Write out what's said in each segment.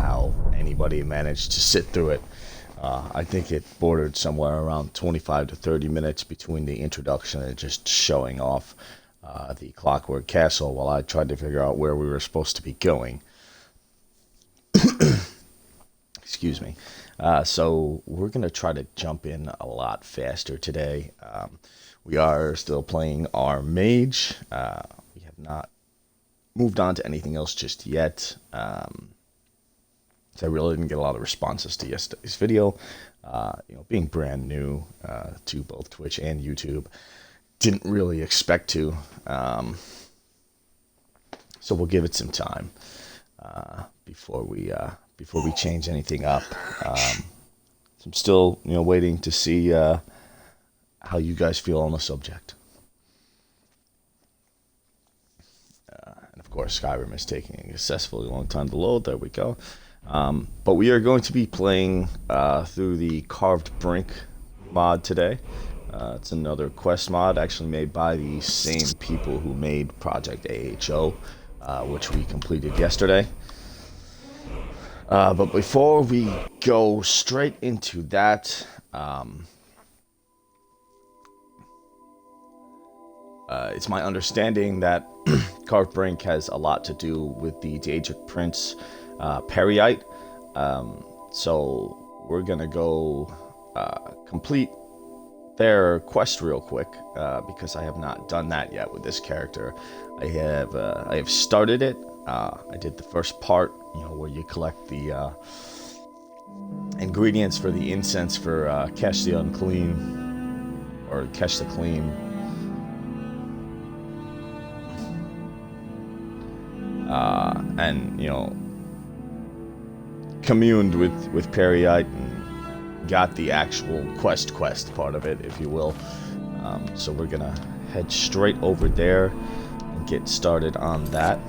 how anybody managed to sit through it. I think it bordered somewhere around 25 to 30 minutes between the introduction and just showing off the Clockwork Castle while I tried to figure out where we were supposed to be going. Excuse me. So we're going to try to jump in a lot faster today. We are still playing our mage. We have not moved on to anything else just yet. So I really didn't get a lot of responses to yesterday's video. Being brand new to both Twitch and YouTube, didn't really expect to. So we'll give it some time before we change anything up. So I'm still waiting to see how you guys feel on the subject. And of course, Skyrim is taking an excessively long time to load. There we go. But we are going to be playing through the Carved Brink mod today. It's another quest mod actually made by the same people who made Project AHO, which we completed yesterday. But before we go straight into that, it's my understanding that Carved Brink has a lot to do with the Daedric Prince Periite. So we're gonna go complete their quest real quick because I have not done that yet with this character. I have started it. I did the first part, where you collect the ingredients for the incense for Catch the Unclean or Catch the Clean. And communed with Periite and got the actual quest part of it, if you will. So we're gonna head straight over there and get started on that.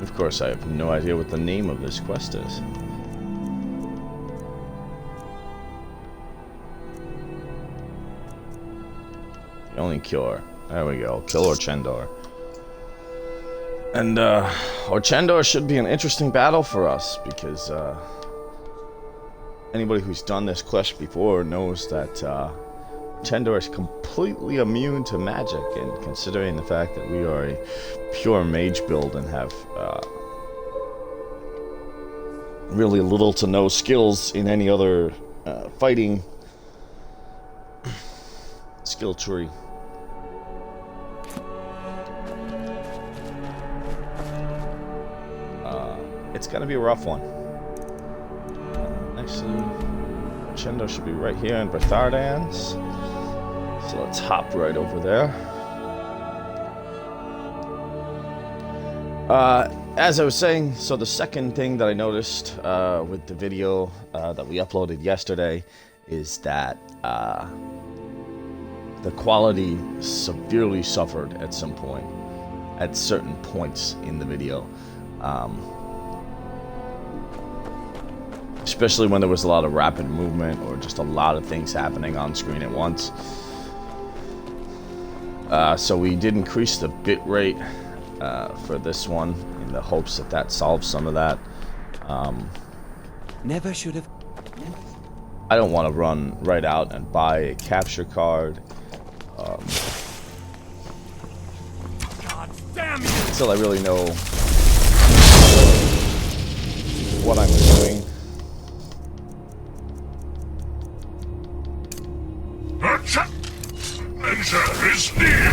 Of course, I have no idea what the name of this quest is. The only cure. There we go. Kill Orchendor. And Orchendor should be an interesting battle for us because anybody who's done this quest before knows that Orchendor is completely immune to magic, and considering the fact that we are a pure mage build and have really little to no skills in any other fighting skill tree. It's gonna be a rough one. Actually, Orchendor should be right here in Berthardans. So let's hop right over there. As I was saying, so the second thing that I noticed with the video that we uploaded yesterday is that the quality severely suffered at some point, at certain points in the video. Especially when there was a lot of rapid movement or just a lot of things happening on screen at once. So we did increase the bit rate for this one in the hopes that that solves some of that. Never should have. I don't want to run right out and buy a capture card God damn you! until I really know what I'm doing. Adventure is near!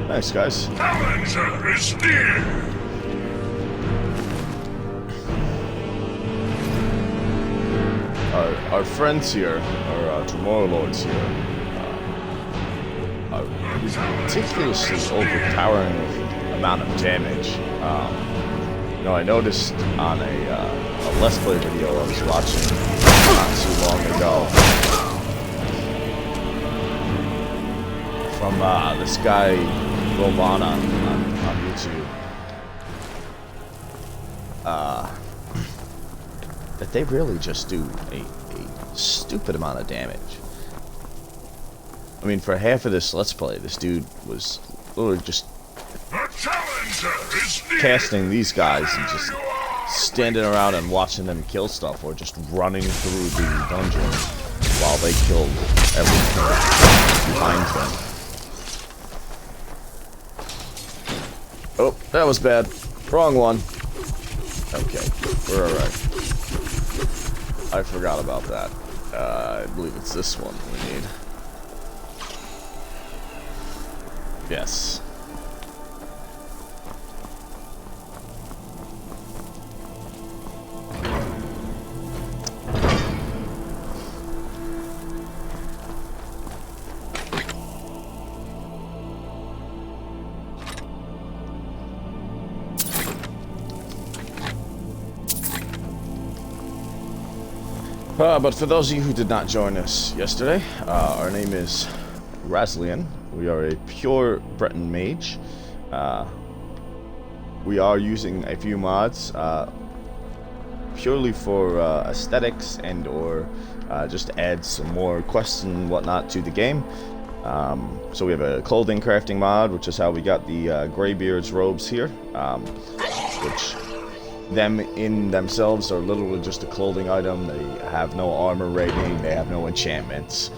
Thanks, guys. Challenger is near! Our friends here, our tomorrow lords here, are ridiculously overpowering amount of damage. You know, I noticed on a Let's Play video I was watching not too long ago from this guy Roman on YouTube, that they really just do a stupid amount of damage. I mean, for half of this Let's Play, this dude was literally just casting these guys and just standing around and watching them kill stuff, or just running through the dungeon while they killed everything behind them. Oh, that was bad. Wrong one. Okay, we're alright. I forgot about that. I believe it's this one we need. Yes. But for those of you who did not join us yesterday, our name is Razlian. We are a pure Breton mage. We are using a few mods purely for aesthetics and or just to add some more quests and whatnot to the game. So we have a clothing crafting mod, which is how we got the Graybeard's robes here, which them in themselves are literally just a clothing item. They have no armor rating, they have no enchantments.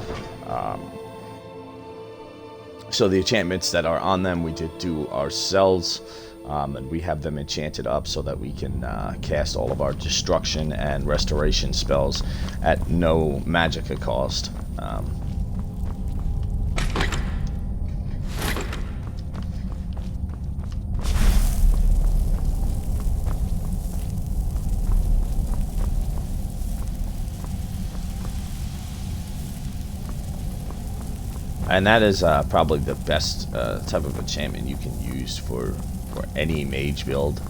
So the enchantments that are on them we did do ourselves, and we have them enchanted up so that we can cast all of our destruction and restoration spells at no magicka cost. And that is probably the best type of enchantment you can use for any mage build.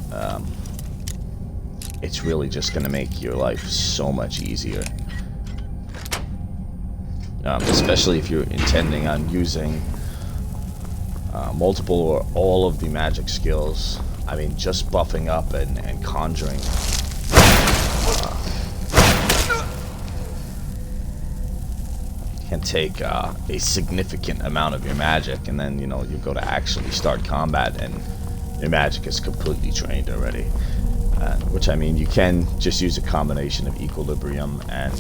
It's really just going to make your life so much easier. Especially if you're intending on using multiple or all of the magic skills. I mean, just buffing up and conjuring. Can take a significant amount of your magic, and then you know you go to actually start combat and your magic is completely drained already. Which I mean, you can just use a combination of equilibrium and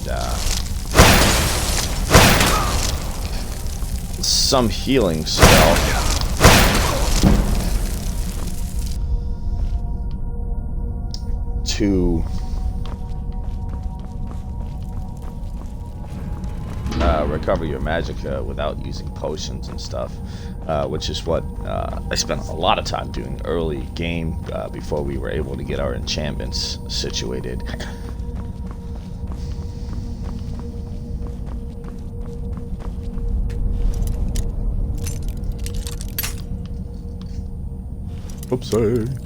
some healing spell to recover your magic without using potions and stuff, which is what I spent a lot of time doing early game before we were able to get our enchantments situated. Oopsie.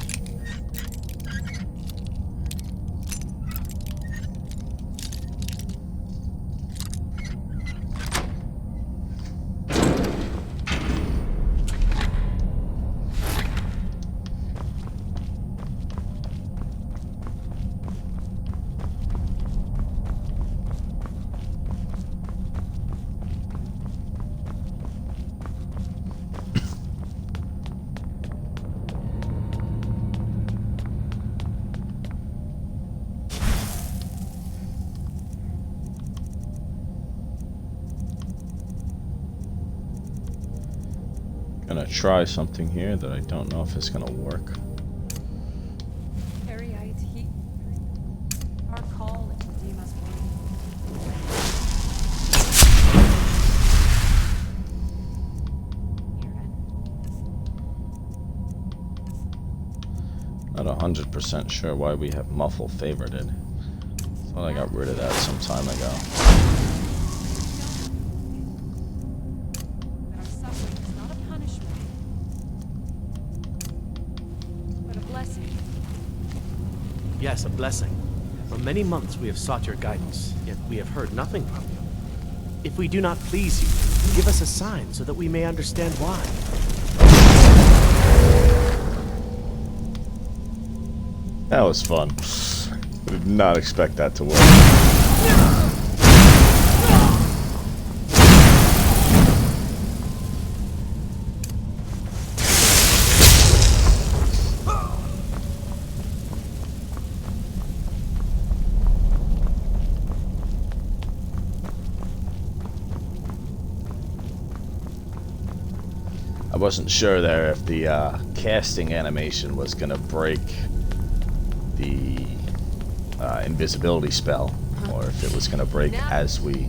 Gonna try something here that I don't know if it's gonna work. Our call is to redeem us Not 100% sure why we have muffle favorited. Thought I got rid of that some time ago. But our suffering is not a punishment, but a blessing. yes, a blessing. For many months we have sought your guidance, yet we have heard nothing from you. If we do not please you, give us a sign so that we may understand why. That was fun. I did not expect that to work. I wasn't sure there if the casting animation was going to break the invisibility spell, or if it was going to break as we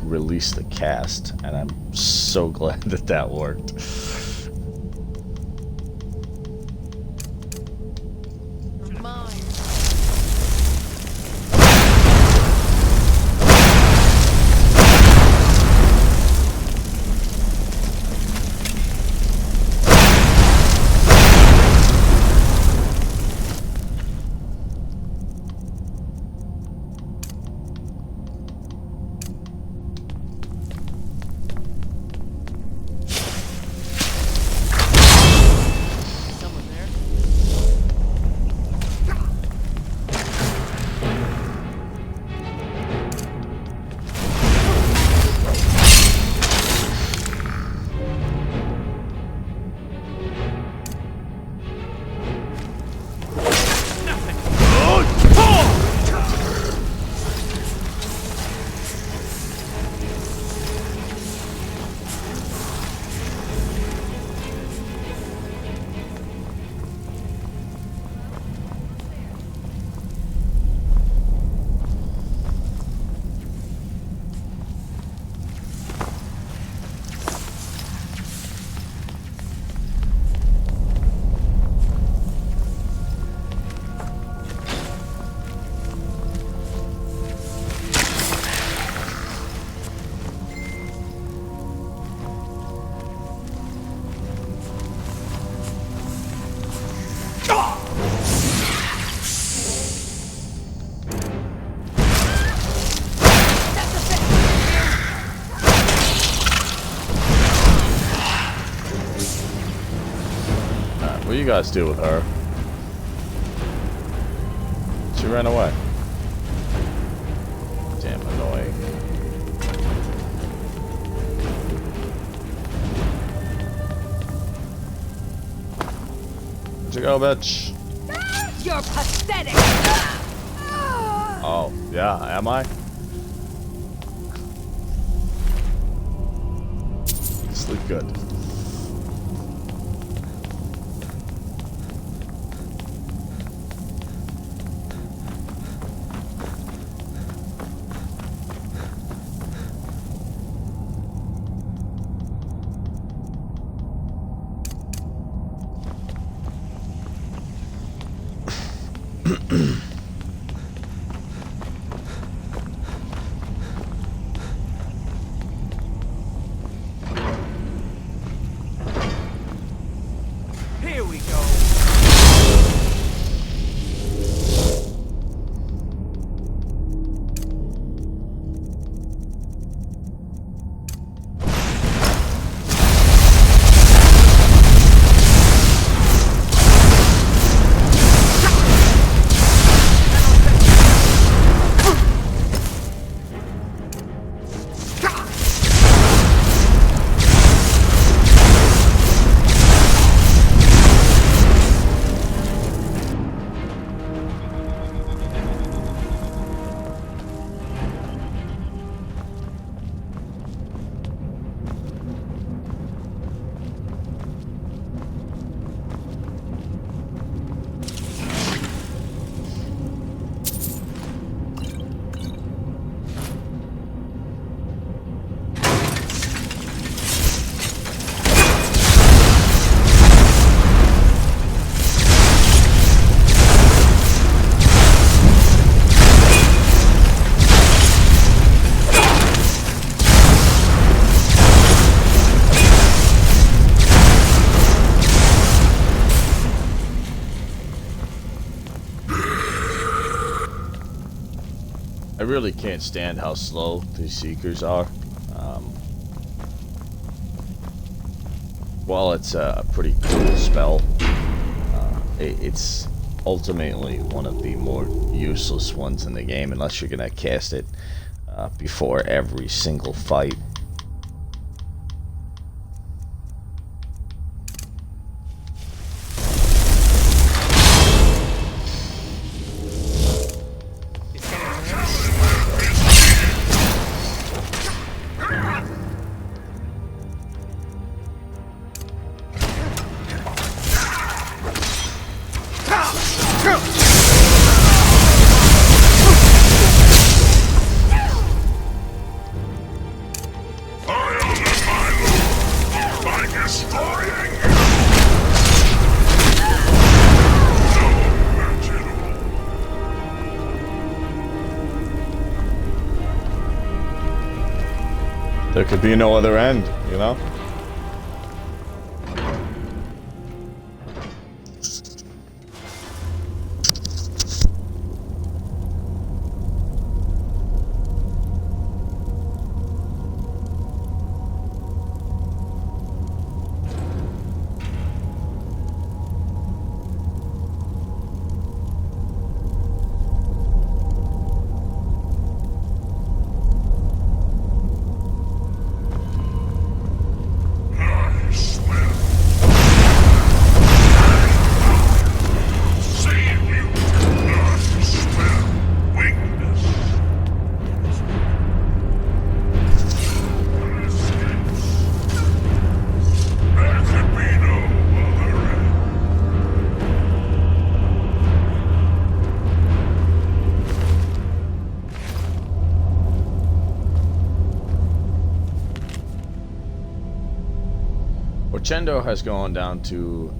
release the cast, and I'm so glad that that worked. Mine. Someone there? What do you guys do with her? She ran away. Damn annoying. Where'd you go, bitch? You're pathetic! Oh, yeah, am I? Sleep good. really can't stand how slow these Seekers are. While it's a pretty cool spell, it's ultimately one of the more useless ones in the game unless you're gonna cast it before every single fight. There could be no other end, you know? Chendo has gone down to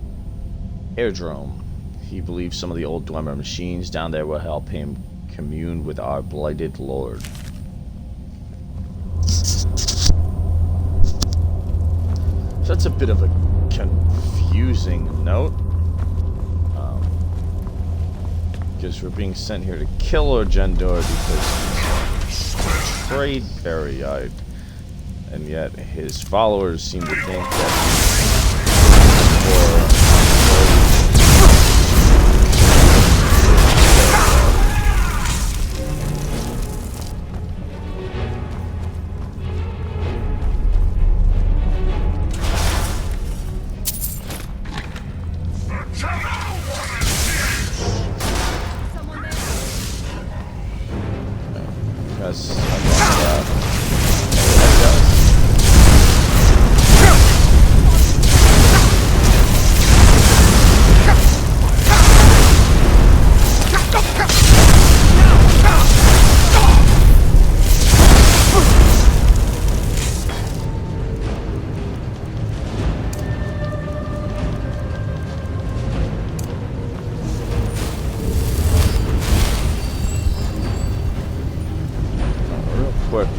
Airdrome. He believes some of the old Dwemer machines down there will help him commune with our blighted lord. So that's a bit of a confusing note. Because we're being sent here to kill Orgendor because he's betrayed Barry-eyed. And yet his followers seem to think that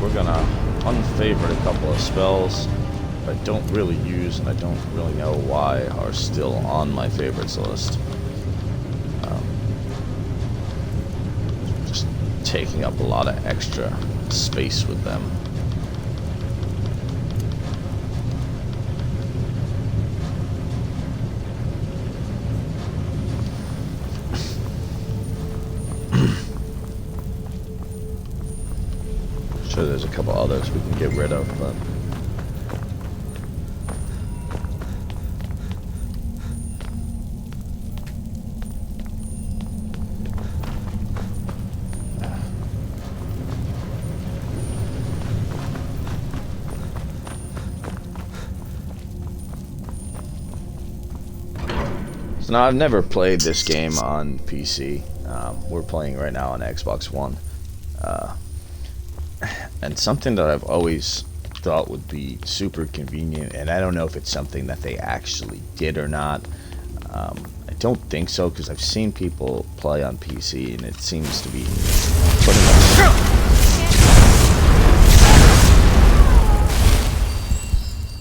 we're gonna unfavorite a couple of spells I don't really use and I don't really know why are still on my favorites list. Just taking up a lot of extra space with them. Sure, there's a couple others we can get rid of, but so now I've never played this game on PC. We're playing right now on Xbox One. And something that I've always thought would be super convenient, and I don't know if it's something that they actually did or not. I don't think so, because I've seen people play on PC, and it seems to be pretty much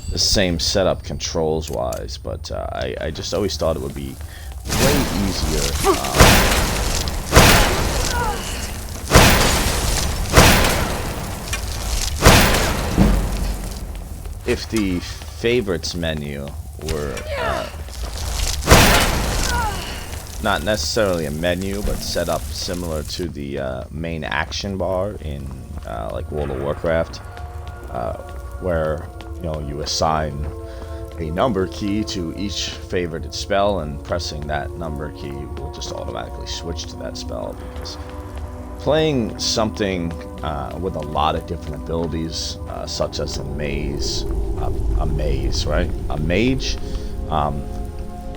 the same setup controls-wise, but I just always thought it would be way easier. if the favorites menu were not necessarily a menu, but set up similar to the main action bar in like World of Warcraft, where you assign a number key to each favorited spell, and pressing that number key will just automatically switch to that spell. Because playing something with a lot of different abilities, such as a mage,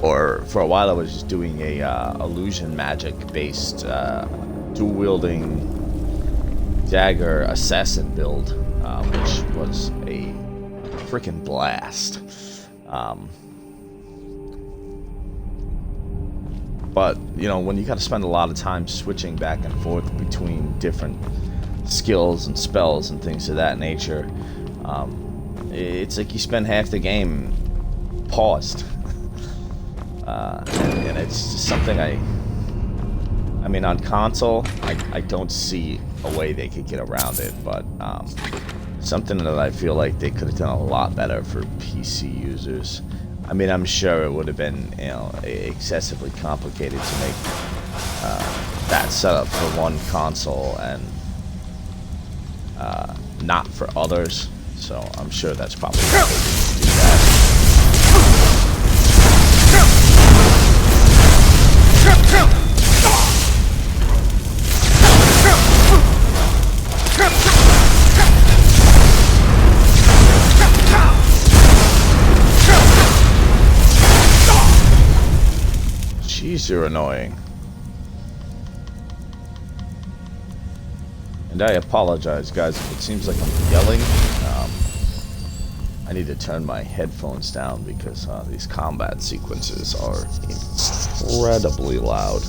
or for a while I was just doing a illusion magic based dual wielding dagger assassin build, which was a freaking blast. But when you got to spend a lot of time switching back and forth between different skills and spells and things of that nature, it's like you spend half the game paused. And it's just something I mean, on console, I don't see a way they could get around it, but something that I feel like they could have done a lot better for PC users. I mean, I'm sure it would have been, excessively complicated to make that setup for one console and not for others. So I'm sure that's probably why they didn't do that. Jeez, you're annoying. And I apologize, guys, if it seems like I'm yelling. I need to turn my headphones down because these combat sequences are incredibly loud.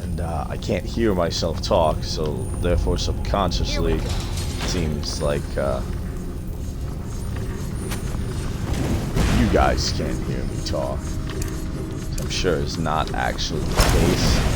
And I can't hear myself talk, so therefore subconsciously it seems like you guys can't hear me talk. I'm sure is not actually the case.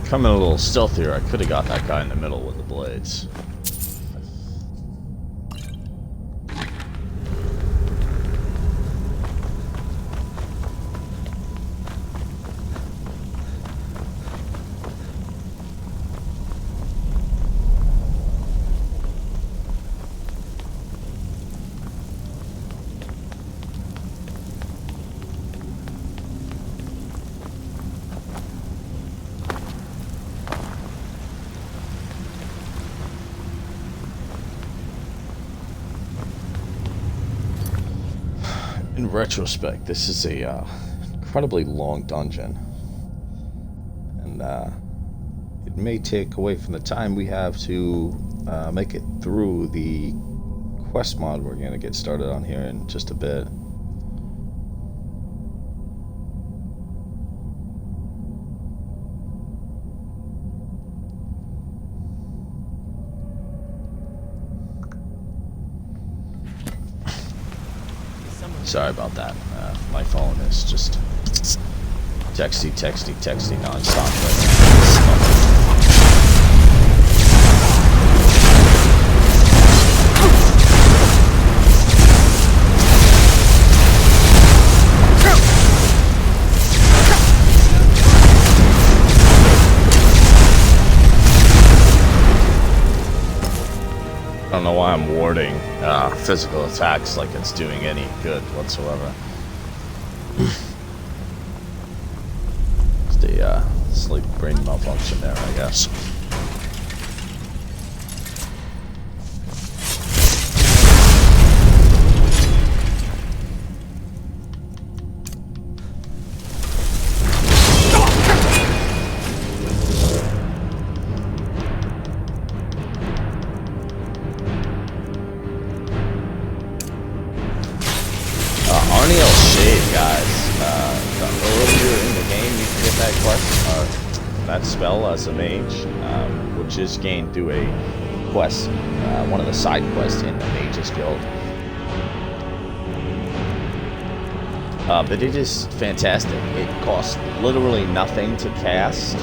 Coming a little stealthier, I could have got that guy in the middle with the blades. In retrospect, this is a incredibly long dungeon, and it may take away from the time we have to make it through the quest mod we're going to get started on here in just a bit. Sorry about that. My phone is just texty nonstop right don't know why I'm warding physical attacks like it's doing any good whatsoever. It's the sleep brain malfunction there, I guess. That spell as a mage, which is gained through a quest, one of the side quests in the Mage's Guild. But it is fantastic. It costs literally nothing to cast.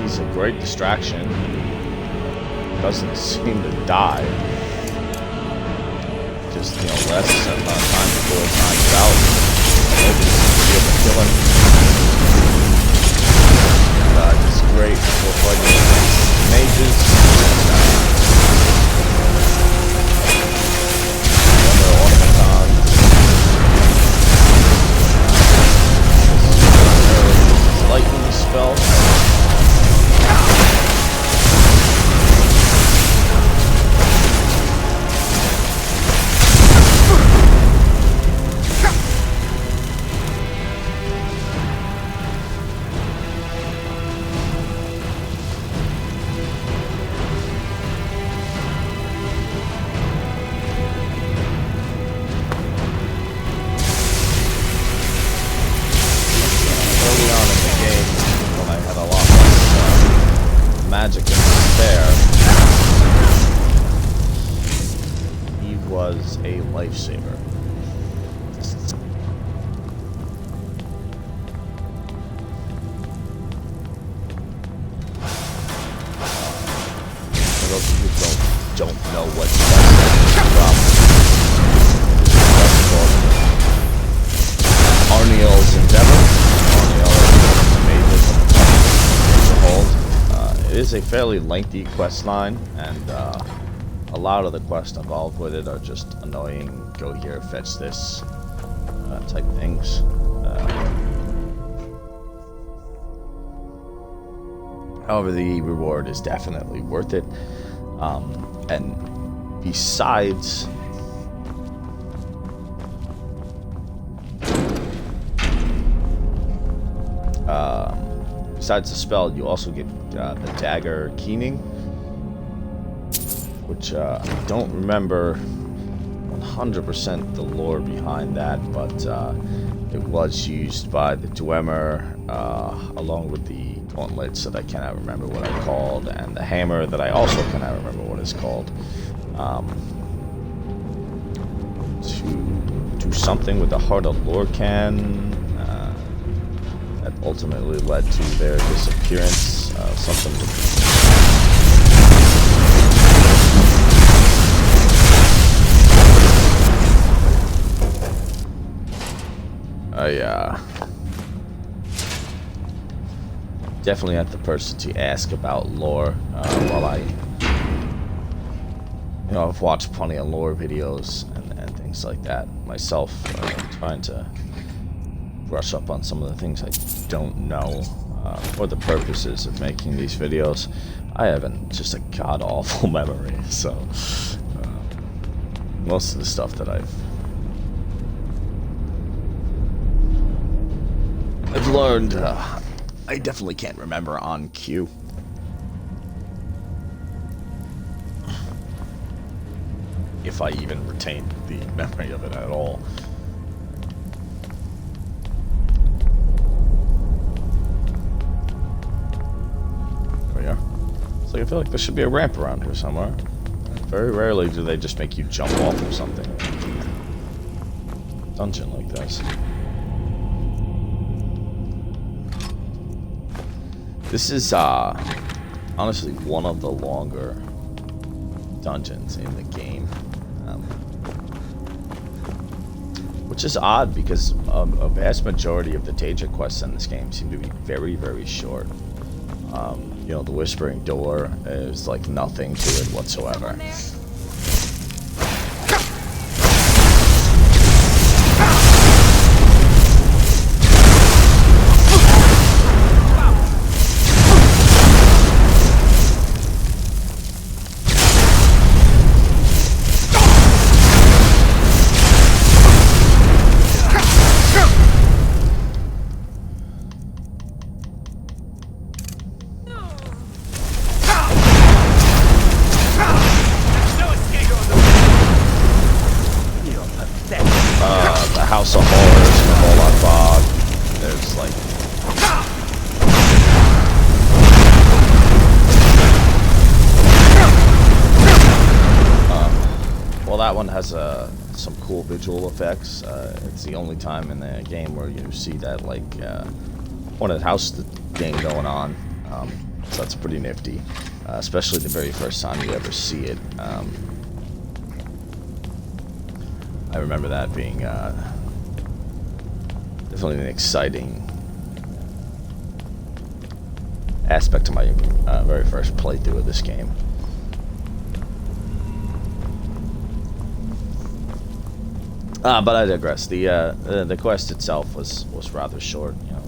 He's a great distraction. Doesn't seem to die. Just, less amount of time before it knocks out. Be able to kill him. It's great for fighting mages. Lightning spell. Magic and despair, he was a lifesaver. For those of you who don't know what Arniel's Endeavor. Arniel is hold. It is a fairly lengthy quest line, and a lot of the quests involved with it are just annoying, go here, fetch this, type things. However, the reward is definitely worth it. And besides the spell, you also get the dagger keening, which I don't remember 100% the lore behind that, but it was used by the Dwemer along with the gauntlets that I cannot remember what I called, and the hammer that I also cannot remember what it's called, to do something with the Heart of Lorcan. That ultimately led to their disappearance. Something definitely have the person to ask about lore while I've watched plenty of lore videos and things like that myself, trying to brush up on some of the things I don't know for the purposes of making these videos. I haven't just a god-awful memory, so most of the stuff that I've learned, I definitely can't remember on cue. If I even retain the memory of it at all. So I feel like there should be a ramp around here somewhere. Very rarely do they just make you jump off of something. Dungeon like this. This is honestly one of the longer dungeons in the game. Which is odd because a vast majority of the Daedra quests in this game seem to be very, very short. You know, the Whispering Door is like nothing to it whatsoever. Someone there? The House of Horrors from Bylaw Bog. There's like well, that one has some cool visual effects. It's the only time in the game where you see that like haunted house thing going on. So that's pretty nifty, especially the very first time you ever see it. I remember that being definitely an exciting aspect of my very first playthrough of this game. But I digress. The quest itself was rather short. You know,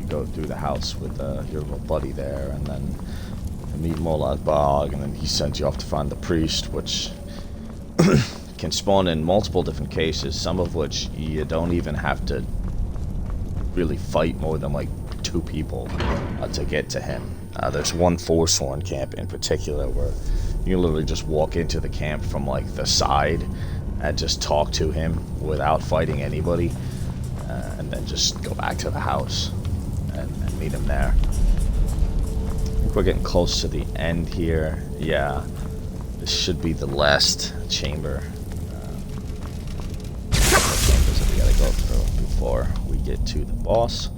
you go through the house with your little buddy there, and then you meet Bylaw Bog, and then he sends you off to find the priest, which can spawn in multiple different cases, some of which you don't even have to really fight more than like 2 people to get to him. There's one Forsworn camp in particular where you literally just walk into the camp from like the side and just talk to him without fighting anybody, and then just go back to the house and meet him there. I think we're getting close to the end here. Yeah, this should be the last chamber. Chambers that we gotta go through before we get to the boss.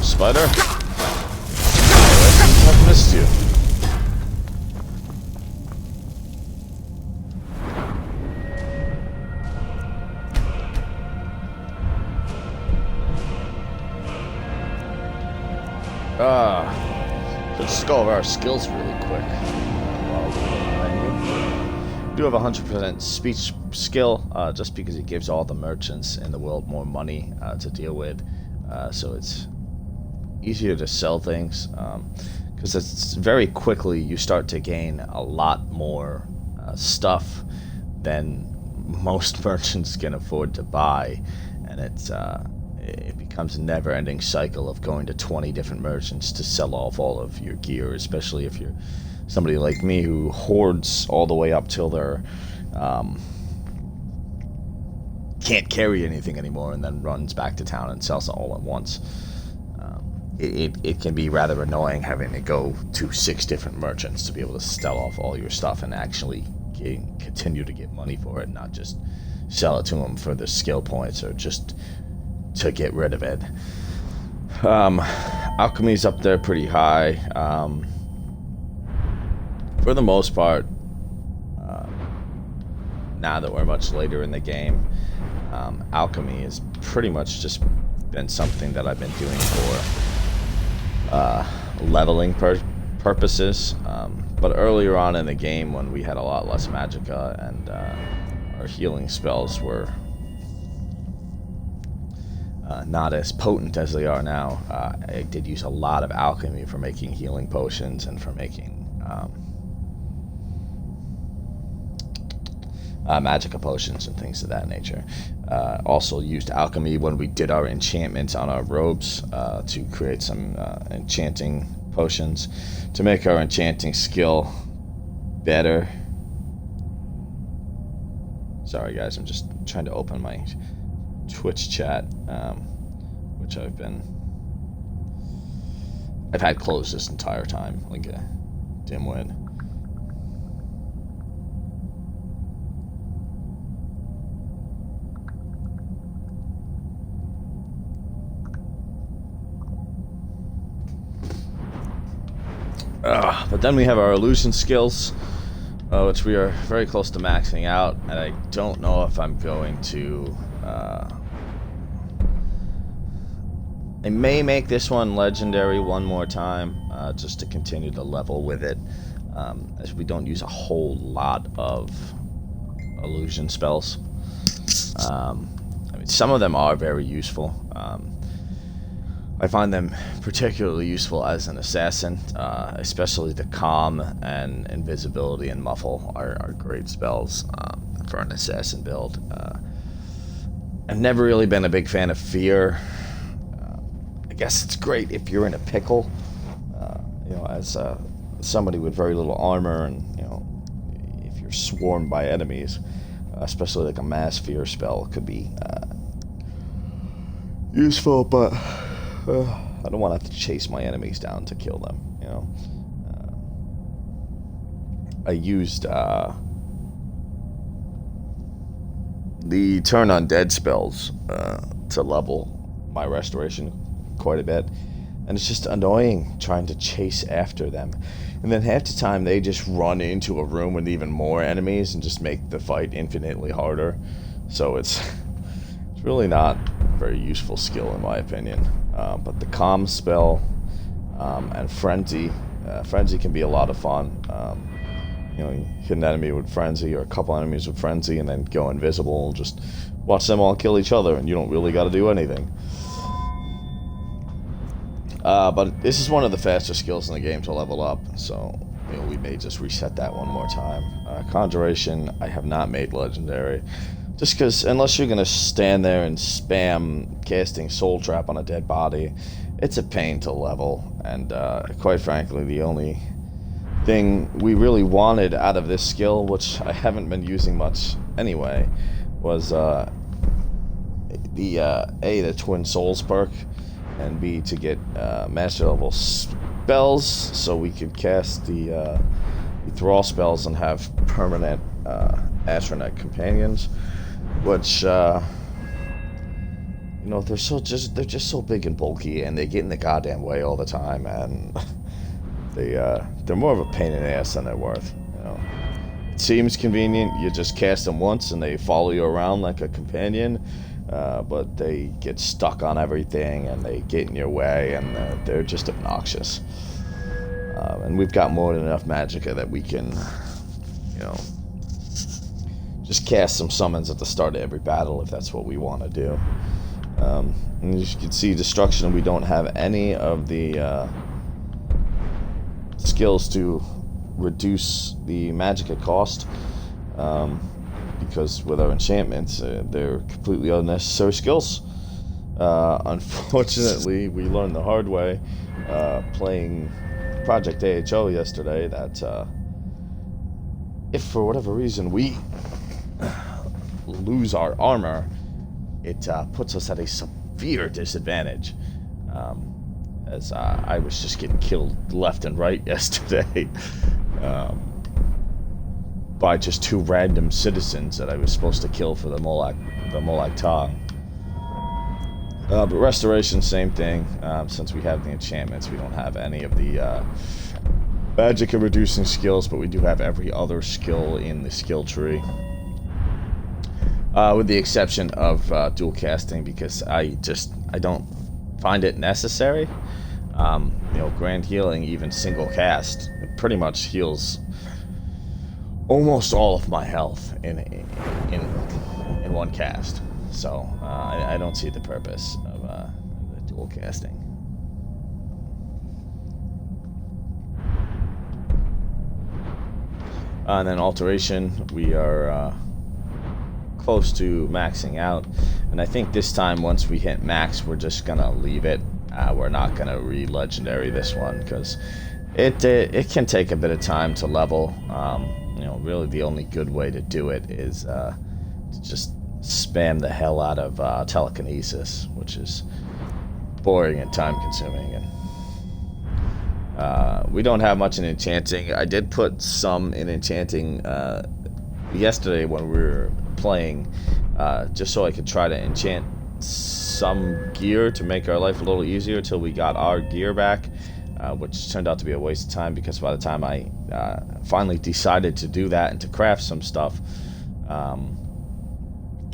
Spider. I've missed you. Let's go over our skills really quick. We do have 100% speech skill, just because it gives all the merchants in the world more money to deal with. So it's easier to sell things, because it's very quickly you start to gain a lot more stuff than most merchants can afford to buy, and it becomes a never-ending cycle of going to 20 different merchants to sell off all of your gear, especially if you're somebody like me who hoards all the way up till they're can't carry anything anymore and then runs back to town and sells it all at once. It can be rather annoying having to go to 6 different merchants to be able to sell off all your stuff and actually continue to get money for it, not just sell it to them for the skill points or just to get rid of it. Alchemy's up there pretty high. For the most part, now that we're much later in the game, alchemy has pretty much just been something that I've been doing for leveling purposes, but earlier on in the game when we had a lot less magicka and our healing spells were not as potent as they are now, I did use a lot of alchemy for making healing potions and for making magicka potions and things of that nature. Also used alchemy when we did our enchantments on our robes to create some enchanting potions to make our enchanting skill better. Sorry guys, I'm just trying to open my Twitch chat, which I've been I've had closed this entire time, like a dimwit. But then we have our illusion skills, which we are very close to maxing out, and I don't know if I'm going to... I may make this one legendary one more time, just to continue to level with it, as we don't use a whole lot of illusion spells. I mean, some of them are very useful. I find them particularly useful as an assassin, especially the Calm and Invisibility and Muffle are great spells for an assassin build. I've never really been a big fan of Fear. I guess it's great if you're in a pickle, you know, as somebody with very little armor, and you know, if you're swarmed by enemies, especially like a mass Fear spell could be useful, but I don't want to have to chase my enemies down to kill them, you know. I used the turn on dead spells to level my restoration quite a bit, and it's just annoying trying to chase after them, and then half the time they just run into a room with even more enemies and just make the fight infinitely harder. So it's really not a very useful skill in my opinion. But the Calm spell and Frenzy can be a lot of fun. You know, you hit an enemy with Frenzy or a couple enemies with Frenzy and then go invisible and just watch them all kill each other, and you don't really got to do anything. But this is one of the faster skills in the game to level up, so you know, we may just reset that one more time. Conjuration, I have not made legendary. Just because, unless you're going to stand there and spam casting Soul Trap on a dead body, it's a pain to level. And quite frankly, the only thing we really wanted out of this skill, which I haven't been using much anyway, was the Twin Souls perk, and B, to get master level spells, so we could cast the Thrall spells and have permanent Astronet companions. Which, you know, they're just so big and bulky, and they get in the goddamn way all the time, and they're more of a pain in the ass than they're worth. You know, it seems convenient. You just cast them once, and they follow you around like a companion, but they get stuck on everything, and they get in your way, and they're just obnoxious. And we've got more than enough magicka that we can, you know, just cast some summons at the start of every battle if that's what we want to do. And as you can see, destruction, we don't have any of the skills to reduce the magicka cost, because with our enchantments, they're completely unnecessary skills. Unfortunately, we learned the hard way playing Project AHO yesterday that if for whatever reason we lose our armor, it puts us at a severe disadvantage, as I was just getting killed left and right yesterday by just two random citizens that I was supposed to kill for the Molag Tong. But restoration, same thing. Since we have the enchantments, we don't have any of the magicka reducing skills, but we do have every other skill in the skill tree. With the exception of dual casting, because I don't find it necessary. You know, Grand Healing, even single cast, it pretty much heals almost all of my health in one cast. So I don't see the purpose of the dual casting. And then alteration, we are close to maxing out, and I think this time once we hit max, we're just gonna leave it. We're not gonna re-legendary this one because it can take a bit of time to level. You know, really the only good way to do it is to just spam the hell out of telekinesis, which is boring and time consuming, and We don't have much in enchanting. I did put some in enchanting yesterday when we were playing, just so I could try to enchant some gear to make our life a little easier till we got our gear back, which turned out to be a waste of time because by the time I finally decided to do that and to craft some stuff,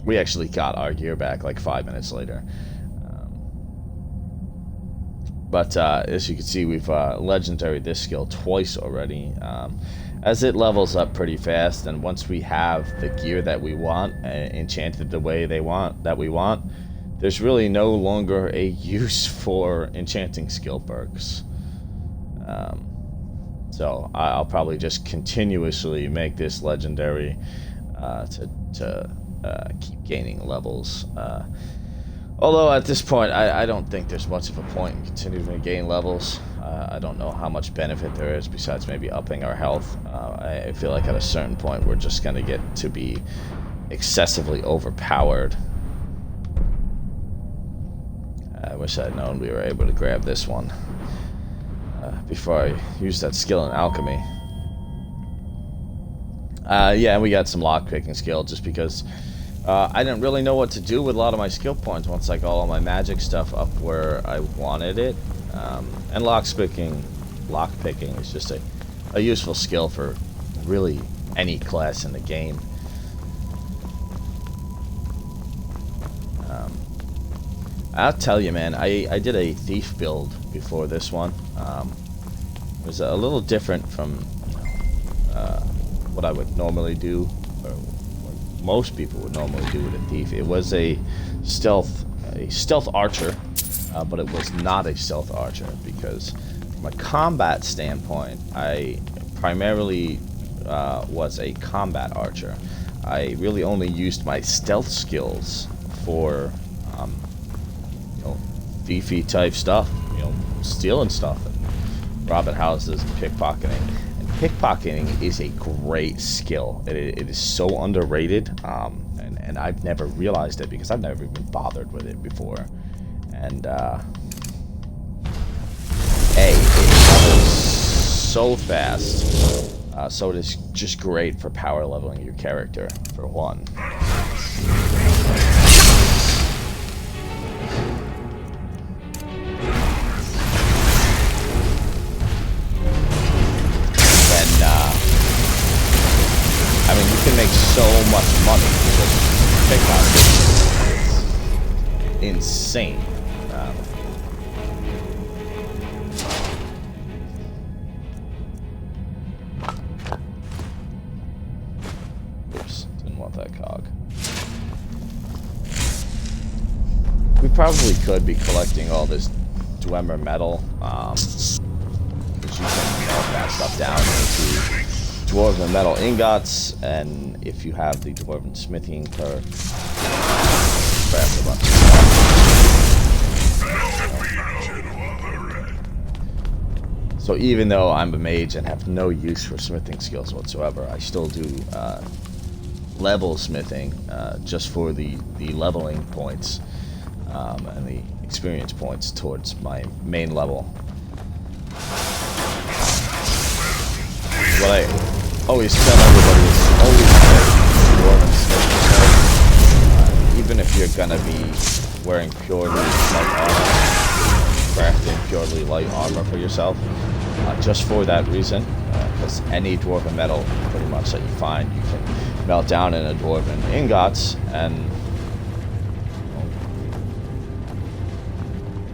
we actually got our gear back like 5 minutes later. But as you can see, we've legendaried this skill twice already, as it levels up pretty fast. And once we have the gear that we want, enchanted the way we want, there's really no longer a use for enchanting skill perks. So I'll probably just continuously make this legendary to keep gaining levels. Although at this point, I don't think there's much of a point in continuing to gain levels. I don't know how much benefit there is besides maybe upping our health. I feel like at a certain point, we're just going to get to be excessively overpowered. I wish I'd known we were able to grab this one before I used that skill in alchemy. Yeah, and we got some lockpicking skill just because I didn't really know what to do with a lot of my skill points once I got all my magic stuff up where I wanted it. And lockpicking is just a useful skill for really any class in the game. I'll tell you, man, I did a thief build before this one. It was a little different from what I would normally do, or what most people would normally do with a thief. It was a stealth archer, but it was not a stealth archer because from a combat standpoint, I primarily was a combat archer. I really only used my stealth skills for thiefy type stuff, stealing stuff and robbing houses and pickpocketing. And pickpocketing is a great skill. It is so underrated, and I've never realized it because I've never even bothered with it before. And it levels so fast, so it is just great for power leveling your character, for one. I mean, you can make so much money with pickpocketing. It's insane. Oops, didn't want that cog. We probably could be collecting all this Dwemer metal, because you can melt that stuff down into dwarven metal ingots, and if you have the dwarven smithing perk, craft a bunch of stuff. So even though I'm a mage and have no use for smithing skills whatsoever, I still do level smithing just for the leveling points and the experience points towards my main level. What I always tell everybody is always play dwarven smithing. Even if you're gonna be wearing purely light armor, crafting purely light armor for yourself, just for that reason, because any dwarven metal pretty much that you find, you can melt down in a dwarven ingots, and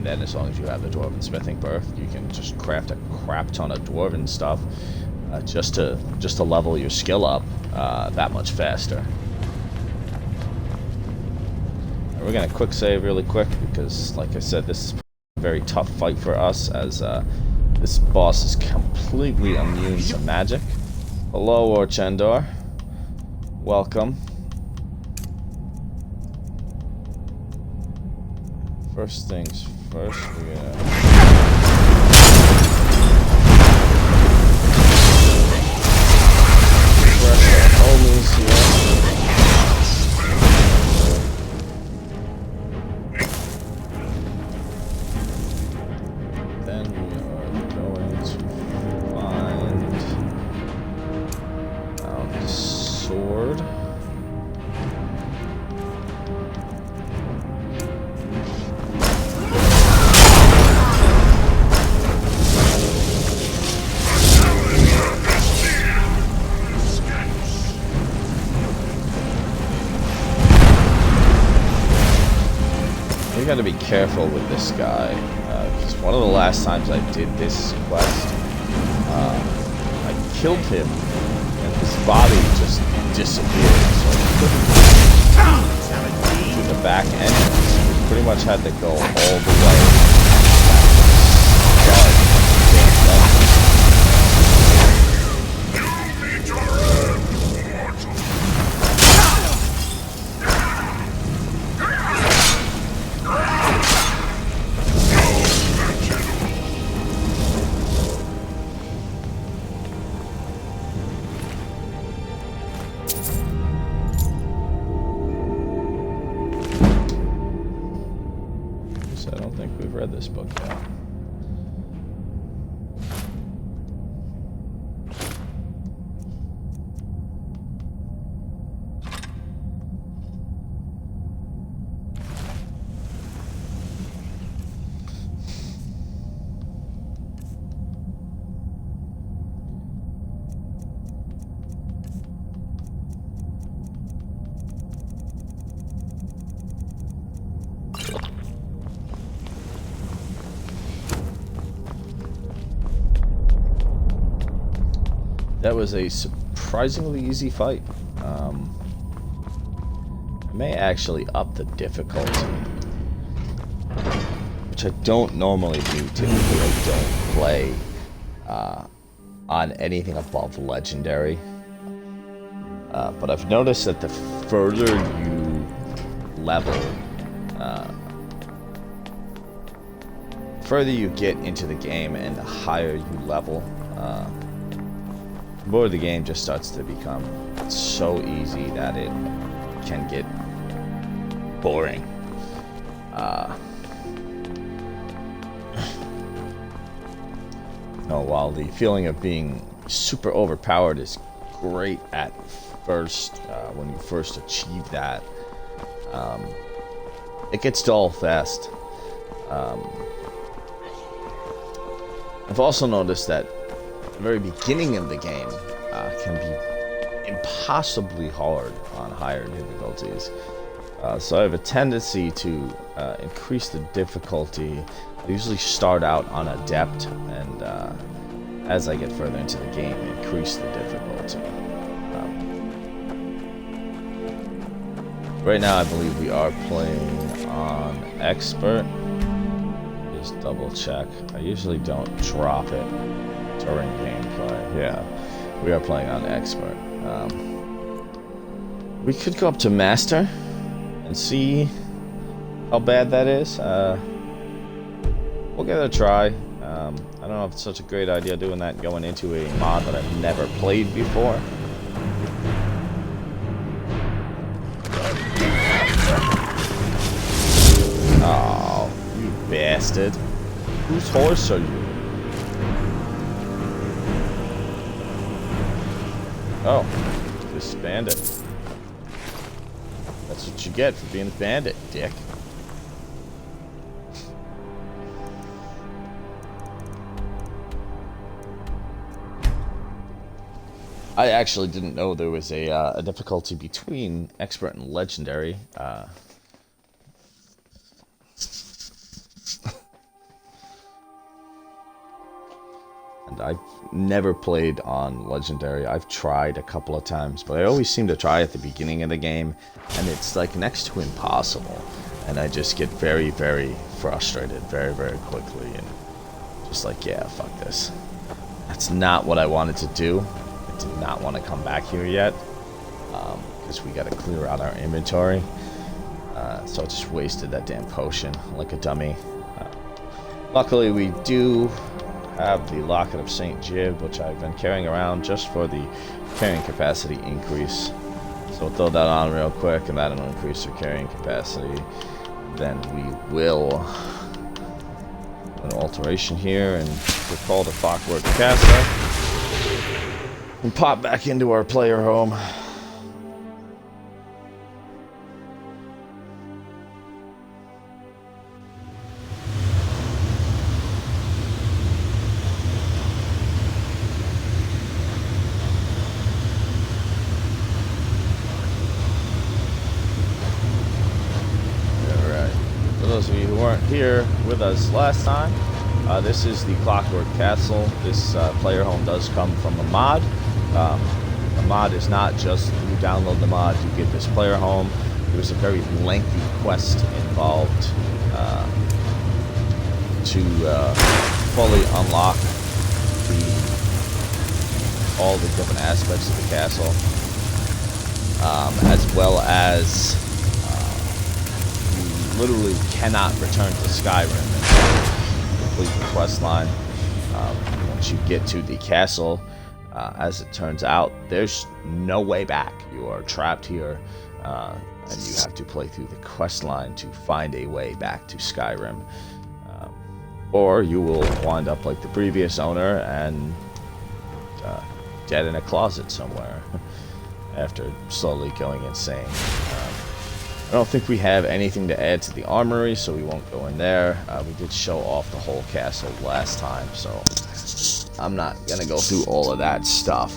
then as long as you have the dwarven smithing perk, you can just craft a crap ton of dwarven stuff. Just to level your skill up that much faster. And we're gonna quick save really quick because, like I said, this is a very tough fight for us as this boss is completely immune to magic. Hello, Orchendor. Welcome. First things first, we're gonna... Then we are going to careful with this guy, because one of the last times I did this quest, I killed him, and his body just disappeared, so I couldn't do the back entrance. We pretty much had to go all the way back to the start of the I don't think we've read this book yet. That was a surprisingly easy fight. I may actually up the difficulty, which I don't normally do. Typically, I don't play on anything above legendary. But I've noticed that the further you level, further you get into the game and the higher you level, the more the game just starts to become so easy that it can get boring. While the feeling of being super overpowered is great at first, when you first achieve that, it gets dull fast. I've also noticed that the very beginning of the game can be impossibly hard on higher difficulties. So I have a tendency to increase the difficulty. I usually start out on Adept, and as I get further into the game, increase the difficulty. Right now I believe we are playing on Expert. Just double check. I usually don't drop it during gameplay. Yeah, we are playing on Expert. We could go up to Master and see how bad that is. We'll give it a try. I don't know if it's such a great idea doing that going into a mod that I've never played before. Oh, you bastard. Whose horse are you? Oh, this bandit. That's what you get for being a bandit, dick. I actually didn't know there was a difficulty between Expert and Legendary. And I've never played on Legendary. I've tried a couple of times, but I always seem to try at the beginning of the game, and it's like next to impossible. And I just get very, very frustrated very, very quickly, and just like, yeah, fuck this. That's not what I wanted to do. I did not want to come back here yet, because we got to clear out our inventory. So I just wasted that damn potion like a dummy. Luckily, we do have the Locket of St. Jib, which I've been carrying around just for the carrying capacity increase. So we'll throw that on real quick, and that'll increase our carrying capacity. Then we will do an alteration here and recall the Clockwork Castle and pop back into our player home. For those of you who weren't here with us last time. This is the Clockwork Castle. This player home does come from a mod. The mod is not just you download the mod, you get this player home. There's a very lengthy quest involved to fully unlock all the different aspects of the castle, as well as you literally cannot return to Skyrim and complete the quest line. Once you get to the castle, as it turns out, there's no way back. You are trapped here, and you have to play through the quest line to find a way back to Skyrim. Or you will wind up like the previous owner and dead in a closet somewhere after slowly going insane. I don't think we have anything to add to the armory, so we won't go in there. We did show off the whole castle last time, so I'm not gonna go through all of that stuff.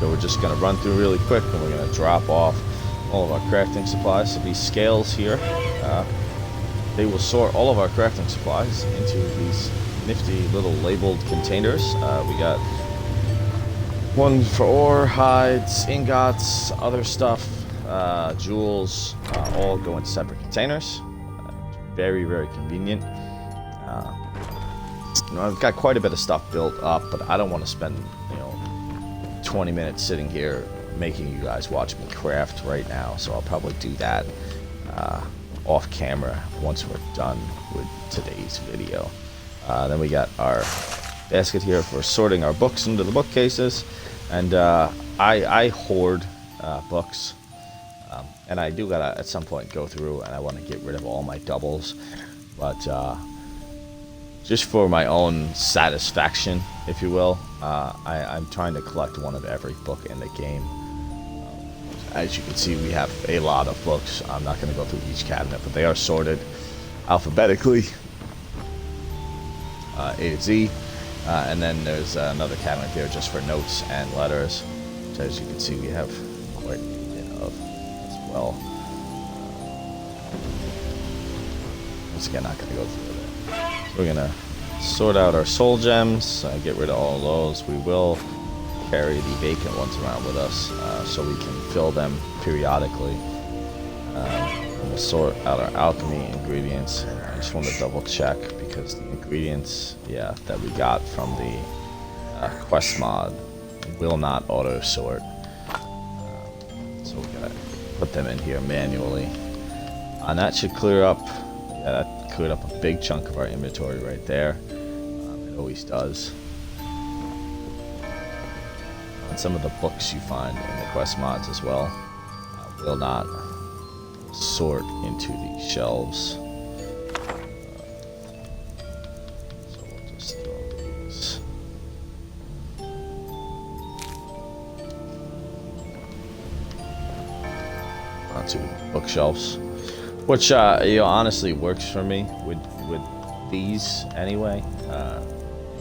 So we're just gonna run through really quick, and we're gonna drop off all of our crafting supplies. So these scales here, they will sort all of our crafting supplies into these nifty little labeled containers. We got one for ore, hides, ingots, other stuff, jewels, all go in separate containers. Very, very convenient. I've got quite a bit of stuff built up, but I don't want to spend 20 minutes sitting here making you guys watch me craft right now, so I'll probably do that off camera once we're done with today's video. Then we got our basket here for sorting our books into the bookcases, and I hoard books, and I do gotta at some point go through and I want to get rid of all my doubles, but just for my own satisfaction, if you will, I'm trying to collect one of every book in the game. As you can see, we have a lot of books. I'm not going to go through each cabinet, but they are sorted alphabetically, A to Z. And then there's another cabinet there just for notes and letters. So as you can see, we have quite a bit of as well. Once again, not going to go through that. So we're going to sort out our soul gems, get rid of all of those. We will carry the vacant ones around with us so we can fill them periodically. And we'll sort out our alchemy ingredients. I just want to double check because the ingredients that we got from the quest mod will not auto sort, so we gotta put them in here manually, and that should clear up. That cleared up a big chunk of our inventory right there. It always does. And some of the books you find in the quest mods as well will not sort into these shelves. So we'll just throw these. Onto bookshelves, which honestly works for me with these anyway.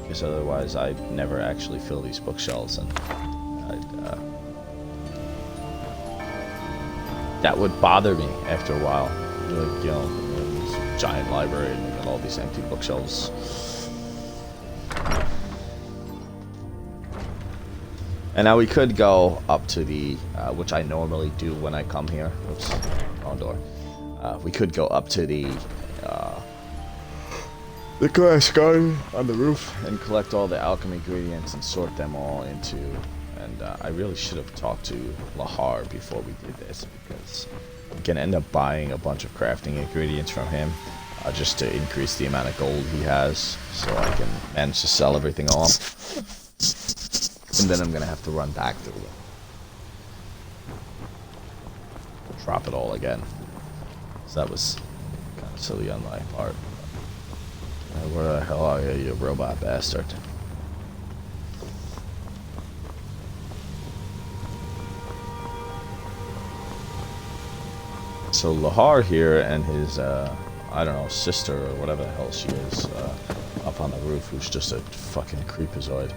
Because otherwise I never actually fill these bookshelves, and that would bother me after a while. Like, this giant library and we got all these empty bookshelves. And now we could go up to the, which I normally do when I come here. Oops, wrong door. We could go up to the glass garden on the roof and collect all the alchemy ingredients and sort them all into. And I really should have talked to Lahar before we did this, because we can end up buying a bunch of crafting ingredients from him just to increase the amount of gold he has, so I can manage to sell everything off. And then I'm going to have to run back through it. Drop it all again. So that was kind of silly on my part. Where the hell are you, you robot bastard? So Lahar here and his, I don't know, sister or whatever the hell she is, up on the roof, who's just a fucking creepazoid.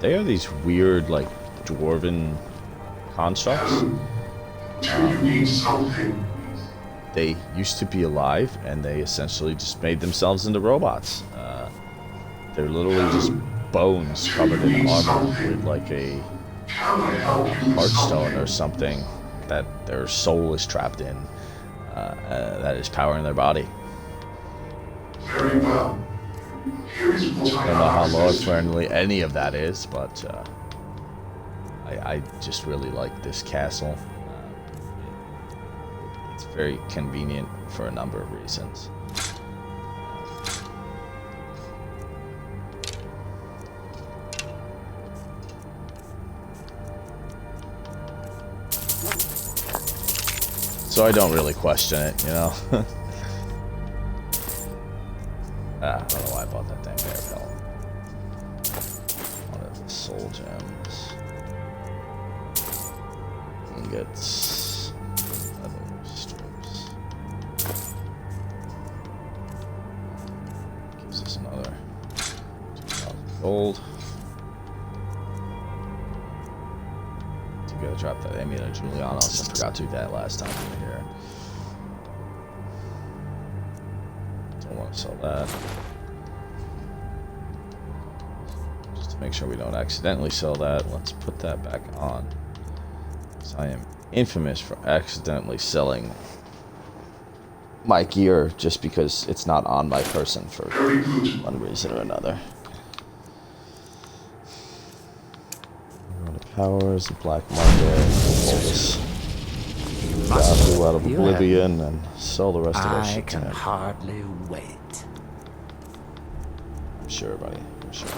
They are these weird, like, dwarven constructs. Do you need something? They used to be alive, and they essentially just made themselves into robots. They're literally just bones covered in armor with like a Can I help you with heartstone or something? something that their soul is trapped in, that is powering their body. Very well. Here is what I don't know how have large access to. friendly any of that is, but I just really like this castle. It's very convenient for a number of reasons. So I don't really question it, you know? I don't know why I bought that dang bear pelt. One of the soul gems. Ingots. Leather strips. Gives us another 2,000 gold. Gotta drop that Amina Julianos. I forgot to do that last time we were here. Don't want to sell that. Just to make sure we don't accidentally sell that, let's put that back on. Because I am infamous for accidentally selling my gear just because it's not on my person for one reason or another. Powers, the black market, Yahoo out of Oblivion, and sell the rest of our I shit to can him. hardly wait. I'm sure, buddy. I'm sure.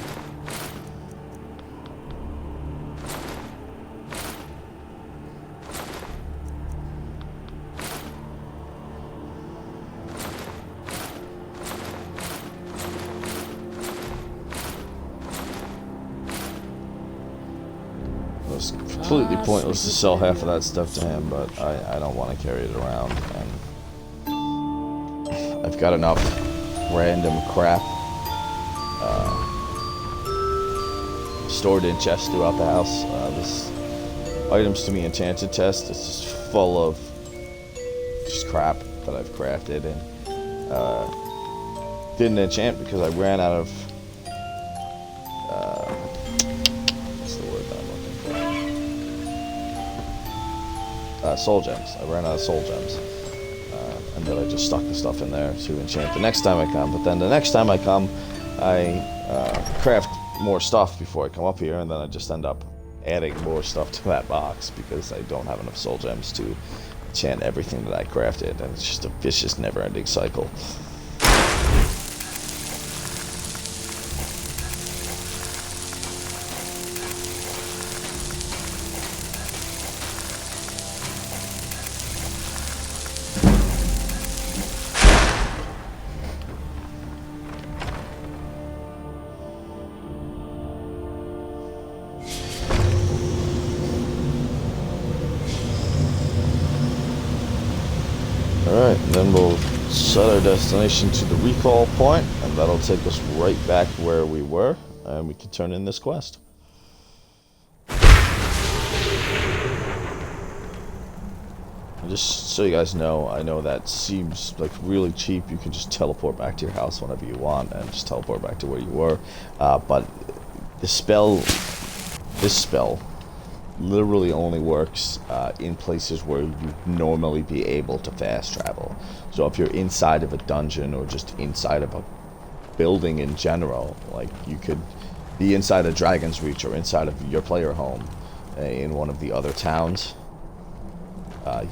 It's completely pointless to sell half of that stuff to him, but I don't want to carry it around, and I've got enough random crap stored in chests throughout the house. This items to be enchanted chest is just full of just crap that I've crafted, and didn't enchant because I ran out of soul gems. I ran out of soul gems. And then I just stuck the stuff in there to enchant the next time I come. But then the next time I come, I craft more stuff before I come up here, and then I just end up adding more stuff to that box because I don't have enough soul gems to enchant everything that I crafted. And it's just a vicious, never-ending cycle. Alright, and then we'll set our destination to the recall point, and that'll take us right back where we were, and we can turn in this quest. And just so you guys know, I know that seems like really cheap. You can just teleport back to your house whenever you want, and just teleport back to where you were. But this spell literally only works in places where you'd normally be able to fast travel. So if you're inside of a dungeon or just inside of a building in general, like you could be inside a Dragon's Reach or inside of your player home in one of the other towns,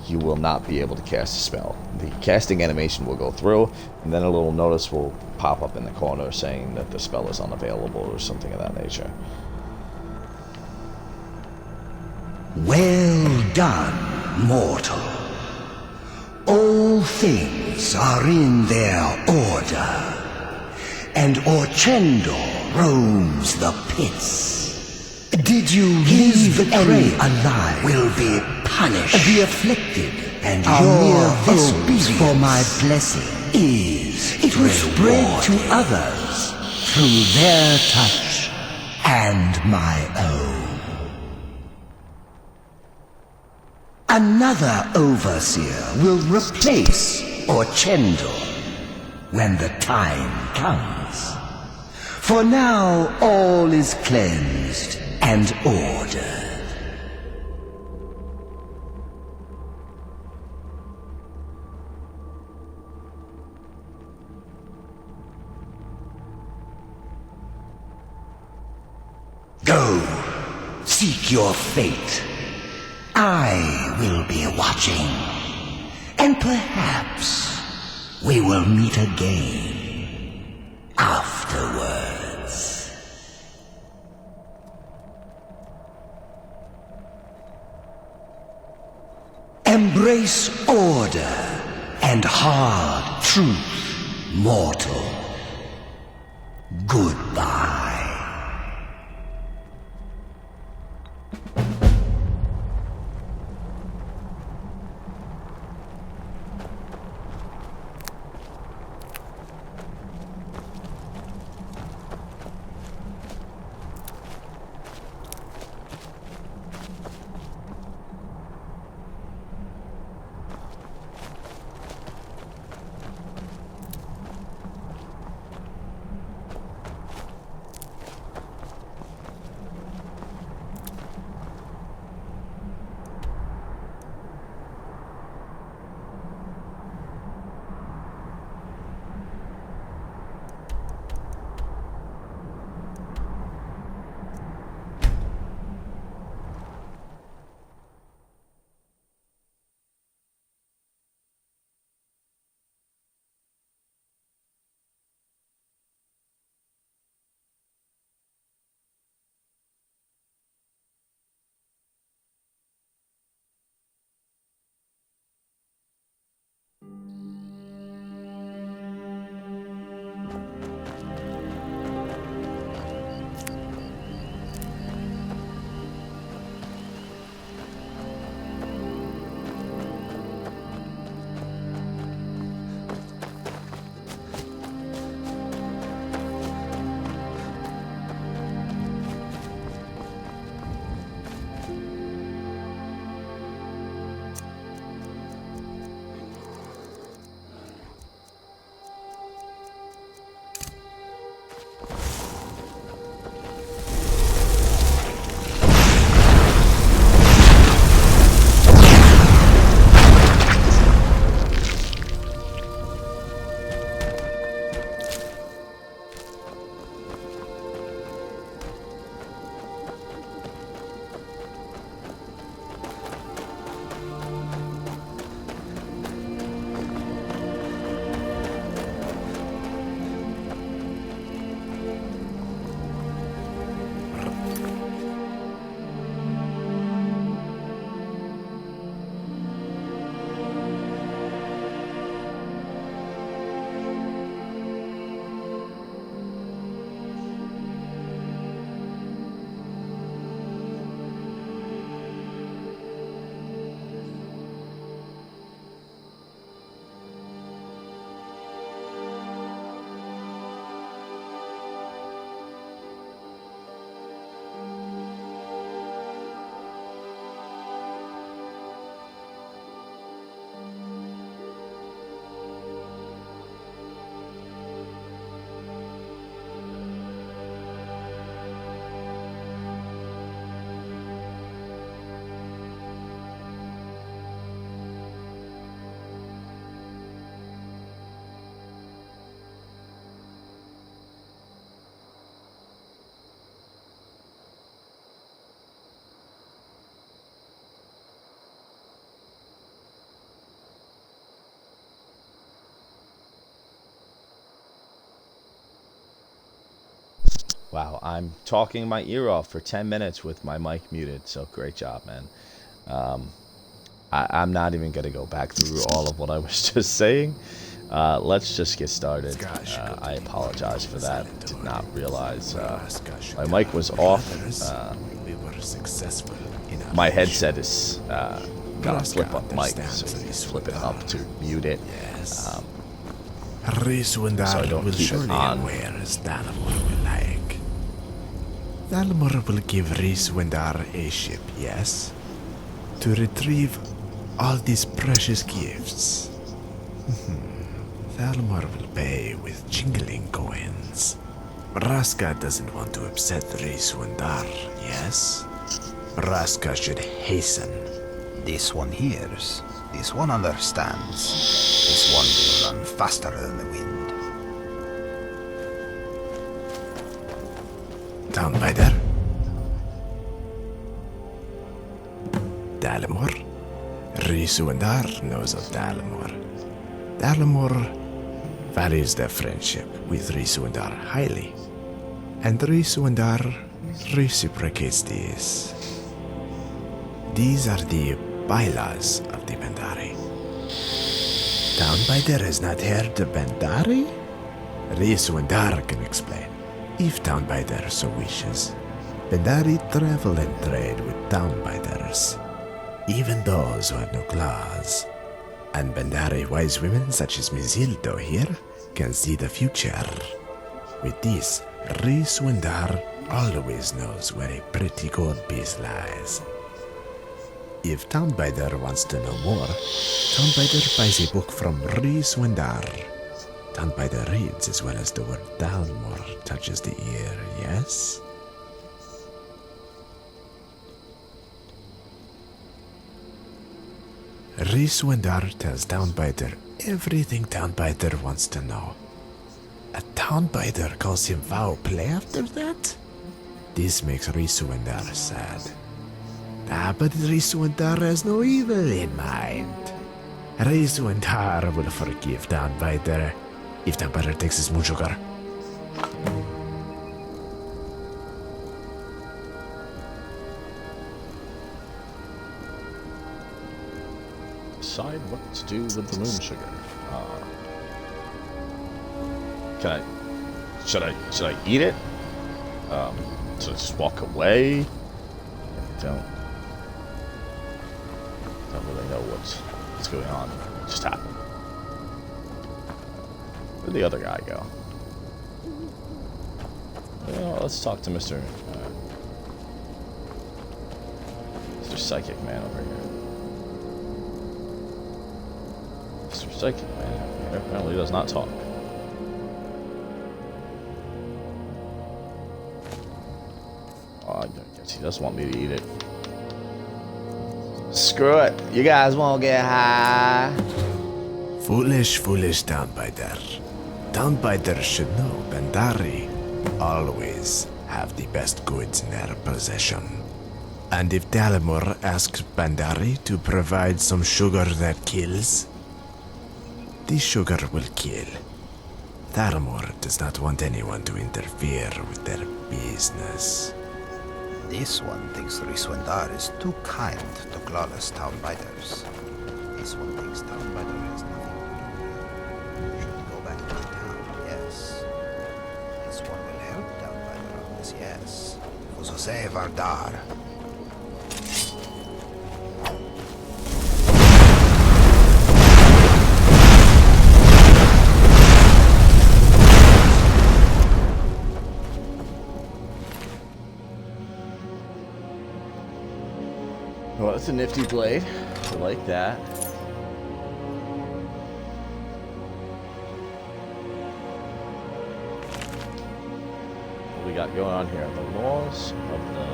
you will not be able to cast a spell. The casting animation will go through, and then a little notice will pop up in the corner saying that the spell is unavailable or something of that nature. Well done, mortal. All things are in their order, and Orchendor roams the pits. Did you leave the prey alive? Will be punished. The afflicted, and your vessels for my blessing it will spread to others through their touch and my own. Another overseer will replace Orchendo when the time comes. For now, all is cleansed and ordered. Go, seek your fate. I will be watching. And perhaps we will meet again afterwards. Embrace order and hard truth, mortal. Goodbye. Wow, I'm talking my ear off for 10 minutes with my mic muted, so great job, man. I'm not even going to go back through all of what I was just saying. Let's just get started. I apologize for that. Did not realize my mic was off. My headset is got a flip up mic, so you flip it up to mute it. So I don't keep it on. Dalmor will give Rhyswindar a ship, yes? To retrieve all these precious gifts. Thalmor will pay with jingling coins. Braska doesn't want to upset Riswandar, yes? Braska should hasten. This one hears. This one understands. This one will run faster than the wind. Down by there. Dalamor. Riswandar knows of Dalamor. Dalamor values their friendship with Riswandar highly. And Riswandar reciprocates this. These are the bylaws of the Bandari. Downbiter has not heard of Bandari? Riswandar can explain, if Downbiter so wishes. Bandari travel and trade with Downbiters, even those who have no claws. And Bandari wise women such as Mizildo here can see the future. With this, Riswandar always knows where a pretty gold piece lies. If Townbider wants to know more, Townbider buys a book from Riswandar. Townbider reads as well as the word Dalmor touches the ear, yes? Riswandar tells Townbider everything Townbider wants to know. A Townbider calls him foul play after that? This makes Riswandar sad. But Riswandar has no evil in mind. Riswandar will forgive Downbiter if Downbiter takes his moon sugar. Decide what to do with the moon sugar. Should I eat it? Should I just walk away? Don't really know what's going on. What just happened? Where'd the other guy go? Well, let's talk to Mr. Psychic Man over here. Mr. Psychic Man over here apparently does not talk. Oh, I guess he doesn't want me to eat it. Screw it. You guys won't get high. Foolish Downbiter. Downbiter should know Bandari always have the best goods in their possession. And if Dalamor asks Bandari to provide some sugar that kills, the sugar will kill. Dalamor does not want anyone to interfere with their business. This one thinks Riswandar is too kind to clawless Townbiters. This one thinks Townbiter has nothing to do here. Should go back to the town, yes. This one will help Townbiter on this, yes. Fusose Vardar. Well, that's a nifty blade. I like that. What we got going on here? The laws of the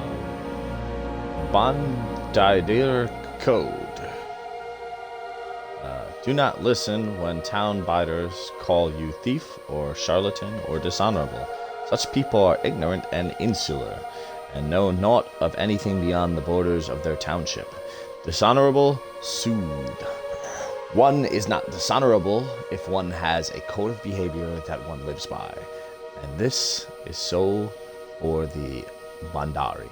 Bandidir Code. Do not listen when townbiters call you thief or charlatan or dishonorable. Such people are ignorant and insular, and know naught of anything beyond the borders of their township. Dishonorable, soothe. One is not dishonorable if one has a code of behavior that one lives by. And this is so for the Bandari.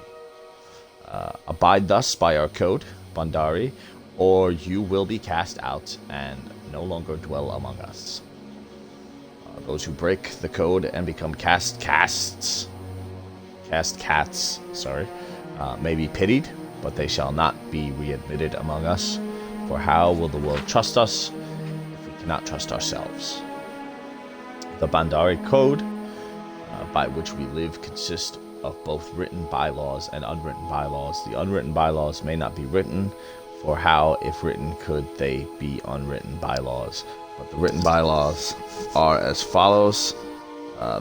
Abide thus by our code, Bandari, or you will be cast out and no longer dwell among us. Those who break the code and become cast cats, may be pitied, but they shall not be readmitted among us. For how will the world trust us if we cannot trust ourselves? The Bandari Code, by which we live, consists of both written bylaws and unwritten bylaws. The unwritten bylaws may not be written, for how, if written, could they be unwritten bylaws. But the written bylaws are as follows.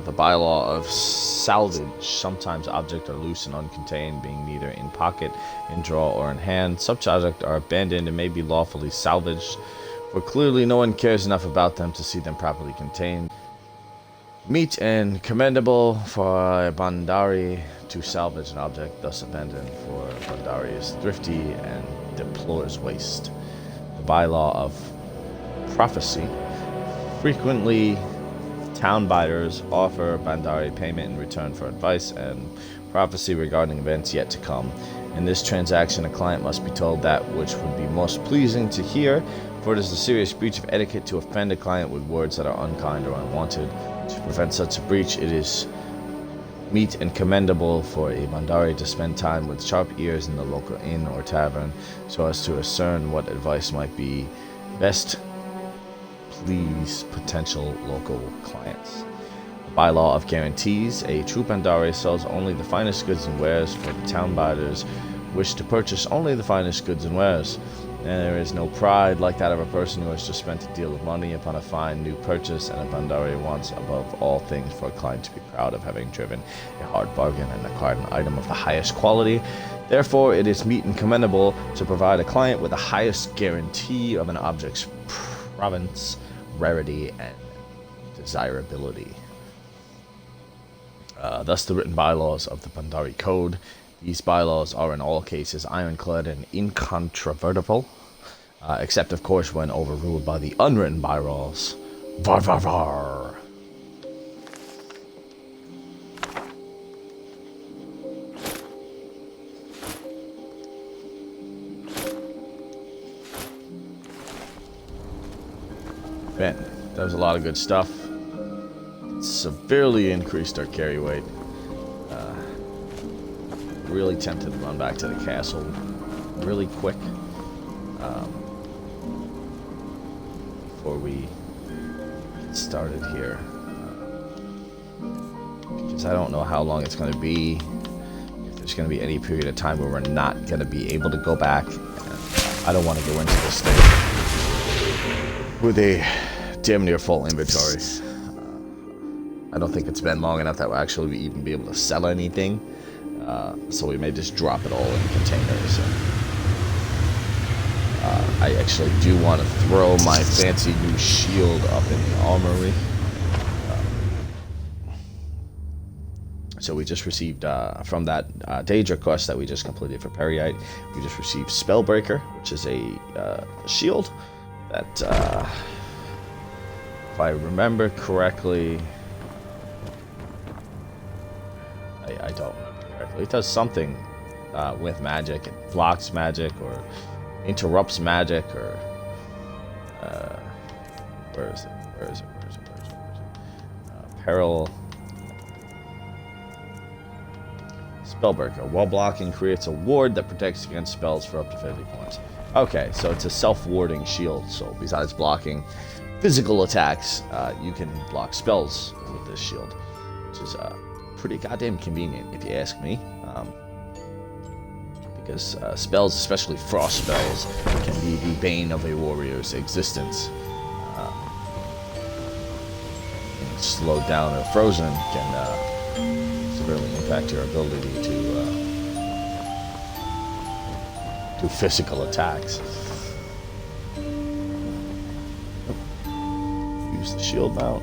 The Bylaw of Salvage. Sometimes objects are loose and uncontained, being neither in pocket, in drawer, or in hand. Such objects are abandoned and may be lawfully salvaged, for clearly no one cares enough about them to see them properly contained. Meet and commendable for a Bandari to salvage an object thus abandoned, for Bandari is thrifty and deplores waste. The Bylaw of Prophecy. Frequently, townbiders offer Bandari payment in return for advice and prophecy regarding events yet to come. In this transaction, a client must be told that which would be most pleasing to hear, for it is a serious breach of etiquette to offend a client with words that are unkind or unwanted. To prevent such a breach, it is meet and commendable for a Bandari to spend time with sharp ears in the local inn or tavern, so as to discern what advice might be best please potential local clients. The Bylaw of Guarantees. A true Bandari sells only the finest goods and wares, for the townbiders wish to purchase only the finest goods and wares. And there is no pride like that of a person who has just spent a deal of money upon a fine new purchase, and a Bandari wants above all things for a client to be proud of having driven a hard bargain and acquired an item of the highest quality. Therefore, it is meet and commendable to provide a client with the highest guarantee of an object's provenance, rarity, and desirability. Thus the written bylaws of the Bandari Code. These bylaws are in all cases ironclad and incontrovertible, except of course when overruled by the unwritten bylaws. Var var var. Man, that was a lot of good stuff. Severely increased our carry weight. Really tempted to run back to the castle really quick before we get started here. Because I don't know how long it's going to be. If there's going to be any period of time where we're not going to be able to go back. I don't want to go into this thing with a damn near full inventory. I don't think it's been long enough that we'll actually even be able to sell anything. So we may just drop it all in containers. I actually do want to throw my fancy new shield up in the armory. So we just received, from that Daedra quest that we just completed for Periite, we just received Spellbreaker, which is a shield that, if I remember correctly, I don't remember correctly. It does something with magic. It blocks magic or interrupts magic or... Where is it? Peril... Spellbreaker. While blocking, creates a ward that protects against spells for up to 50 points. Okay, so it's a self-warding shield. So besides blocking physical attacks, you can block spells with this shield, which is pretty goddamn convenient, if you ask me. Because spells, especially frost spells, can be the bane of a warrior's existence. Slowed down or frozen can severely impact your ability to do physical attacks. Use the shield mount.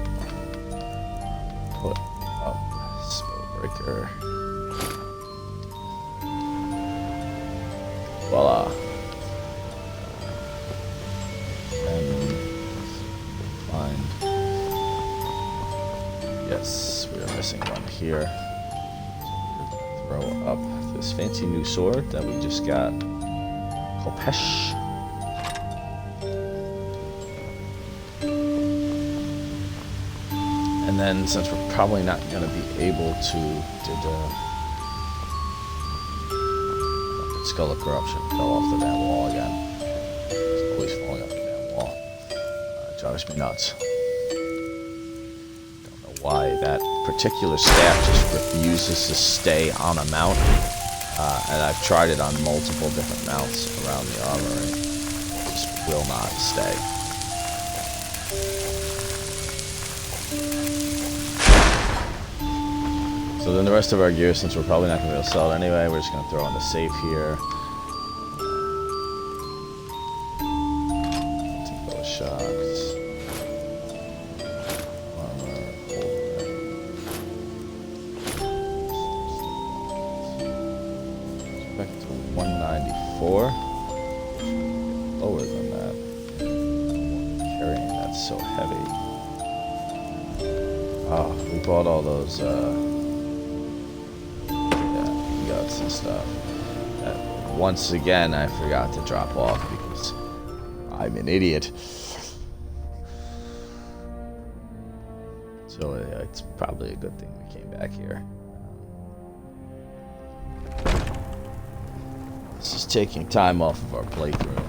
Put up Spellbreaker. Voila. And find. Yes, we are missing one here. Throw up this fancy new sword that we just got. Kopesh. And then, since we're probably not going to be able to... Skull of Corruption fell off the damn wall again. It's always falling off the damn wall. It drives me nuts. Don't know why that particular staff just refuses to stay on a mount. and I've tried it on multiple different mounts around the armory. It just will not stay. So then the rest of our gear, since we're probably not going to be able to sell it anyway, we're just going to throw in the safe here. Some bow shocks. Armor, back to 194. Lower than that. Carrying that's so heavy. Oh, we bought all those guts and stuff. Once again, I forgot to drop off because I'm an idiot. So it's probably a good thing we came back here. This is taking time off of our playthrough.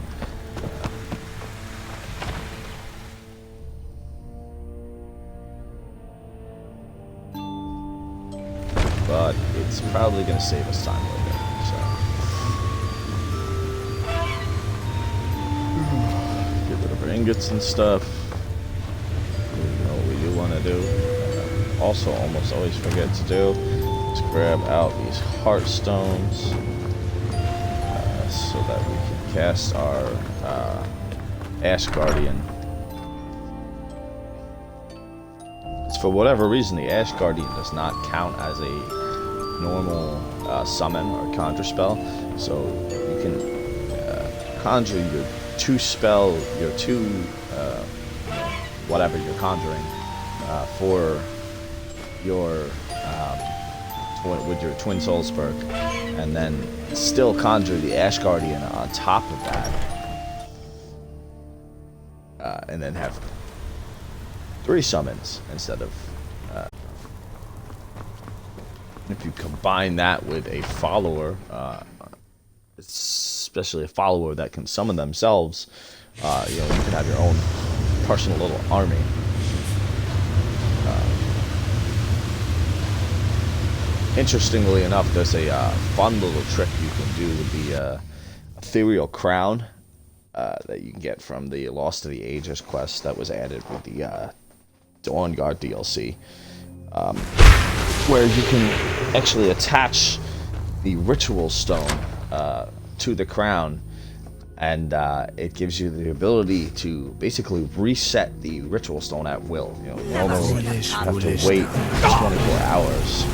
But it's probably going to save us time later. So. Get rid of our ingots and stuff. We know what we do want to do. Also, almost always forget to do is grab out these heart stones so that we can cast our Ash Guardian. For whatever reason, the Ash Guardian does not count as a normal summon or conjure spell, so you can conjure your whatever you're conjuring for your with your Twin Soul Spurk, and then still conjure the Ash Guardian on top of that, and then have 3 summons instead of if you combine that with a follower, especially a follower that can summon themselves, you can have your own personal little army. Interestingly enough, there's a fun little trick you can do with the ethereal crown that you can get from the Lost to the Ages quest that was added with the Dawn Guard DLC, where you can actually attach the ritual stone to the crown, and it gives you the ability to basically reset the ritual stone at will. You normally have to wait 24 hours.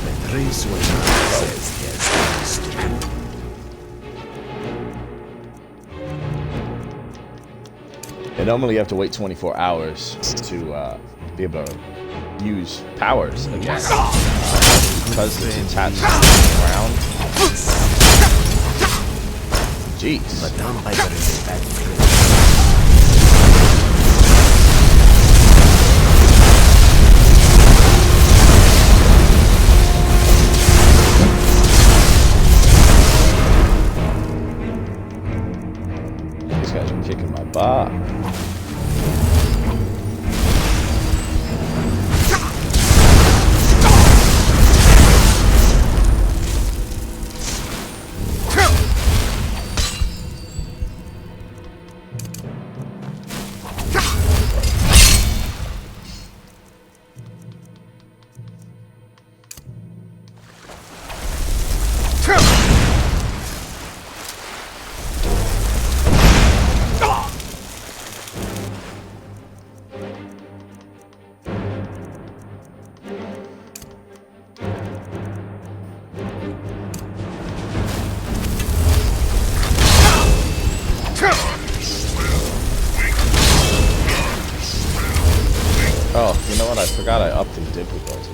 Normally you have to wait 24 hours to be able to use powers again. Because it's attached to the ground. Jeez. These guys are kicking my butt. Oh, you know what? I forgot I upped the difficulty.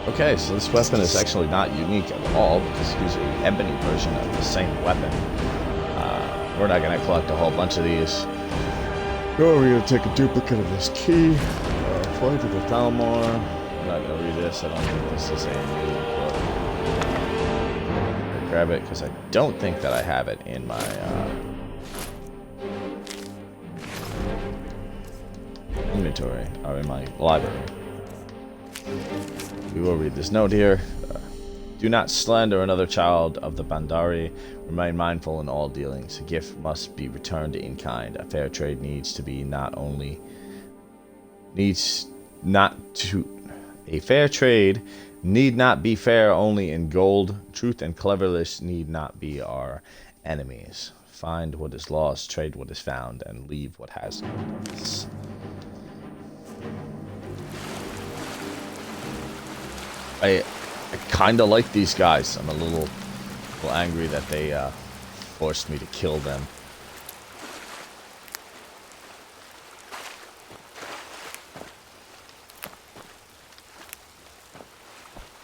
Okay, so this weapon is actually not unique at all because it's an ebony version of the same weapon. We're not going to collect a whole bunch of these. We're going to take a duplicate of this key. Point to the Talmor. I'm not gonna read this. I don't think this is a new book. I'll grab it because I don't think that I have it in my inventory or in my library. We will read this note here. Do not slander another child of the Bandari. Remain mindful in all dealings. A gift must be returned in kind. A fair trade needs to be a fair trade need not be fair only in gold. Truth and cleverness need not be our enemies. Find what is lost, trade what is found, and leave what has no purpose. I kind of like these guys. I'm a little angry that they forced me to kill them.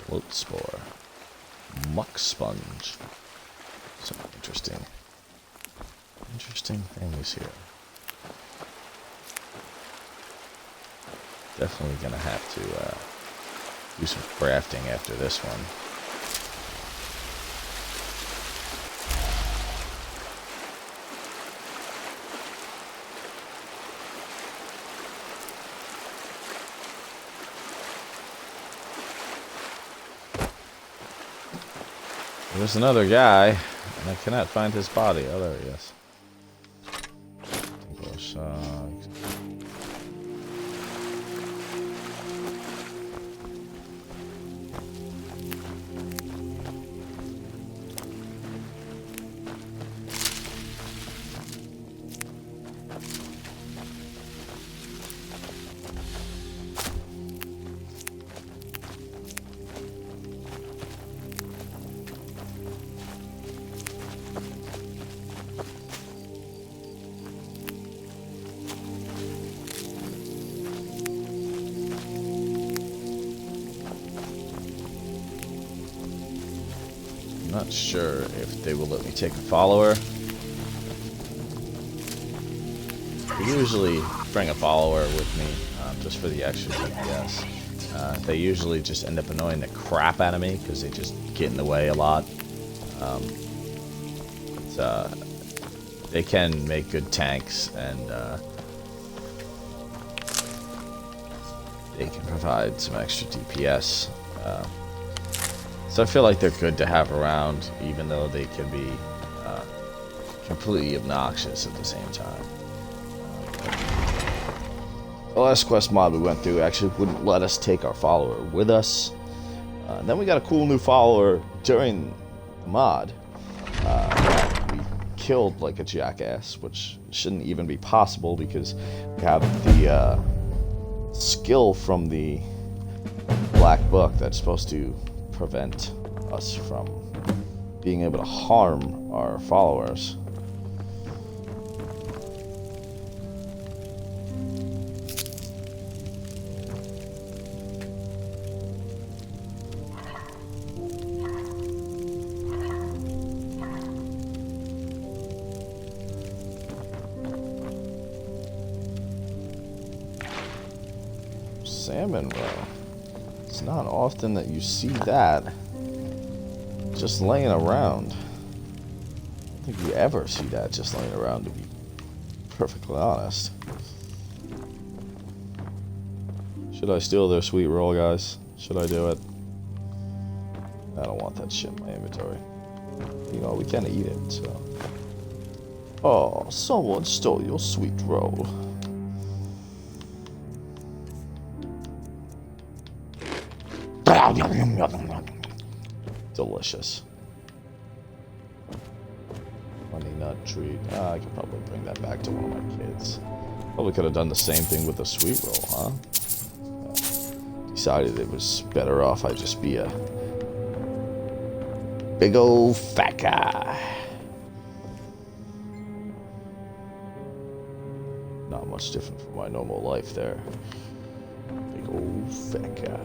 Float spore. Muck sponge. Some interesting things here. Definitely gonna have to do some crafting after this one. There's another guy, and I cannot find his body. Oh, there he is. Not sure if they will let me take a follower. I usually bring a follower with me, just for the extras, I guess. They usually just end up annoying the crap out of me because they just get in the way a lot. They can make good tanks, and they can provide some extra DPS. So I feel like they're good to have around, even though they can be completely obnoxious at the same time. The last quest mod we went through actually wouldn't let us take our follower with us. Then we got a cool new follower during the mod. We killed like a jackass, which shouldn't even be possible because we have the skill from the Black Book that's supposed to prevent us from being able to harm our followers. Salmon roe. It's not often that you see that just laying around. I don't think you ever see that just laying around, to be perfectly honest. Should I steal their sweet roll, guys? Should I do it? I don't want that shit in my inventory. You know, we can't eat it, so. Oh, someone stole your sweet roll. Delicious. Honey nut treat. I could probably bring that back to one of my kids. Probably could have done the same thing with the sweet roll, huh? Decided it was better off I just be a big old fat guy. Not much different from my normal life there. Big old fat guy.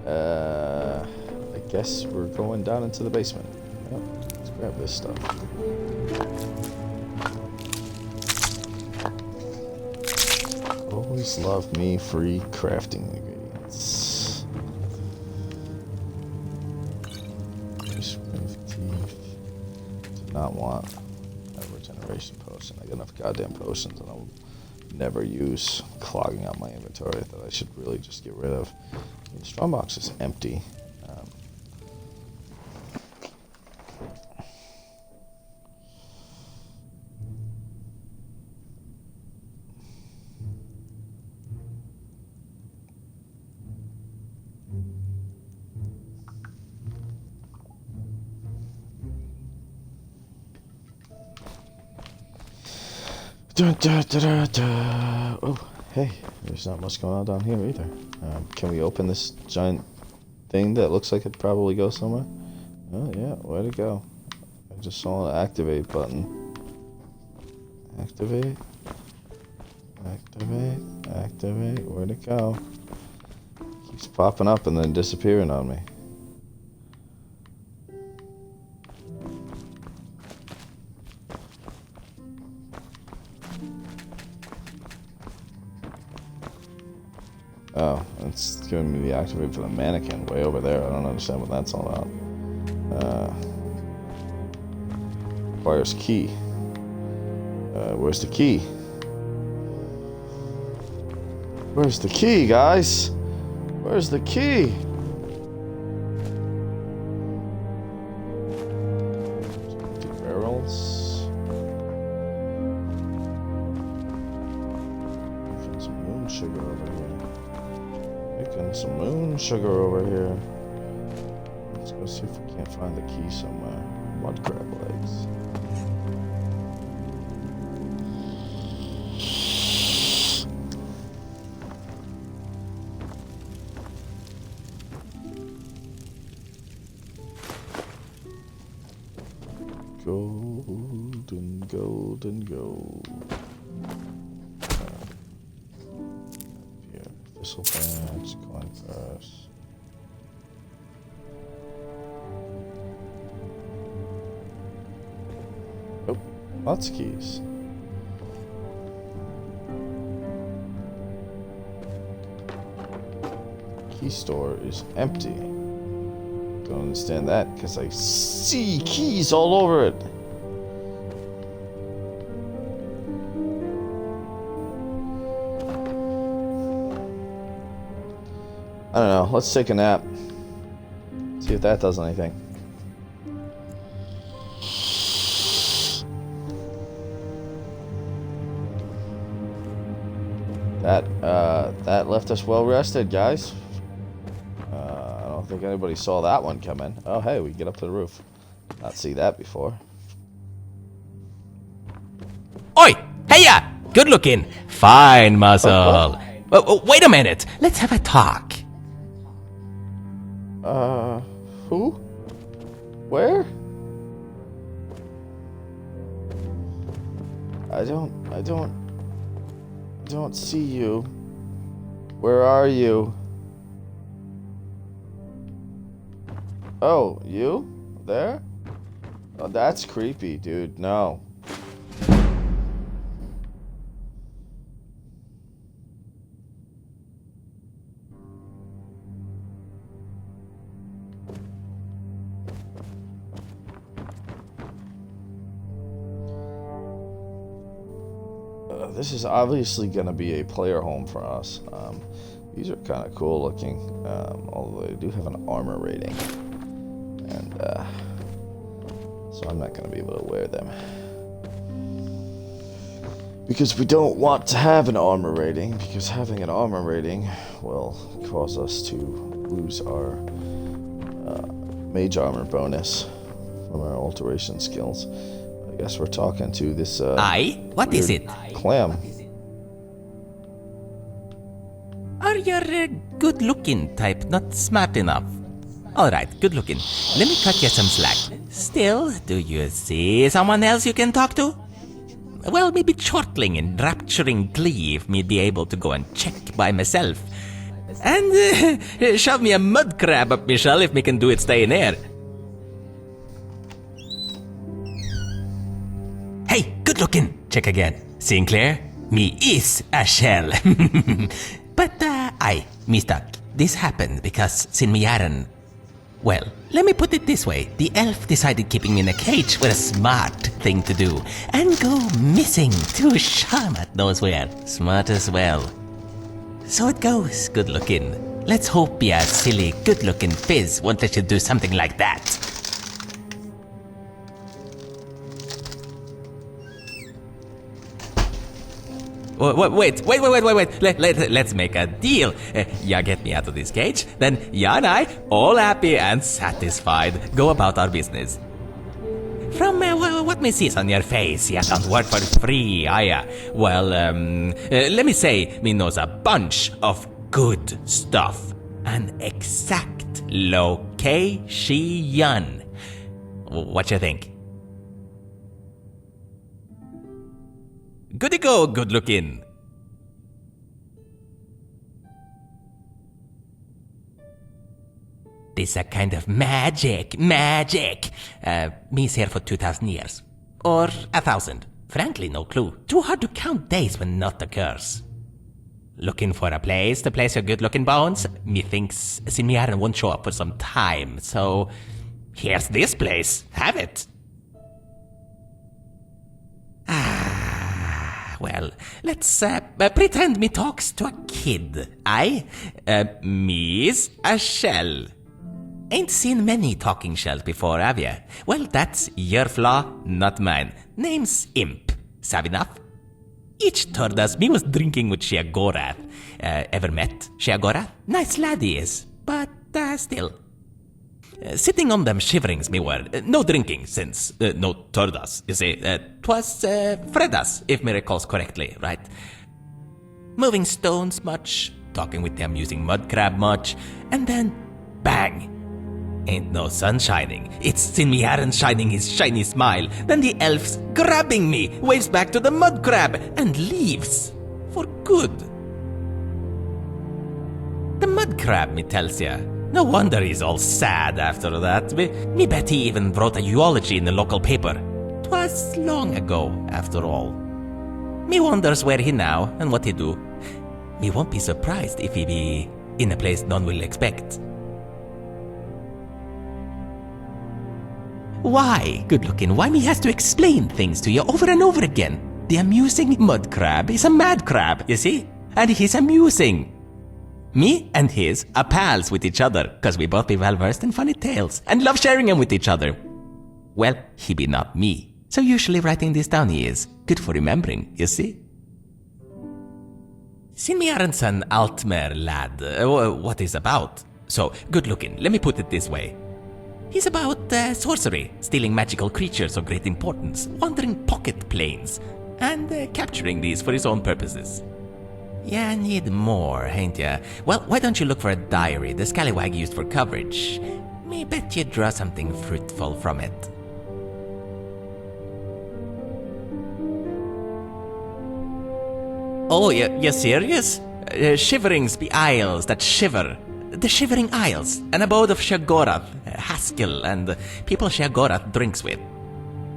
I guess we're going down into the basement. Oh, let's grab this stuff. Please love me free crafting ingredients. Smooth teeth. Do not want a regeneration potion. I got enough goddamn potions and I'll never use, clogging up my inventory that I should really just get rid of. The strongbox is empty. Dun, dun, dun, dun, dun. Oh, hey, there's not much going on down here either. Can we open this giant thing that looks like it probably goes somewhere? Oh, yeah, where'd it go? I just saw an activate button. Activate. Activate. Activate. Where'd it go? Keeps popping up and then disappearing on me. Oh, it's giving me the activate for the mannequin way over there. I don't understand what that's all about. Requires key. Where's the key? Where's the key, guys? Where's the key? Empty barrels. Some moon sugar over here. Making some moon sugar over here. Let's go see if we can't find the key somewhere. Mud crab legs. Golden, golden, gold. Here, thistle patch, coin purse. Oh, lots of keys. Key store is empty. Don't understand that because I see keys all over it. I don't know. Let's take a nap. See if that does anything. That left us well rested, guys. I don't think anybody saw that one come in. Oh, hey, we can get up to the roof. Not see that before. Oi! Heya! Good looking. Fine muscle. Wait a minute. Let's have a talk. Who? Where? I don't see you. Where are you? Oh, you? There? Oh, that's creepy, dude. No. This is obviously going to be a player home for us. These are kind of cool looking, although they do have an armor rating. And so I'm not going to be able to wear them. Because we don't want to have an armor rating, because having an armor rating will cause us to lose our mage armor bonus from our alteration skills. I guess we're talking to this Aye? What is it? clam. Are you a good-looking type, not smart enough? Alright, good looking. Let me cut you some slack. Still, do you see someone else you can talk to? Well, maybe chortling and rapturing cleave me be able to go and check by myself. And shove me a mud crab up me shell if me can do it staying there. Hey, good looking. Check again. Seeing clear? Me is a shell. But I mistake. This happened because Sinmiaren. Well, let me put it this way. The elf decided keeping me in a cage was a smart thing to do. And go missing to Shamat knows where. Smart as well. So it goes, good looking. Let's hope your silly, good looking fizz won't let you do something like that. Wait. Let's make a deal. Ya get me out of this cage, then ya and I, all happy and satisfied, go about our business. From what me sees on your face, ya don't work for free, are ya? Well, let me say, me knows a bunch of good stuff. An exact location. What you think? Goody go, good looking. This a kind of magic. Me's here for 2,000 years. Or 1,000. Frankly, no clue. Too hard to count days when not occurs. Looking for a place to place your good-looking bones? Methinks Sinmiaren won't show up for some time, so here's this place. Have it. Well, let's pretend me talks to a kid. Me's a shell. Ain't seen many talking shells before, have ya? Well, that's your flaw, not mine. Name's Imp. Sav enough? Each Turdas me was drinking with Sheagorath. Ever met Sheagorath? Nice lad he is, but still. Sitting on them shiverings me were. No drinking, since no Turdas, you see. 'Twas Fredas, if me recalls correctly, right? Moving stones much, talking with the amusing mud crab much, and then bang! Ain't no sun shining. It's Sinmiaren shining his shiny smile. Then the elf's grabbing me, waves back to the mud crab, and leaves. For good. The mud crab, me tells ya. No wonder he's all sad after that. Me bet he even wrote a eulogy in the local paper. 'Twas long ago, after all. Me wonders where he now, and what he do. Me won't be surprised if he be in a place none will expect. Why, good looking, why me has to explain things to you over and over again? The amusing mud crab is a mad crab, you see? And he's amusing. Me and his are pals with each other, cause we both be well versed in funny tales, and love sharing them with each other. Well, he be not me, so usually writing this down he is. Good for remembering, you see? Sinmiaren's an Altmer lad, what he's about. So, good looking, let me put it this way. He's about sorcery, stealing magical creatures of great importance, wandering pocket planes, and capturing these for his own purposes. Yeah, need more, ain't ya? Well, why don't you look for a diary the scallywag used for coverage? Me bet you draw something fruitful from it. Oh, you're serious? Shiverings be isles that shiver. The Shivering Isles, an abode of Sheagorath, Haskell, and people Sheagorath drinks with.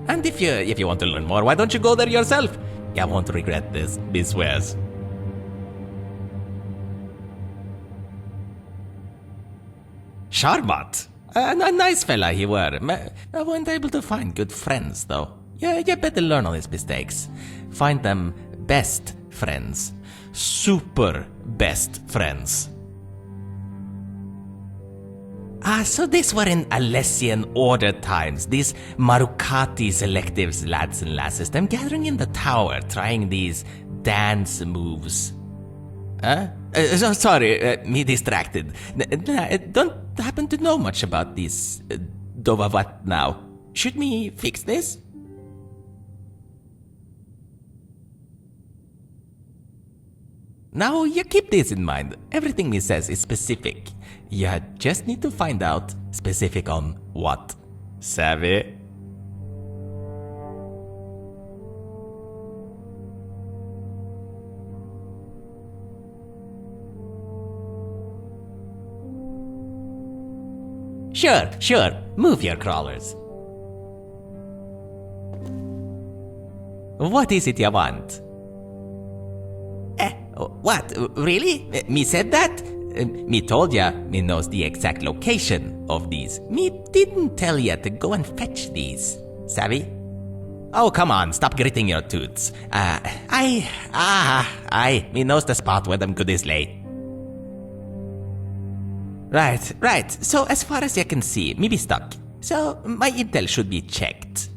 And if you want to learn more, why don't you go there yourself? You won't regret this, me swears. Sharmat, a nice fella he were. I wasn't able to find good friends, though. Yeah, you better learn on his mistakes. Find them best friends. Super best friends. So these were in Alessian order times. These Marukati selectives, lads and lasses, them gathering in the tower, trying these dance moves. Sorry, me distracted. Don't happen to know much about this Dovavat now. Should me fix this? Now, you keep this in mind. Everything me says is specific. You just need to find out specific on what. Savvy? Sure. Move your crawlers. What is it you want? what? Really? Me said that? Me told ya me knows the exact location of these. Me didn't tell ya to go and fetch these. Savvy? Oh, come on, stop gritting your tooths. Me knows the spot where them goodies lay. Right. So as far as you can see, me be stuck. So my intel should be checked.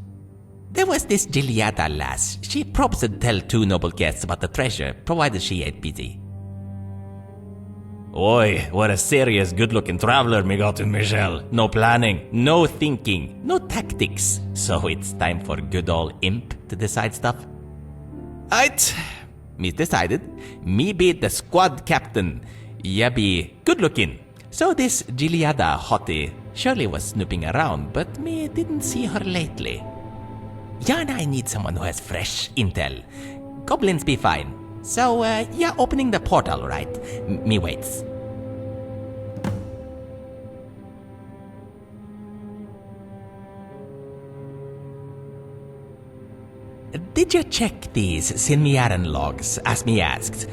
There was this Gileada lass. She promised to tell 2 noble guests about the treasure, provided she ain't busy. Oi, what a serious, good-looking traveler me got in Michelle. No planning, no thinking, no tactics. So it's time for good old imp to decide stuff. Aight, me decided. Me be the squad captain. Ya be good-looking. So this Gileada hottie surely was snooping around, but me didn't see her lately. Yana, I need someone who has fresh intel. Goblins be fine. So, yeah, opening the portal, right? Me waits. Did you check these Sinmiaran logs, as me asked?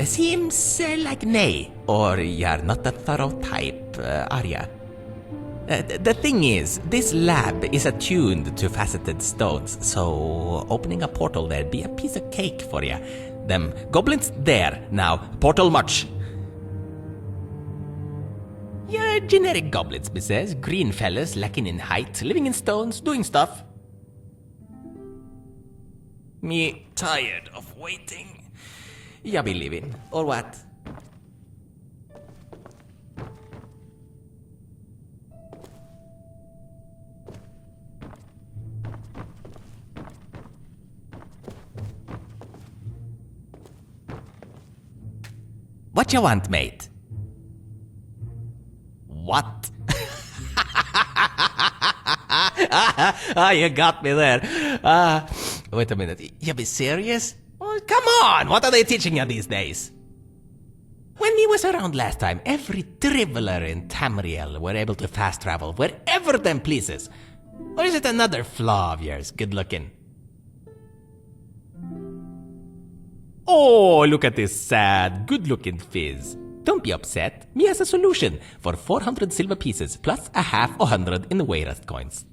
Seems like nay, or you're not the thorough type, are ya? The thing is, this lab is attuned to faceted stones, so opening a portal there'd be a piece of cake for ya. Them goblins there, now, portal much. Yeah, generic goblins, me says. Green fellas, lacking in height, living in stones, doing stuff. Me tired of waiting. Ya be leaving, or what? What you want, mate? What? You got me there. Wait a minute. You be serious? Oh, come on! What are they teaching you these days? When me was around last time, every driveler in Tamriel were able to fast travel wherever them pleases. Or is it another flaw of yours, good looking? Oh, look at this sad, good-looking fizz. Don't be upset. Me has a solution for 400 silver pieces plus a half 100 in the Wayrest coins.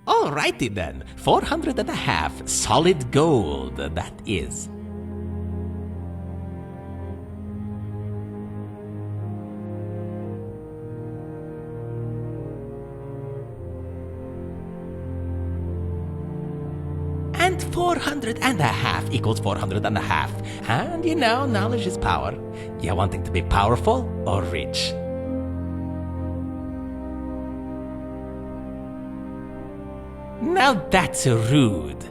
Alrighty then. 400 and a half solid gold, that is. And 400 and a half equals 400 and a half. And you know, knowledge is power. You wanting to be powerful or rich? Now that's rude.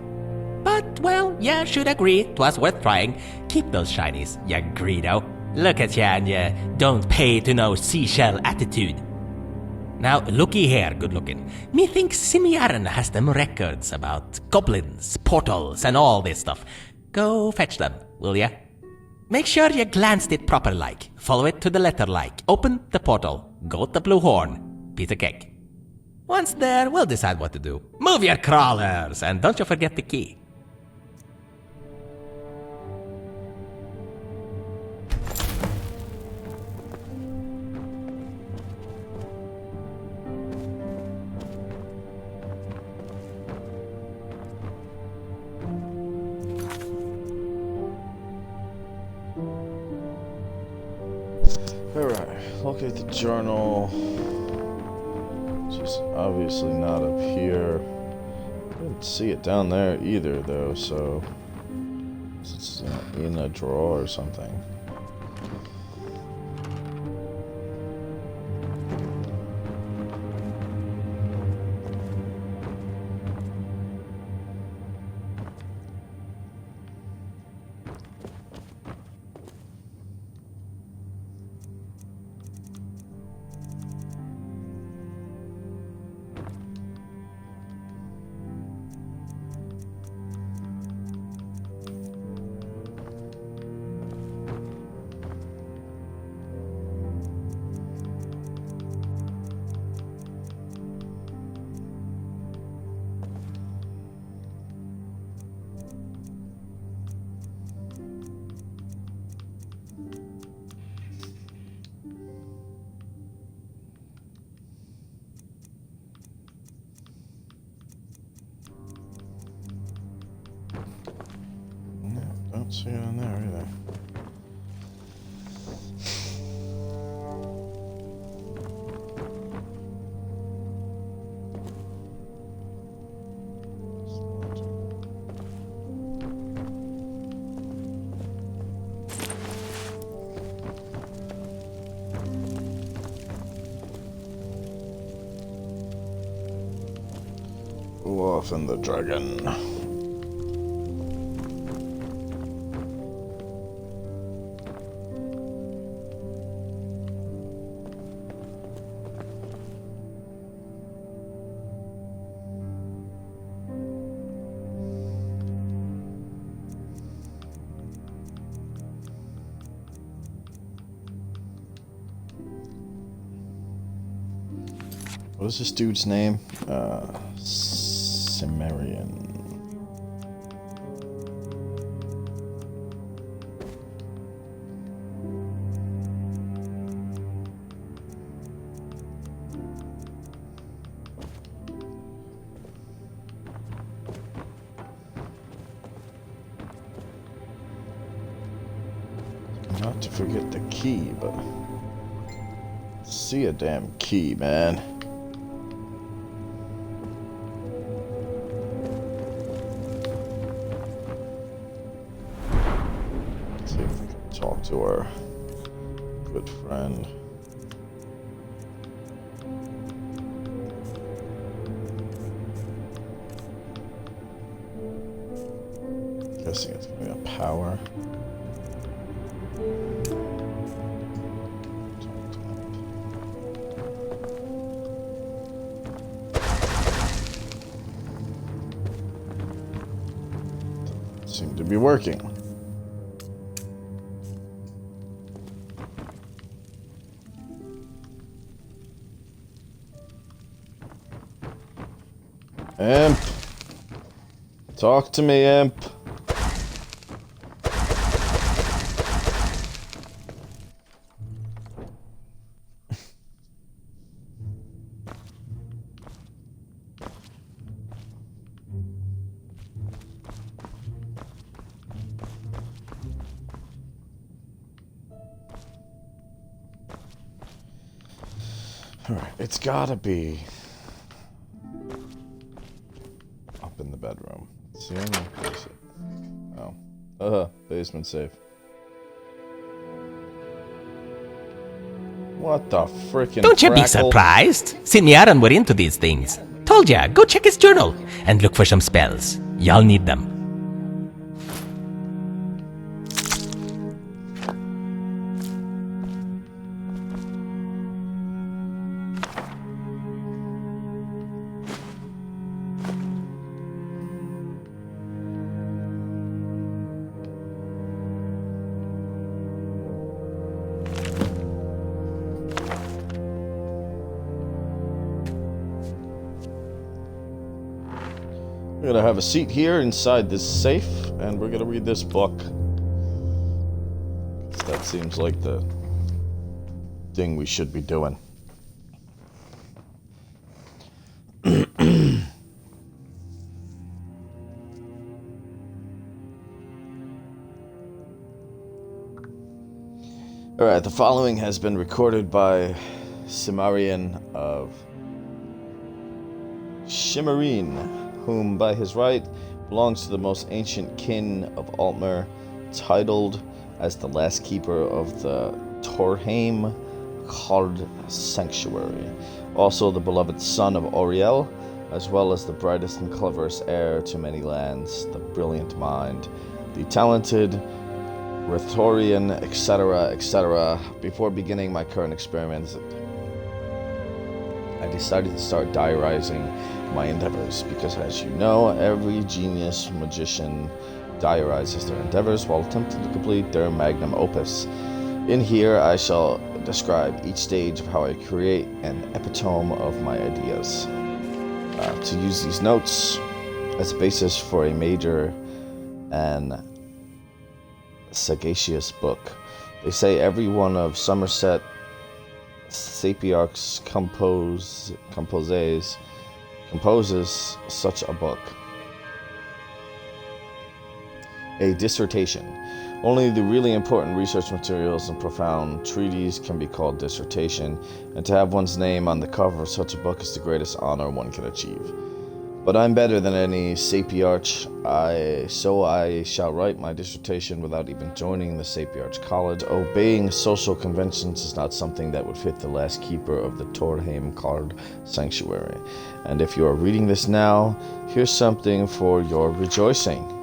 But, well, yeah, should agree, 'twas worth trying. Keep those shinies, ya greedo. Look at ya and ya don't pay to no seashell attitude. Now, looky here, good looking. Methinks Simiaran has them records about goblins, portals, and all this stuff. Go fetch them, will ya? Make sure you glanced it proper like. Follow it to the letter like. Open the portal. Go to the blue horn. Piece of cake. Once there, we'll decide what to do. Move your crawlers, and don't you forget the key. Alright, look at the journal. Which is obviously not up here. I didn't see it down there either, though, so it's in a drawer or something. see it on there either. Olaf and the Dragon. What is this dude's name? Cimmerian. Not to forget the key, but see a damn key, man. Talk to our good friend. Guessing it's gonna be a power. Doesn't seem to be working. Imp! Talk to me, Imp! Alright, it's gotta be up in the bedroom. See, I'm gonna place it. Oh. Basement safe. What the frickin' Don't you be crackle? surprised. Sinmiaran were into these things. Told ya, go check his journal and look for some spells. Y'all need them. We're gonna have a seat here inside this safe, and we're gonna read this book. 'Cause that seems like the thing we should be doing. Alright, the following has been recorded by Cimmerian of Shimmerine, whom by his right belongs to the most ancient kin of Altmer, titled as the last keeper of the Torheim Card Sanctuary, also the beloved son of Auriel, as well as the brightest and cleverest heir to many lands, the brilliant mind, the talented rhetorian, etc., etc. Before beginning my current experiments, I decided to start diarizing my endeavors, because as you know, every genius magician diarizes their endeavors while attempting to complete their magnum opus. In here, I shall describe each stage of how I create an epitome of my ideas. To use these notes as a basis for a major and sagacious book. They say every one of Somerset Sapiarch's composes such a book. a dissertation. Only the really important research materials and profound treatises can be called dissertation, and to have one's name on the cover of such a book is the greatest honor one can achieve. But I'm better than any sapiarch, so I shall write my dissertation without even joining the sapiarch college. Obeying social conventions is not something that would fit the last keeper of the Torheim Card Sanctuary. And if you are reading this now, here's something for your rejoicing.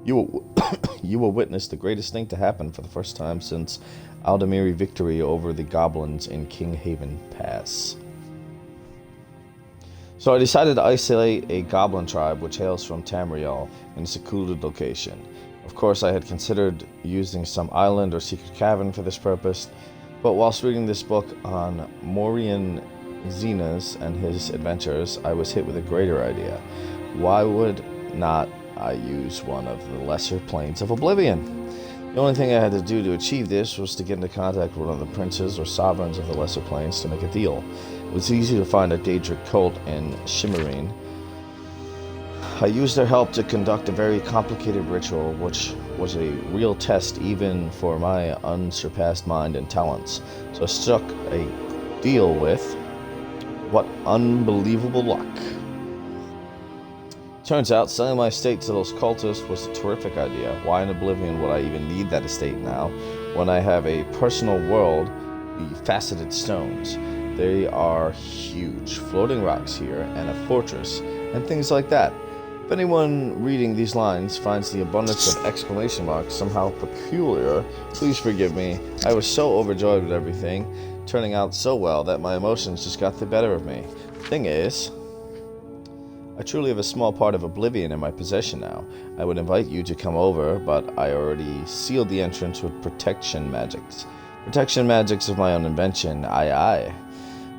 You will witness the greatest thing to happen for the first time since Aldemiri victory over the goblins in King Haven Pass. So I decided to isolate a goblin tribe which hails from Tamriel in a secluded location. Of course, I had considered using some island or secret cavern for this purpose, but whilst reading this book on Morian Zenas and his adventures, I was hit with a greater idea. Why would not I use one of the lesser planes of Oblivion? The only thing I had to do to achieve this was to get into contact with one of the princes or sovereigns of the lesser planes to make a deal. It was easy to find a Daedric cult in Shimmerine. I used their help to conduct a very complicated ritual, which was a real test even for my unsurpassed mind and talents. So I struck a deal with... what unbelievable luck. Turns out, selling my estate to those cultists was a terrific idea. Why in Oblivion would I even need that estate now, when I have a personal world, the Faceted Stones? They are huge, floating rocks here, and a fortress, and things like that. If anyone reading these lines finds the abundance of exclamation marks somehow peculiar, please forgive me. I was so overjoyed with everything, turning out so well that my emotions just got the better of me. Thing is, I truly have a small part of Oblivion in my possession now. I would invite you to come over, but I already sealed the entrance with protection magics. Protection magics of my own invention, aye.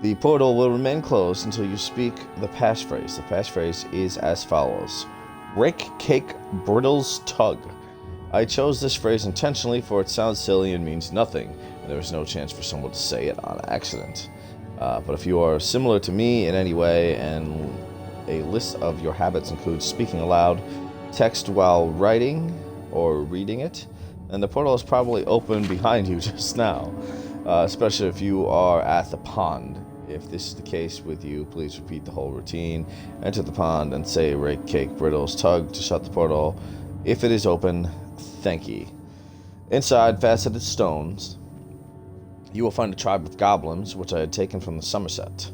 The portal will remain closed until you speak the passphrase. The passphrase is as follows. Rake, cake, brittles, tug. I chose this phrase intentionally for it sounds silly and means nothing, and there is no chance for someone to say it on accident. But if you are similar to me in any way, and a list of your habits includes speaking aloud, text while writing or reading it, and the portal is probably open behind you just now, especially if you are at the pond. If this is the case with you, please repeat the whole routine. Enter the pond and say rake, cake, brittles, tug to shut the portal. If it is open, thank ye. Inside Faceted Stones, you will find a tribe of goblins, which I had taken from the Somerset.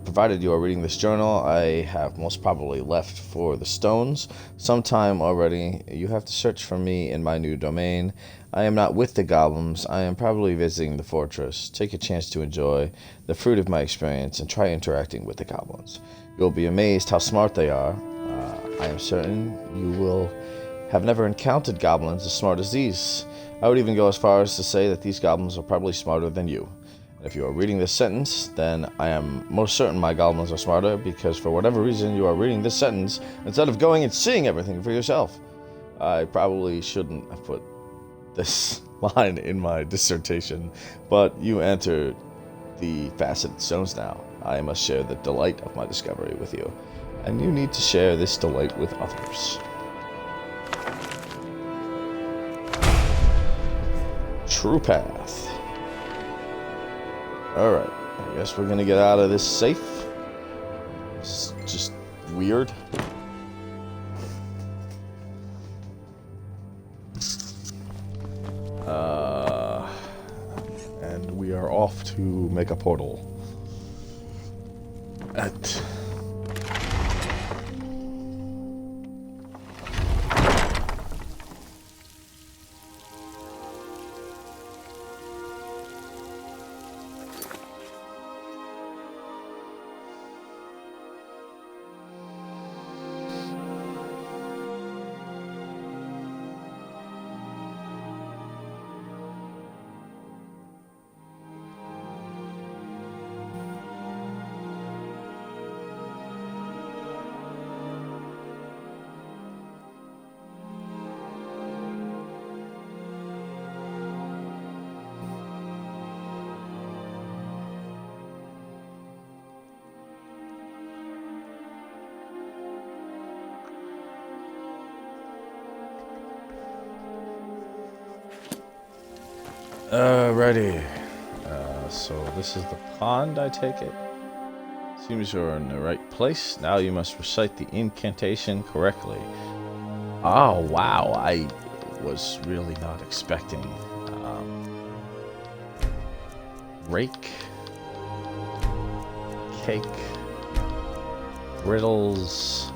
Provided you are reading this journal, I have most probably left for the stones. Sometime already, you have to search for me in my new domain. I am not with the goblins. I am probably visiting the fortress. Take a chance to enjoy the fruit of my experience and try interacting with the goblins. You'll be amazed how smart they are. I am certain you will have never encountered goblins as smart as these. I would even go as far as to say that these goblins are probably smarter than you. If you are reading this sentence, then I am most certain my goblins are smarter, because for whatever reason you are reading this sentence instead of going and seeing everything for yourself. I probably shouldn't have put this line in my dissertation, but you enter the Faceted Stones now. I must share the delight of my discovery with you, and you need to share this delight with others. True path. Alright, I guess we're gonna get out of this safe. It's just weird. And we are off to make a portal. Ready. So this is the pond, I take it. Seems you're in the right place. Now you must recite the incantation correctly. Oh, wow. I was really not expecting. Rake. Cake. Riddles.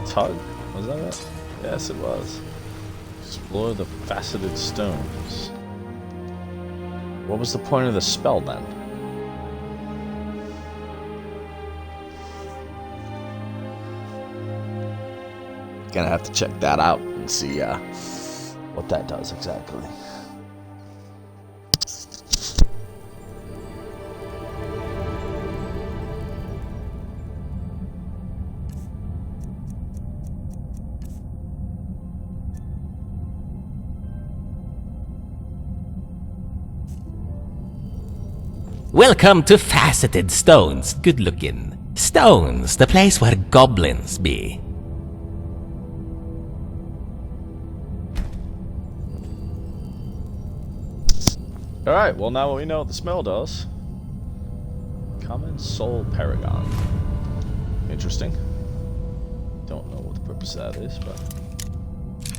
Tug? Was that it? Yes, it was. Explore the faceted stones. What was the point of the spell then? Gonna have to check that out and see what that does exactly. Welcome to Faceted Stones, good looking. Stones, the place where goblins be. Alright, well now we know what the smell does. Common Soul Paragon. Interesting. Don't know what the purpose of that is, but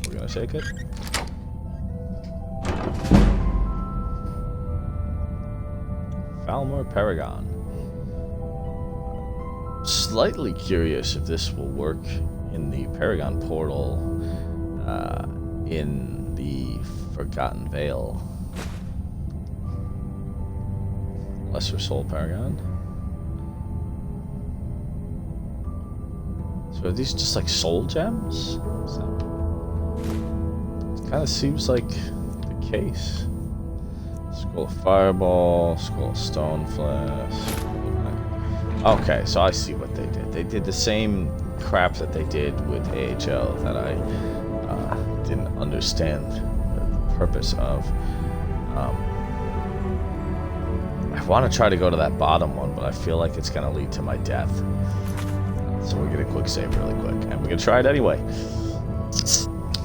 we're gonna take it. Falmor Paragon. Slightly curious if this will work in the Paragon portal in the Forgotten Vale. Lesser Soul Paragon. So are these just like soul gems? It kind of seems like the case. Scroll of Fireball, Scroll of Stone Flask. Okay, so I see what they did. They did the same crap that they did with AHL that I didn't understand the purpose of. I want to try to go to that bottom one, but I feel like it's going to lead to my death. So we're going to quick save really quick, and we're going to try it anyway.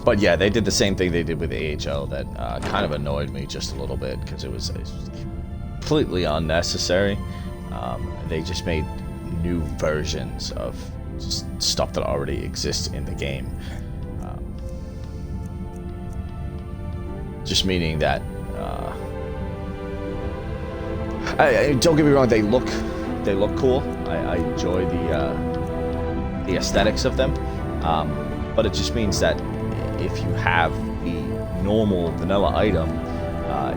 But yeah, they did the same thing they did with AHL that kind of annoyed me just a little bit because it was completely unnecessary. They just made new versions of just stuff that already exists in the game. Just meaning that, don't get me wrong, they look cool. I enjoy the aesthetics of them, but it just means that if you have the normal vanilla item,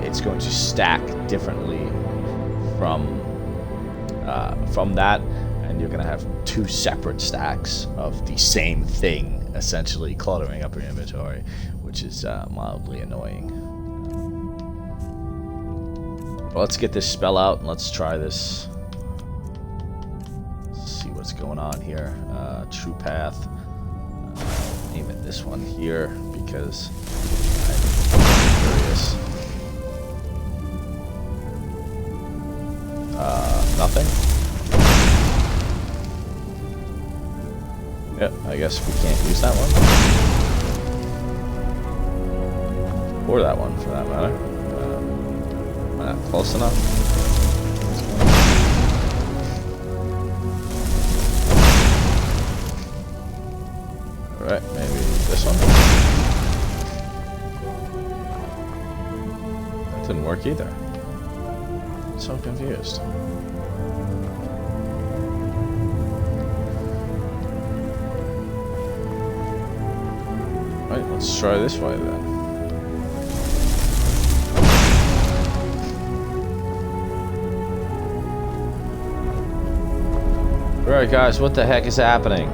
it's going to stack differently from that, and you're going to have two separate stacks of the same thing, essentially cluttering up your inventory, which is mildly annoying. But let's get this spell out and let's try this. Let's see what's going on here. True Path. Name it this one here because I'm curious. Nothing? Yep, I guess we can't use that one. Or that one, for that matter. Am I not close enough? Alright, maybe this one? That didn't work either. I'm so confused. Right, let's try this way then. Alright guys, what the heck is happening?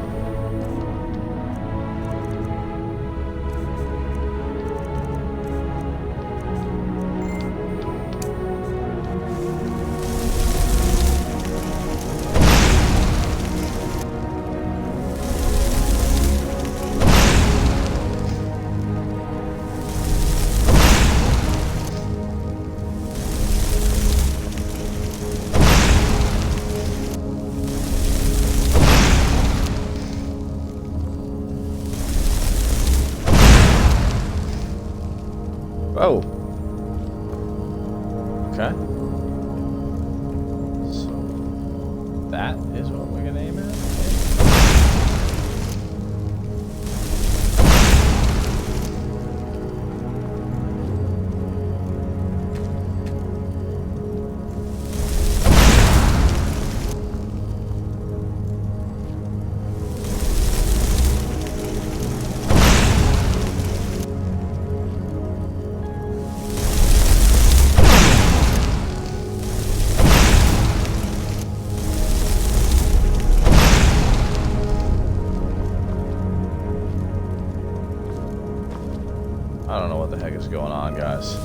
don't know what the heck is going on, guys.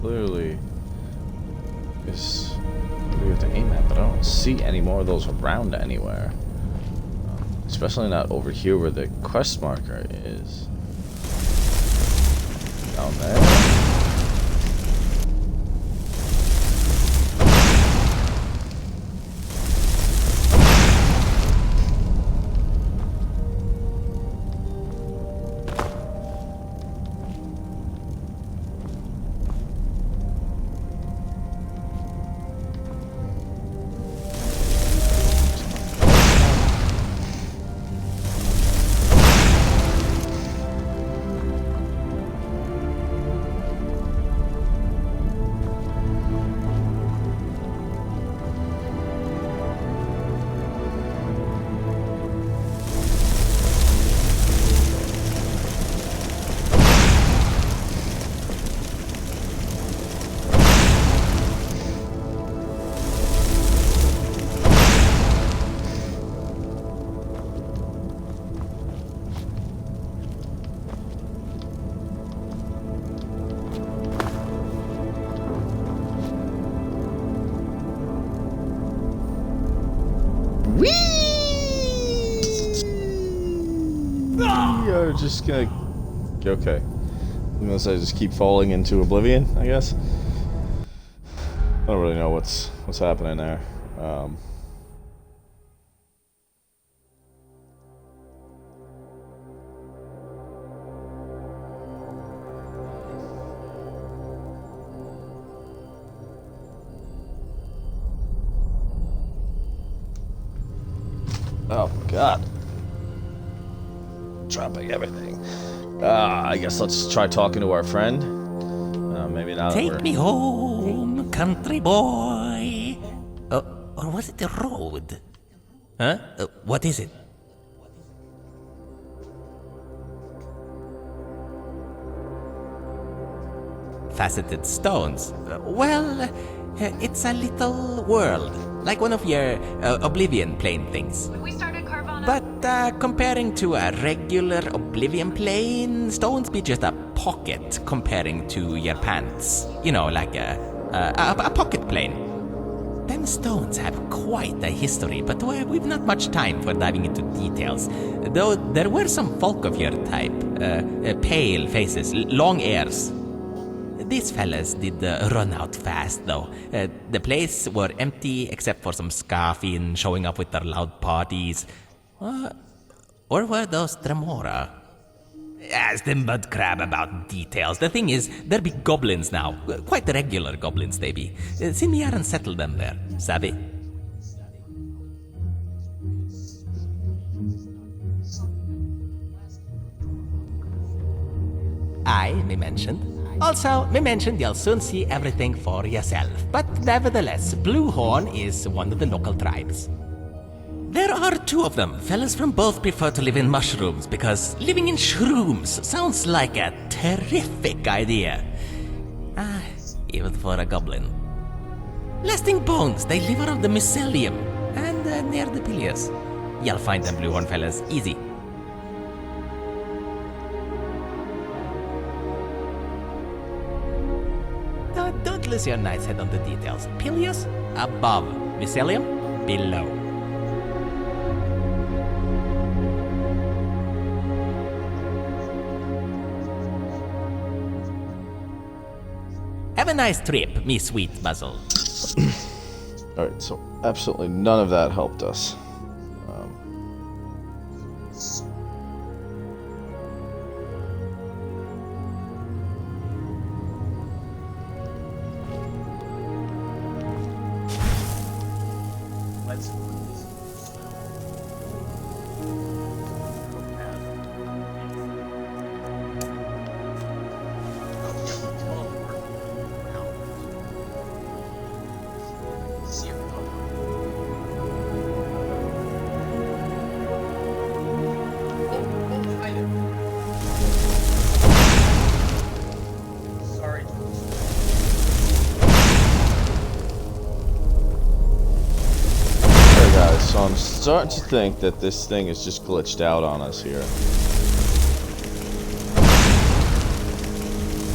Clearly is what we have to aim at, but I don't see any more of those around anywhere. Especially not over here where the quest marker is. Down there. You're just gonna... Okay. Unless I just keep falling into oblivion, I guess. I don't really know what's happening there. Oh, God. Dropping everything. I guess let's try talking to our friend. Maybe now that Take me home, country boy. Or was it the road? Huh? What is it? Faceted stones. It's a little world. Like one of your Oblivion plane things. We started Carvana. But comparing to a regular Oblivion plane, stones be just a pocket comparing to your pants. You know, like a pocket plane. Them stones have quite a history, but we've not much time for diving into details. Though there were some folk of your type. Pale faces, long ears. These fellas did run out fast, though. The place were empty except for some scoffing showing up with their loud parties. Or were those Tremora? Ask them mud crab about details. The thing is, there be goblins now. Quite regular goblins they be. See me and settle them there, savvy? Me mentioned. Also, me mentioned you'll soon see everything for yourself. But nevertheless, Bluehorn is one of the local tribes. There are two of them. Fellas from both prefer to live in mushrooms because living in shrooms sounds like a terrific idea. Even for a goblin. Lasting Bones, they live around the mycelium and near the pillars. You'll find them, Bluehorn fellas, easy. Don't lose your night's head on the details. Pilius, above. Mycelium, below. Have a nice trip, me sweet muzzle. Alright, so absolutely none of that helped us. I'm starting to think that this thing is just glitched out on us here.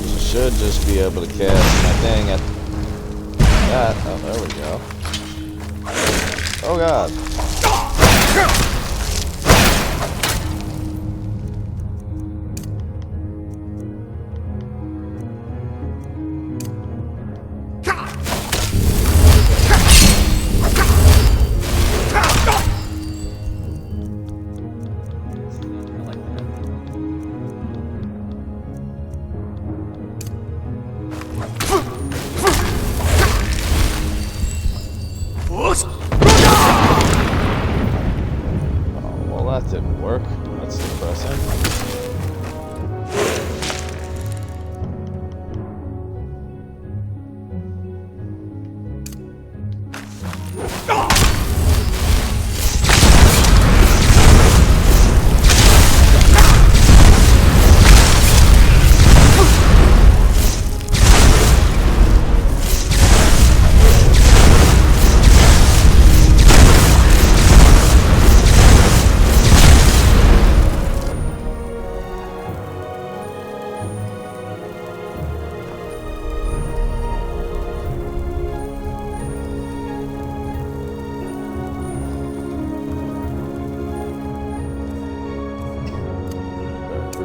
You should just be able to cast my thing at that. Oh, there we go. Oh god. That didn't work. That's depressing.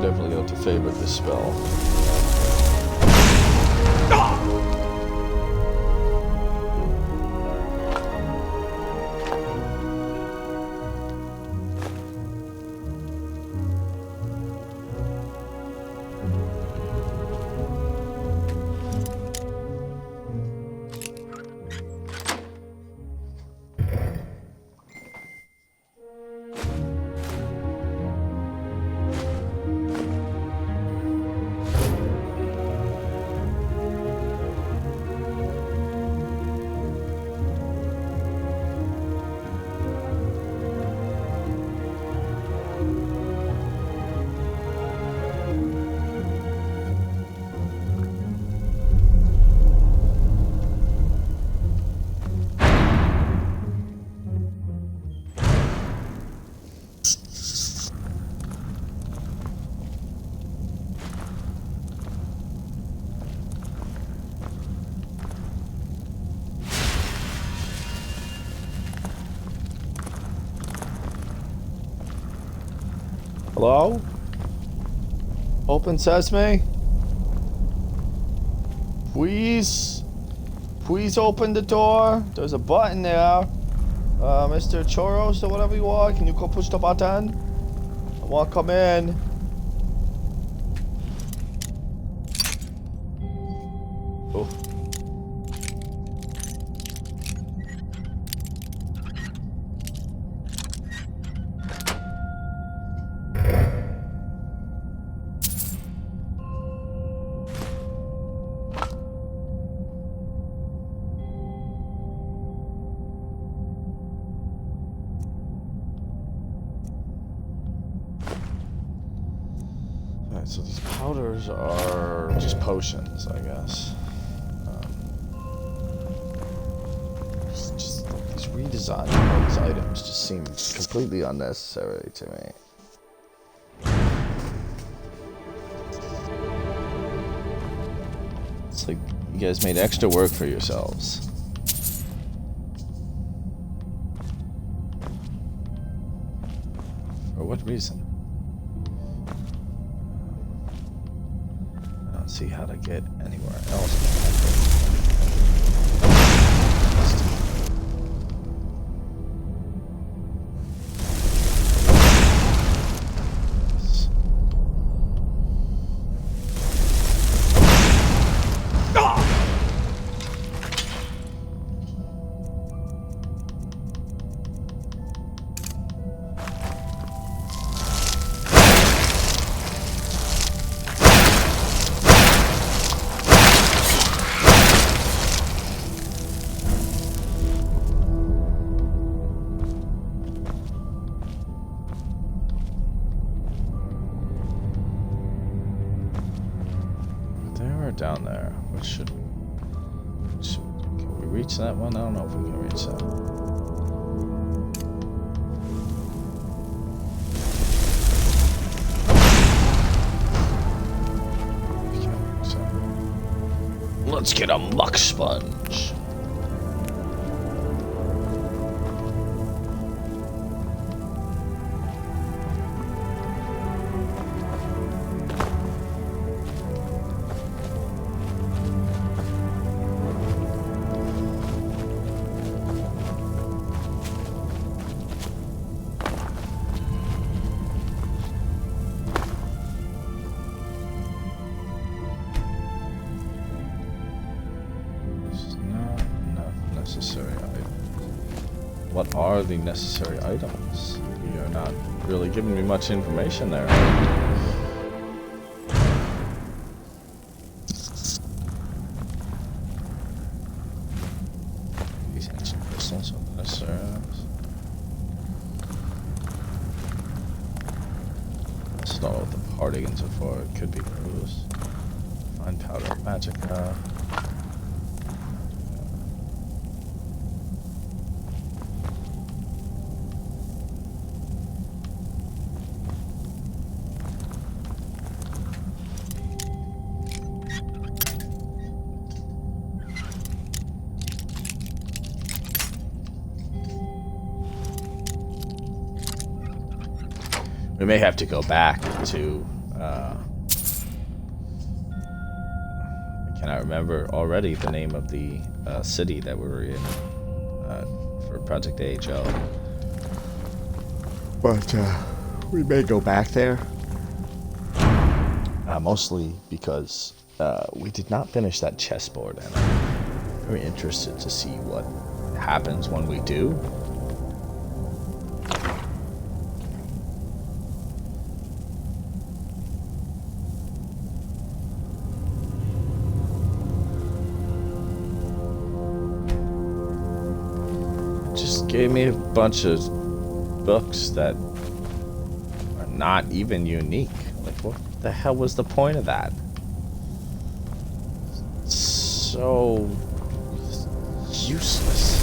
Definitely going to favor this spell. Hello? Open sesame? Please? Please open the door. There's a button there. Mr. Choros or whatever you are, can you go push the button? I want to come in. Oh. So these powders are just potions, I guess. Just like these redesigns of these items just seem completely unnecessary to me. It's like you guys made extra work for yourselves. For what reason? See how to get anywhere else. Down there. What should we? Can we reach that one? I don't know if we can reach that. Let's get a muck sponge. What are the necessary items? You're not really giving me much information there. These ancient crystals are the necessary items. Let's start with the parting insofar it could be used. Fine powder, magicka. We may have to go back to, I cannot remember already the name of the city that we were in for Project AHO. But we may go back there. Mostly because we did not finish that chessboard, and I'm very interested to see what happens when we do. Gave me a bunch of books that are not even unique. Like, what the hell was the point of that? So useless.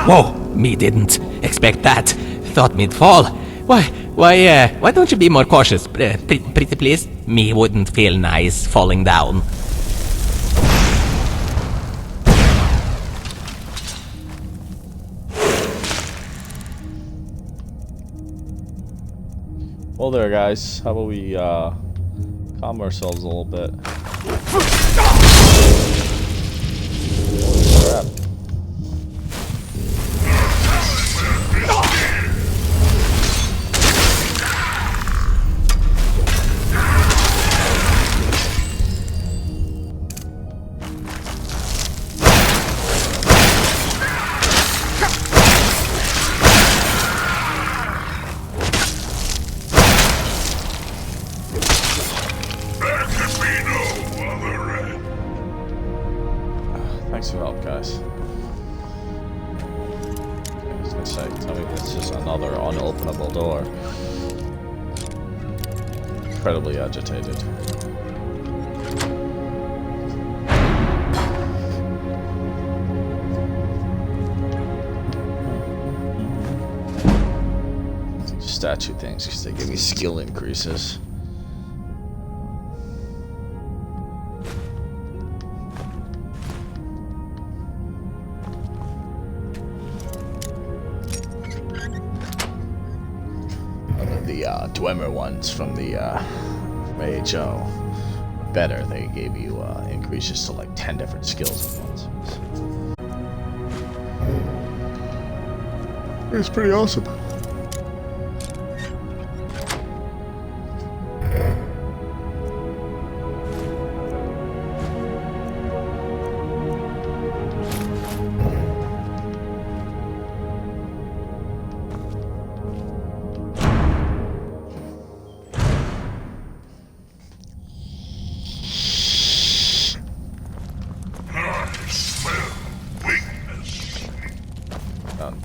Whoa, me didn't expect that. Thought me'd fall. Why don't you be more cautious, pretty please? Me wouldn't feel nice falling down. Well there, guys. How about we calm ourselves a little bit? Crap. Thanks for your help, guys. I was gonna say, tell me it's just another unopenable door. Incredibly agitated. Statue things because they give me skill increases. The Dwemer ones from the AHO better. They gave you increases to like 10 different skills at once. It's pretty awesome.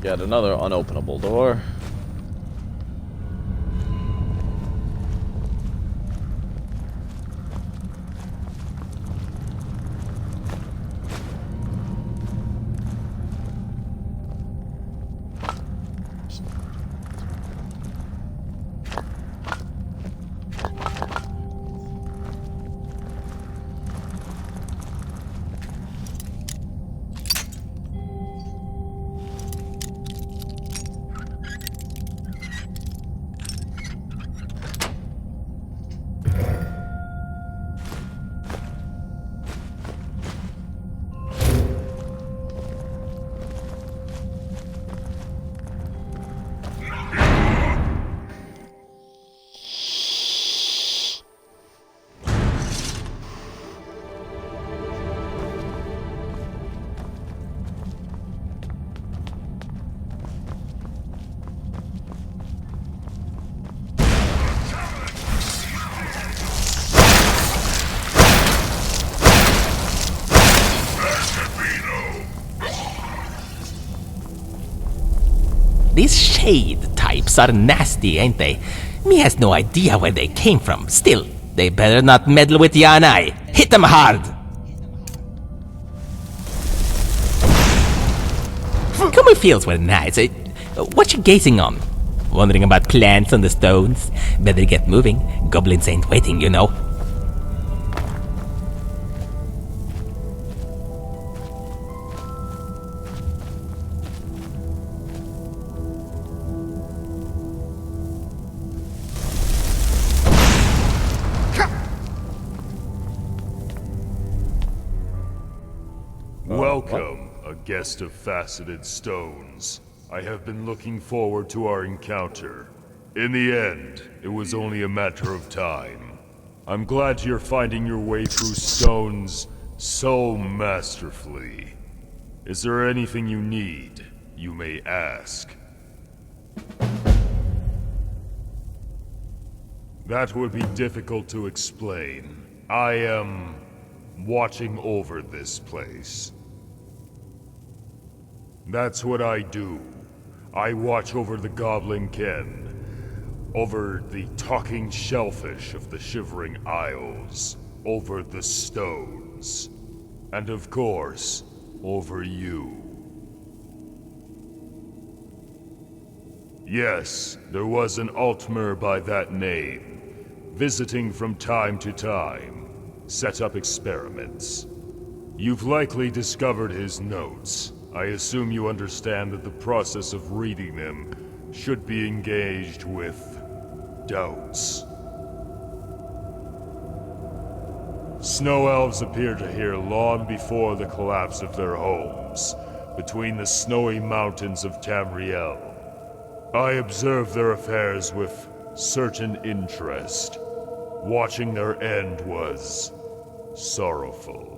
Yet another unopenable door. These shade types are nasty, ain't they? Me has no idea where they came from. Still, they better not meddle with ya and I. Hit them hard! Come on, feels were nice. What you gazing on? Wondering about plants on the stones? Better get moving. Goblins ain't waiting, you know. Welcome, a guest of faceted stones. I have been looking forward to our encounter. In the end, it was only a matter of time. I'm glad you're finding your way through stones so masterfully. Is there anything you need? You may ask. That would be difficult to explain. I am watching over this place. That's what I do. I watch over the Goblin Ken, over the talking shellfish of the Shivering Isles, over the stones, and of course, over you. Yes, there was an Altmer by that name, visiting from time to time, set up experiments. You've likely discovered his notes. I assume you understand that the process of reading them should be engaged with doubts. Snow elves appear to here long before the collapse of their homes, between the snowy mountains of Tamriel. I observe their affairs with certain interest. Watching their end was sorrowful.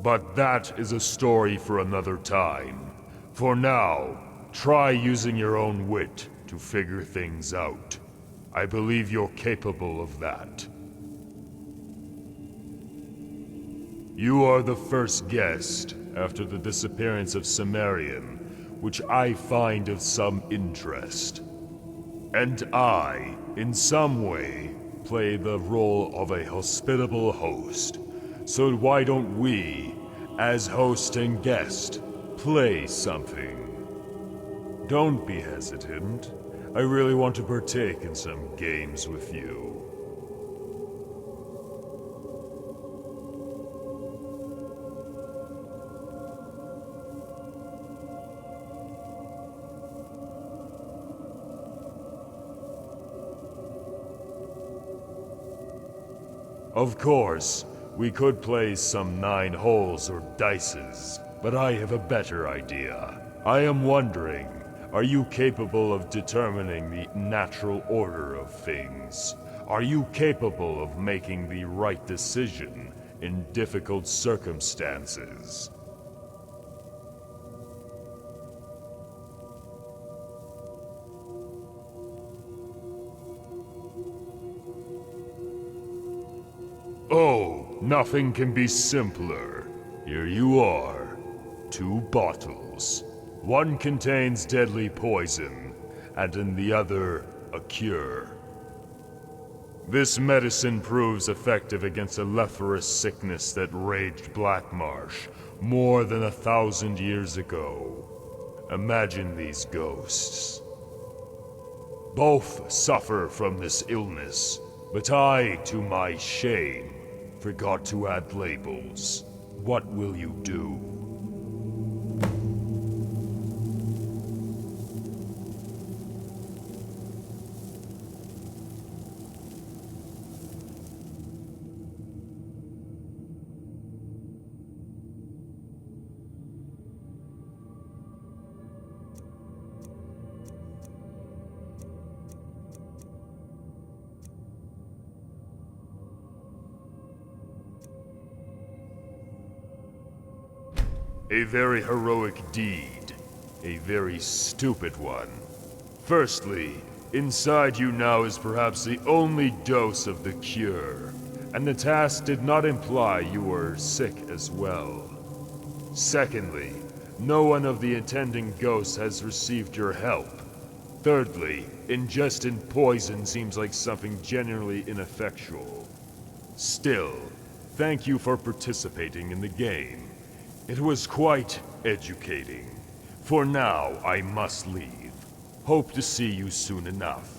But that is a story for another time. For now, try using your own wit to figure things out. I believe you're capable of that. You are the first guest after the disappearance of Cimmerian, which I find of some interest. And I, in some way, play the role of a hospitable host. So why don't we, as host and guest, play something? Don't be hesitant. I really want to partake in some games with you. Of course, we could play some 9 holes or dices, but I have a better idea. I am wondering, are you capable of determining the natural order of things? Are you capable of making the right decision in difficult circumstances? Oh, nothing can be simpler. Here you are. 2 bottles. One contains deadly poison, and in the other, a cure. This medicine proves effective against a leprous sickness that raged Blackmarsh more than 1,000 years ago. Imagine these ghosts. Both suffer from this illness, but I, to my shame, forgot to add labels. What will you do? A very heroic deed. A very stupid one. Firstly, inside you now is perhaps the only dose of the cure, and the task did not imply you were sick as well. Secondly, no one of the attending ghosts has received your help. Thirdly, ingesting poison seems like something genuinely ineffectual. Still, thank you for participating in the game. It was quite educating. For now, I must leave. Hope to see you soon enough.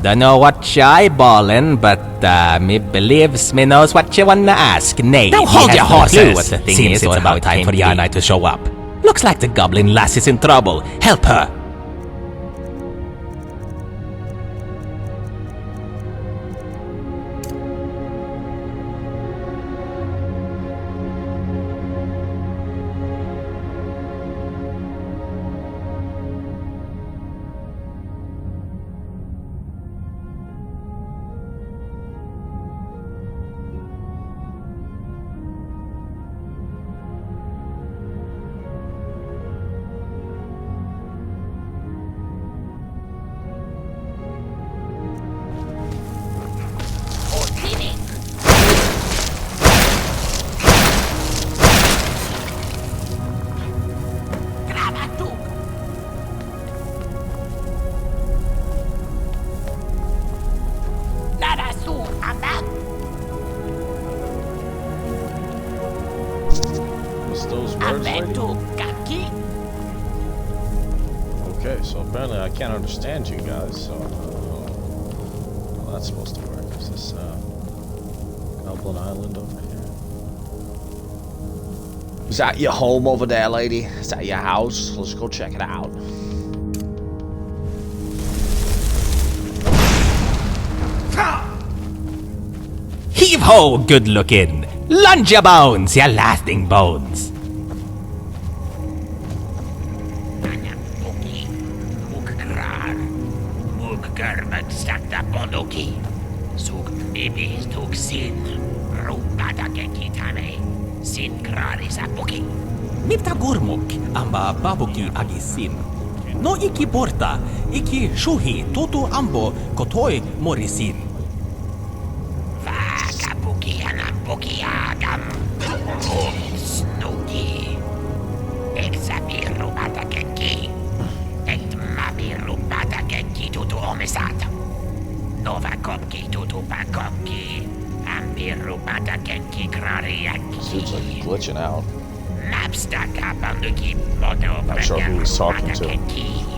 Don't know what you eyeballing, but me believes me knows what you wanna ask. Nay, Now he hold has your no clue horses! what the thing Seems is it's or how about it time came for to the be. Knight to show up. Looks like the goblin lass is in trouble. Help her! What's those words, lady? Okay, so apparently I can't understand you guys, so how that's supposed to work. Is this Goblin Island over here? Is that your home over there, lady? Is that your house? Let's go check it out. Heave ho, good looking! Lunge your bones, your lasting bones! Mipta gurmuk, amba babuki agisin. No iki porta, iki shuhi totu ambo kotoi morisin. Vakabuki anabuki agam. Snuki. Exabiru batakenki. Et mabiru batakenki tutu omisat. Nova kopki tutu pakopki. Ambiru batakenki krariaki. Seems like he's glitching out. Not sure who he's talking to.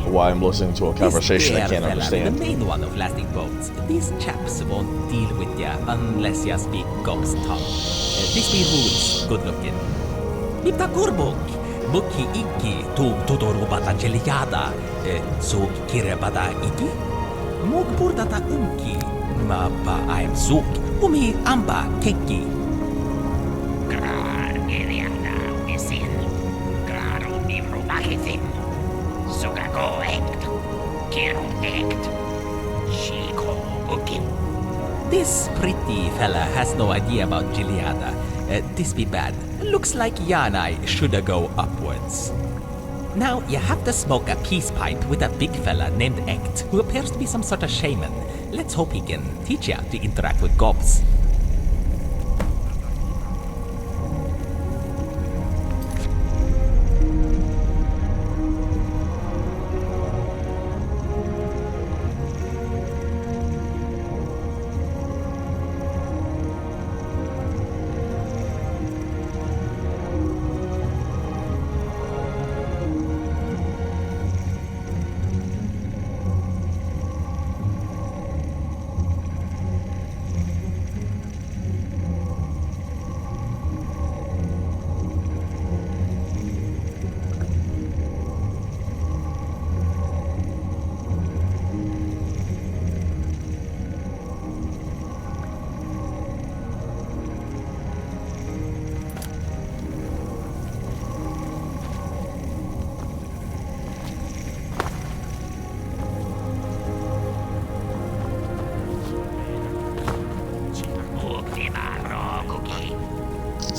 Why I'm listening to a conversation I can't The understand. main one of lasting bones. These chaps won't deal with ya unless ya speak ghost tongue. These be rules, good looking. Mipta gurbuk. Buki iki tu tutorubata jeliada. Sug kirebada iki. Mug burdata umki. Ma ba I'm suk. Umi amba keki. This pretty fella has no idea about Gileada. This be bad. Looks like ya and I shoulda go upwards. Now, you have to smoke a peace pipe with a big fella named Ect, who appears to be some sort of shaman. Let's hope he can teach ya to interact with gobs.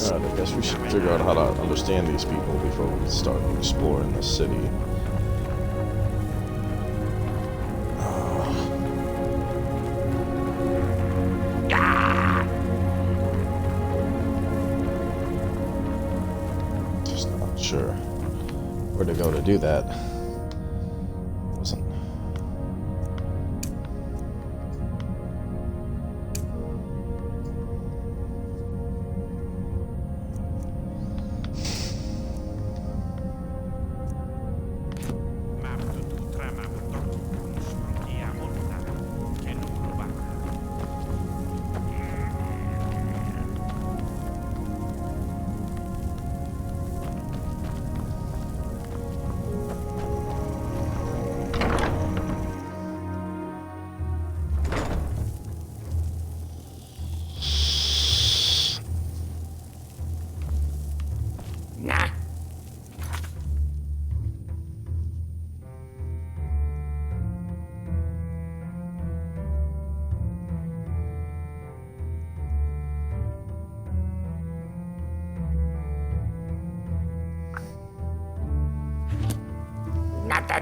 Alright, I guess we should figure out how to understand these people before we start exploring the city. Just not sure where to go to do that. Wasn't.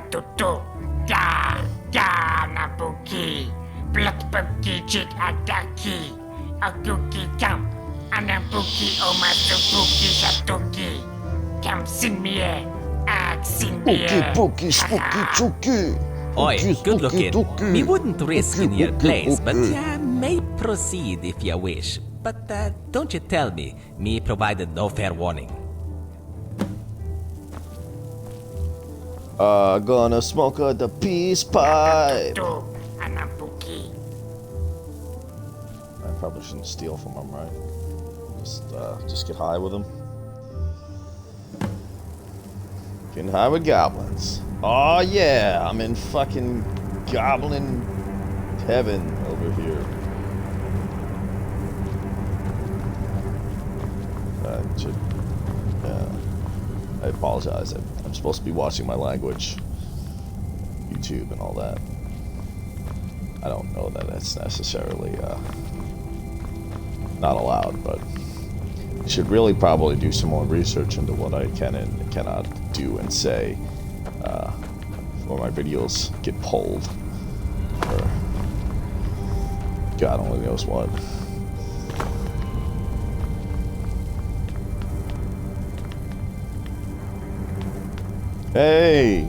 Tutu, nabuki, bloodbuki chik ataki, akuki kam, anabuki omasubuki shatuki, kam sinmie, ak sinmie. Spooky, spooky, chooky. Oi, good looking. Me wouldn't risk in your place, but ya may proceed if you wish. But don't you tell me provided no fair warning. Gonna smoke the peace pipe. I probably shouldn't steal from him, right? Just get high with him. Getting high with goblins. Oh yeah, I'm in fucking goblin heaven over here. I apologize. I'm supposed to be watching my language, YouTube and all that. I don't know that it's necessarily not allowed, but I should really probably do some more research into what I can and cannot do and say before my videos get pulled, or God only knows what. Hey,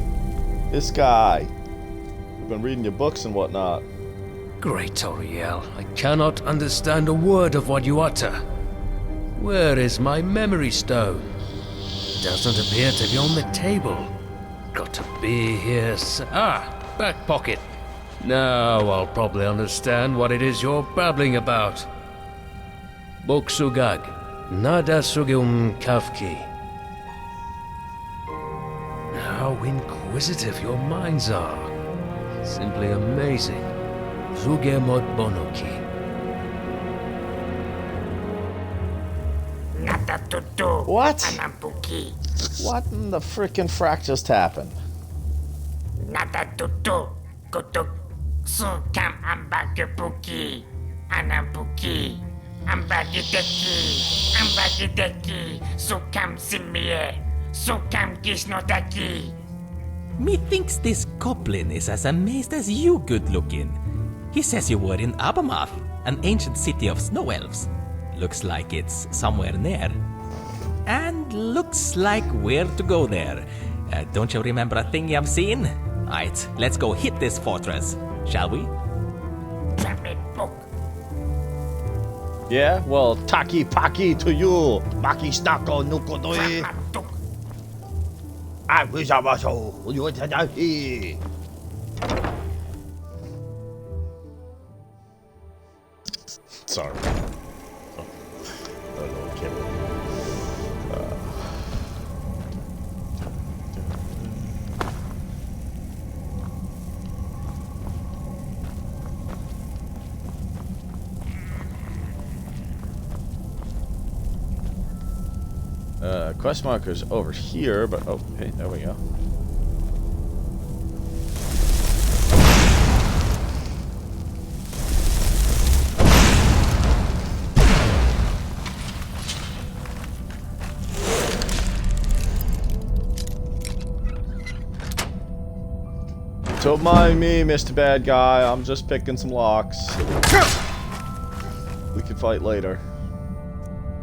this guy. We've been reading your books and whatnot. Great Toriel, I cannot understand a word of what you utter. Where is my memory stone? Doesn't appear to be on the table. Got to be here. Back pocket. Now I'll probably understand what it is you're babbling about. Boksugag, nada sugum kafki. How inquisitive your minds are. Simply amazing. Zugemod bonoki. What? What in the frickin' frack just happened? Nada tutu. Kutuk. Sukam ambagebuki. Anambuki. Ambagideki. Ambagideki. Sukam simie. Sukam gisnodaki. Methinks this goblin is as amazed as you, good looking. He says you were in Abermath, an ancient city of snow elves. Looks like it's somewhere near. And looks like where to go there. Don't you remember a thing you've seen? Alright, let's go hit this fortress, shall we? Yeah, well, taki paki to you. Maki stako nukodoi. I wish I was you today. Sorry. Quest marker's over here, but oh, hey, there we go. Don't mind me, Mr. Bad Guy. I'm just picking some locks. We can fight later.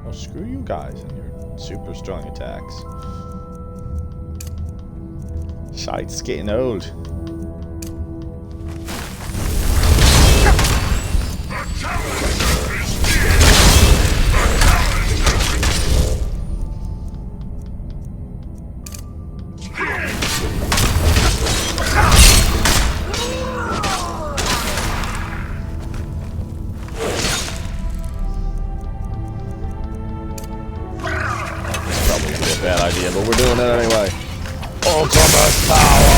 Oh, screw you guys and your super strong attacks. Shite's getting old. Bad idea, but we're doing it anyway. Ultimate power!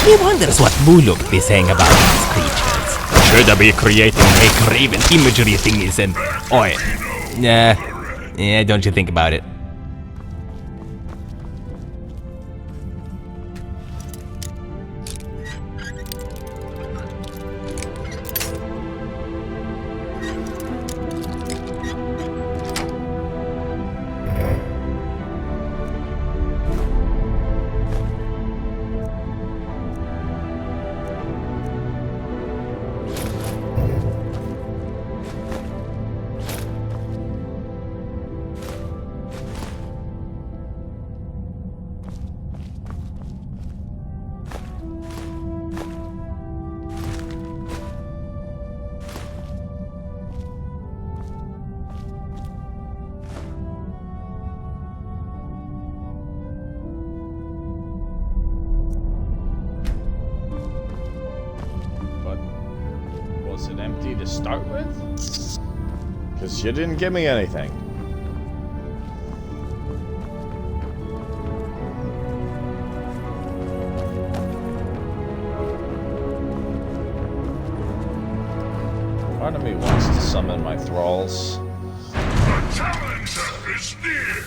He wonders what Buluk be saying about these creatures. Should I be creating a craven imagery thingies and... Oi. Yeah, don't you think about it. Was it empty to start with? Because you didn't give me anything. Part of me wants to summon my thralls. The challenger is near.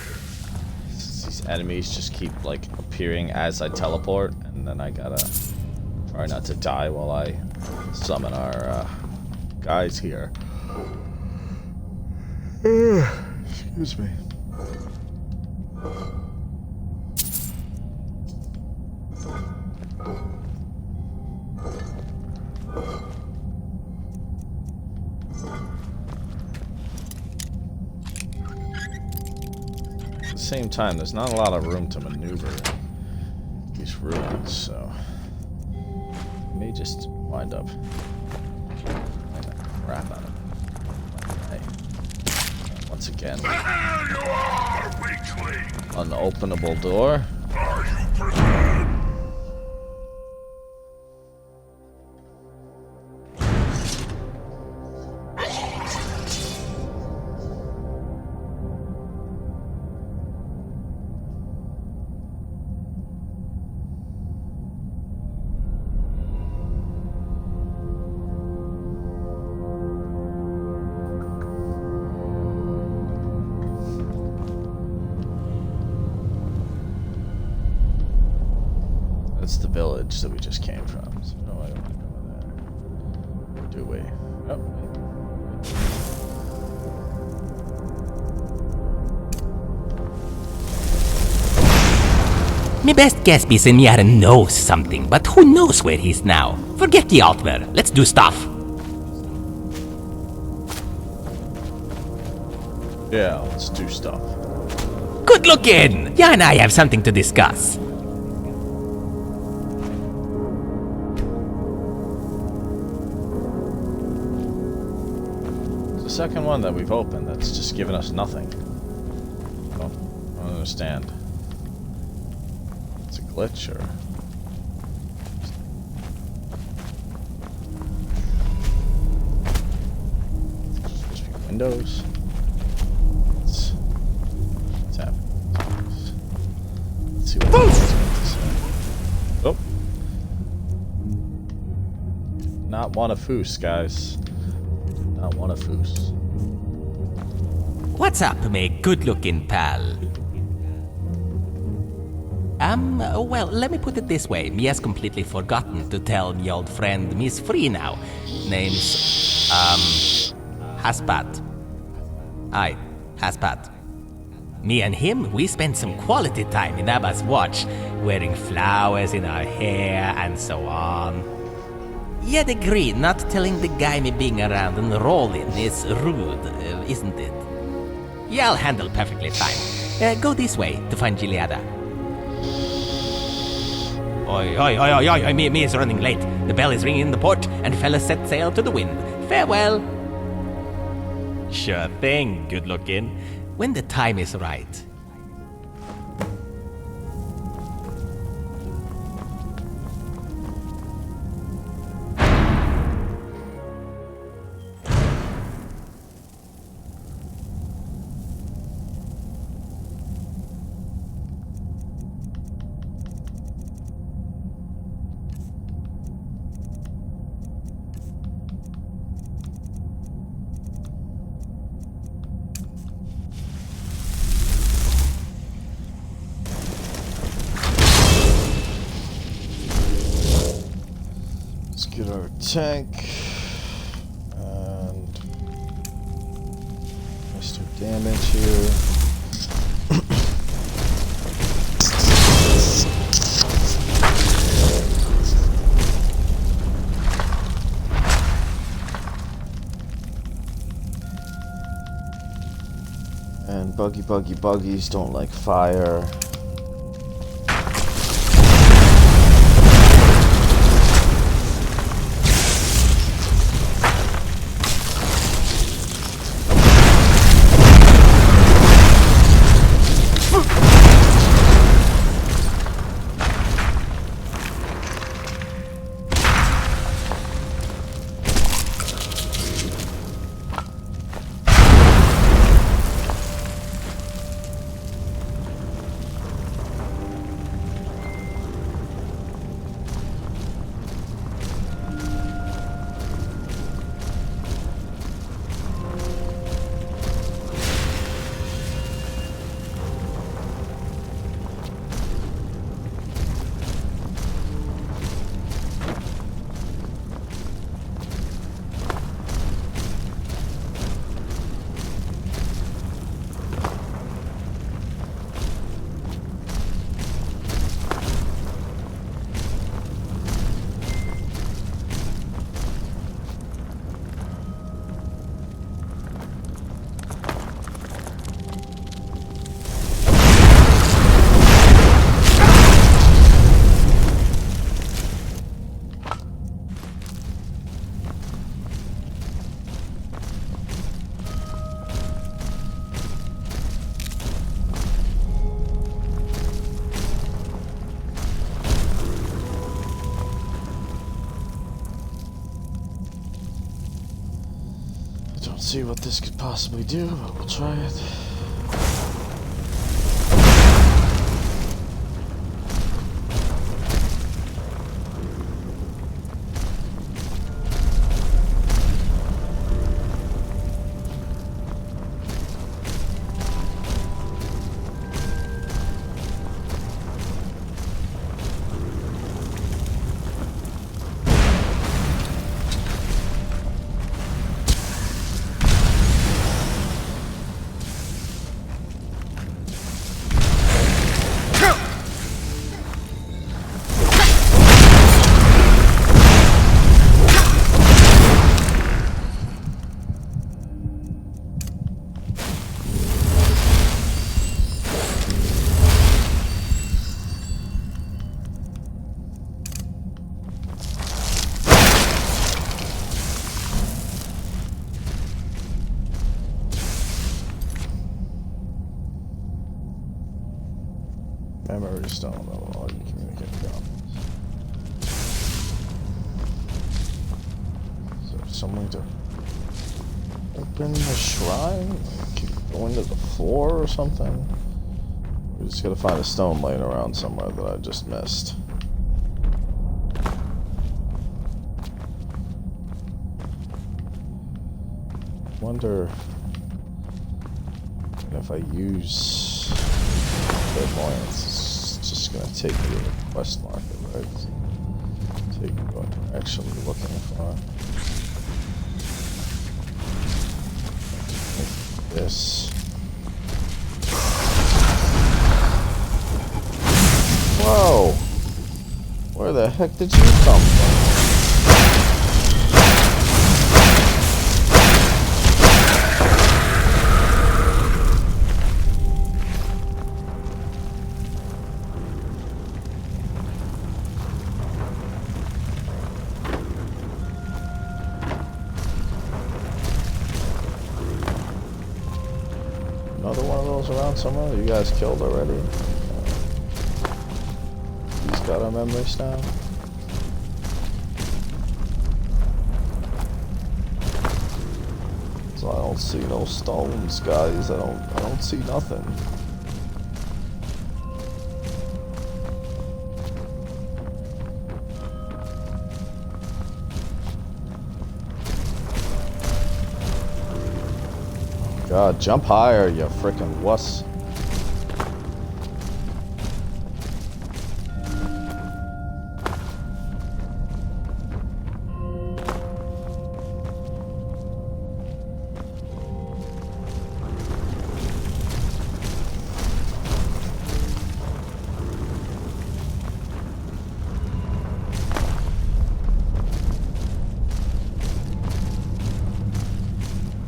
These enemies just keep like appearing as I teleport, and then I gotta try not to die while I summon our guys here. Excuse me. At the same time, there's not a lot of room to maneuver these ruins, so I may just wind up crap out of it. Once again, There you are, weakling. unopenable door. Are you prepared? That's the village that we just came from. So no, I don't want to go there. Do we? Oh, wait. My best guess be Senjara knows something, but who knows where he's now? Forget the altar. Let's do stuff. Yeah, let's do stuff. Good looking! Ya and I have something to discuss. Second one that we've opened that's just given us nothing. I don't understand. It's a glitch or... Supposed to be windows. Let's tap. Let's see what this is going to say. Oh. Not want a foos, guys. Not one of foos. What's up, my good-looking pal? Well, let me put it this way. Me has completely forgotten to tell me old friend Miss Free now. Name's, Haspat. Aye, Haspat. Me and him, we spent some quality time in Abba's watch, wearing flowers in our hair and so on. You'd agree not telling the guy me being around and rolling is rude, isn't it? Yeah, I'll handle perfectly fine. Go this way to find Gileada. Oi, me is running late. The bell is ringing in the port, and fellas set sail to the wind. Farewell. Sure thing, good looking. When the time is right. Get our tank and Mr. Damage here. And buggies don't like fire. see what this could possibly do, but we'll try it. Memory stone will allow you to communicate with goblins. Is there some way to open the shrine? Keep going to the floor or something? We just gotta find a stone laying around somewhere that I just missed. Wonder if I use clairvoyance, it's just gonna take me to the quest marker, right? Take me what we're actually looking for. This. Whoa! Where the heck did you come from? Another one of those around somewhere? You guys killed already? He's got a memory stone. So I don't see no stones, guys. I don't see nothing. God, jump higher, you frickin' wuss.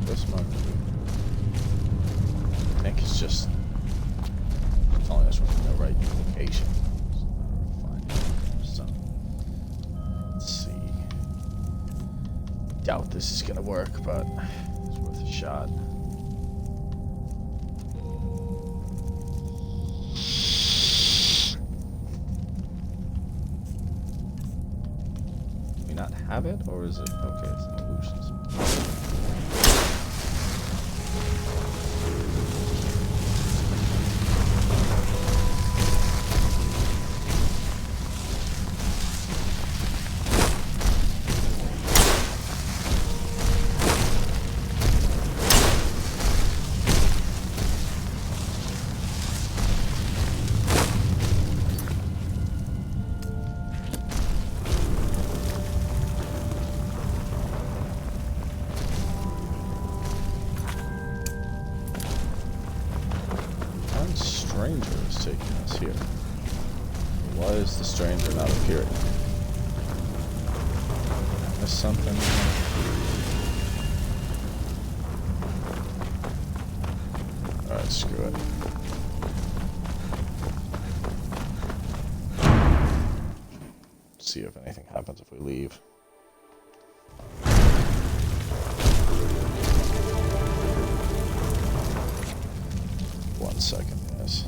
This might be. I think it's just telling us we're in the right location. So, let's see. Doubt this is gonna work, but it's worth a shot. Do we not have it, or is it okay? It's an illusion. Stranger is taking us here. Why is the stranger not appearing? There's something. Alright, screw it. See if anything happens if we leave. 1 second, guys.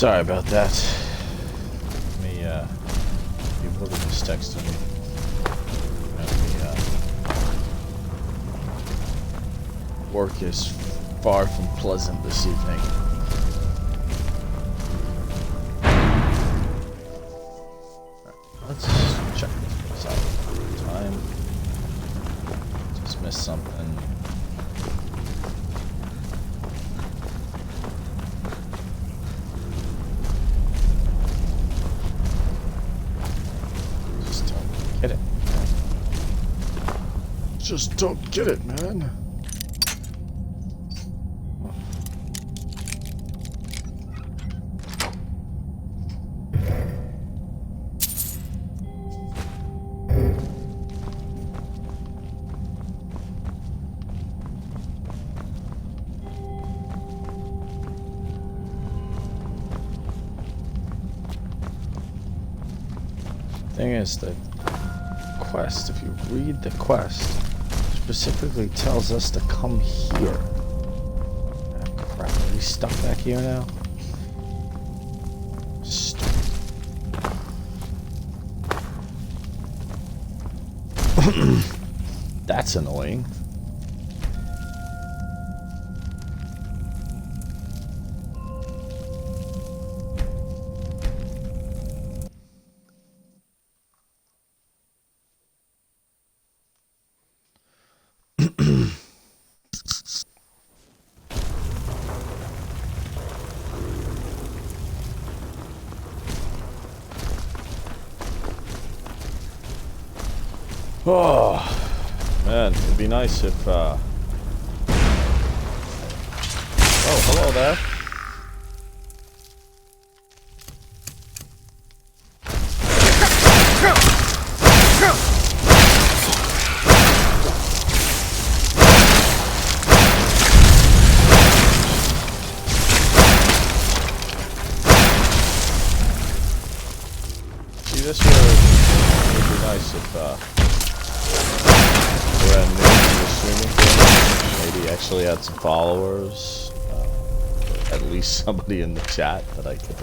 Sorry about that. Let me, you really just texted me. Work is far from pleasant this evening. Let's check this out. Time. Just missed something. Just don't get it. Just don't get it, man. Thing is, the quest, if you read the quest, specifically tells us to come here. Ah, crap, are we stuck back here now? That's annoying. Oh, man, it'd be nice if, Oh, hello there. See, this would be nice if, brand new to the streaming thing. Maybe actually had some followers, or at least somebody in the chat that I could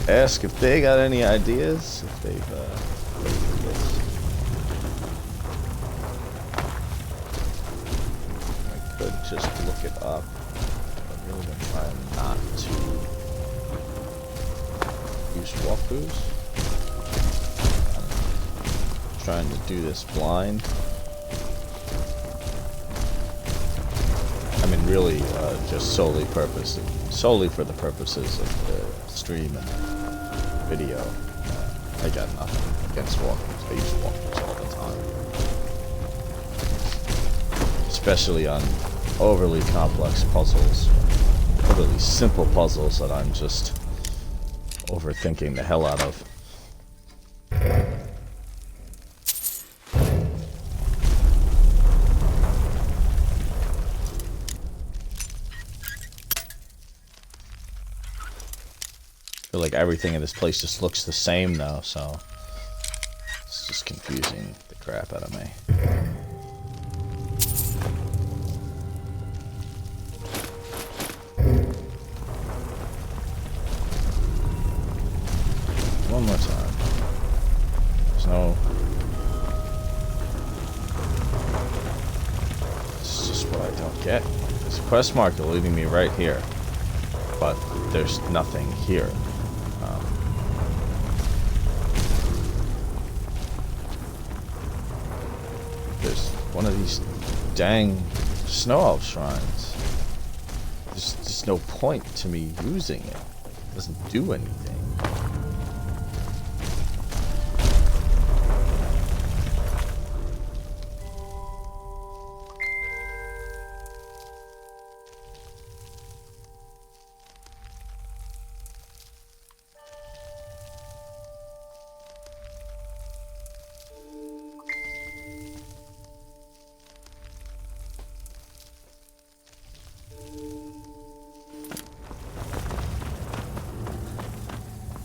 ask if they got any ideas, if they've played this. I could just look it up. I've really been trying not to use walkthroughs. Trying to do this blind. I mean, really, just solely for the purposes of the stream and video. I got nothing against walkthroughs. I use walkthroughs all the time, especially on overly complex puzzles, overly simple puzzles that I'm just overthinking the hell out of. I feel like everything in this place just looks the same though, so it's just confusing the crap out of me. One more time. There's no... It's just what I don't get. There's a quest marker leading me right here, but there's nothing here. There's one of these dang snow elf shrines. There's just no point to me using it. It doesn't do anything.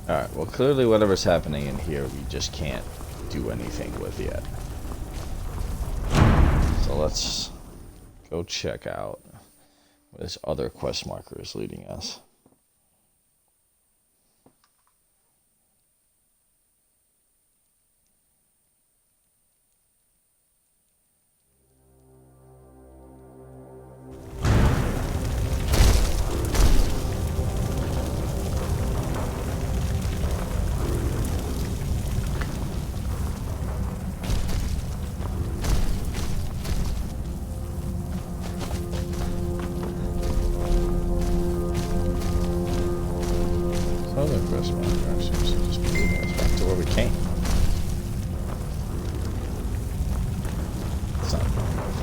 Alright, well clearly whatever's happening in here we just can't do anything with yet. So let's go check out where this other quest marker is leading us.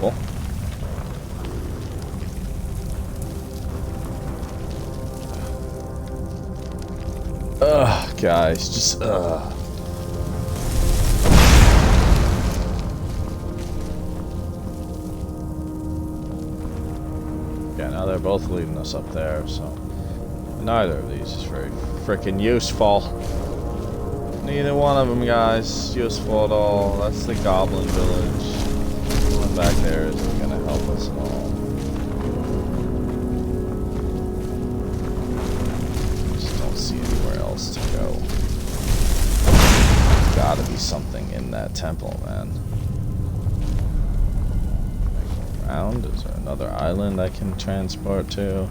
temple. Ugh, guys, just Yeah, now they're both leading us up there, so neither of these is very freaking useful. Neither one of them, guys, useful at all. That's the Goblin Village. The one back there isn't gonna help us at all. Just don't see anywhere else to go. Gotta be something in that temple, man. Around? Is there another island I can transport to?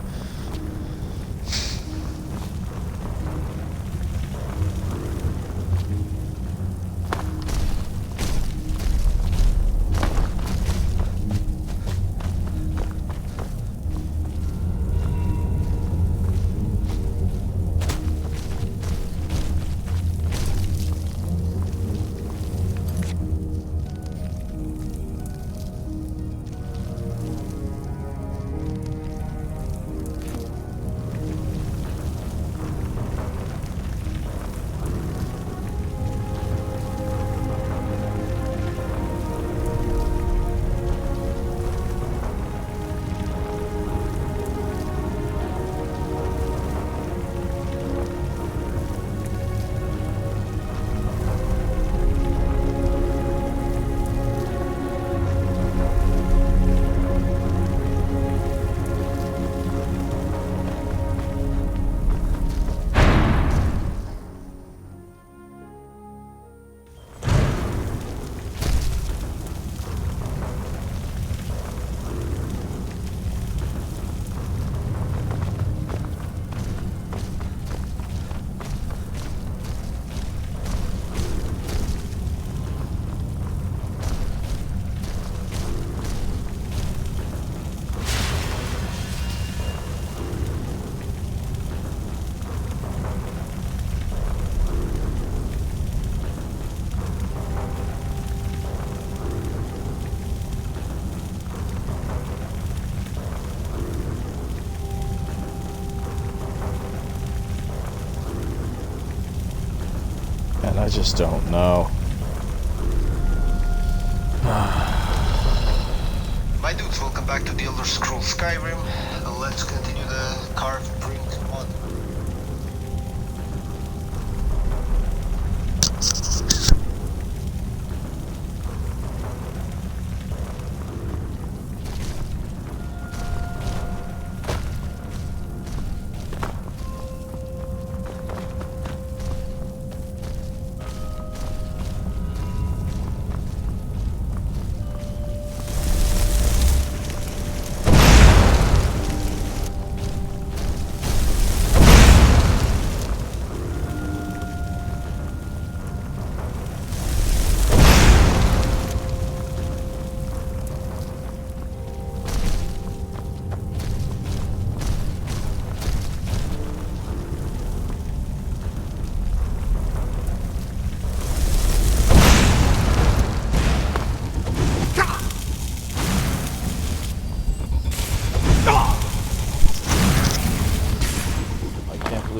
And I just don't know. My dudes, welcome back to the Elder Scrolls Skyrim. Let's continue the Carved Brink mod.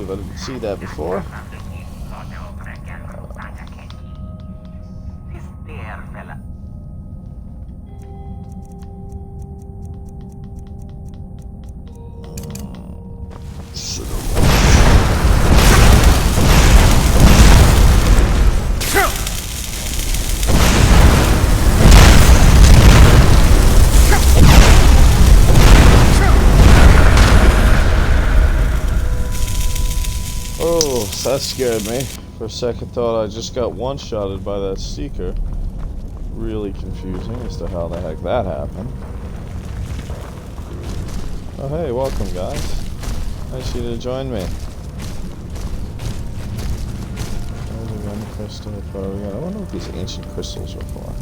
I didn't see that before. Oh, that scared me. For a second thought I just got one-shotted by that seeker. Really confusing as to how the heck that happened. Oh hey, welcome guys. Nice of you to join me. One crystal, what do we got? I wonder what these ancient crystals are for.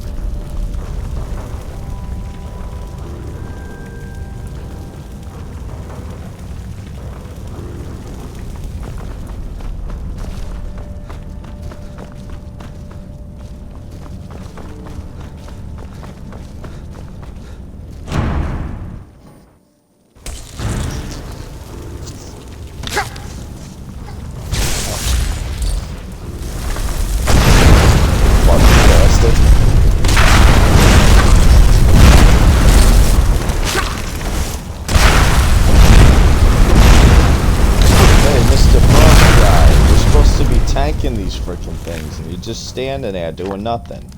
things, and you're just standing there doing nothing.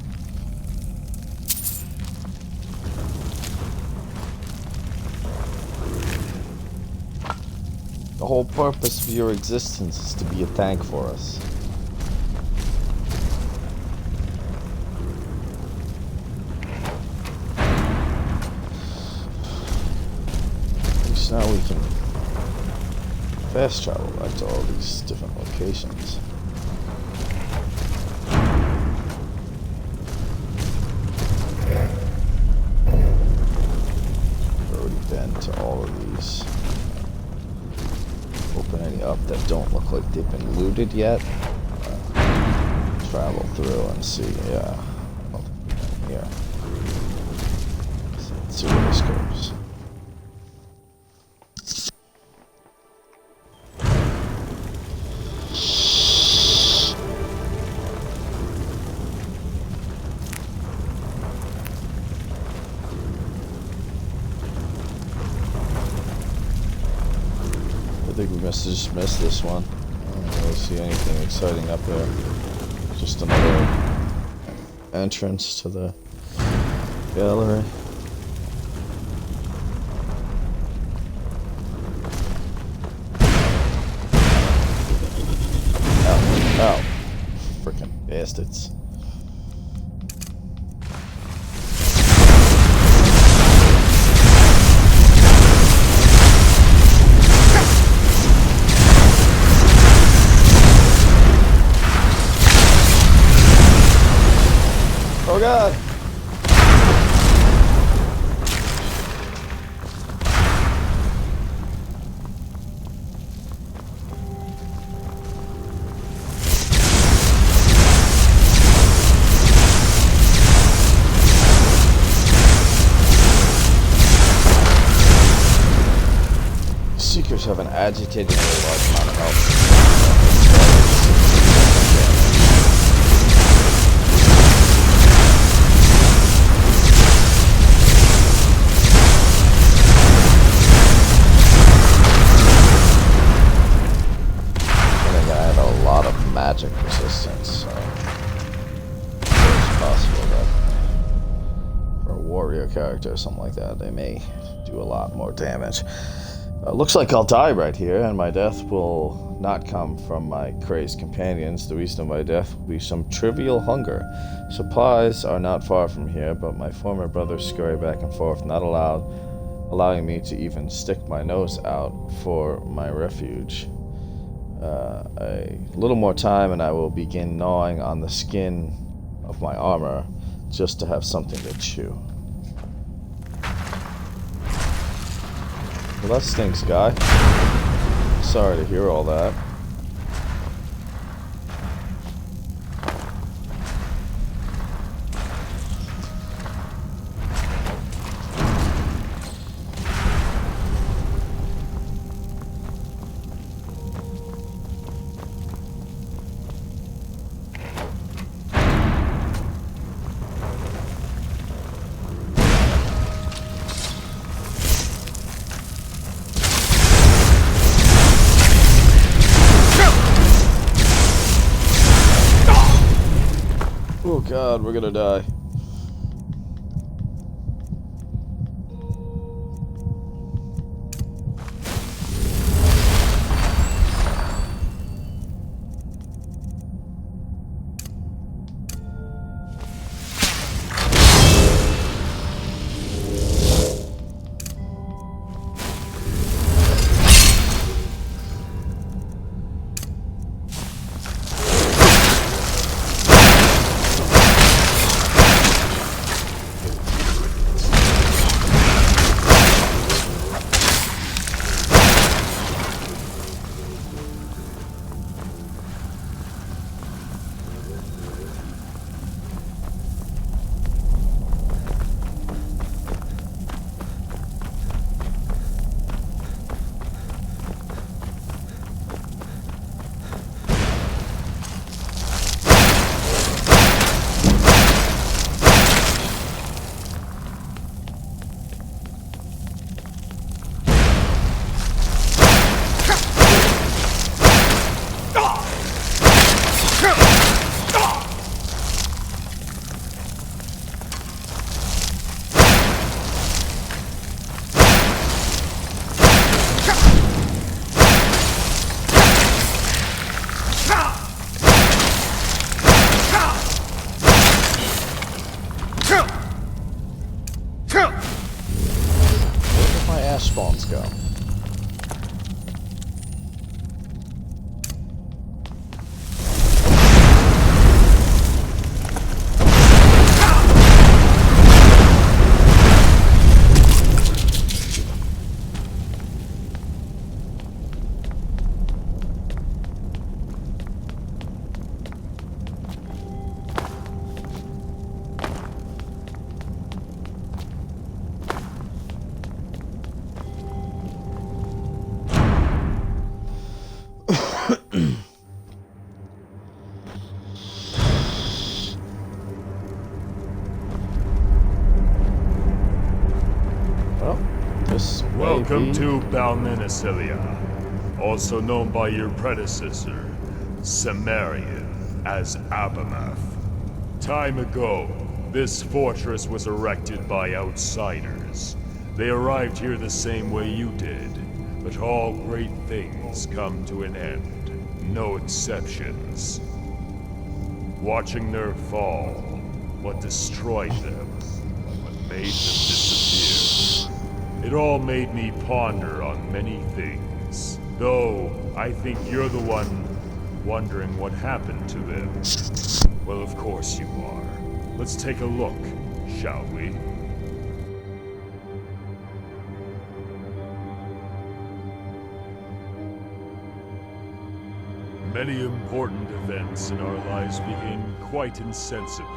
The whole purpose of your existence is to be a tank for us. At least now we can fast travel back to all these different locations. I've already been to all of these. Open any up that don't look like they've been looted yet. Travel through and see. Yeah, nothing here. So let's see where this goes. I think we must have just missed this one. I don't really see anything exciting up there. Just another entrance to the gallery. Ow. Frickin' bastards. Oh god! Seekers have an agitated large amount of health. Magic resistance, so it's possible that for a warrior character or something like that, they may do a lot more damage. Looks like I'll die right here, and my death will not come from my crazed companions. The reason of my death will be some trivial hunger. Supplies are not far from here, but my former brothers scurry back and forth, not allowing me to even stick my nose out for my refuge. A little more time and I will begin gnawing on the skin of my armor just to have something to chew. Well, that stinks, guy. Sorry to hear all that. Oh god, we're gonna die. Where did my ash spawns go? Welcome to Balminicilia, also known by your predecessor, Cimmerian, as Abamoth. Time ago, this fortress was erected by outsiders. They arrived here the same way you did, but all great things come to an end, no exceptions. Watching their fall, what destroyed them, what made them disappear. It all made me ponder on many things, though I think you're the one wondering what happened to them. Well, of course you are. Let's take a look, shall we? Many important events in our lives begin quite insensibly.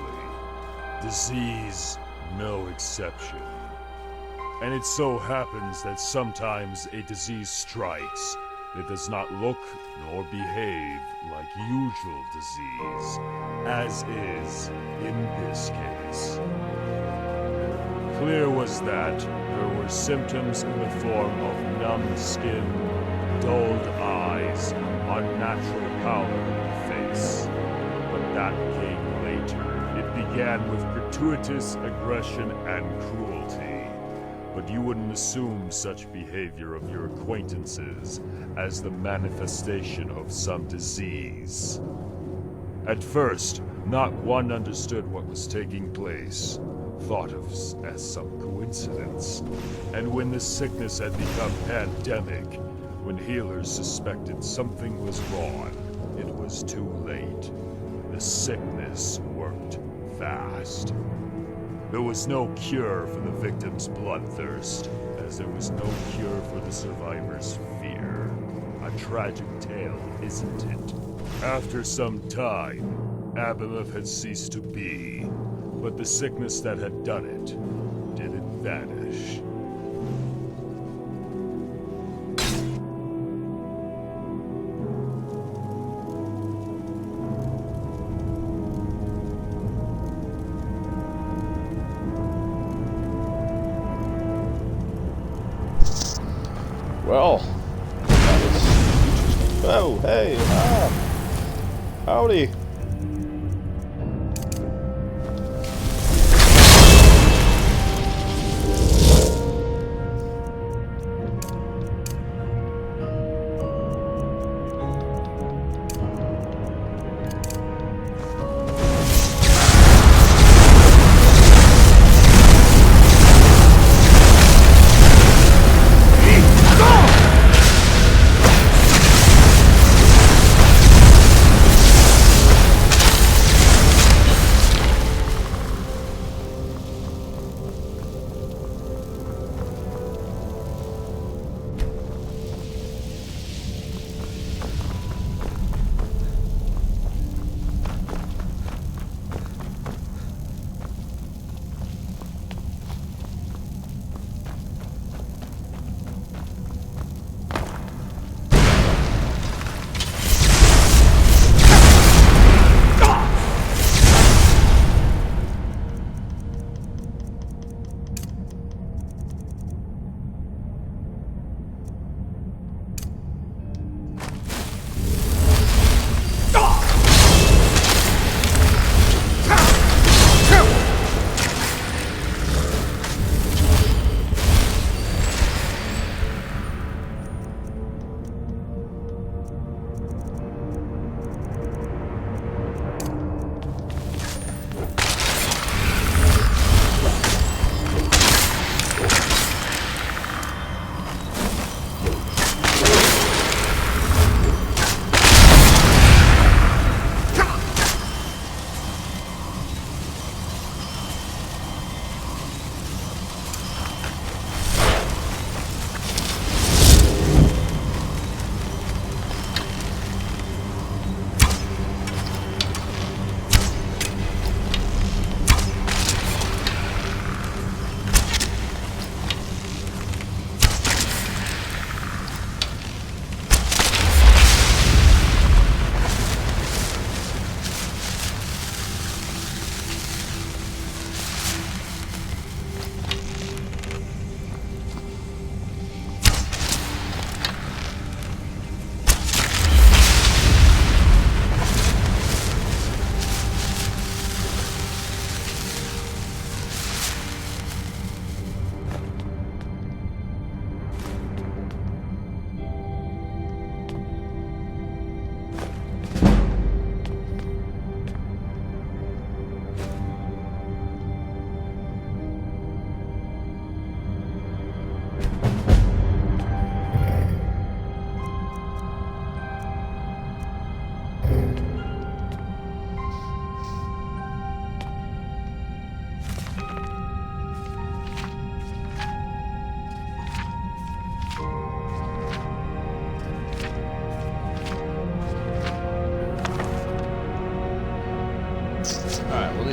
Disease, no exception. And it so happens that sometimes a disease strikes that does not look nor behave like usual disease, as is in this case. Clear was that there were symptoms in the form of numb skin, dulled eyes, unnatural pallor in the face. But that came later. It began with gratuitous aggression and cruelty. But you wouldn't assume such behavior of your acquaintances as the manifestation of some disease. At first, not one understood what was taking place, thought of as some coincidence. And when the sickness had become pandemic, when healers suspected something was wrong, it was too late. The sickness worked fast. There was no cure for the victim's bloodthirst, as there was no cure for the survivor's fear. A tragic tale, isn't it? After some time, Abamoth had ceased to be, but the sickness that had done it didn't vanish. Well, that was... Oh, hey, howdy.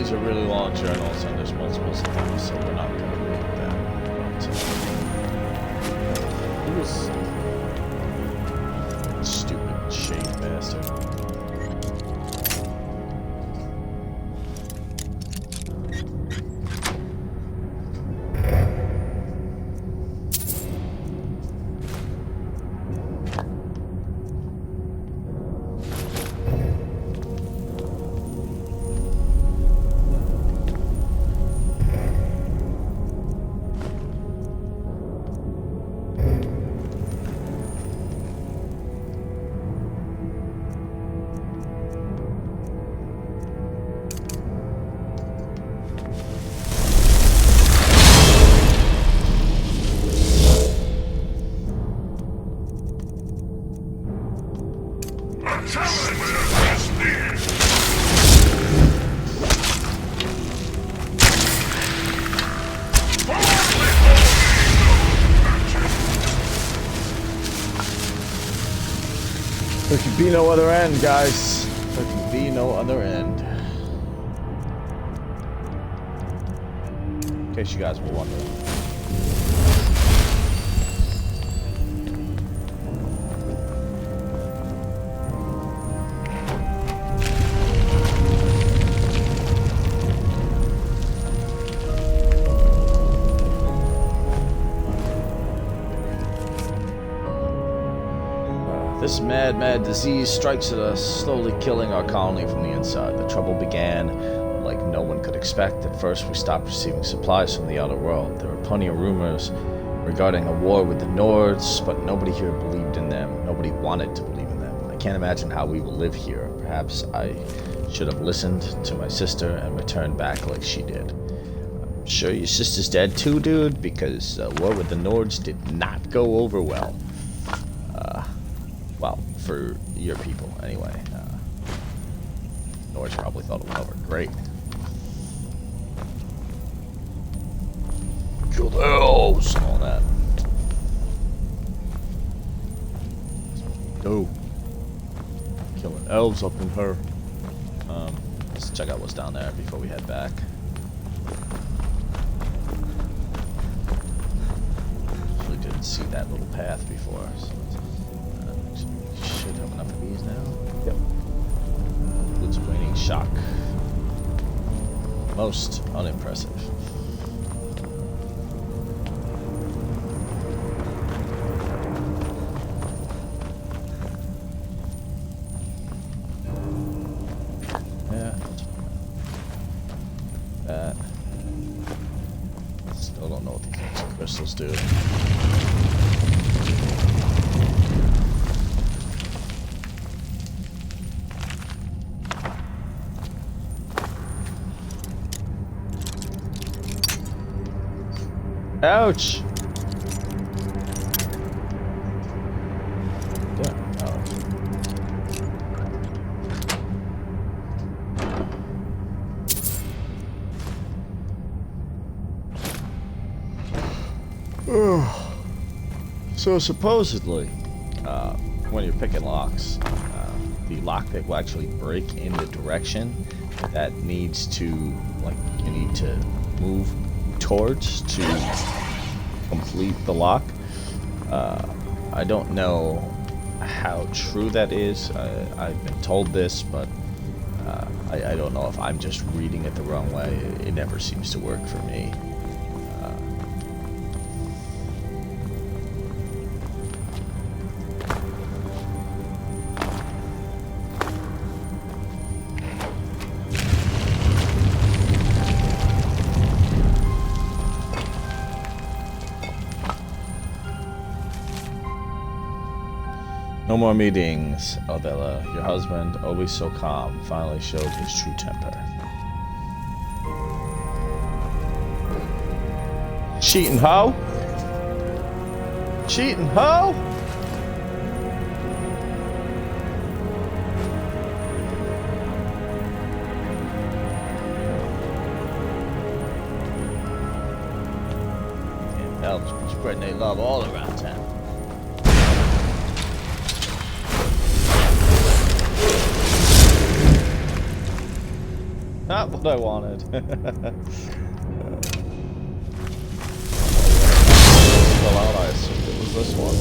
these are really long journals, and there's multiples of them, so we're not going to read them. But, who was stupid shade bastard? There can be no other end, guys. There can be no other end. In case you guys were wondering. This mad disease strikes at us, slowly killing our colony from the inside. The trouble began like no one could expect. At first, we stopped receiving supplies from the outer world. There were plenty of rumors regarding a war with the Nords, but nobody here believed in them. Nobody wanted to believe in them. I can't imagine how we will live here. Perhaps I should have listened to my sister and returned back like she did. I'm sure your sister's dead too, dude, because war with the Nords did not go over well. Well, for your people, anyway. Nords probably thought it went over great. Kill the elves and all that. Go. Killing elves up in her. Let's check out what's down there before we head back. Actually didn't see that little path before. So should have enough of these now. Yep. Includes waning shock. Most unimpressive. Yeah. That. Still don't know what these crystals do. Ouch! Damn, oh. So supposedly, when you're picking locks, the lockpick will actually break in the direction that needs to, like, you need to move towards to complete the lock. I don't know how true that is. I've been told this, but I don't know if I'm just reading it the wrong way. It never seems to work for me. No more meetings, Aldella. Your husband, always so calm, finally showed his true temper. Cheating hoe? Cheating hoe? Damn elves be spreading their love all around town. Not what I wanted. Well, out, I assumed it was this one.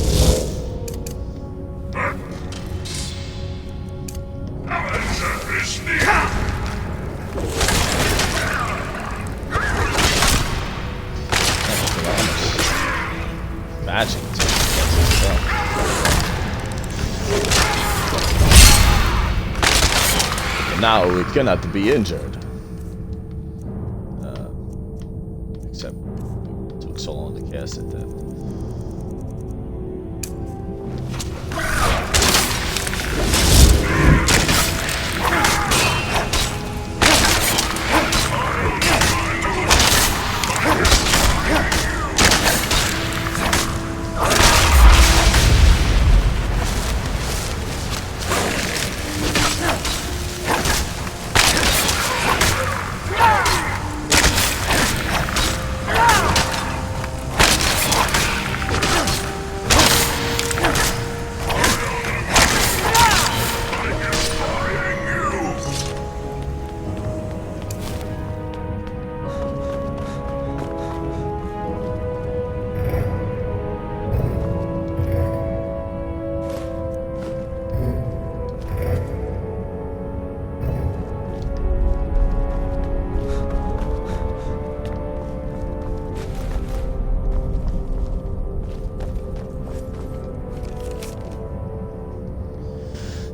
Challenger is near! Magic. Now we cannot be injured. Except it took so long to cast it that.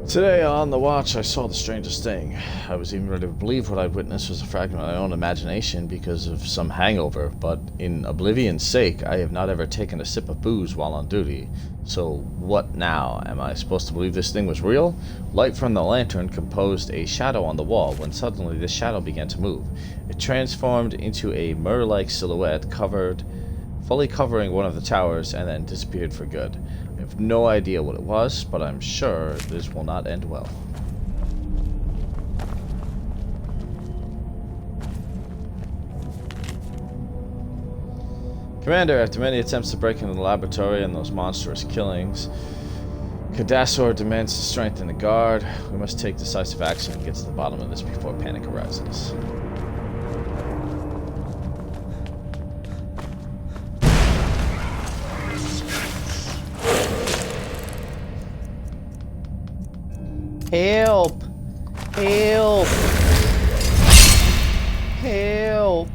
Today on the watch, I saw the strangest thing. I was even ready to believe what I'd witnessed was a fragment of my own imagination because of some hangover, but in oblivion's sake, I have not ever taken a sip of booze while on duty. So what now? Am I supposed to believe this thing was real? Light from the lantern composed a shadow on the wall when suddenly this shadow began to move. It transformed into a myrrh-like silhouette fully covering one of the towers and then disappeared for good. I have no idea what it was, but I'm sure this will not end well. Commander, after many attempts to break into the laboratory and those monstrous killings, Cadasaur demands to strengthen the guard. We must take decisive action and get to the bottom of this before panic arises. Help! Help! Help!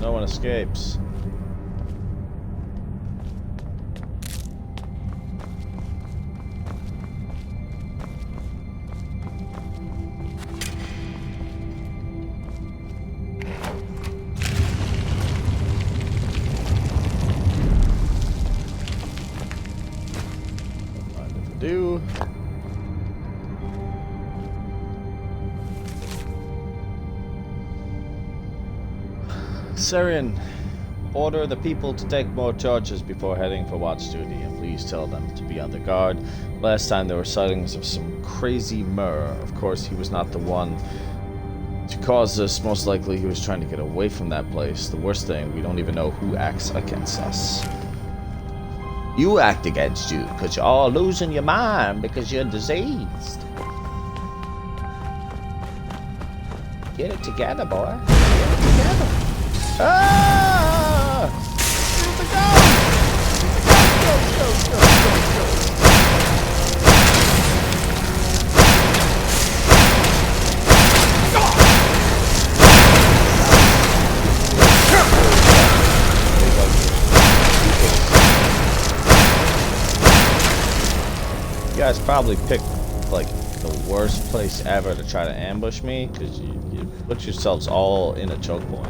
No one escapes. Do. Sarian, order the people to take more charges before heading for watch duty, and please tell them to be on their guard. Last time there were sightings of some crazy myrrh. Of course, he was not the one to cause this. Most likely he was trying to get away from that place. The worst thing, we don't even know who acts against us. You act against you, because you're all losing your mind because you're diseased. Get it together, boy. Get it together. Ah! Here we go! Go. You guys probably picked like the worst place ever to try to ambush me because you put yourselves all in a choke point.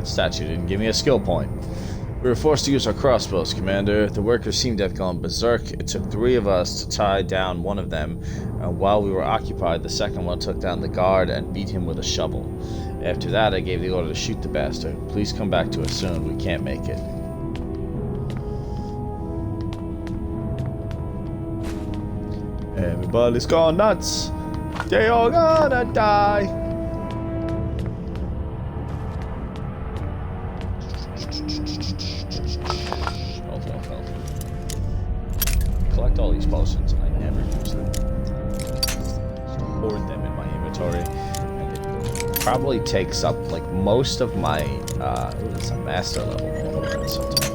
statue didn't give me a skill point. We were forced to use our crossbows, Commander. The workers seemed to have gone berserk. It took 3 of us to tie down one of them, and while we were occupied, the second one took down the guard and beat him with a shovel. After that, I gave the order to shoot the bastard. Please come back to us soon. We can't make it. Everybody's gone nuts. They all gonna die. Collect all these potions and I never use them. Just hoard them in my inventory. And it probably takes up like most of my it's a master level sometimes.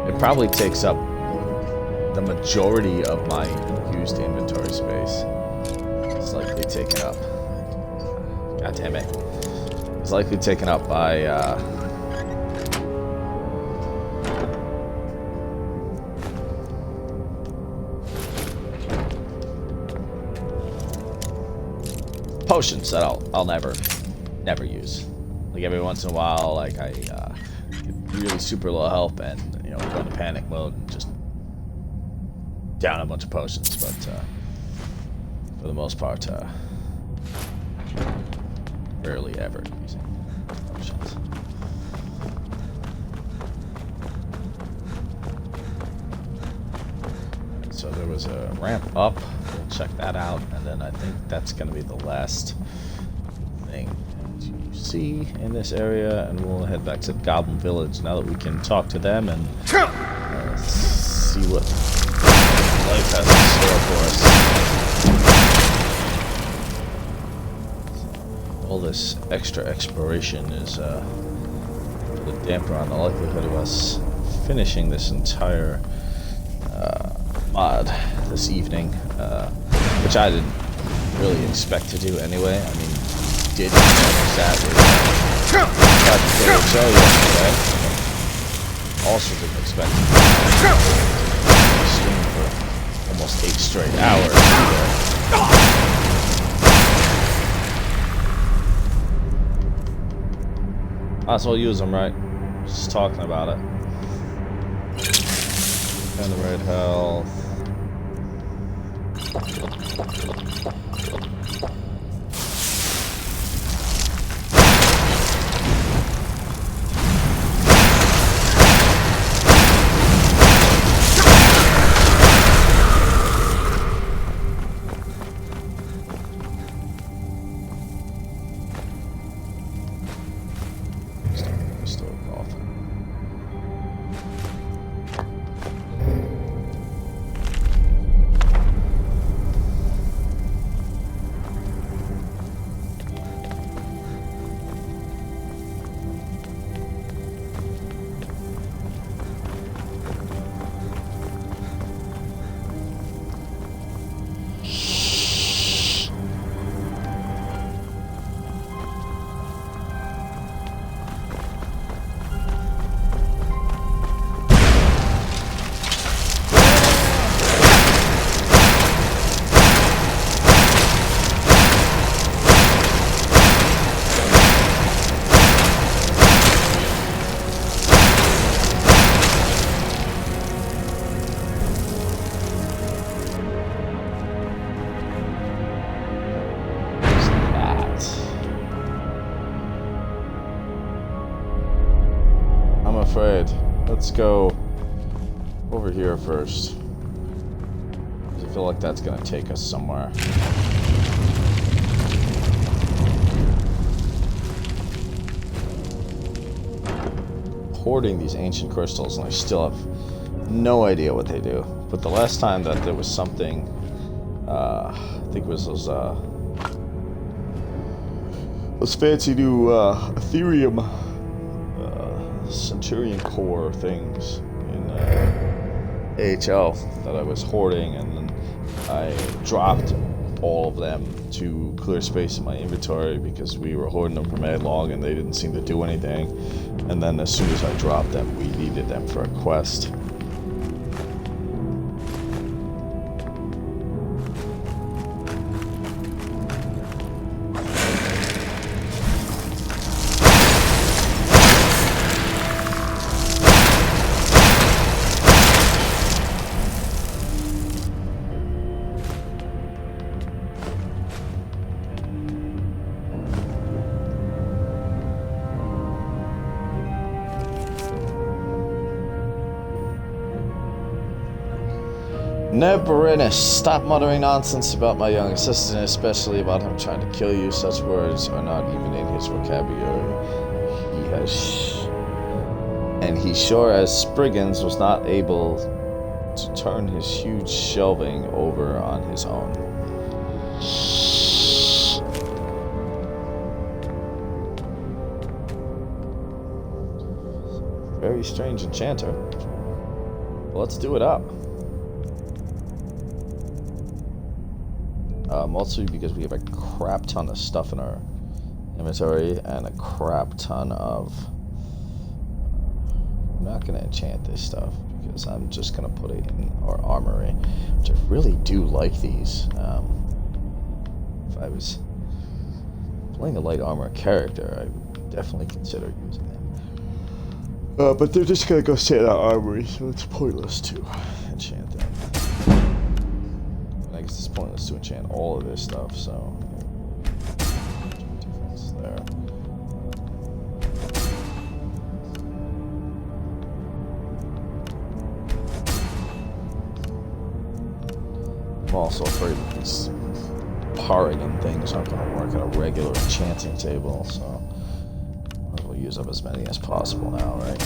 It probably takes up the majority of my used inventory space. It's likely taken up. God damn it. It's likely taken up by potions that I'll never use. Like every once in a while, like I get really super low health and go into panic mode and just down a bunch of potions, but for the most part, rarely ever using potions. So there was a ramp up. We'll check that out, and then I think that's going to be the last thing to see in this area, and we'll head back to the Goblin Village now that we can talk to them and see what life has in store for us. So, all this extra exploration is put a damper on the likelihood of us finishing this entire mod this evening, which I didn't really expect to do anyway. I mean, did notice that with KHL yesterday. Also didn't expect to stream for almost 8 straight hours either. Might as well use them, right? Just talking about it. And the red health. Let's go over here first. I feel like that's gonna take us somewhere. Hoarding these ancient crystals, and I still have no idea what they do. But the last time that there was something, I think it was those fancy new Ethereum Centurion core things in AHL that I was hoarding, and then I dropped all of them to clear space in my inventory because we were hoarding them for mad long and they didn't seem to do anything. And then as soon as I dropped them, we needed them for a quest. Neberinus, stop muttering nonsense about my young assistant, especially about him trying to kill you. Such words are not even in his vocabulary. And he sure as Spriggans was not able to turn his huge shelving over on his own. Very strange enchanter. Let's do it up. Mostly because we have a crap ton of stuff in our inventory and a crap ton of... I'm not going to enchant this stuff because I'm just going to put it in our armory, which I really do like these. If I was playing a light armor character, I would definitely consider using them. But they're just going to go stay in our armory, so it's pointless to enchant them. I guess it's pointless to enchant all of this stuff, so... difference there. I'm also afraid that these Paragon things aren't going to work at a regular enchanting table, so... we'll use up as many as possible now, right?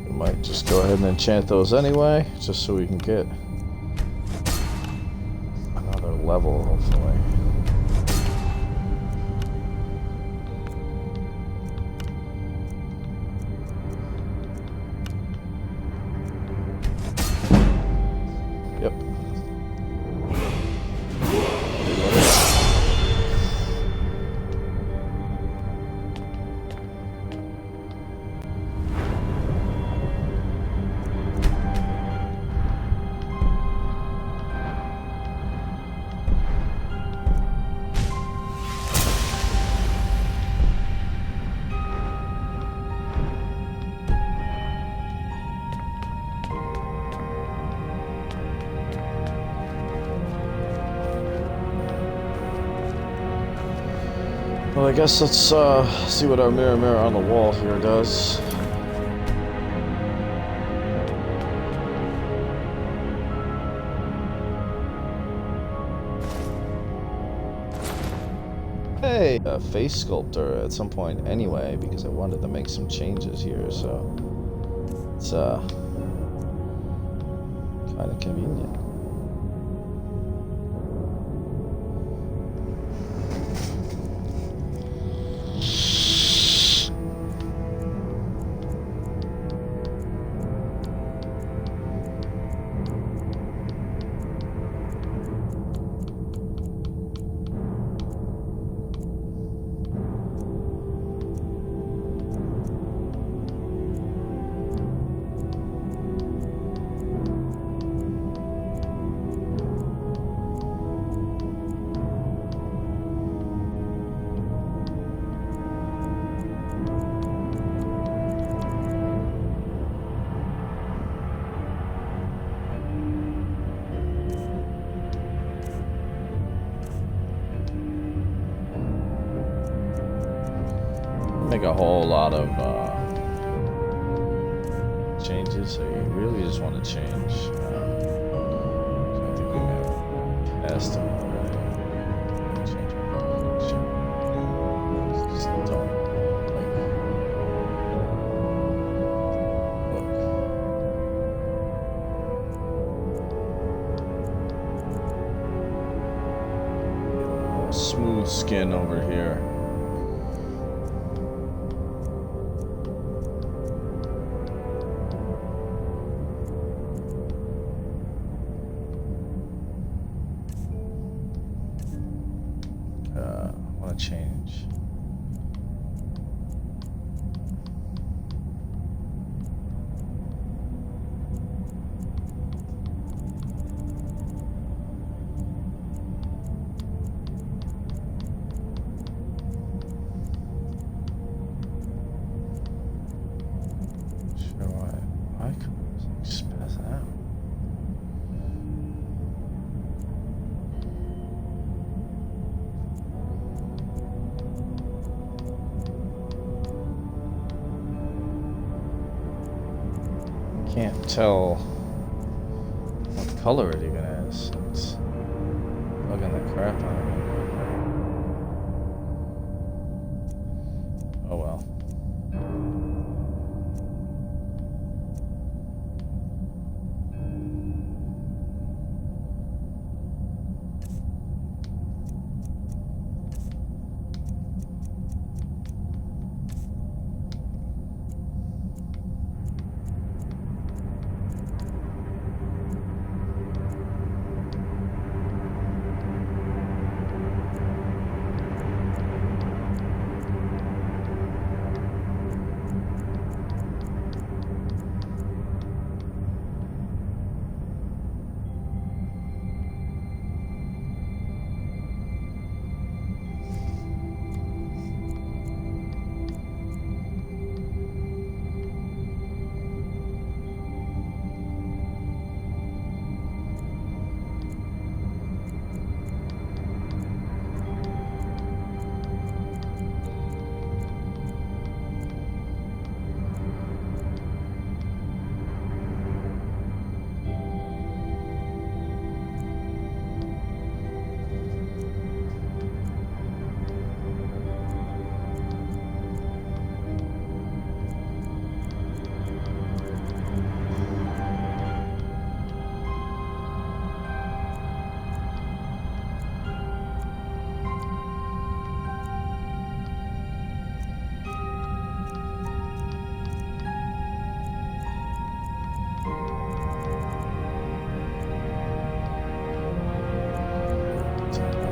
Might just go ahead and enchant those anyway, just so we can get another level, hopefully. Yep. Well, I guess let's see what our mirror on the wall here does. Hey, a face sculptor at some point anyway, because I wanted to make some changes here, so it's kind of convenient. Make a whole lot of changes, so you really just want to change. I think we may have passed them already. Change just don't look. Smooth skin over here. that change? Sure, why colors like spaz out? Can't tell what color it even is. It's bugging the crap out of me. Oh well.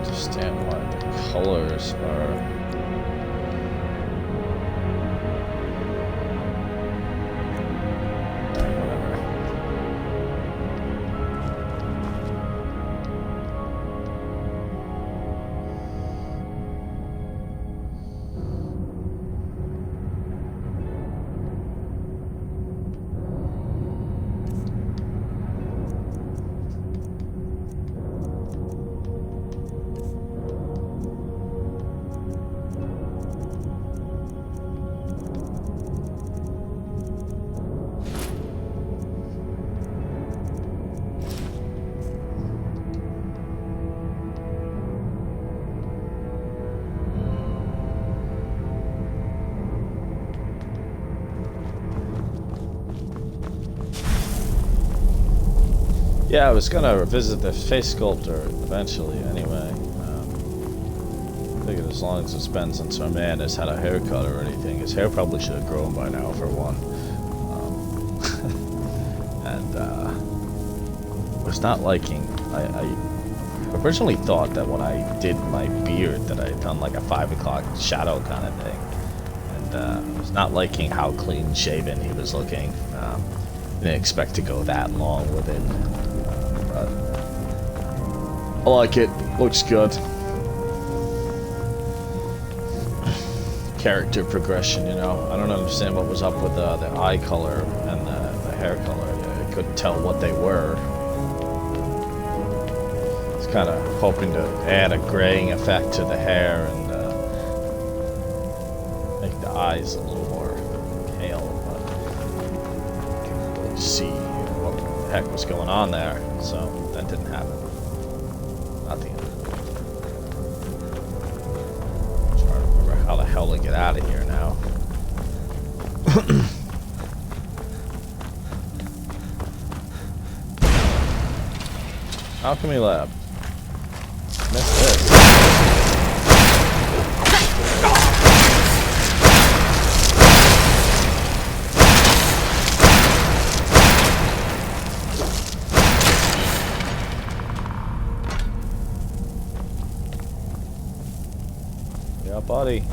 Understand why the colors are yeah, I was gonna revisit the face sculptor eventually anyway. Figured as long as it's been since our man has had a haircut or anything, his hair probably should have grown by now for one. And was not liking. I originally thought that when I did my beard that I had done like a 5 o'clock shadow kind of thing, and was not liking how clean shaven he was looking. Didn't expect to go that long with it. I like it. Looks good. Character progression, you know. I don't understand what was up with the eye color and the hair color. I couldn't tell what they were. I was kind of hoping to add a graying effect to the hair and make the eyes a little more pale. But I couldn't really see what the heck was going on there, so that didn't happen. Not the end. I'm trying to remember how the hell to get out of here now. Alchemy lab. Missed this. up, buddy.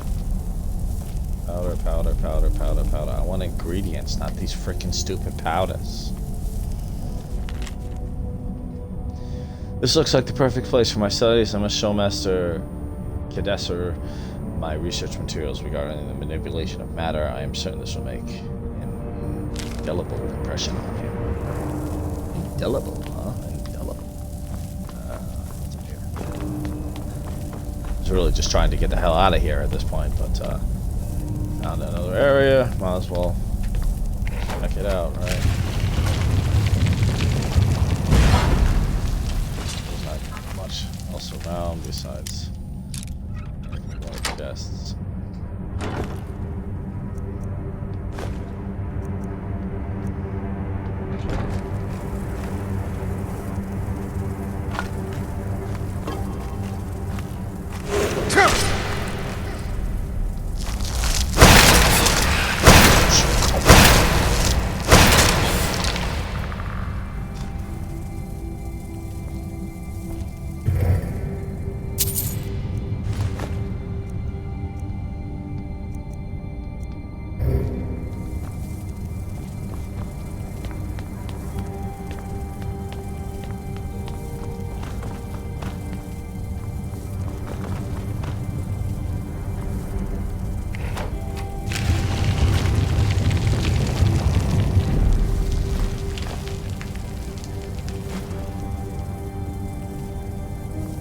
Powder, powder, powder, powder, powder. I want ingredients, not these freaking stupid powders. This looks like the perfect place for my studies. I must show Master Cadesser my research materials regarding the manipulation of matter. I am certain this will make an indelible impression on him. Indelible, huh? Indelible. What's up here? I was really just trying to get the hell out of here at this point, but found another area. Might as well check it out, right? There's not much else around besides chests.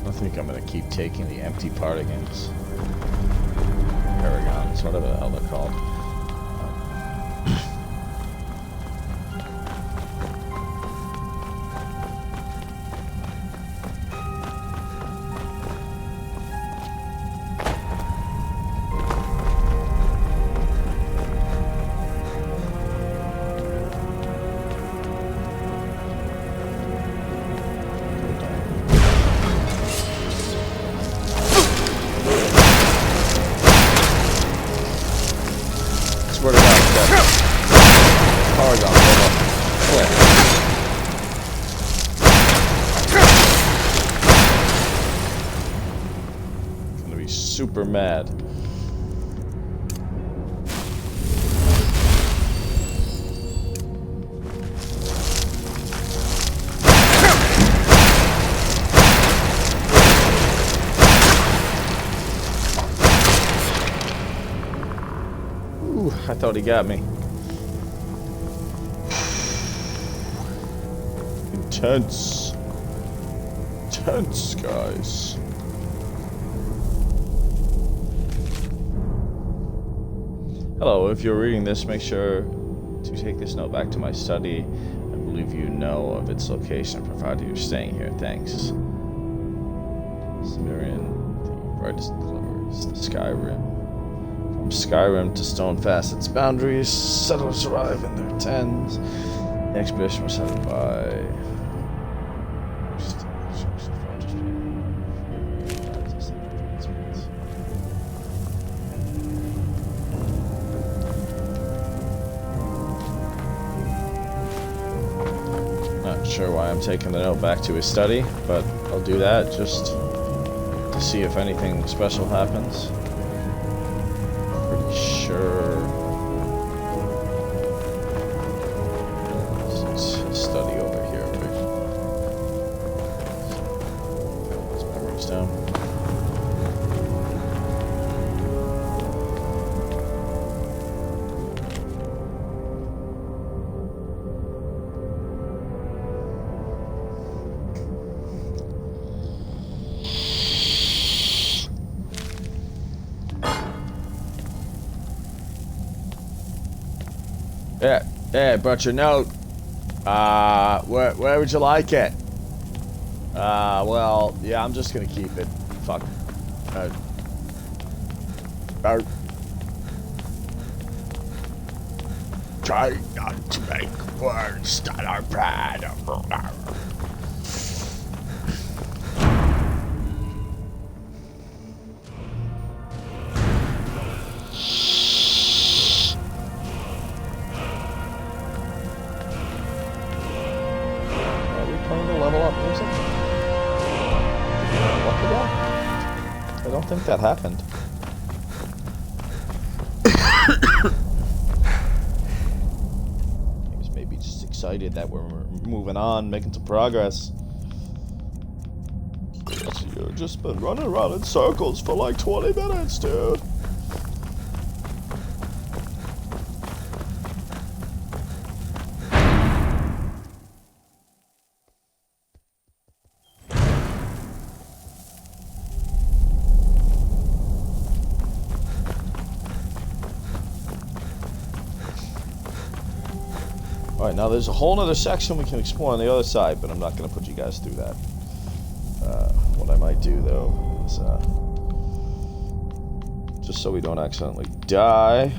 I think I'm gonna keep taking the empty particles. Paragons, whatever the hell they're called. Swear to God, Paragon, quick. I'm gonna be super mad. I thought he got me. Intense. Intense, guys. Hello, if you're reading this, make sure to take this note back to my study. I believe you know of its location, provided you're staying here. Thanks. Sumerian, the brightest and cleverest, Skyrim. From Skyrim to Stone Fast, its boundaries, settlers arrive in their tens. The expedition was headed by... Not sure why I'm taking the note back to his study, but I'll do that just to see if anything special happens. Sure. Let's study over here, right? Let's memories down. Yeah, brought your note. Where would you like it? Well, yeah, I'm just gonna keep it. Fuck. Try not to make words that are bad. I don't think that happened. excited that we're moving on, making some progress. You've just been running around in circles for like 20 minutes, dude. Alright, now there's a whole other section we can explore on the other side, but I'm not going to put you guys through that. What I might do, though, is, just so we don't accidentally die,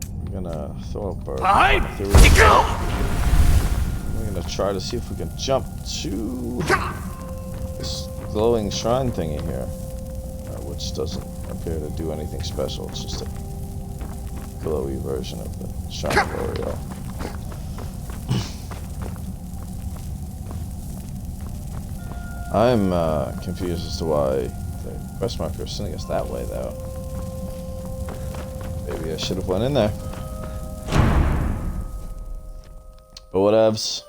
I'm going to throw up our... We're going to try to see if we can jump to this glowing shrine thingy here, which doesn't appear to do anything special. It's just a glowy version of the shrine of Oriel. I'm confused as to why the quest marker is sending us that way, though. Maybe I should have went in there. But whatevs.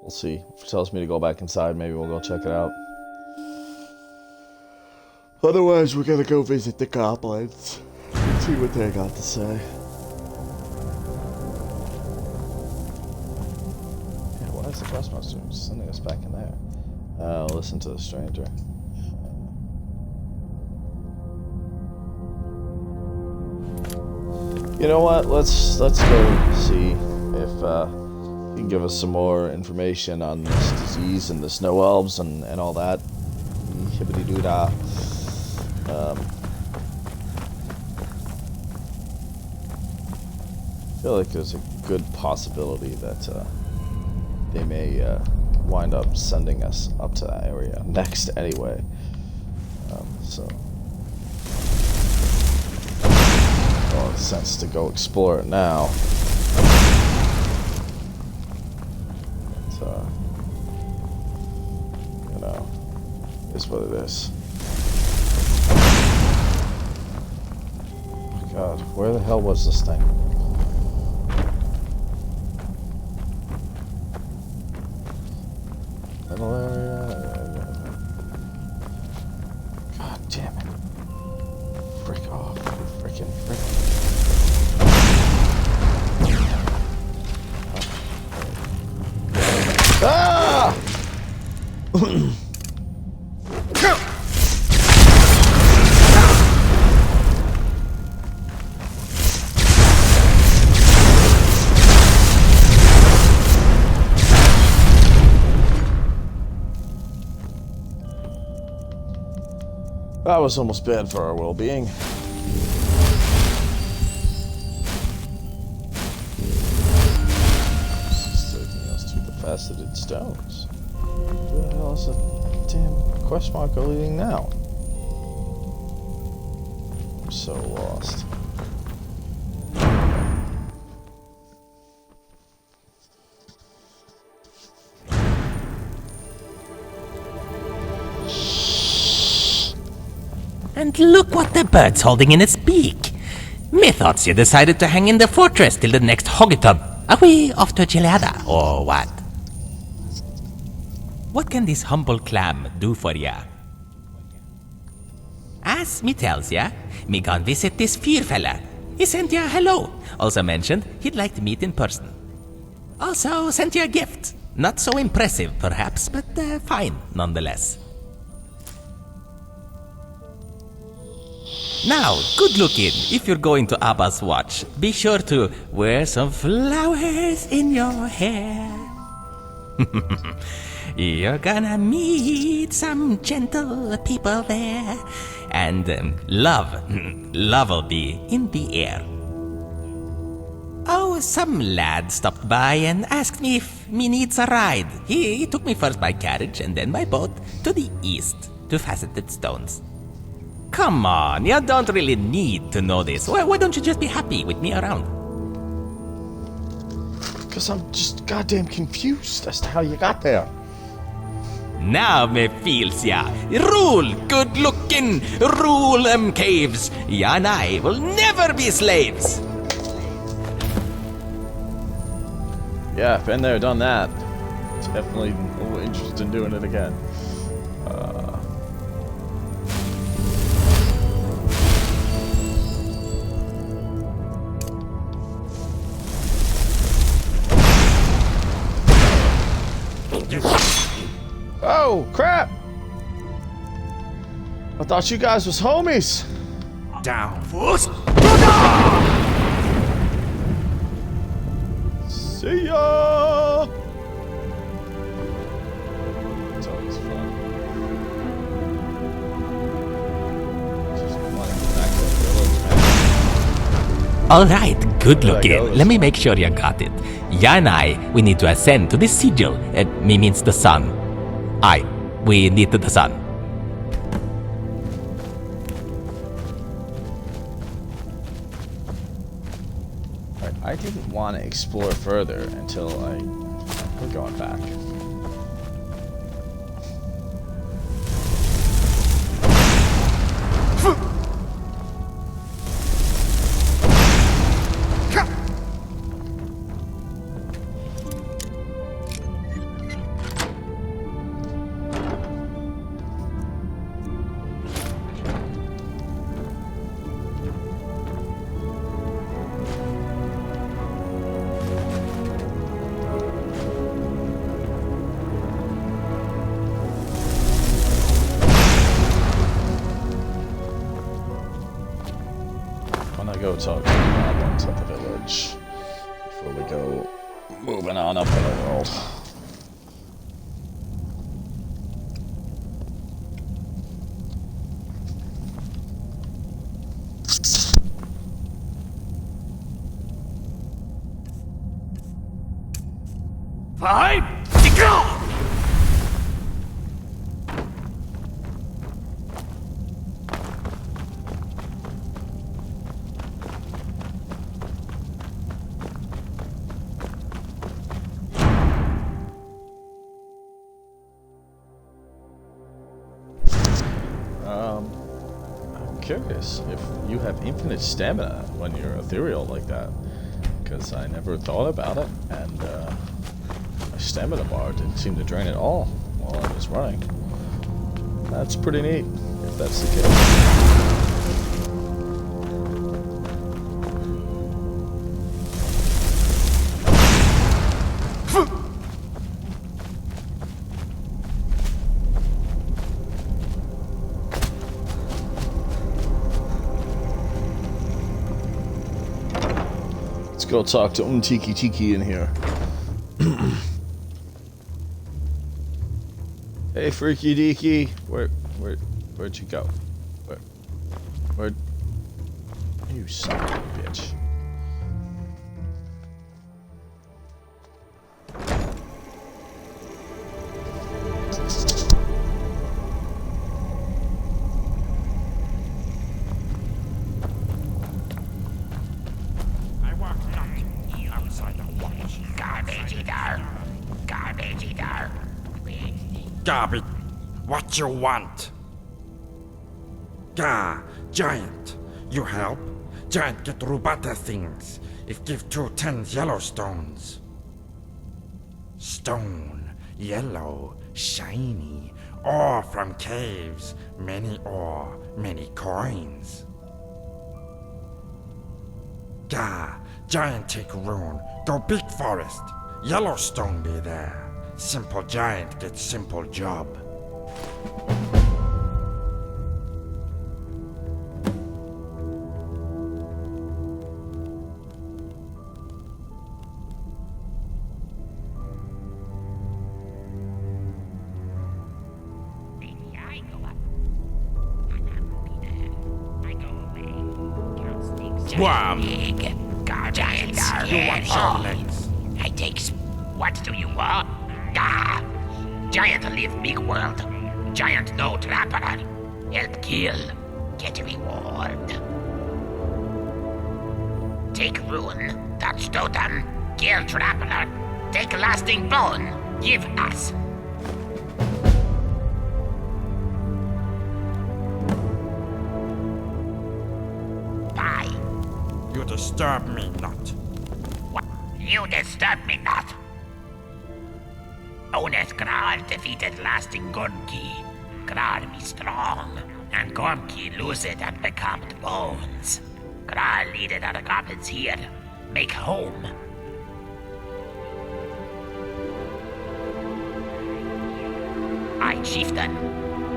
We'll see. If it tells me to go back inside, maybe we'll go check it out. Otherwise, we're gonna go visit the goblins. See what they got to say. What's the quest master sending us back in there? Listen to the stranger. You know what? Let's go see if he can give us some more information on this disease and the snow elves and all that. Hibbity doo dah. I feel like there's a good possibility that they may wind up sending us up to that area next anyway. So well, it makes sense to go explore it now. But, you know, is what it is. Oh God, where the hell was this thing? Middle area. God damn it. Frick off, you frickin' frick. Ah! That was almost bad for our well-being. Taking us to the faceted stones. Where the hell is the damn quest marker leading now? I'm so lost. And look what the bird's holding in its beak. Methought you decided to hang in the fortress till the next hoggetub. Are we off to Gelada, or what? What can this humble clam do for ya? As me tells ya, me gone visit this fear fella. He sent ya hello. Also mentioned he'd like to meet in person. Also sent ya a gift. Not so impressive, perhaps, but fine nonetheless. Now, good looking. If you're going to Abba's watch, be sure to wear some flowers in your hair. You're gonna meet some gentle people there, and love'll be in the air. Oh, some lad stopped by and asked me if me needs a ride. He took me first by carriage and then by boat to the east to Faceted Stones. Come on, you don't really need to know this. Why don't you just be happy with me around? Because I'm just goddamn confused as to how you got there. Now me feels ya. Rule, good looking. Rule caves. Ya and I will never be slaves. Yeah, been there, done that. Definitely a little interested in doing it again. Oh, crap! I thought you guys was homies. Down. See ya! It's always fun. Just running back to the village, man. Alright, good looking. Let me make sure you got it. Ya and I, we need to ascend to the sigil. Me means the sun. We need the sun. Alright, I didn't want to explore further until we're going back. Go talk to the goblins at the village before we go moving on up in the world. Go! I'm curious if you have infinite stamina when you're ethereal like that, because I never thought about it, and my stamina bar didn't seem to drain at all while I was running. That's pretty neat, if that's the case. Let's go talk to Tiki in here. Hey, Freaky Deaky, where'd you go? Where? You son of a bitch. Garbage, what you want? Giant, you help? Giant get Rubata things. If give 2 10 yellow stones. Stone, yellow, shiny, ore from caves. Many ore, many coins. Giant take rune. Go big forest. Yellowstone be there. Simple giant gets simple job. Swam! Giant, you want some legs? I take. What do you want? Giant live big world. Giant no trapper. Help kill. Get reward. Take rune. Touch totem. Kill trapper. Take lasting bone. Give us. disturb me not. What? You disturb me not. Owneth Gral defeated lasting Gormki. Gral be strong, and Gormki lose it and become bones. Gral leaded our goblins here. Make home. I, chieftain.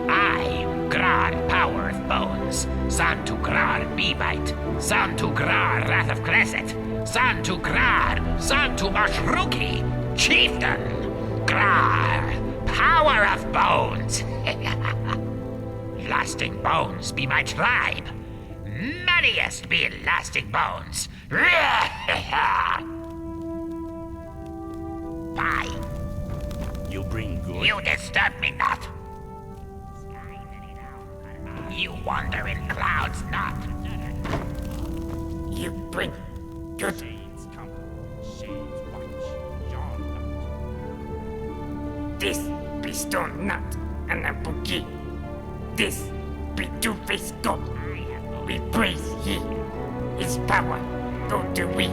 I, Grar, power of bones. Son to Grar, Beebite. Son to Grar, wrath of Cresset. Son to Grar, son to Mashruki. Chieftain. Grar, power of bones. Lasting bones be my tribe. Merriest be lasting bones. Bye. You bring good. You disturb me not. You wander in clouds not. You bring good. Shades come. Shades watch. Yawn This be stone nut and a bookie. This be two-faced god. We praise he. His power go to we.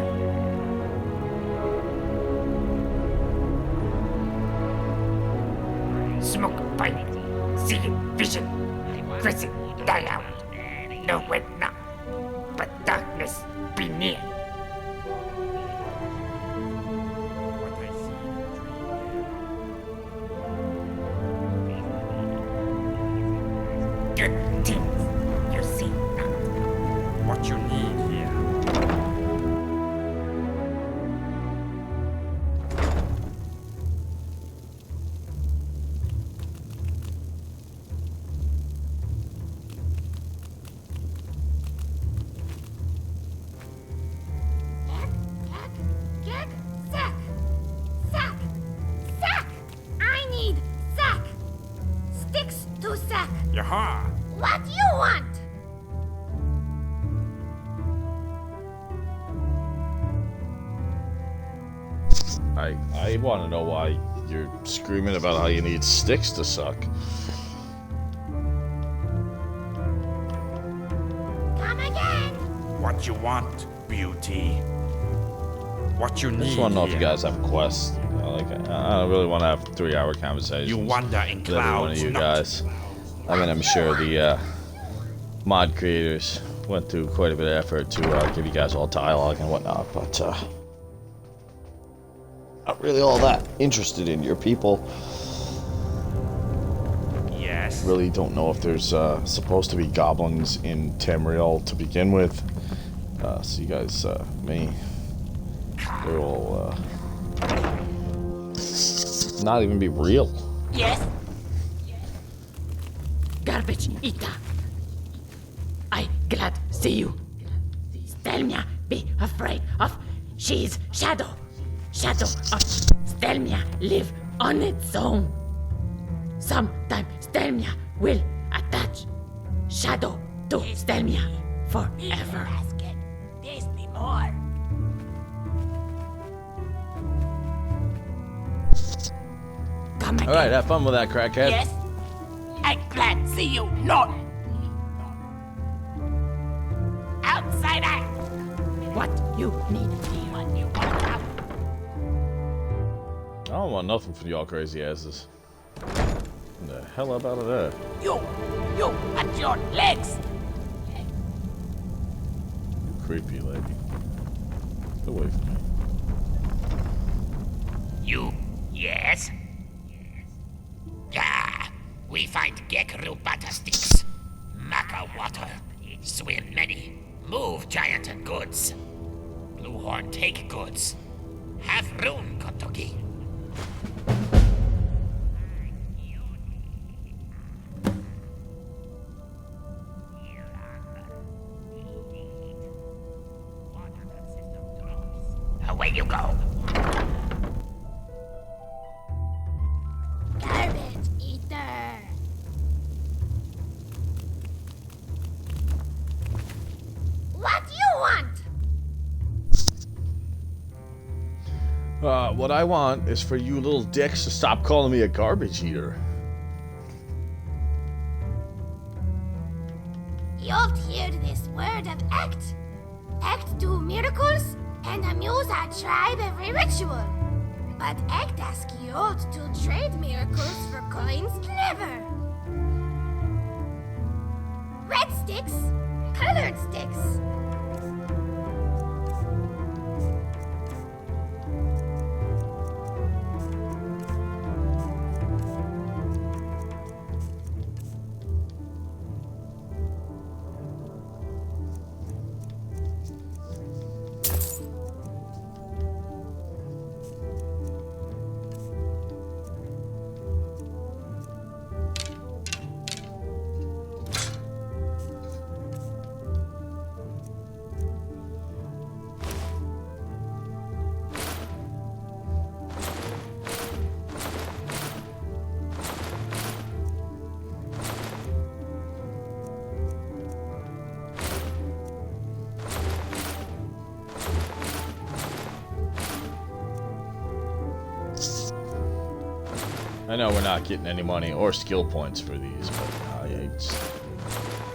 Smoke pipe, see vision, crescent die out. No way not, but darkness be near. what I see. Good things you see not. What you need here. Sack! Sack! Sack! I need sack! Sticks to sack! Yaha! What you want? I want to know why you're screaming about how you need sticks to suck. Come again! What you want, beauty? What you I need just want to know if you here. guys have quests. You know, like, I don't really want to have 3-hour conversations. You wander in with every one of clouds, you not- guys. I mean, I'm sure the mod creators went through quite a bit of effort to give you guys all dialogue and whatnot, but not really all that interested in your people. Yes. Really don't know if there's supposed to be goblins in Tamriel to begin with. So you guys may very well not even be real. Yes? Garbage eater. I glad see you. Stelmia be afraid of. She's shadow. Shadow of Stelmia live on its own. Sometime Stelmia will attach shadow to Stelmia forever. This be more. Come again. All right, have fun with that, crackhead. Yes? I glad see you not. Outsider. What you need? What you want? I don't want nothing from y'all crazy asses. Get the hell up out of there. You at your legs. You creepy lady. Get away from me. You, yes? Yeah, we find Gekru butter sticks. Maca water. Swim many. Move giant and goods. Blue horn take goods. Have rune kotogi. Away you go. Garbage eater! What you want? What I want is for you little dicks to stop calling me a garbage eater. You'll hear this word of act. Act do miracles and amuse our tribe every ritual. But Act ask you to trade miracles for coins never. Red sticks, colored sticks. I know we're not getting any money or skill points for these, but I just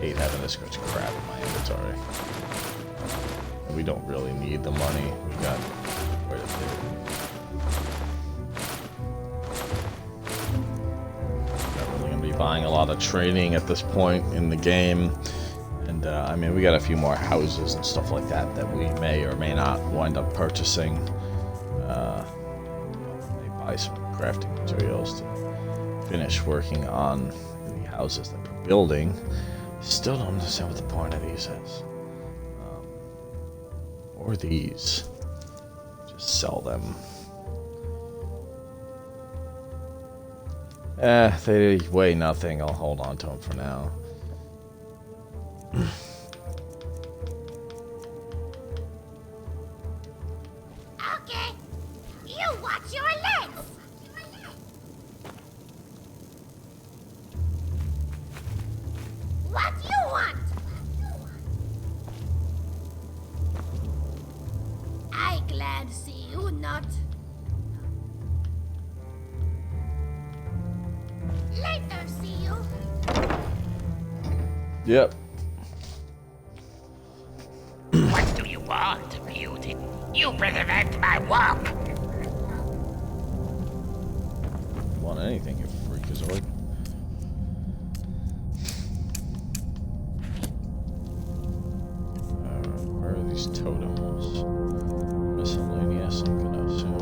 hate having this much crap in my inventory. And we don't really need the money. We got quite a bit. Not really going to be buying a lot of training at this point in the game. And I mean, we got a few more houses and stuff like that that we may or may not wind up purchasing. May buy some crafting materials to finish working on the houses that we're building. Still don't understand what the point of these is. Or these. Just sell them. They weigh nothing. I'll hold on to them for now. Okay, you watch your legs. What you want? I glad see you not. Later see you. Yep. What do you want, beauty? You prevent my walk. Want anything, you freakazoid? Where are these totems? Miscellaneous, I'm gonna assume.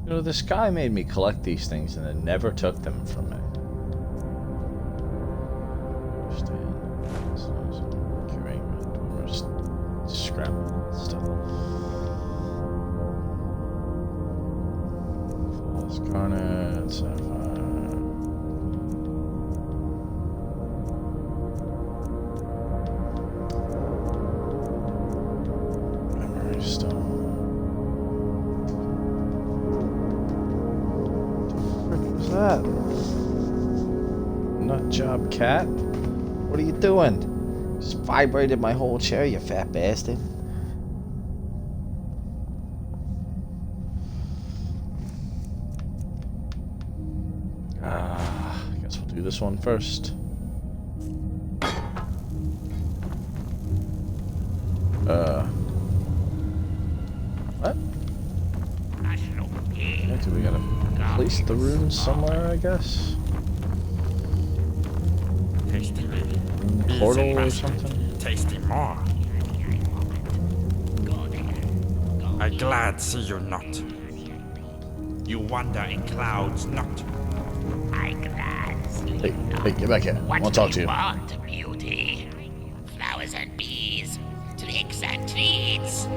You know, this guy made me collect these things and then never took them from me. Scrap stuff. False garnet, sapphire. Memory stone. What the frick was that? Nut job cat? What are you doing? Just vibrated my whole chair, you fat bastard. I guess we'll do this one first. What? Yeah, do we gotta place the runes somewhere, I guess? Portal or something? Tasty more. I glad see you not. You wander in clouds not. I glad see you. Hey, get back here. I want to talk to you. What do you want, beauty? Flowers and bees, tricks and treats.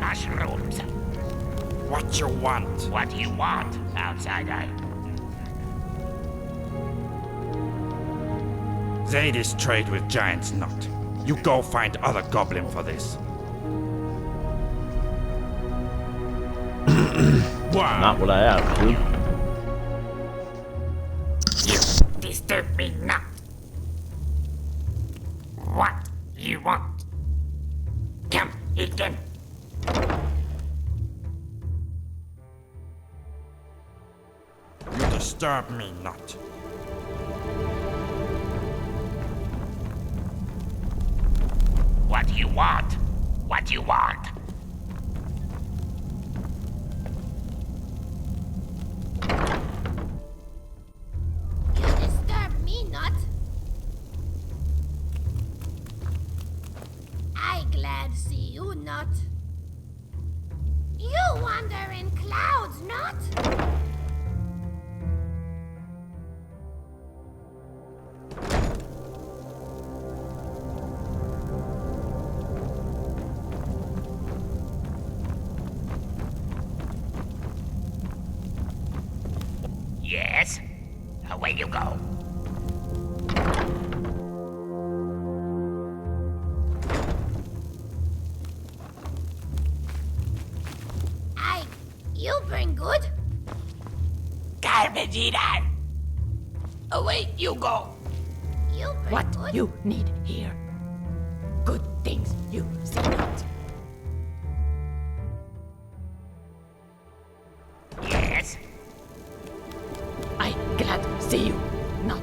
Mushrooms. What you want? What do you want, outsider? Ladies trade with giants not. You go find other goblin for this. Wow. Not what I asked, dude. You disturb me not. What you want? Come again. You disturb me not. What do you want? What do you want? You disturb me not. I glad see you not. You wander in clouds not. Yes? Away you go. You bring good? Garbage eater! Away you go. You bring What good? you need here? Good things you see not. Yes? I glad see you not.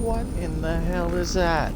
What in the hell is that?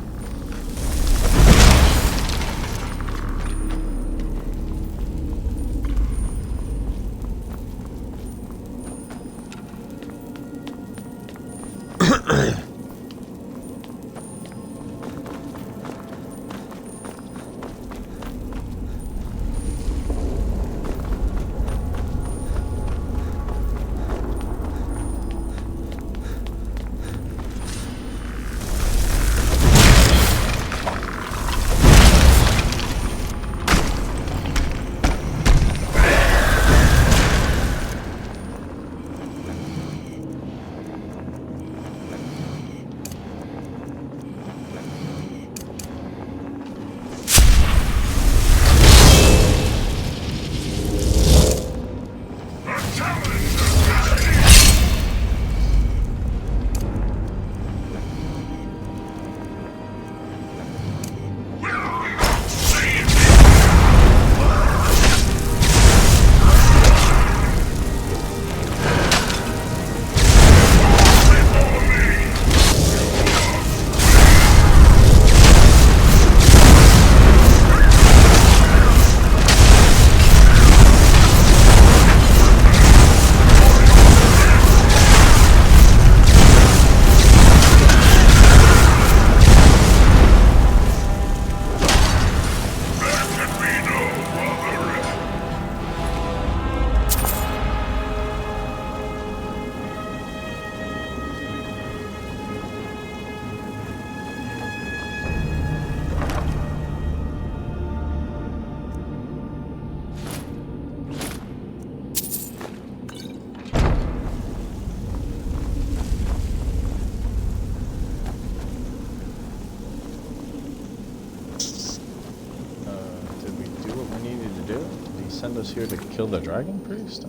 send us here to kill the dragon priest?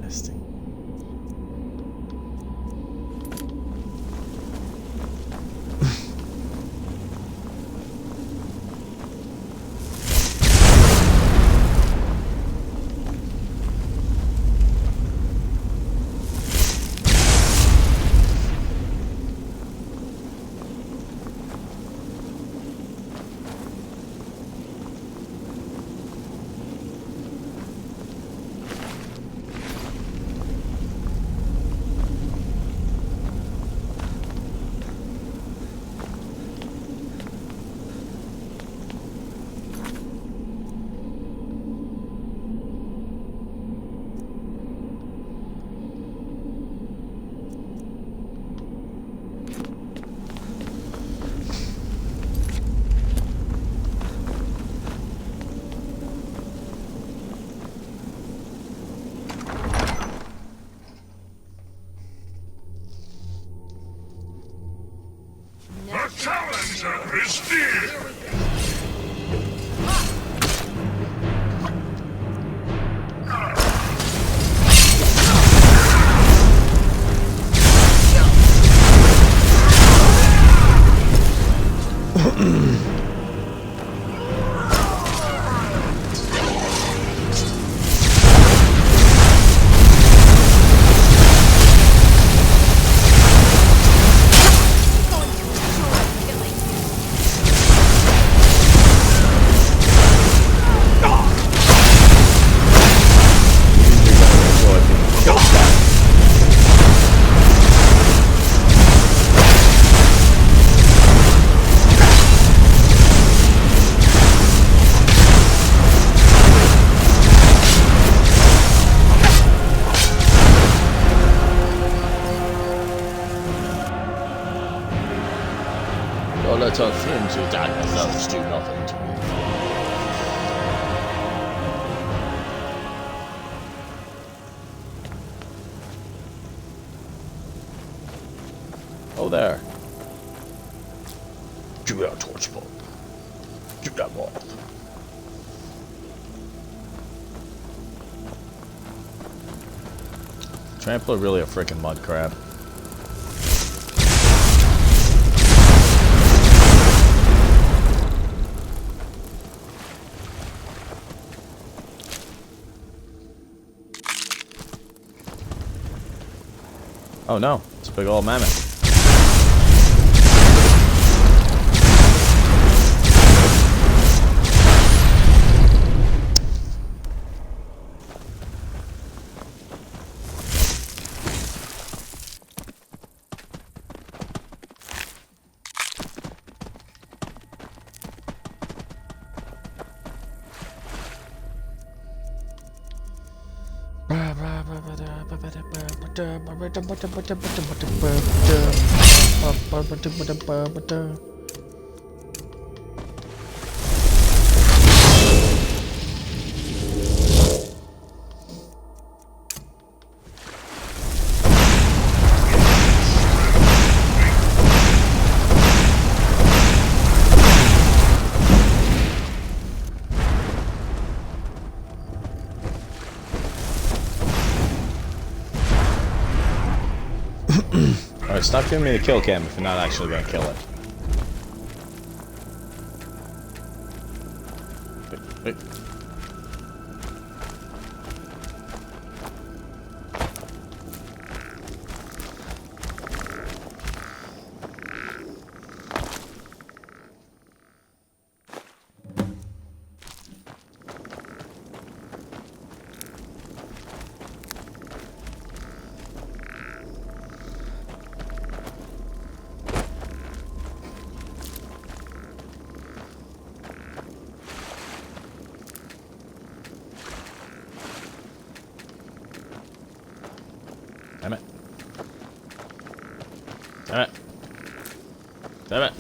Nasty. The challenger is near! Your little flimsy dinosaurs do nothing to me. Oh, there. Give me that torch bulb. Give me that ball. Trampler really a freaking mud crab. Oh no, it's a big old mammoth. Alright, stop giving me the kill cam if you're not actually gonna kill it. Wait. Damn it. Damn it. Damn it.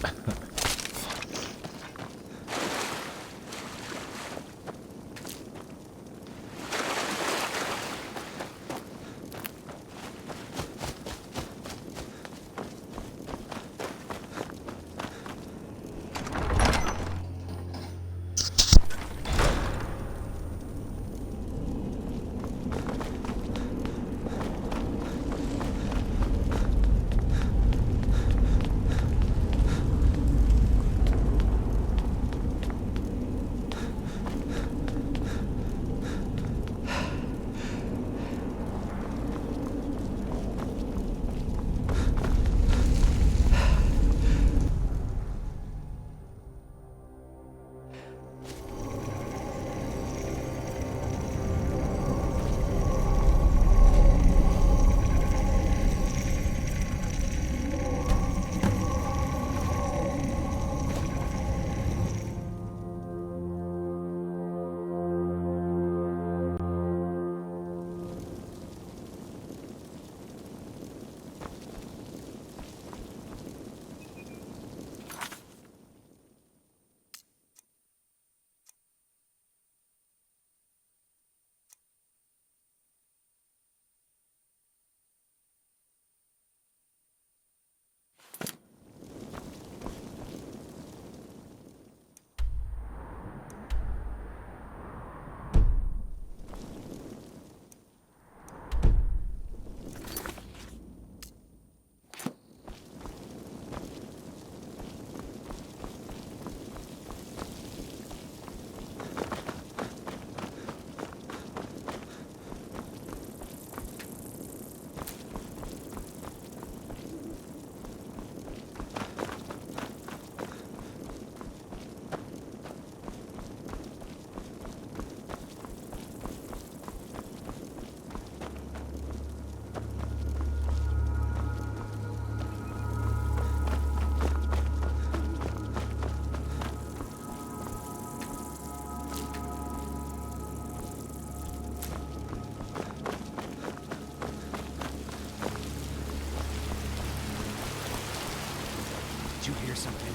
hear something.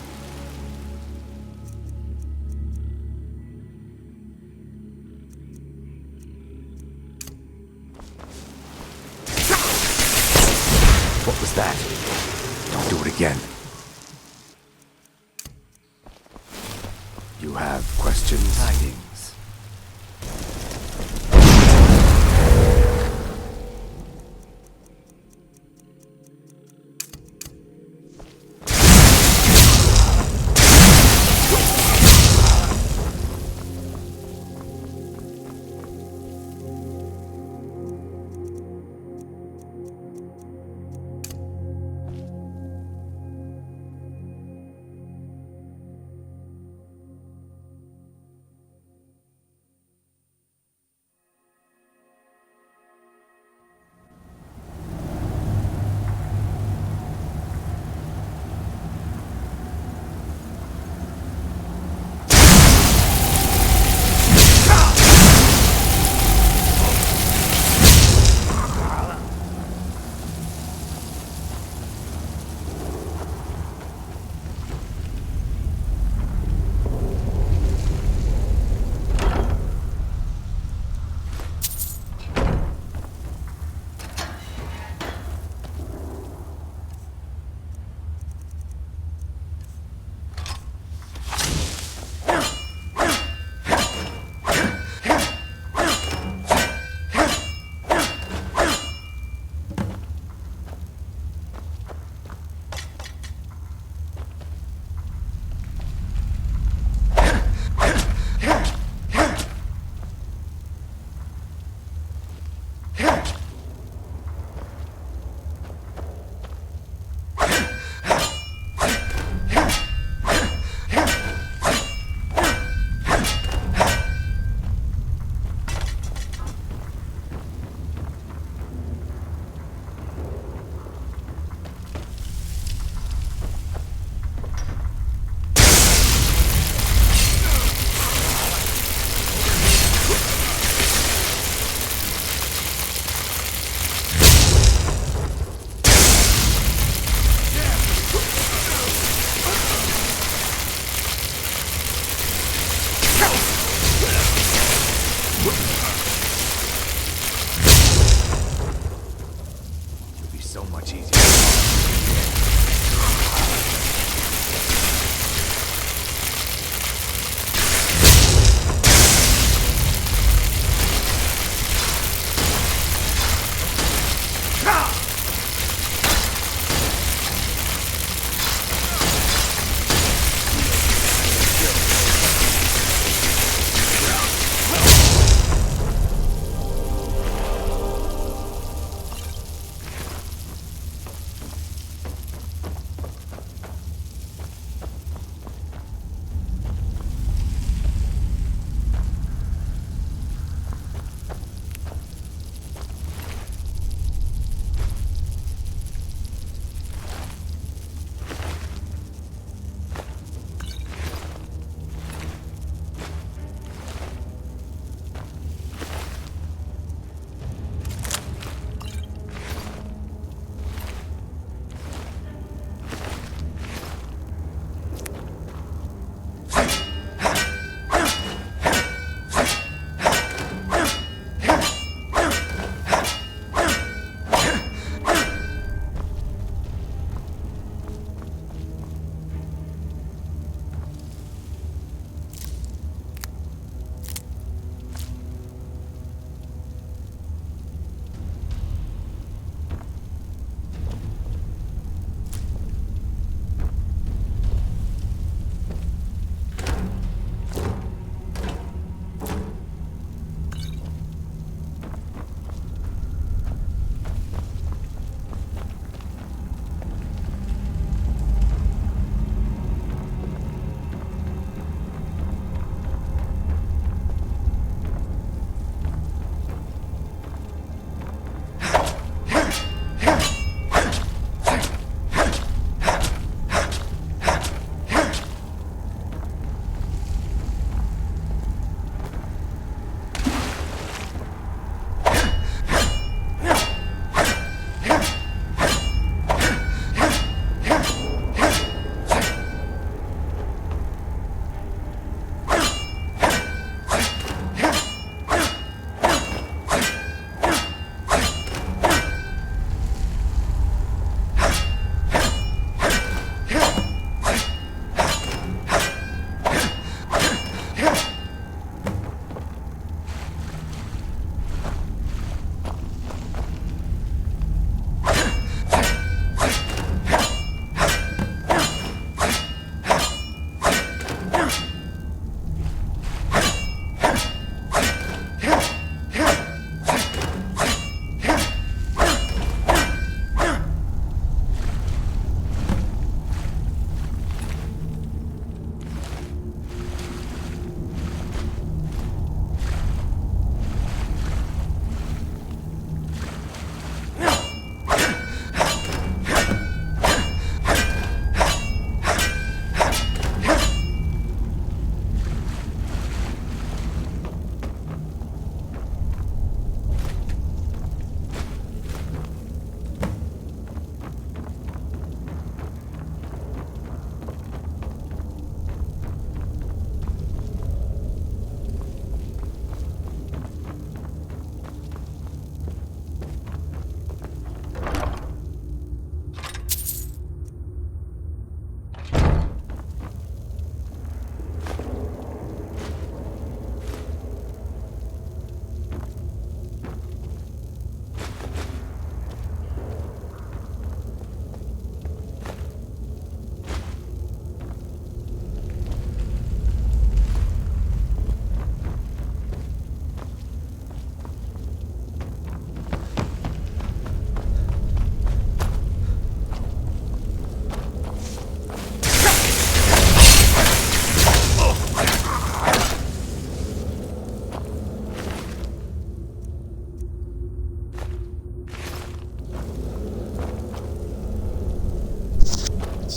What was that? Don't do it again. You have questions? Tidings.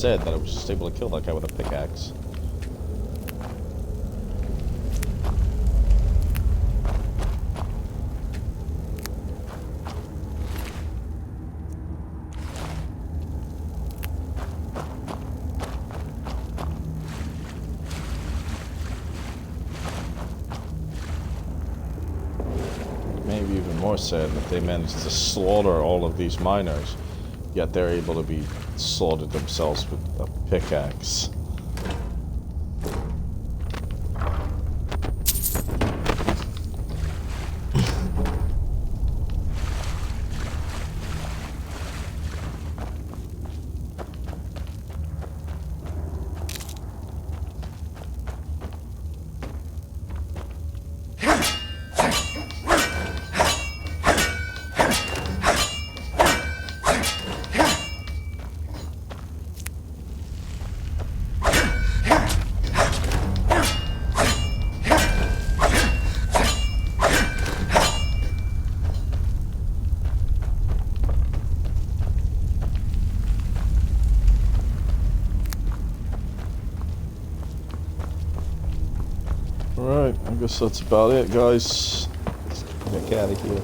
said that I was just able to kill that guy with a pickaxe. Maybe even more sad that they managed to slaughter all of these miners, yet they're able to be slaughtered themselves with a pickaxe. Alright, I guess that's about it, guys. Let's get back out of here.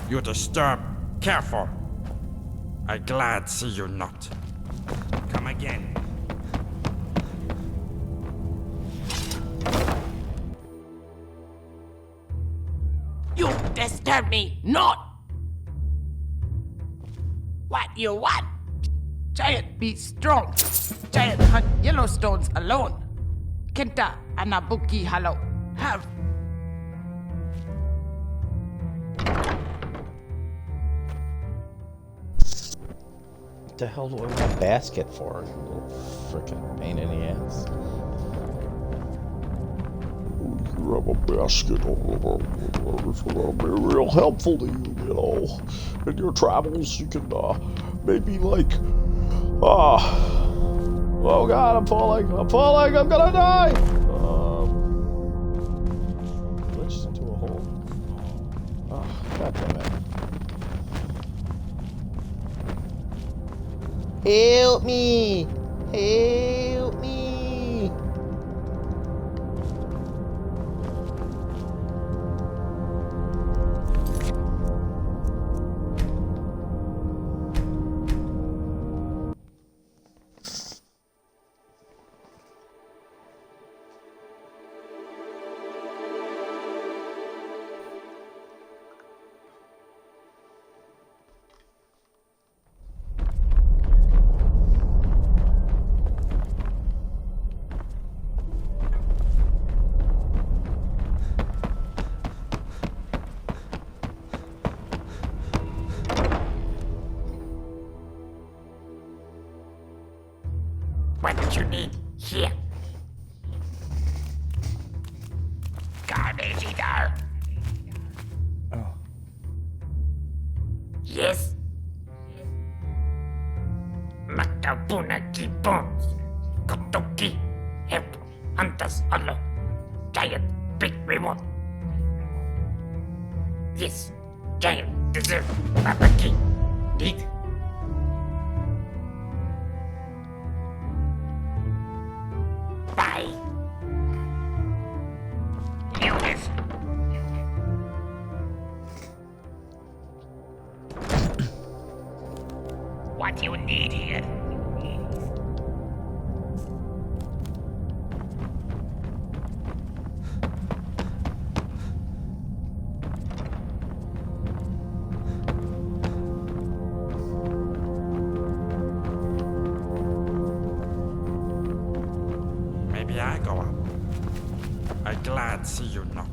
You disturb. Careful. I glad see you not. Come again. You disturb me not! What you want? Giant be strong. Giant hunt Yellowstones alone. Kenta Anabuki Hollow. Have. What the hell do I want a basket for? Little frickin' pain in the ass. You have a basket. This will be real helpful to you, you know. In your travels, you can maybe like, oh god, I'm falling, I'm gonna die! Glitched into a hole. Oh, god damn it. Help me! Help me! mage eater. Oh. Yes? Makabuna ki bones. Kotoki. Help hunters alone. Giant big reward. Yes. Giant deserve Babaki. Need. Bye. Useless. What you need here? Maybe I go up. I glad see you not.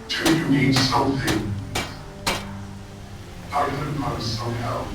Do you need something? I could use some help.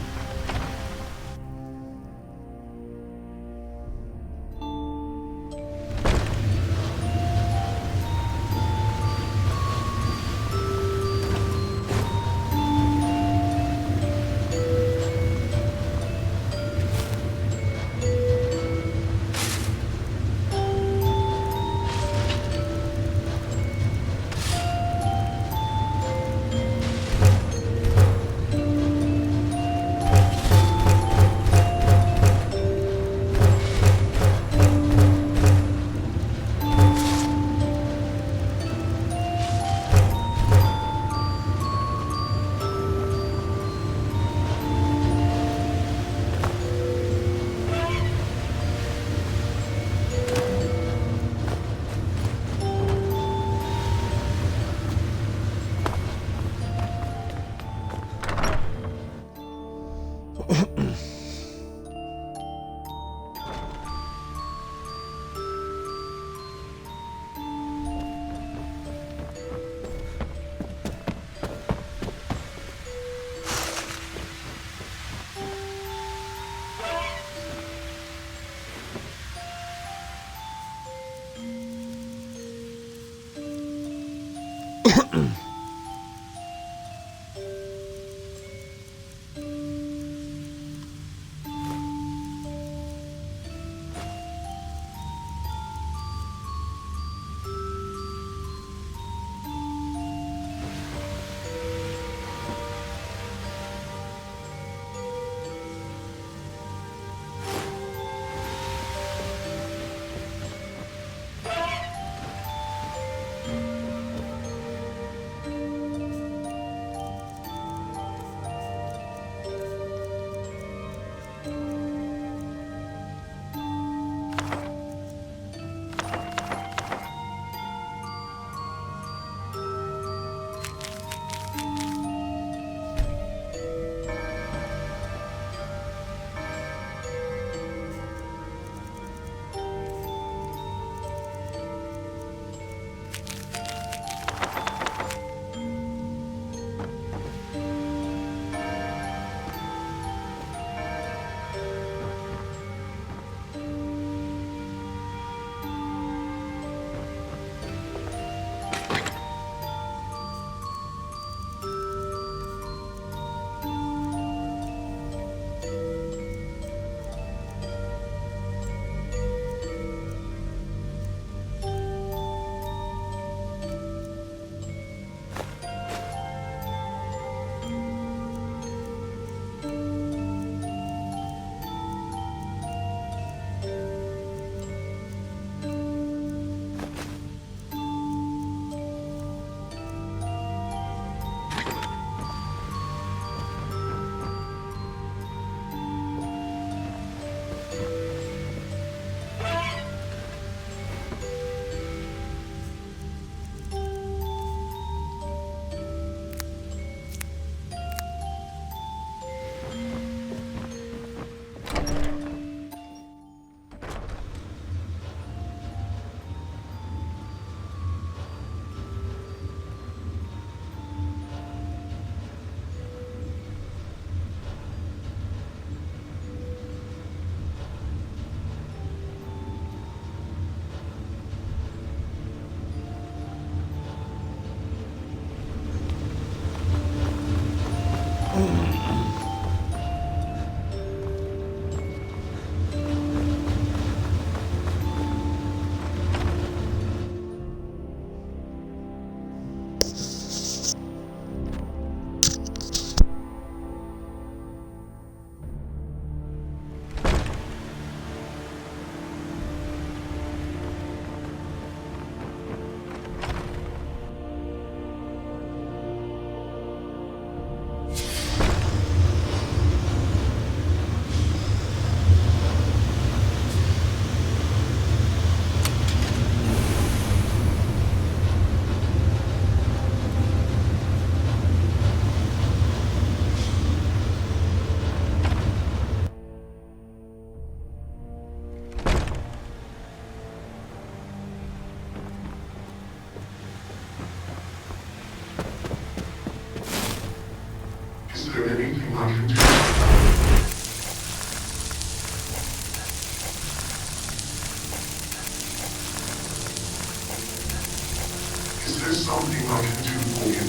something I can do for you.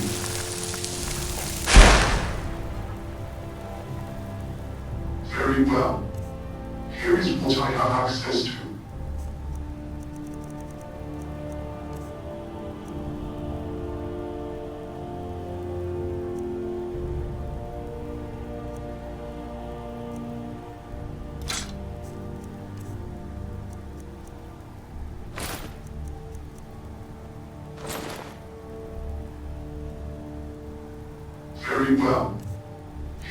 Very well. Here is what I have access to. Very well.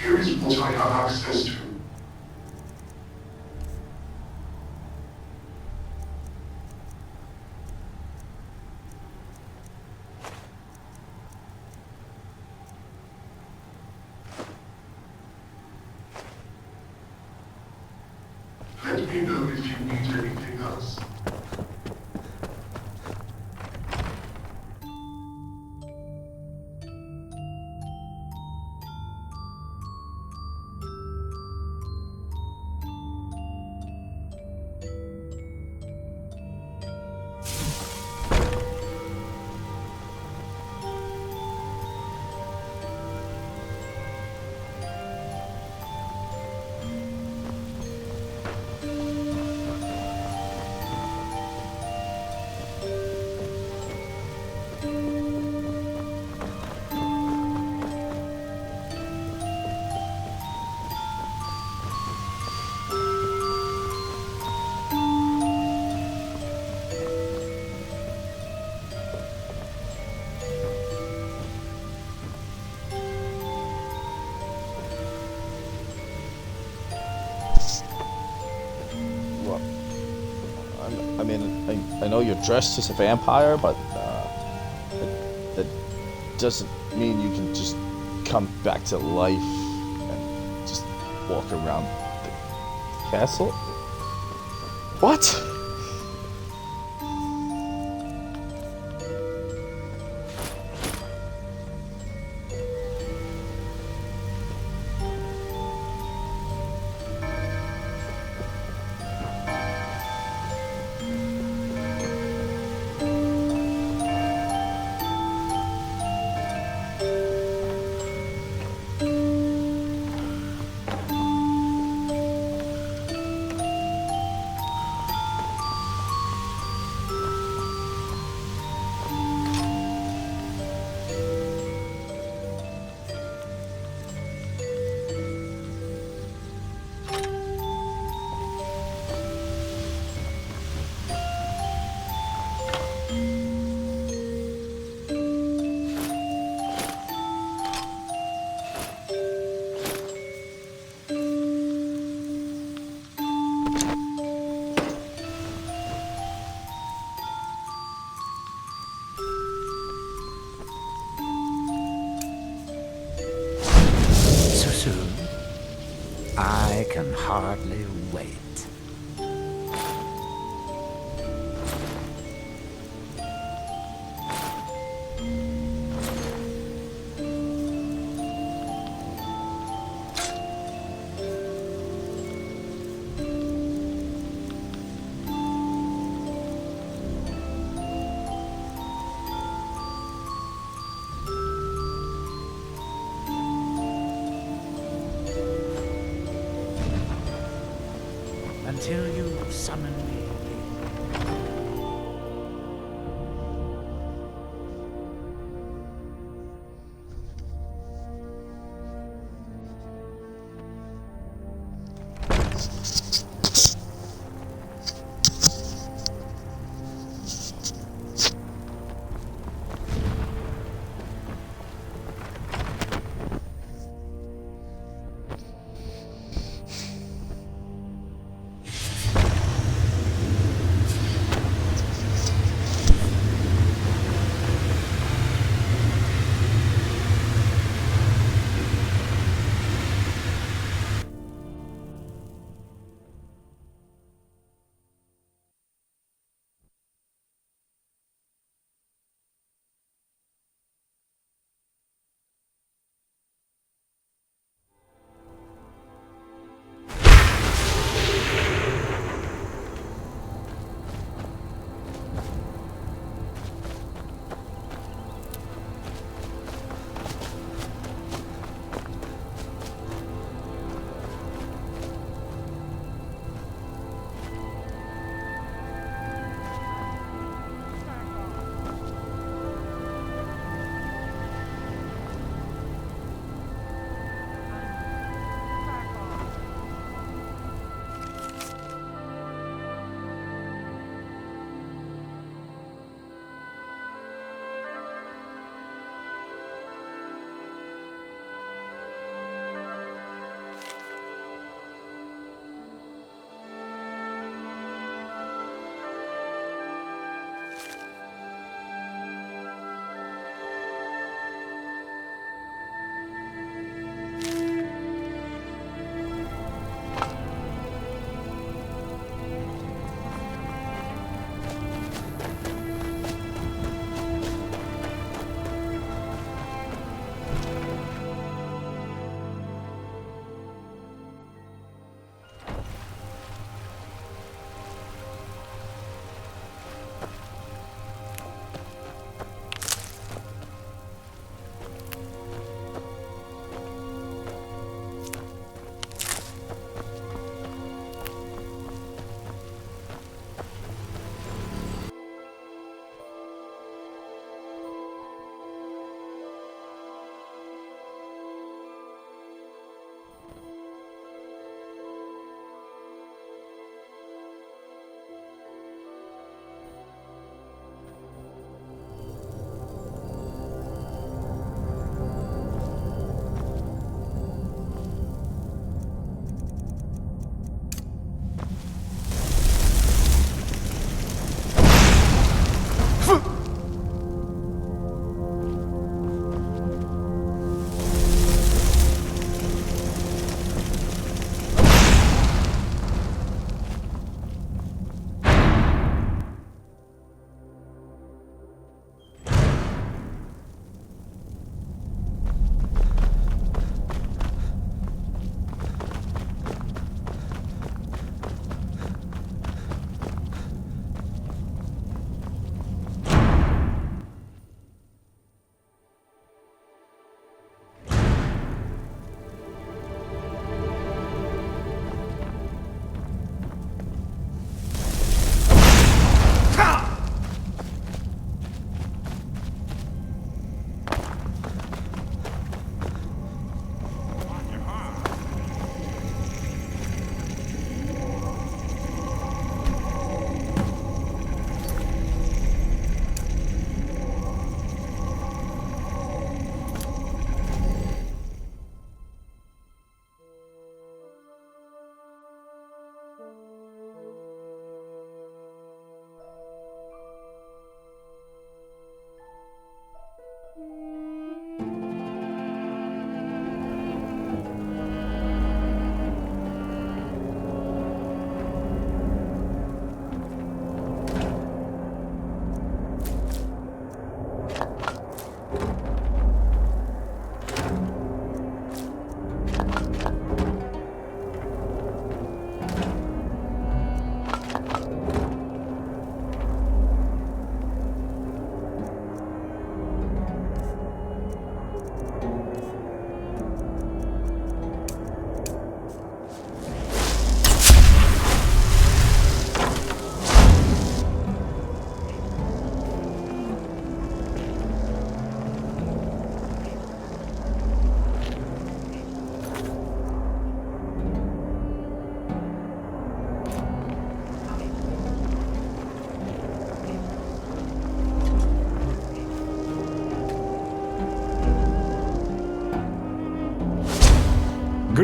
Here is what I have access to. Let me know if you need anything else. I know you're dressed as a vampire, but that doesn't mean you can just come back to life and just walk around the castle. What? I can hardly wait. Until you summon me again.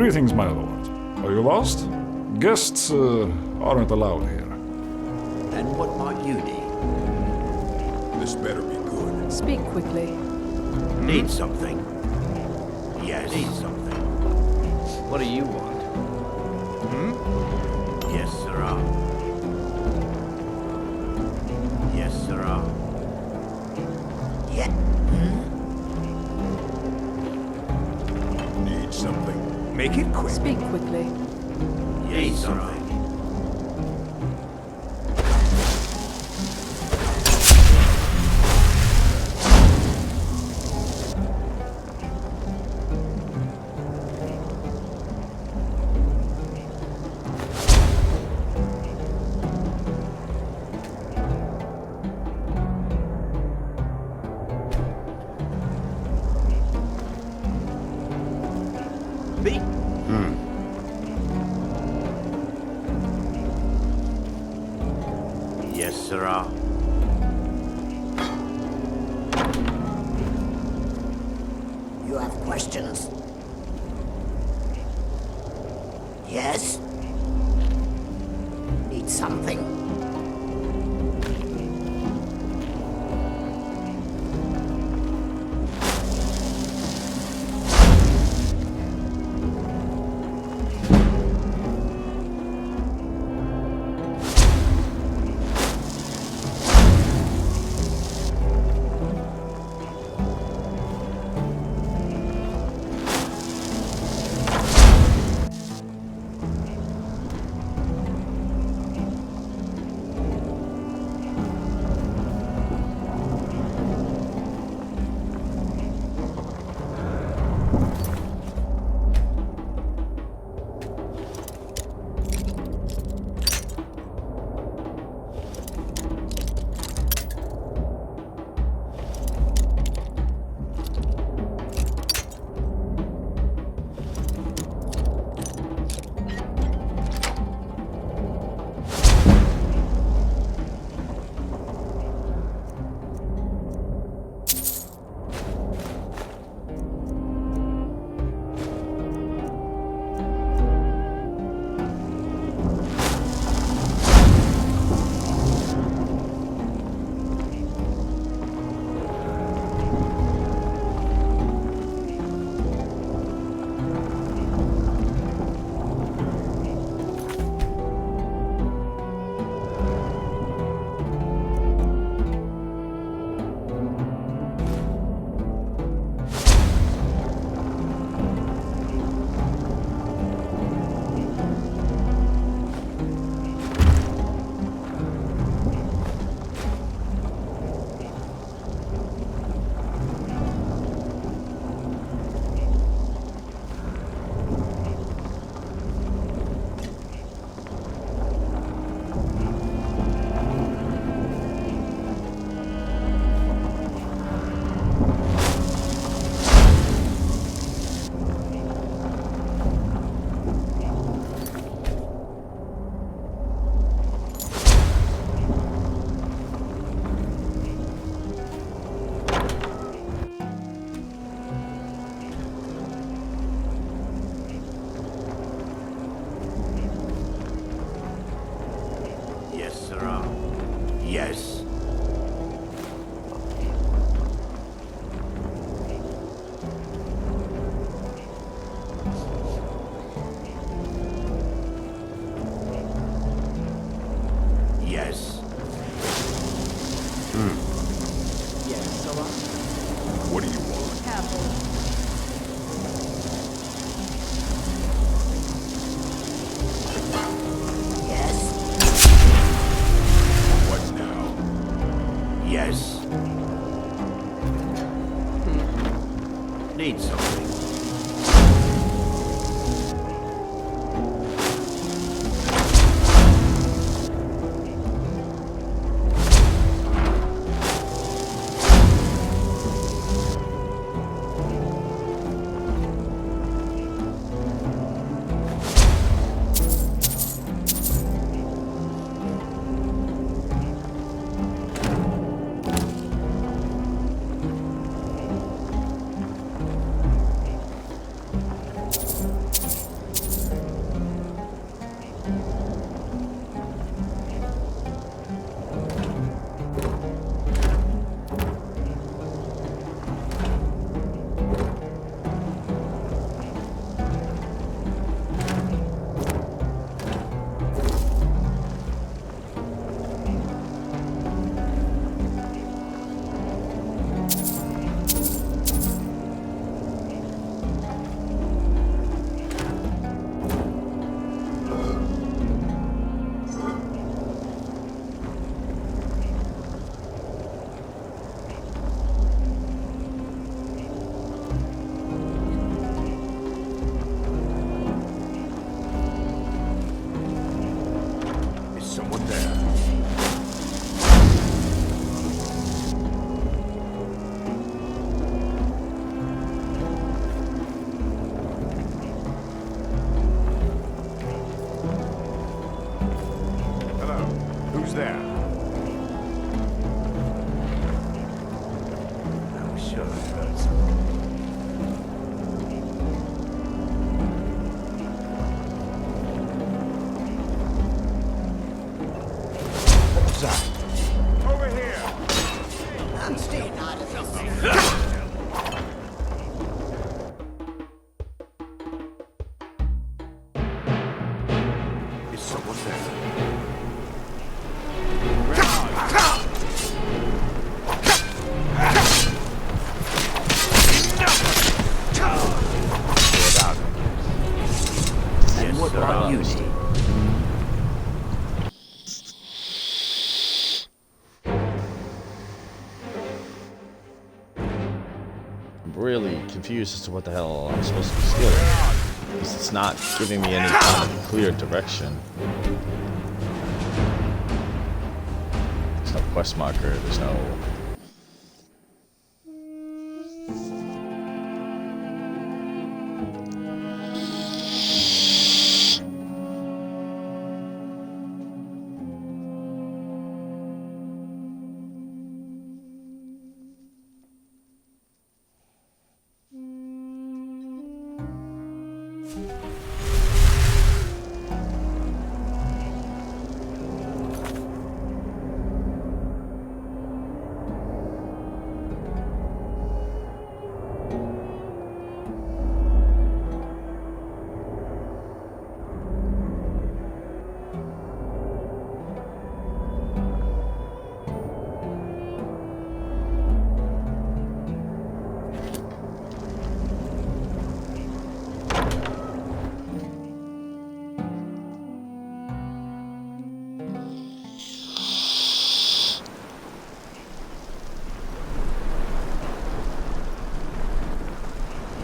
Greetings, my lord. Are you lost? Guests aren't allowed here. And what might you need? This better be good. Speak quickly. Need something? Yes. Need something. What do you want? Yes, sirrah. Yes, sirrah. Yeah. Need something. Make it quick. Speak quickly. Yes, sirrah. Yes, sirrah. You have questions? Yes? Need something? Yes. Yes. Yes, so What do you want? careful. Yes? What now? there? I'm sure I heard something. What was that? Over here! I'm still not of this. Is someone there? And what are you need? I'm really confused as to what the hell I'm supposed to be stealing. Because it's not giving me any kind of clear direction. There's no quest marker, there's no...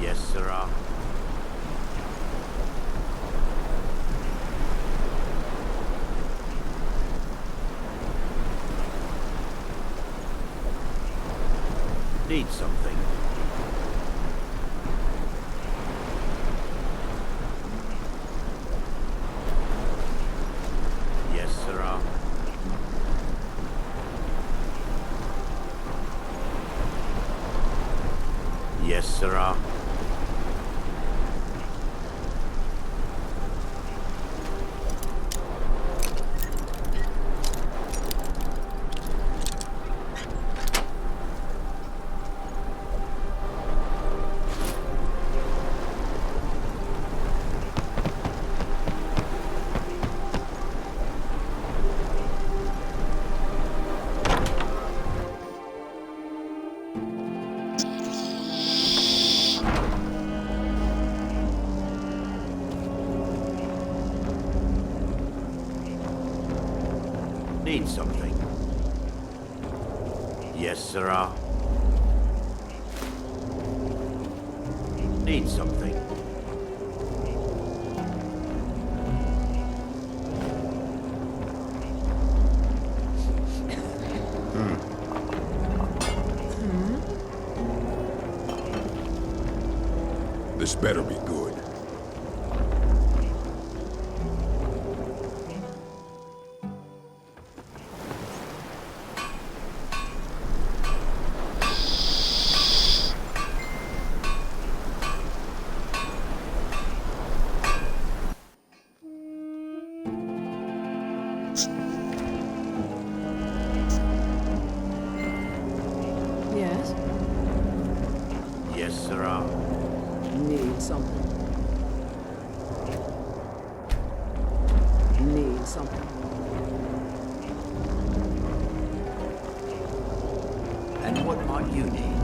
Yes, sirrah. Need something. Yes, sirrah. Yes, sirrah. Need something. Yes, sirrah. Need something. This better be good. Yes? Yes, sirrah. Need something. Need something. And what might you need?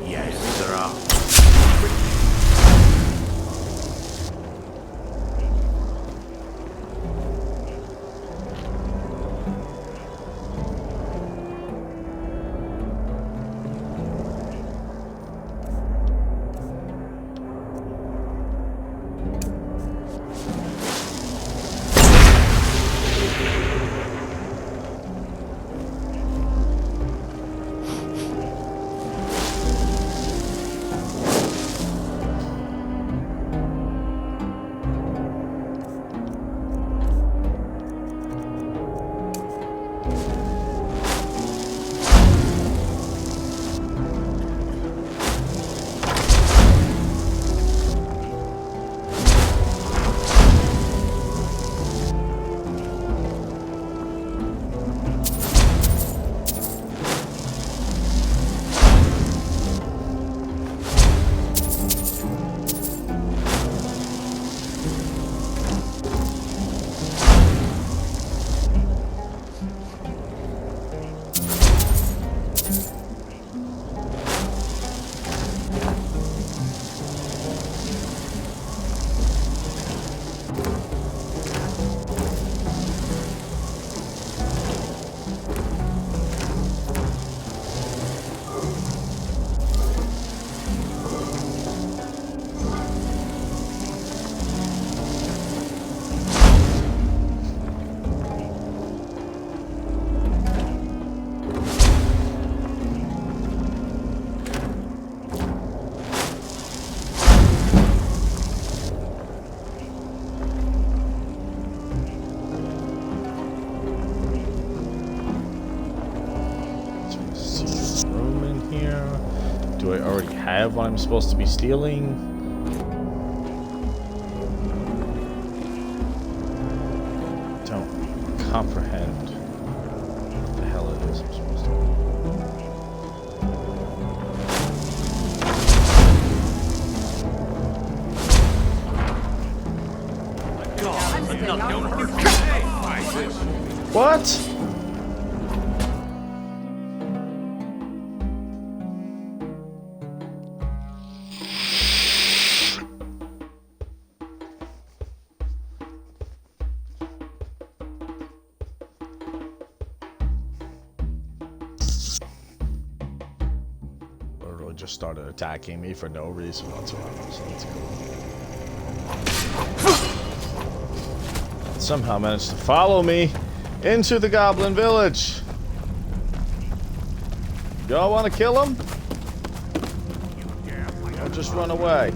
Yes, sirrah. Do I already have what I'm supposed to be stealing? Don't comprehend what the hell it is I'm supposed to do. What? Literally just started attacking me for no reason whatsoever, so that's cool. Somehow managed to follow me into the Goblin Village. Y'all want to kill him? Or just run away?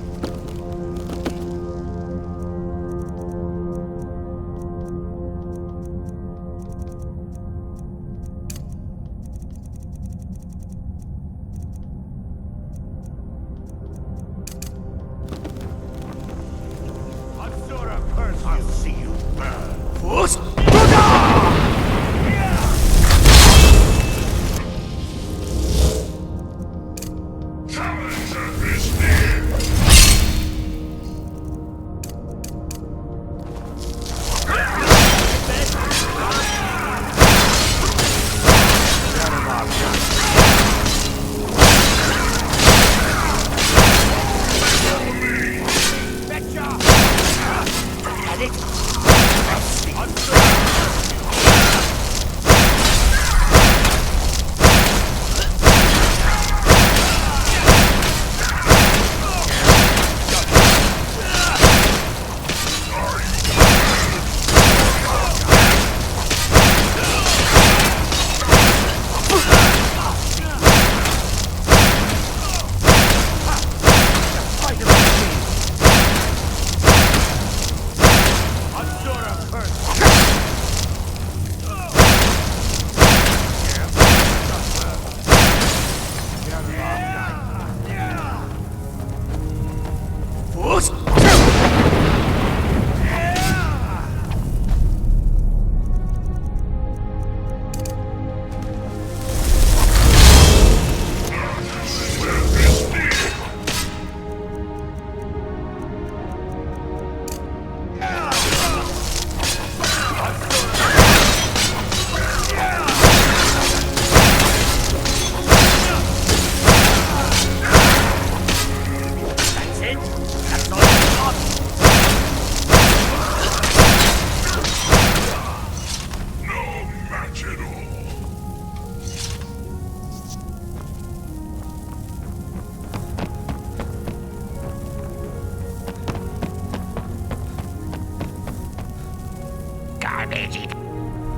I'll see you burn. Fools!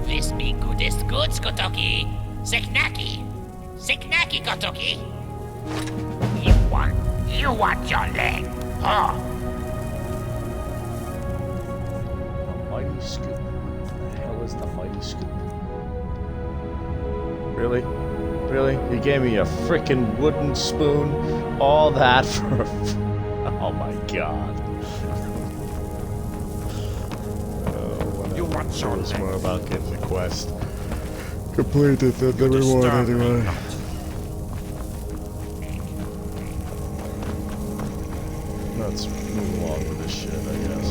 This be goodest goods, Kotoki. Seknaki. Seknaki, Kotoki. You want your leg, huh? The mighty scoop. What the hell is the mighty scoop? Really? Really? You gave me a frickin' wooden spoon? All that for oh my god. You want your It was leg. more about getting the quest completed than the reward disturb me anyway. not. Let's move along with this shit, I guess.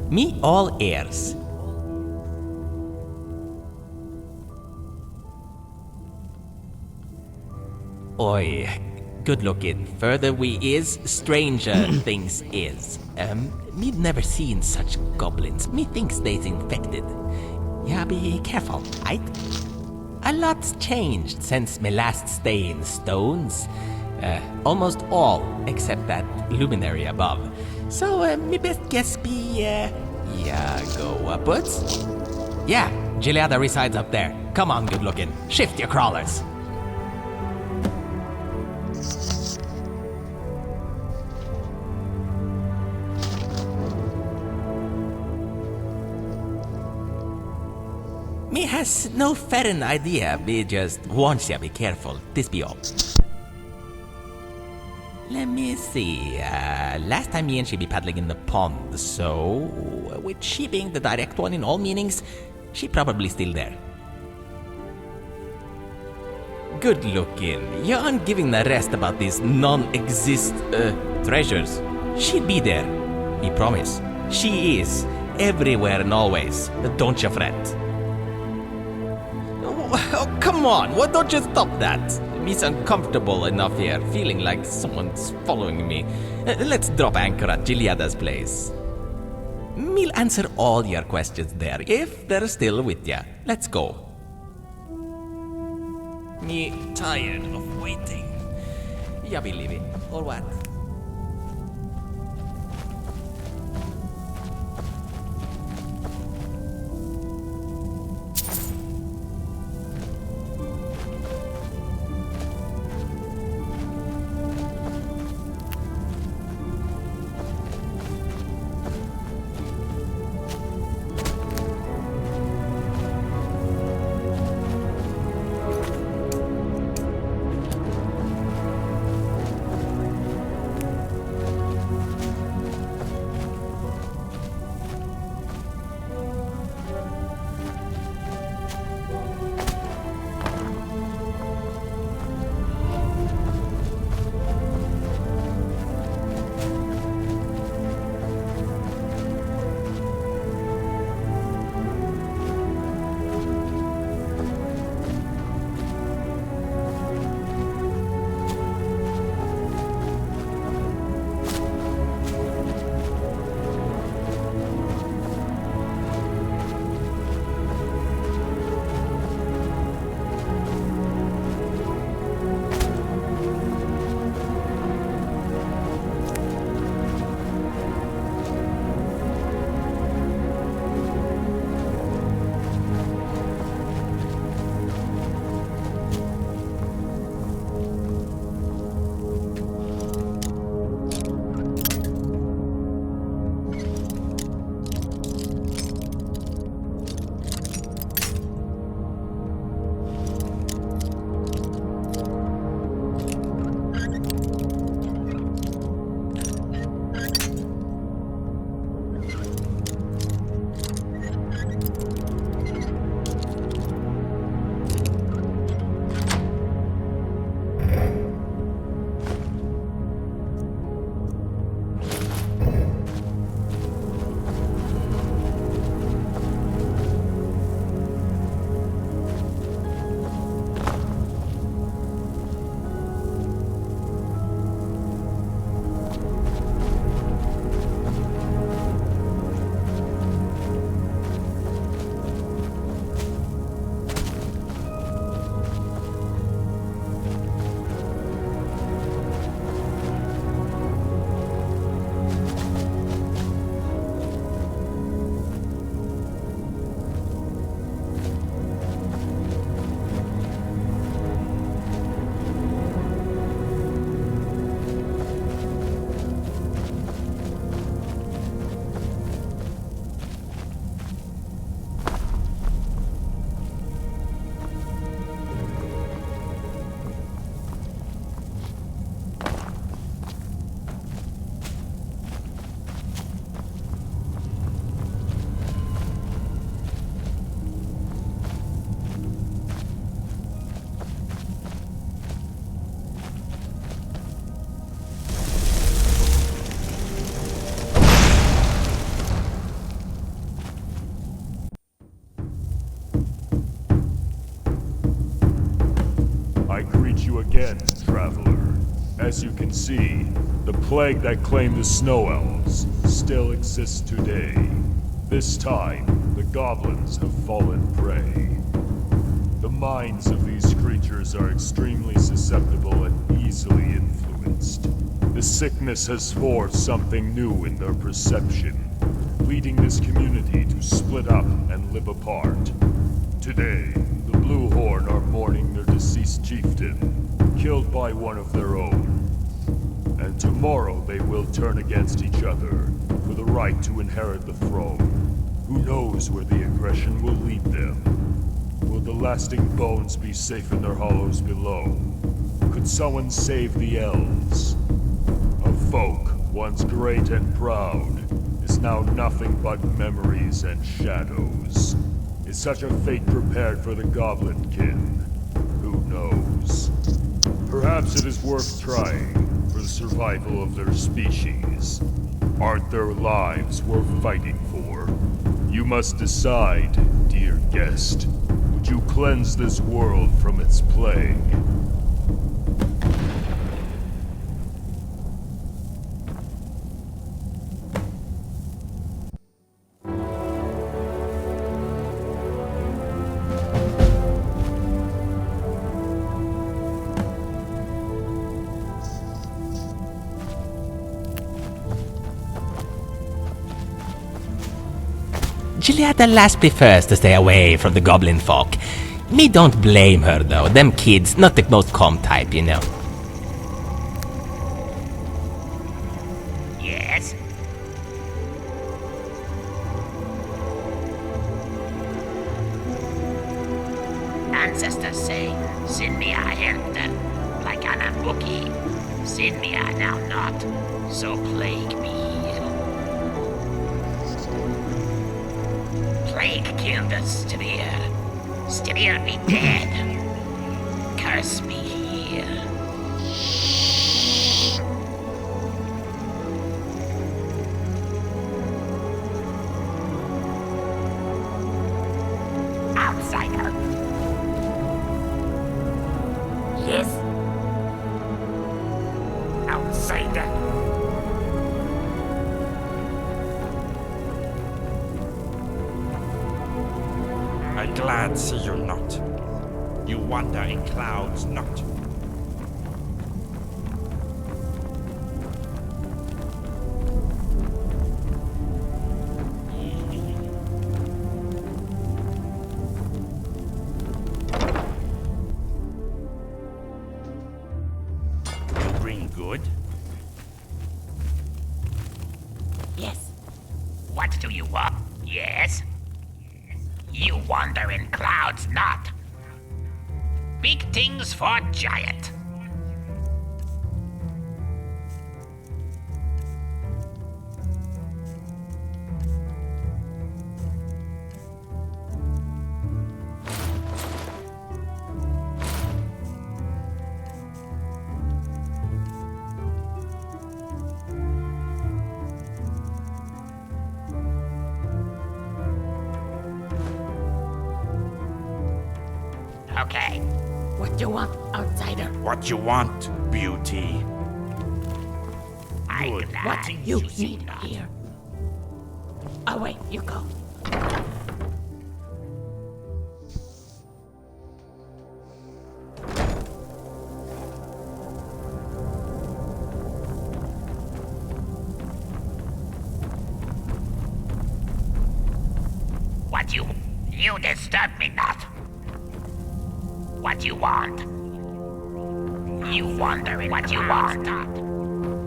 Me all ears. Oi, good looking. Further we is, stranger things is. Me never seen such goblins. Me thinks they's infected. Yeah, be careful, right? A lot's changed since me last stay in Stones. Almost all, except that luminary above. So, me best guess be, yeah, go upwards? Yeah, Gileada resides up there. Come on, good looking. Shift your crawlers. Me has no ferren idea, me just wants ya be careful, this be all. Let me see, last time me and she be paddling in the pond, so with she being the direct one in all meanings, she probably still there. Good looking, you aren't giving the rest about these non-exist, treasures. She'd be there, me promise. She is, everywhere and always, don't you fret. Oh, come on, why don't you stop that? Me's uncomfortable enough here, feeling like someone's following me. Let's drop anchor at Gileada's place. Me'll answer all your questions there, if they're still with ya. Let's go. Me tired of waiting. Ya be leaving, or what? you again, traveler. As you can see, the plague that claimed the Snow Elves still exists today. This time, the goblins have fallen prey. The minds of these creatures are extremely susceptible and easily influenced. The sickness has forced something new in their perception, leading this community to split up and live apart. Today, the Blue Horn are mourning their deceased chieftain, killed by one of their own. And tomorrow they will turn against each other for the right to inherit the throne. Who knows where the aggression will lead them? Will the lasting bones be safe in their hollows below? Could someone save the elves? A folk, once great and proud, is now nothing but memories and shadows. Is such a fate prepared for the goblin kin? Who knows? Perhaps it is worth trying for the survival of their species. Aren't their lives worth fighting for? You must decide, dear guest. Would you cleanse this world from its plague? Julietta last prefers to stay away from the goblin folk. Me don't blame her though, them kids not the most calm type, you know. Yes? Ancestors say, sin me a helped, like an a bookie. Sin me a now not, so plague me. Plague killed us, Stivir. Stivir be dead. Curse me here. Outsider. Yes? Outsider. I glad see you not. You wander in clouds not. You bring good? Yes. What do you want? Yes? You wander in clouds not. Big things for giant. Okay. What you want, outsider? What you want, beauty? I'm Good. glad What do you see need not. here? Away you go. What you disturb me not. What you want? You wander in what you want not.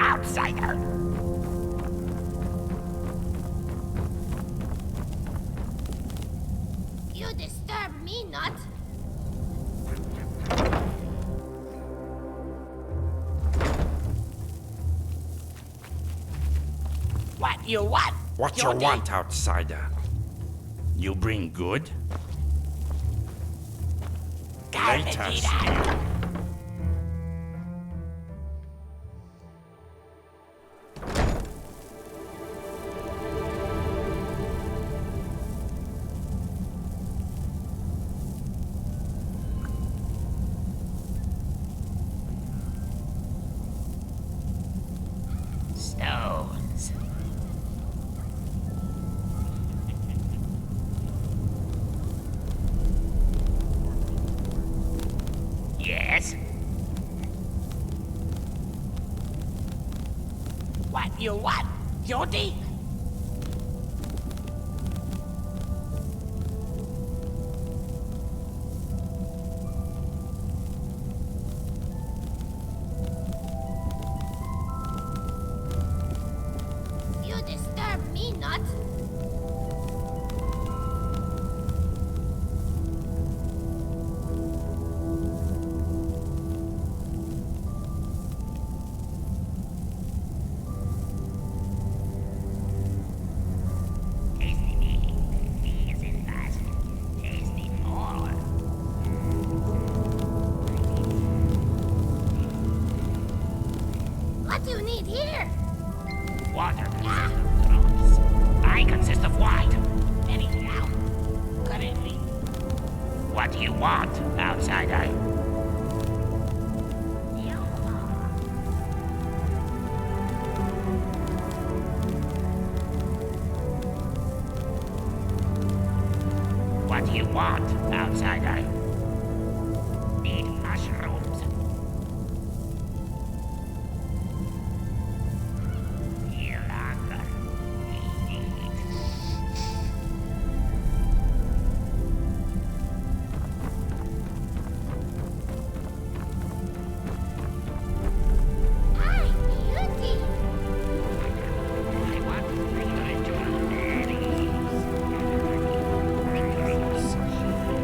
Outsider. You disturb me not. What you want? What you want, outsider? You bring good? Let us see. Yes? What you want, Jody? You disturb me not. What do you need here? Water consists of drops. I consist of white. Anything else? Currently. What do you want, outsider? What do you want, outsider? Need mushrooms. Feel hunger. Eat. Hi, beauty. I want spiritual berries. Fruits.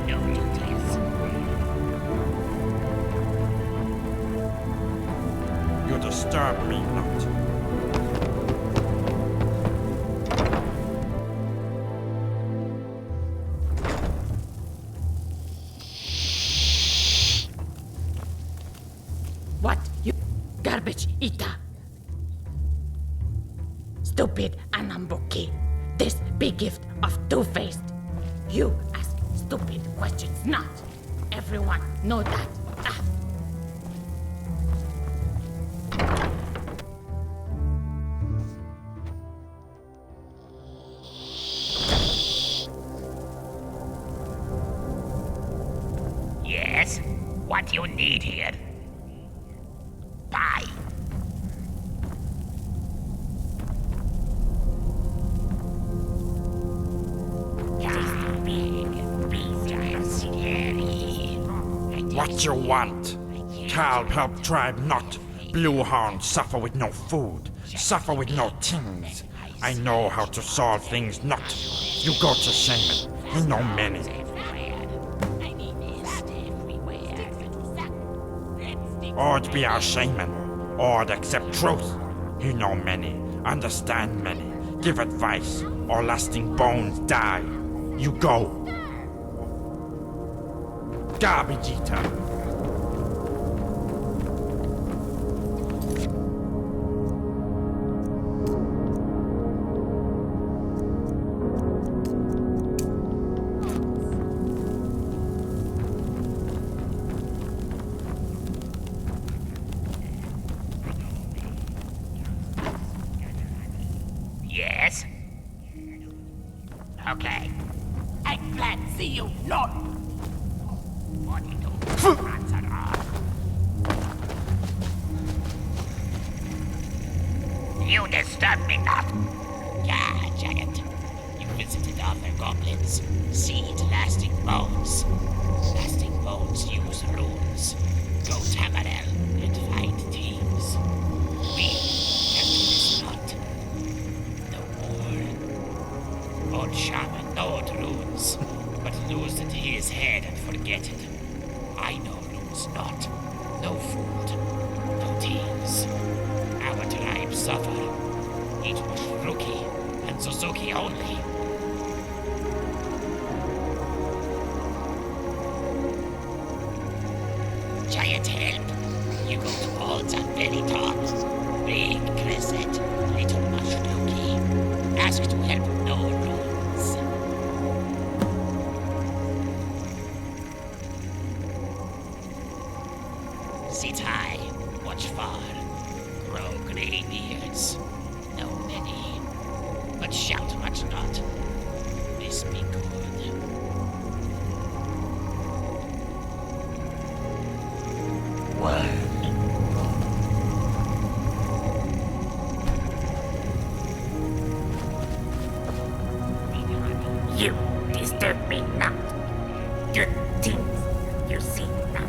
No details. You disturb me not. What you garbage eater? Stupid Anambuki. This big gift of two-faced. You ask stupid questions not. Everyone know that. Ah. Yes? What do you need here? Bye. What you want? Carl help tribe not. Blue hounds suffer with no food, suffer with no things. I know how to solve things not. You go to shaman. He know many. Ord be our shaman. Ord accept truth. He know many, understand many, give advice, or lasting bones die. You go. Garbage eater. Yes? Okay. I'm glad to see you not. What do you do? Answer all. You disturb me not. Yeah, giant. You visited other goblins. Seed lasting bones. Lasting bones use runes. Go Tamarel and find teams. We have to this not. No more. Old shaman knowed runes, but lose it his head and forget it. I know runes not. No food. No teams. Our tribe suffer. It was Rookie and Suzuki only. Giant help. You go to odds at very top. Big crescent, little mushroom. Ask to help no rules. Sit high, watch far. Grow grey beards. No many, but shout much not. This be good. word. You disturb me not. Good things you see not.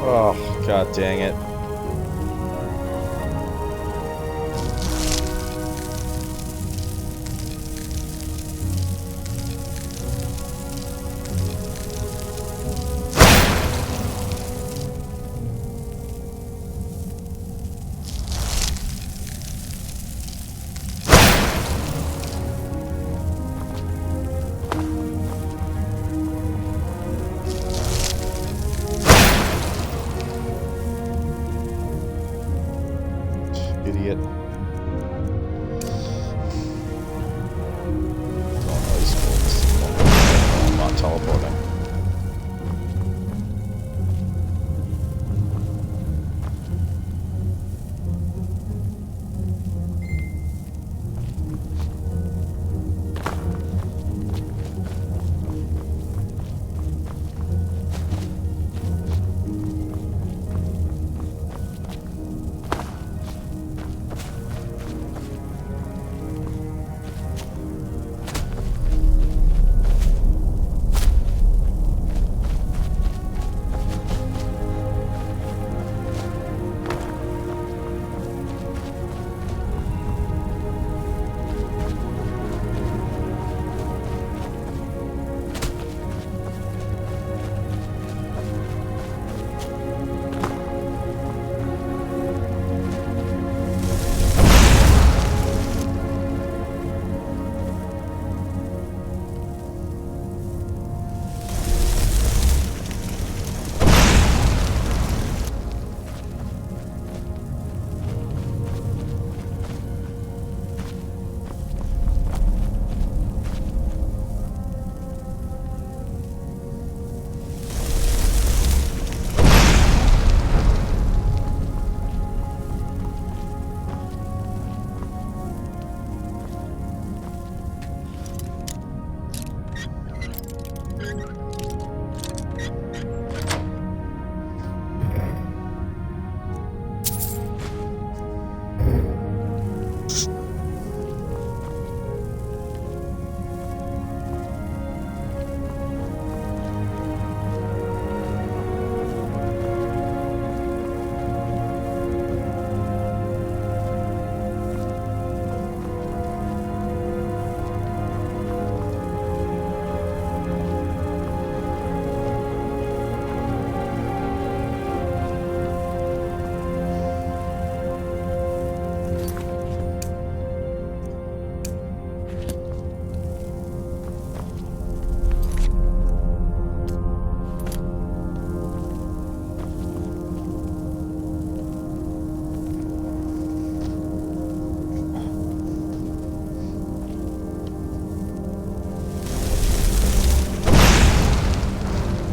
Oh, god dang it. Idiot. Oh no, he's full. I'm not teleporting.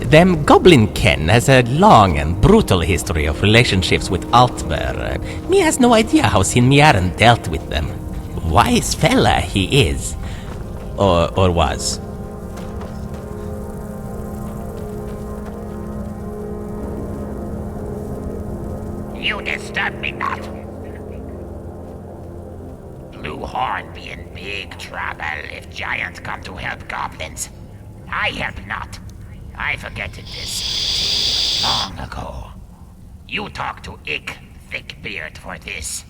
Them Goblin Ken has a long and brutal history of relationships with Altmer. Me has no idea how Sin Miaren dealt with them. Wise fella he is. Or was. You disturb me not. Blue Horn be in big trouble if giants come to help goblins. I help not. I forgetted this long ago. You talk to Ick Thickbeard for this.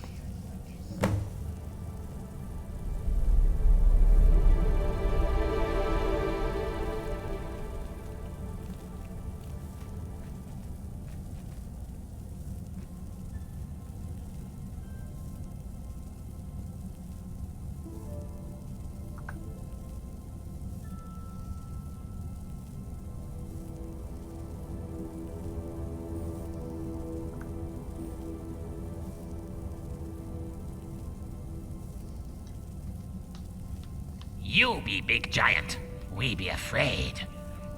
You be big giant, we be afraid.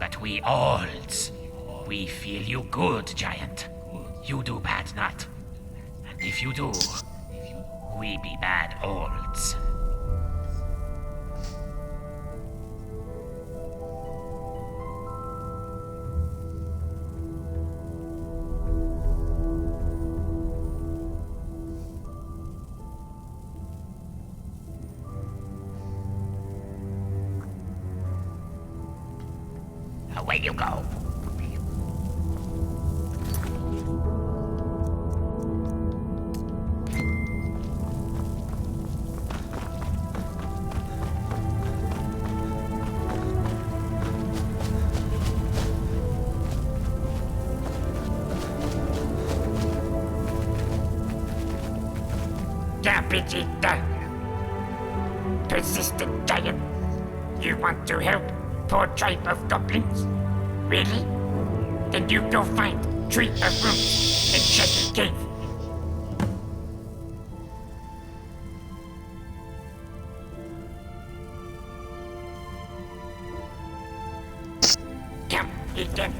But we olds, we feel you good, giant. You do bad not. And if you do, we be bad olds. Away you go. Capita. Persistent giant. You want to help poor tribe of goblins? Really? Then you go find Tree of Roots and Shaggy Cave. Come, eat them.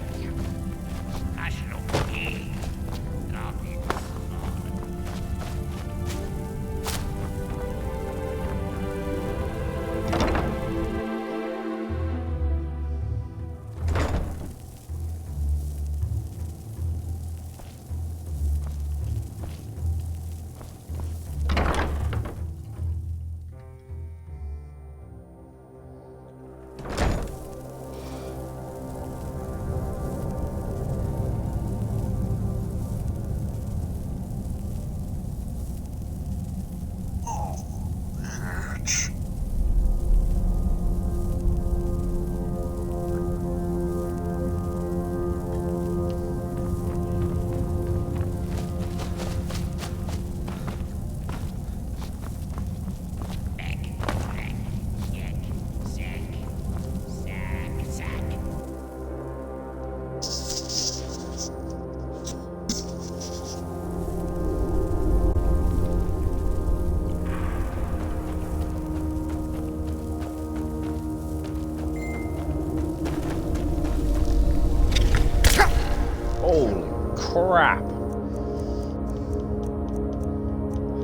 Crap.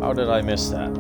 How did I miss that?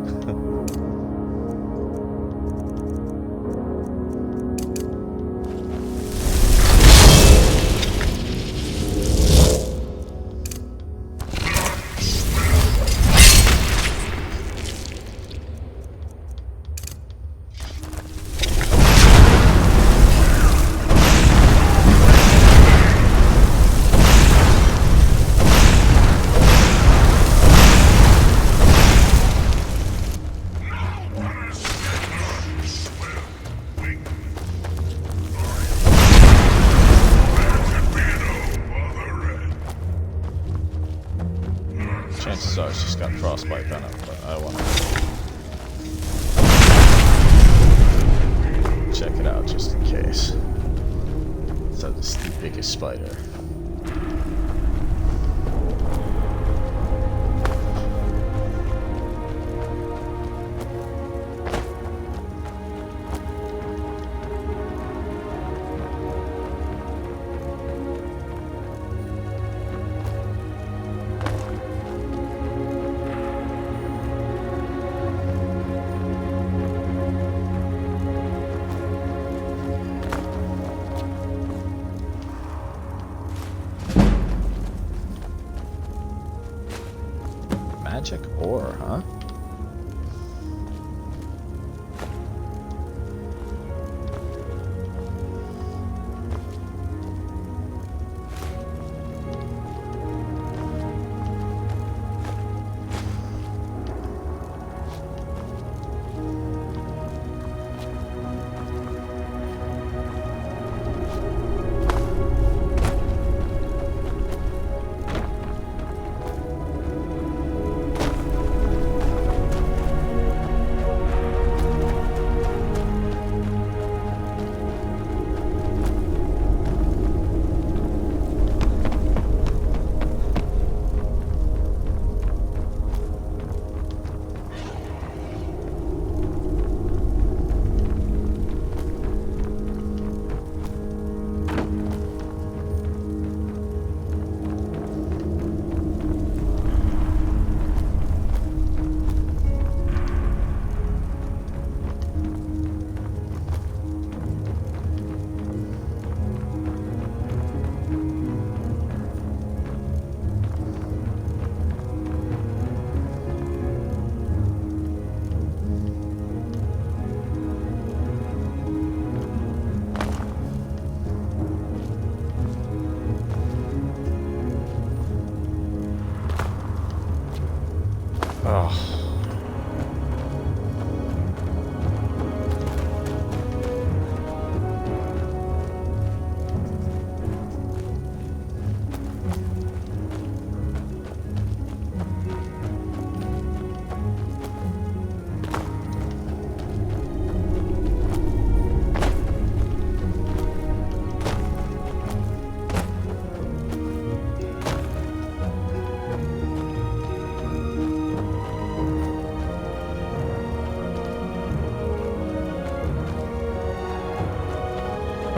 Chances are it's just got frostbite venom, but I want to check it out just in case. So this is the biggest spider. magic ore, huh?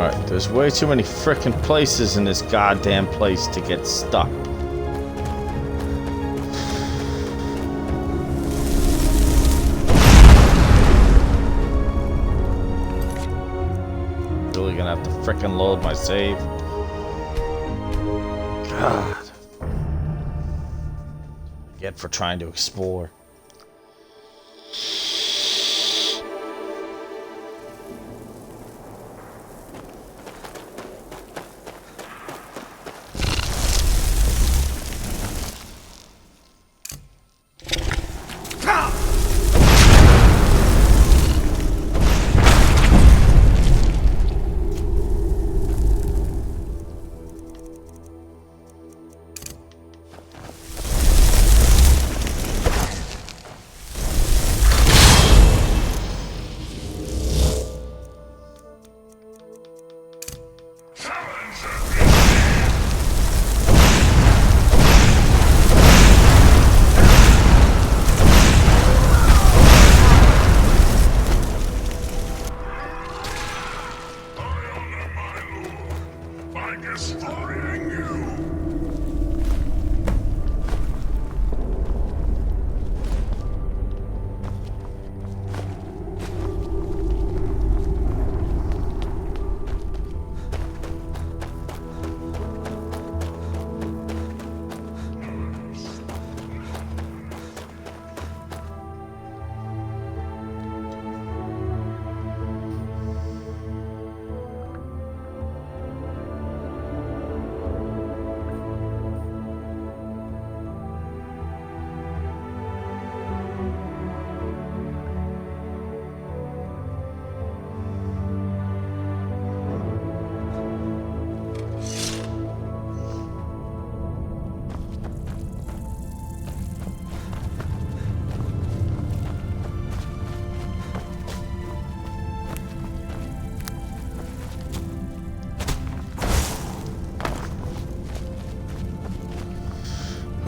Alright, there's way too many frickin' places in this goddamn place to get stuck. Really gonna have to frickin' load my save. God. Get for trying to explore.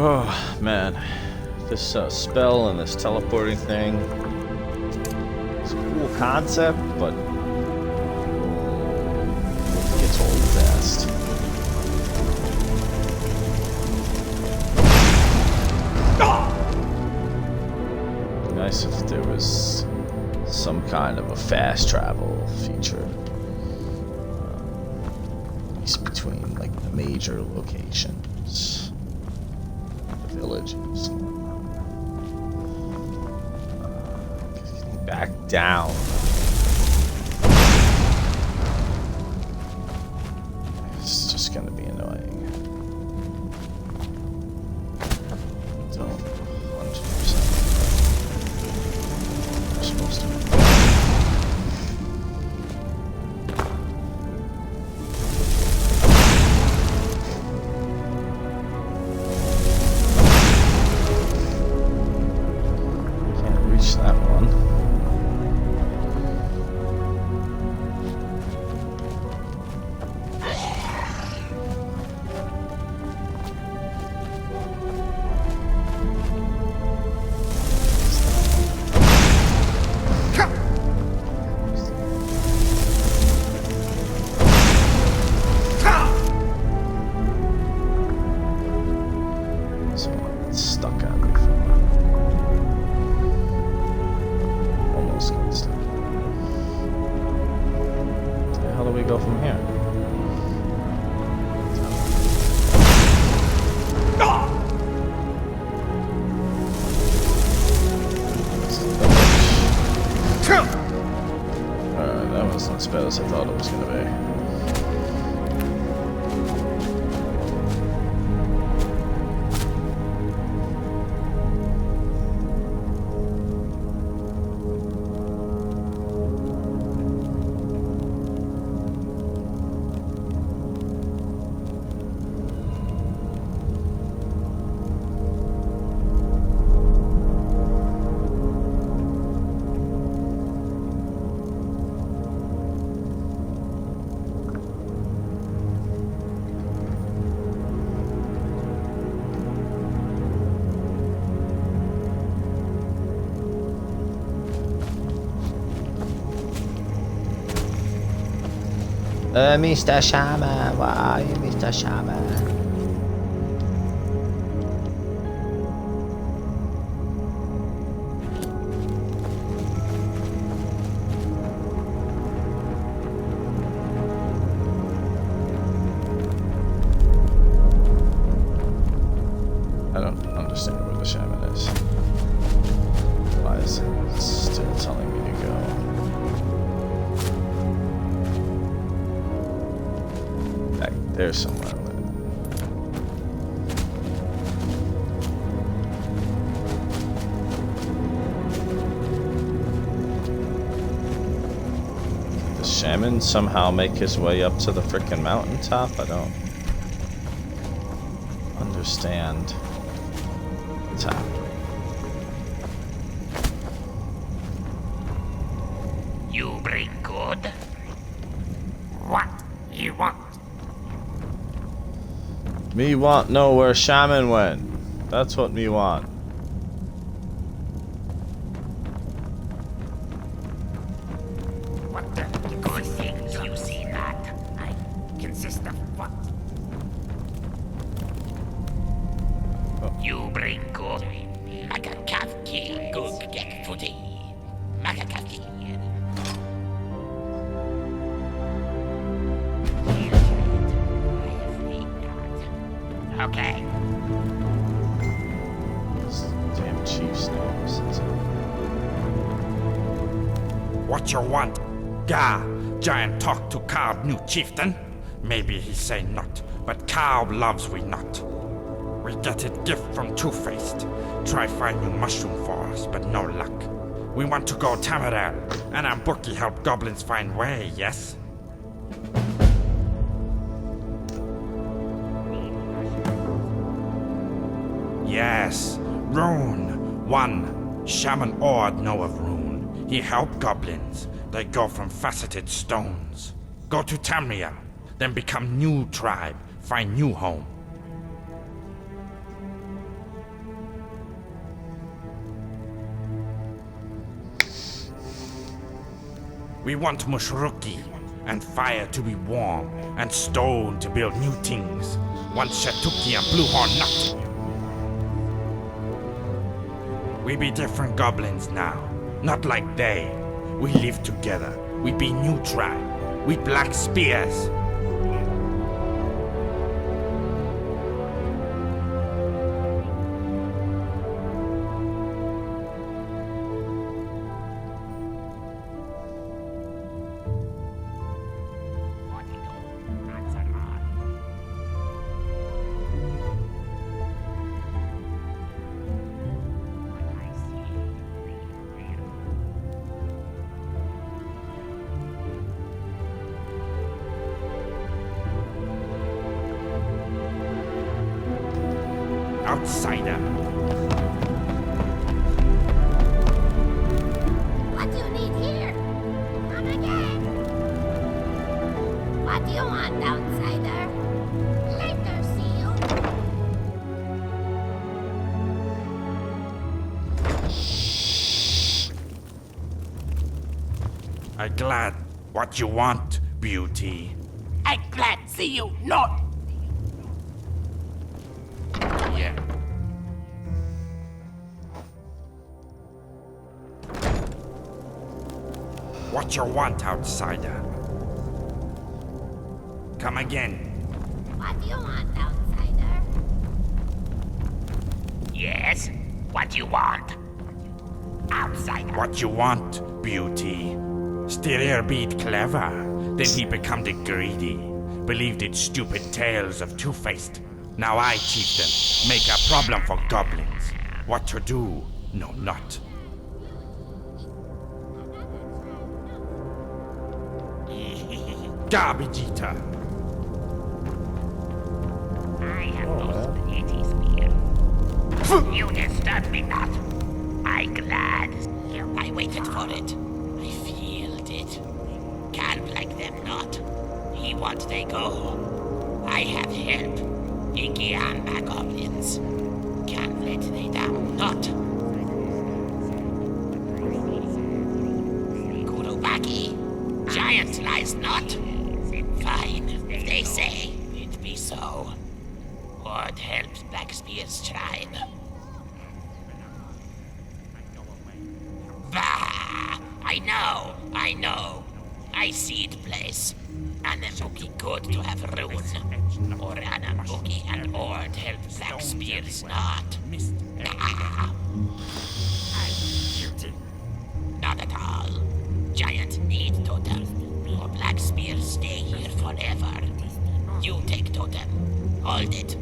Oh, man. This spell and this teleporting thing. It's a cool concept, but it gets old fast. It'd be nice if there was some kind of a fast travel feature. At least between, like, the major locations. Villages. back down. It's just gonna be annoying. Don't 100%. We're supposed to. That one. Someone stuck at me for almost got stuck. Where the hell do we go from here? That wasn't as bad as I thought it was going to be. Mr. Shaman, why are you, Mr. Shaman? I don't understand where the shaman is. Why is it still telling me to go? Back there somewhere. Did the shaman somehow make his way up to the frickin' mountaintop? I don't understand what's happening. You bring good? What you want? Me want know where shaman went. That's what me want. What the good things you see that? I consist of what? You bring good. Makakavki good get footy. Makakavki. Okay. Damn chief's name says it. What you want? Gah, giant talk to Carb new chieftain? Maybe he say not, but Carb loves we not. We get it gift from Two-Faced. Try find new mushroom for us, but no luck. We want to go Tamarel, and our bookie help goblins find way, yes? Yes, Rune. One. Shaman Ord know of Rune. He help goblins. They go from faceted stones. Go to Tamriel, then become new tribe, find new home. We want Mushruki, and fire to be warm, and stone to build new things. Want Shatuki and Bluehorn nut. We be different goblins now, not like they. We live together. We be new tribe. We black spears. outsider. What do you need here? Come again. What do you want, outsider? Later, see you. I'm glad. What you want, beauty? I glad see you not. Yeah. What you want, outsider? Come again. What do you want, outsider? Yes? What you want? Outsider. What you want, beauty? Still here beat clever. Then he become the greedy. Believed in stupid tales of two-faced. Now I, chieftain, make a problem for goblins. What to do? No, not. Garbage eater. I have lost pity spear. You disturbed me not. I glad. I waited for it. I feeled it. Can't like them not. He want they go. I have help. Ikiamba goblins. Can't let they down not. Kurubaki. Giant lies not. Fine, if they say it be so. Horde helps Blackspear's tribe. Bah! I know. I see the place. Anabuki good to have rune. Or Anabuki and Horde help Blackspear's not. Nah. Not at all. Giant need totem. Or Blackspear stay here forever. You take totem. Hold it.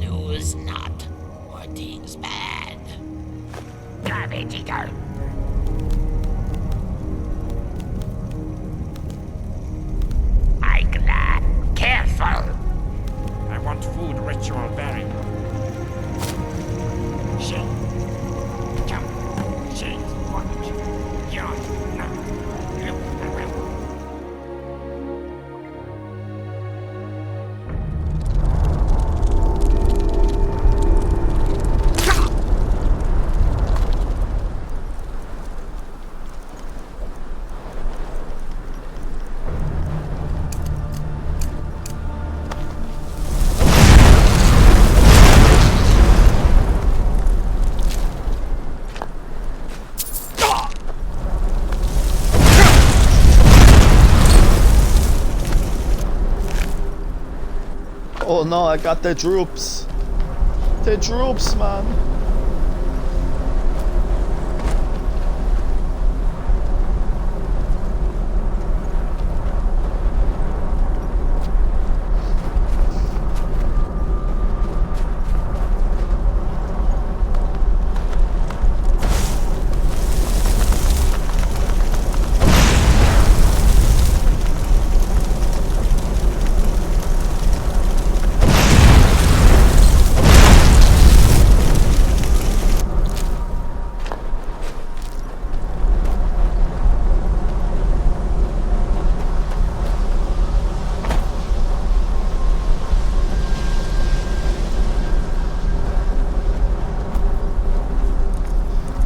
Lose not. Or things bad. Garbage eater. I glad. Careful. I want food ritual burial. Shit. Come. Shit. Watch. Yawn. Now. Look around. Oh no, I got the droops. The droops, man.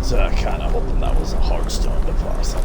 So I kind of hoping that was a hard stone deposit.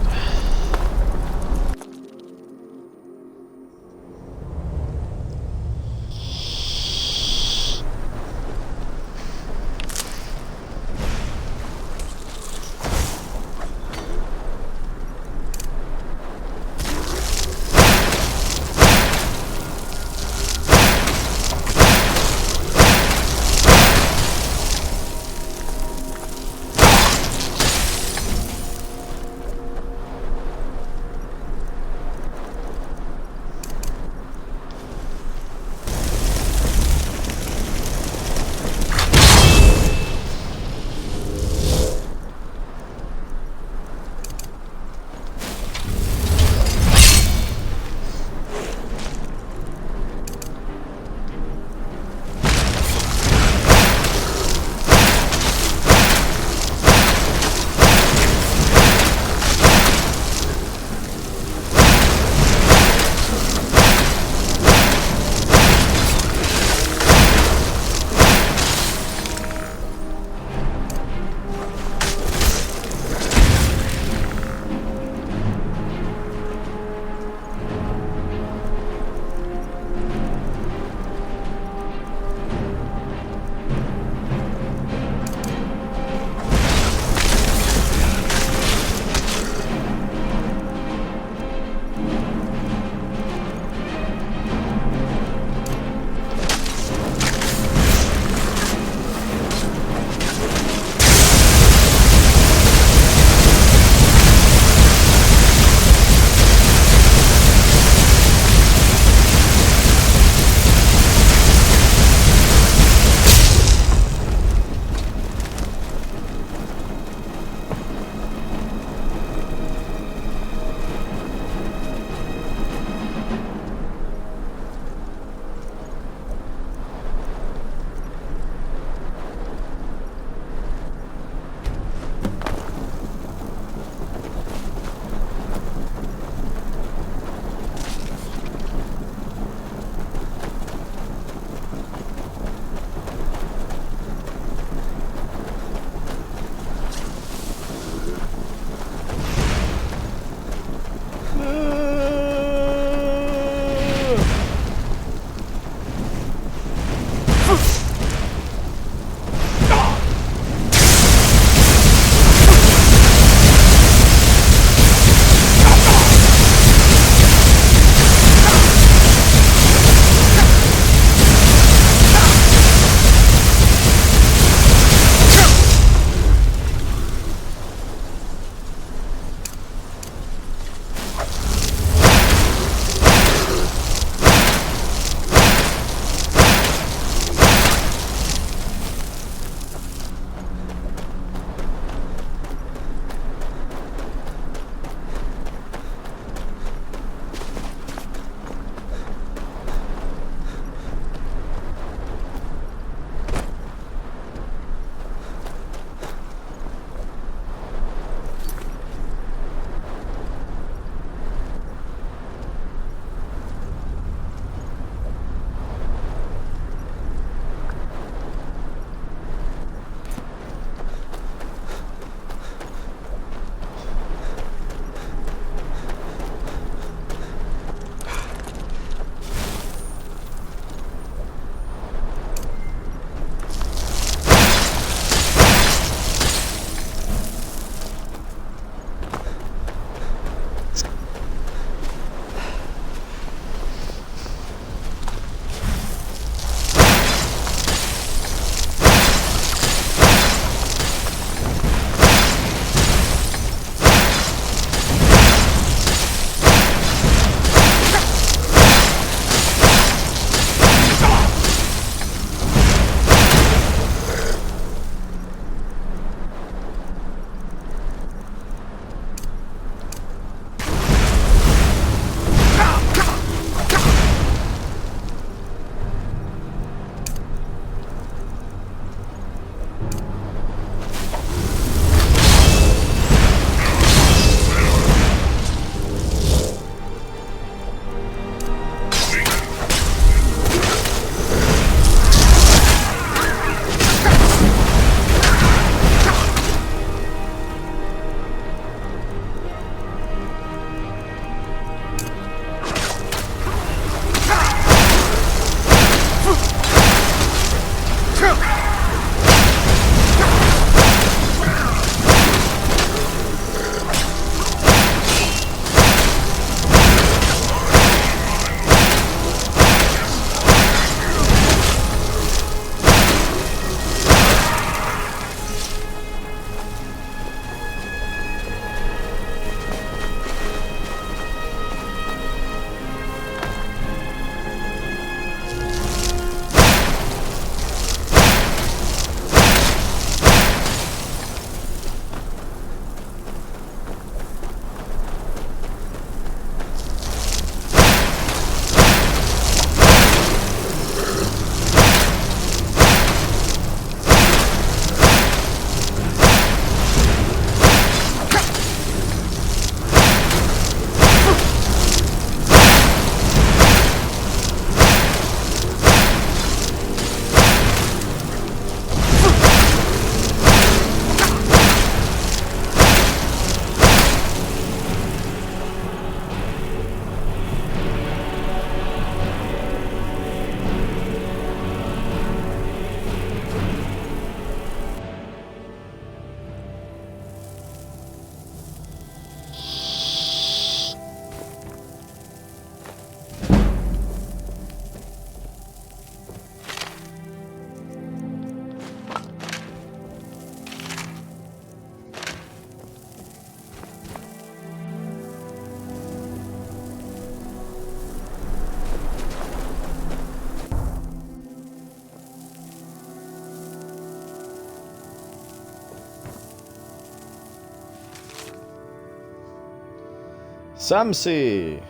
Samsi!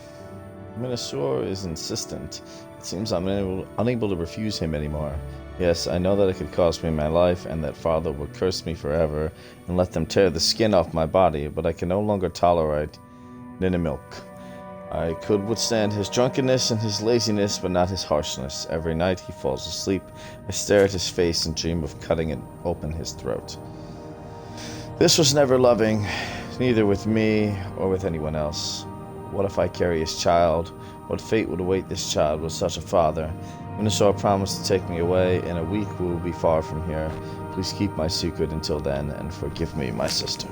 Minasur is insistent. It seems I'm unable to refuse him anymore. Yes, I know that it could cost me my life and that father would curse me forever and let them tear the skin off my body, but I can no longer tolerate Ninimilk. I could withstand his drunkenness and his laziness, but not his harshness. Every night he falls asleep. I stare at his face and dream of cutting open his throat. This was never loving, neither with me or with anyone else. What if I carry his child? What fate would await this child with such a father? Minasur promised to take me away. In a week we will be far from here. Please keep my secret until then, and forgive me, my sister.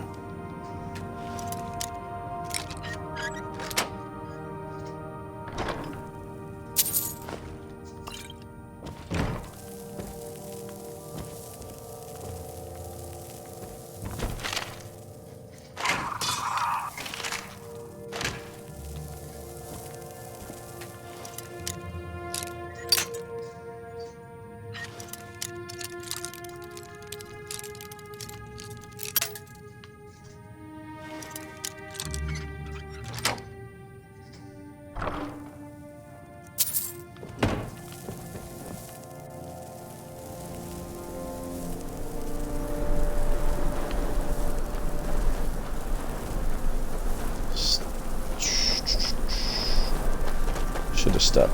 Should have stopped.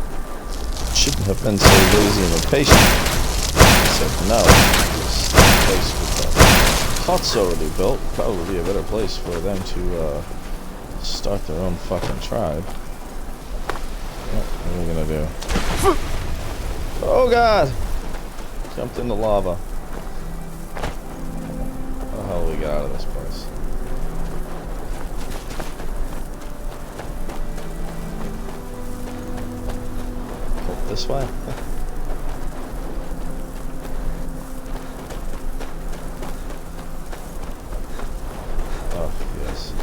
Shouldn't have been so lazy and impatient. I said no. This place with the huts already built. Probably be a better place for them to start their own fucking tribe. What are we gonna do? Oh god! Jumped in the lava. How the hell do we get out of this place? This way. Oh, yes.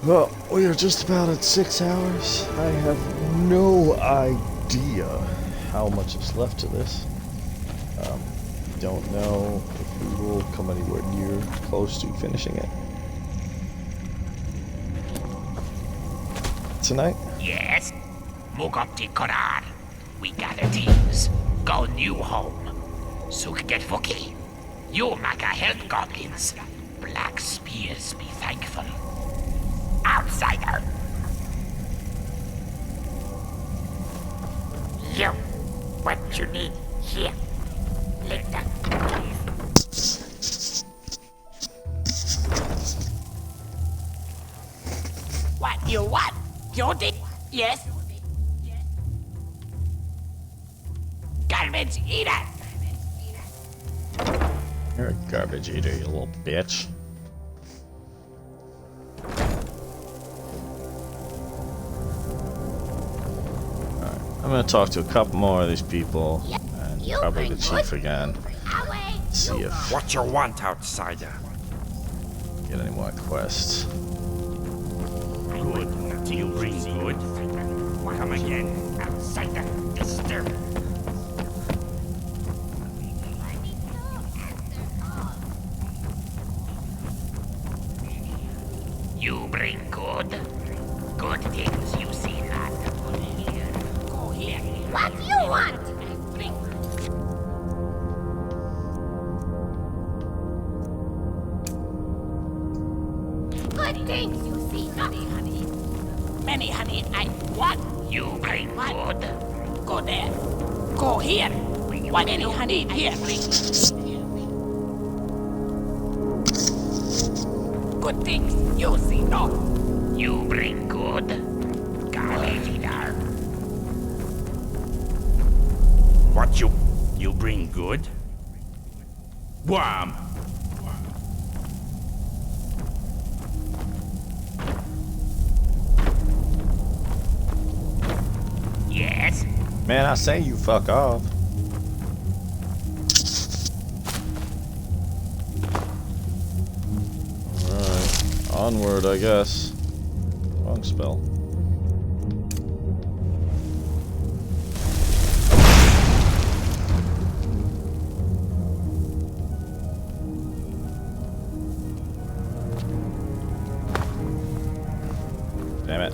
Well, we are just about at 6 hours. I have no idea how much is left to this. Don't know if we will come anywhere near close to finishing it tonight. Yes, Mugopti Korar. We gather teams. Go new home. Suk get Vuki. You Maka help goblins. Black spears be thankful. Outsider. You, what you need here? Later. What you want? You did? Yes? Garbage eater. You're a garbage eater, you little bitch. I'm gonna talk to a couple more of these people, and probably the chief again. See if What you want, outsider? get any more quests. Good. Do you bring good? Come again, outsider. Disturb. You bring good. Good things you see not. Go here. What do you want? Good things you see not. Many honey, I want. You bring good. Go there. Go here. What any honey here? Good things you see not. You bring good. Garbage eater. What you bring good? Wham! Man, I say you fuck off. Alright, onward, I guess. Wrong spell. Damn it.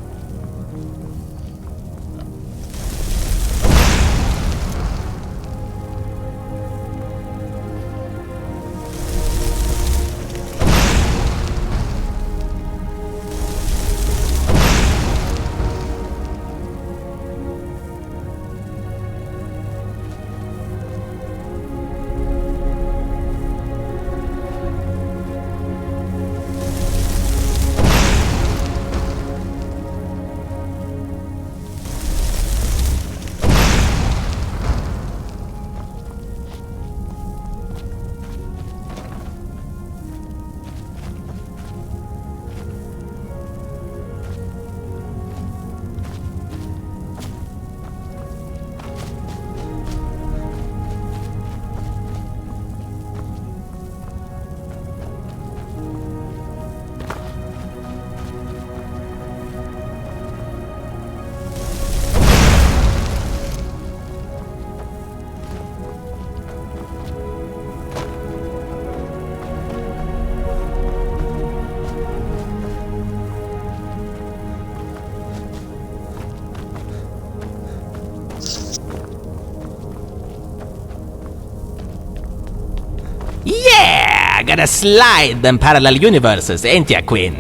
Yeah! Gotta slide them parallel universes, ain't ya, Queen?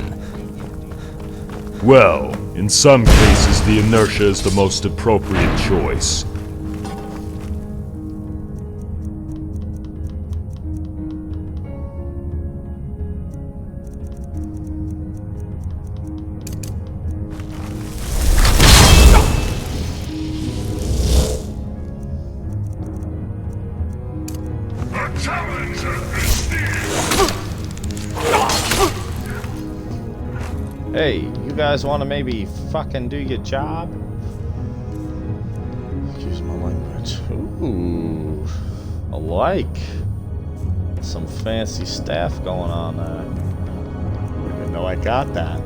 Well, in some cases the inertia is the most appropriate choice. Hey, you guys want to maybe fucking do your job? Excuse my language. Ooh, I like some fancy staff going on there. I didn't even know I got that.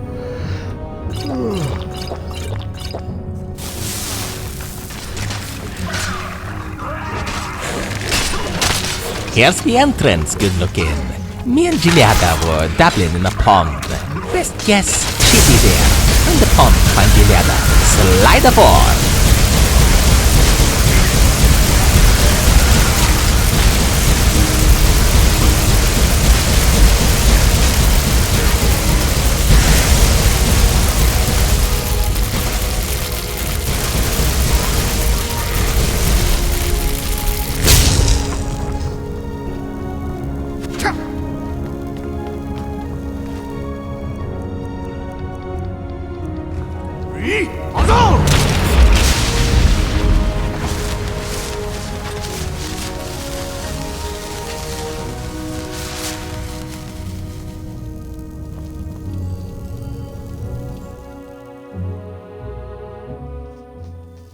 Here's the entrance, good looking. Me and Gileada were dabbling in a pond. Best guess, she'd be there. Find the pond, find Gileada. Slide aboard!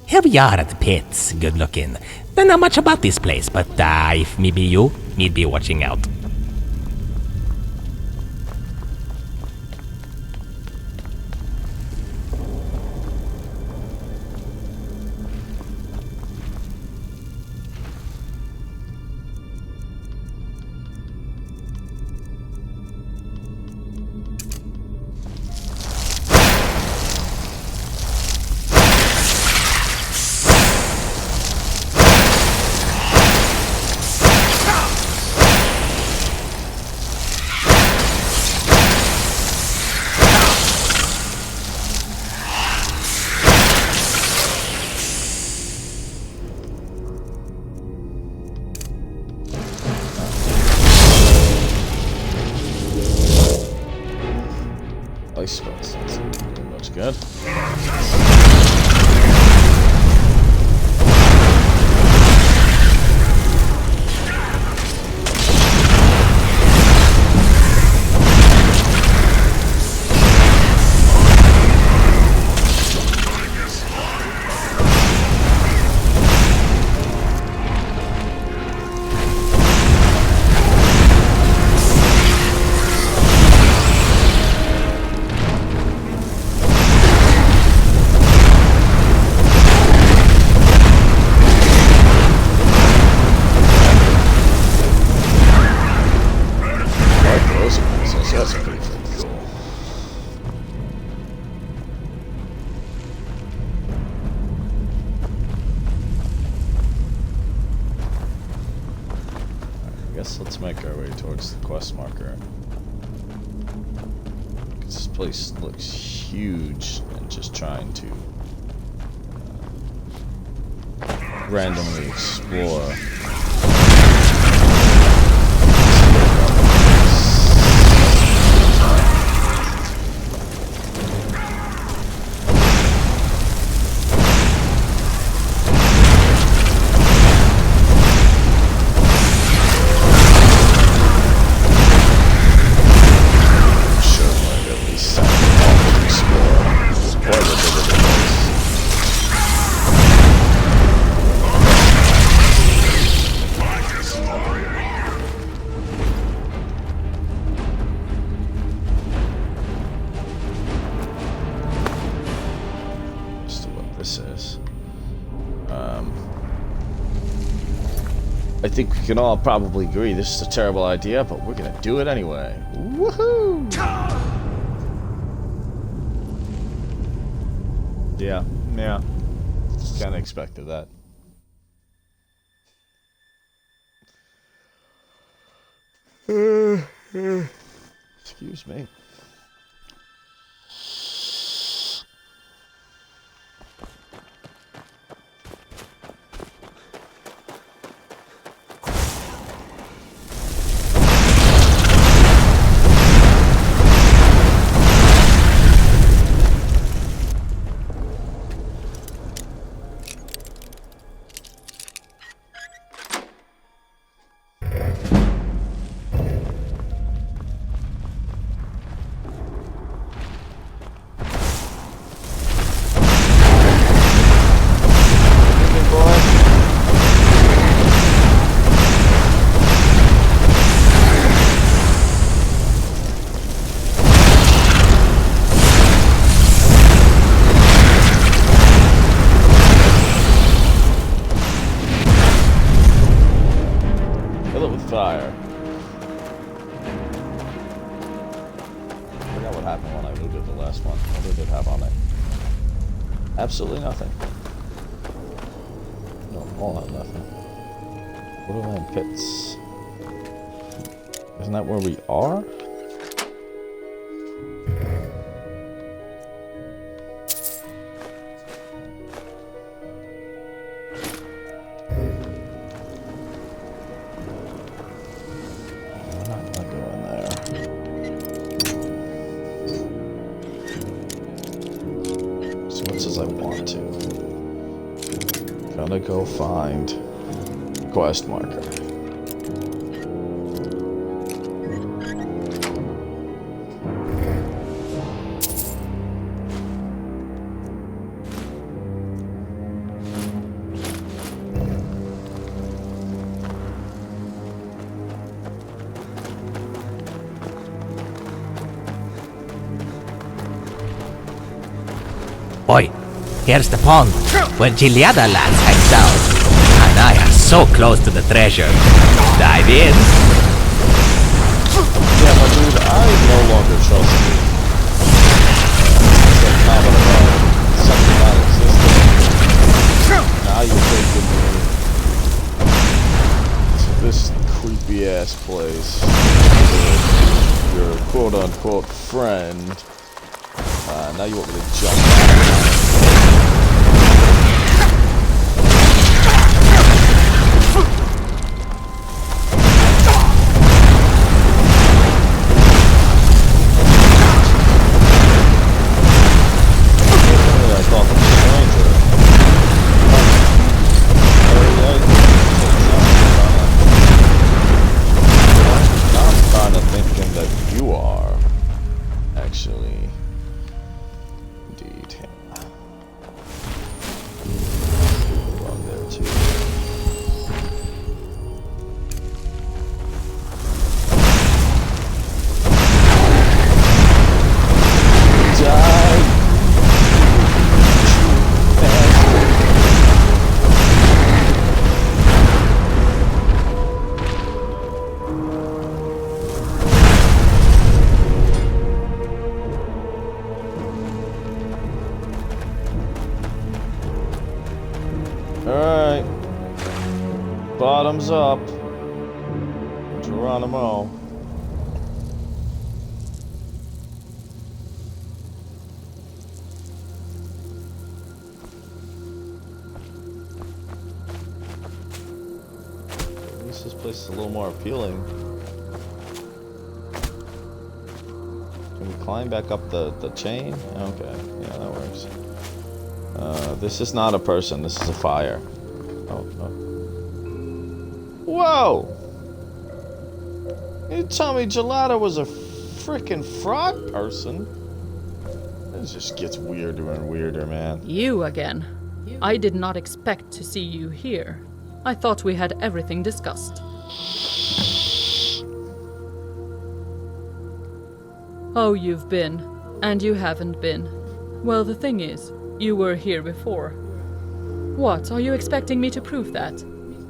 Here we are at the pits, good looking. Don't know much about this place, but if me be you, me'd be watching out. Ice spells. That's pretty much good. So that's pretty cool. I guess let's make our way towards the quest marker. This place looks huge, and just trying to randomly explore. I think we can all probably agree this is a terrible idea, but we're gonna do it anyway. Woohoo! Yeah. Kinda expected that. Excuse me. Fire. I forgot what happened when I looted the last one. What did it have on it? Absolutely nothing. No, all have nothing. Borderland pits. Isn't that where we are? Go find quest marker. Boy, here's the pond where Gileada lads hangs out. And I are so close to the treasure. Dive in. Yeah, my dude, I no longer trust you. It's a comment about something not existing. Now you're taking me to this creepy ass place. Your quote unquote friend. Now you want me to jump out. Thumbs up. Geronimo. At least this place is a little more appealing. Can we climb back up the chain? Okay, yeah, that works. This is not a person, this is a fire. Oh, no. Whoa! You tell me Gelato was a frickin' frog person? It just gets weirder and weirder, man. You again. I did not expect to see you here. I thought we had everything discussed. Oh, you've been. And you haven't been. Well, the thing is, you were here before. What, are you expecting me to prove that?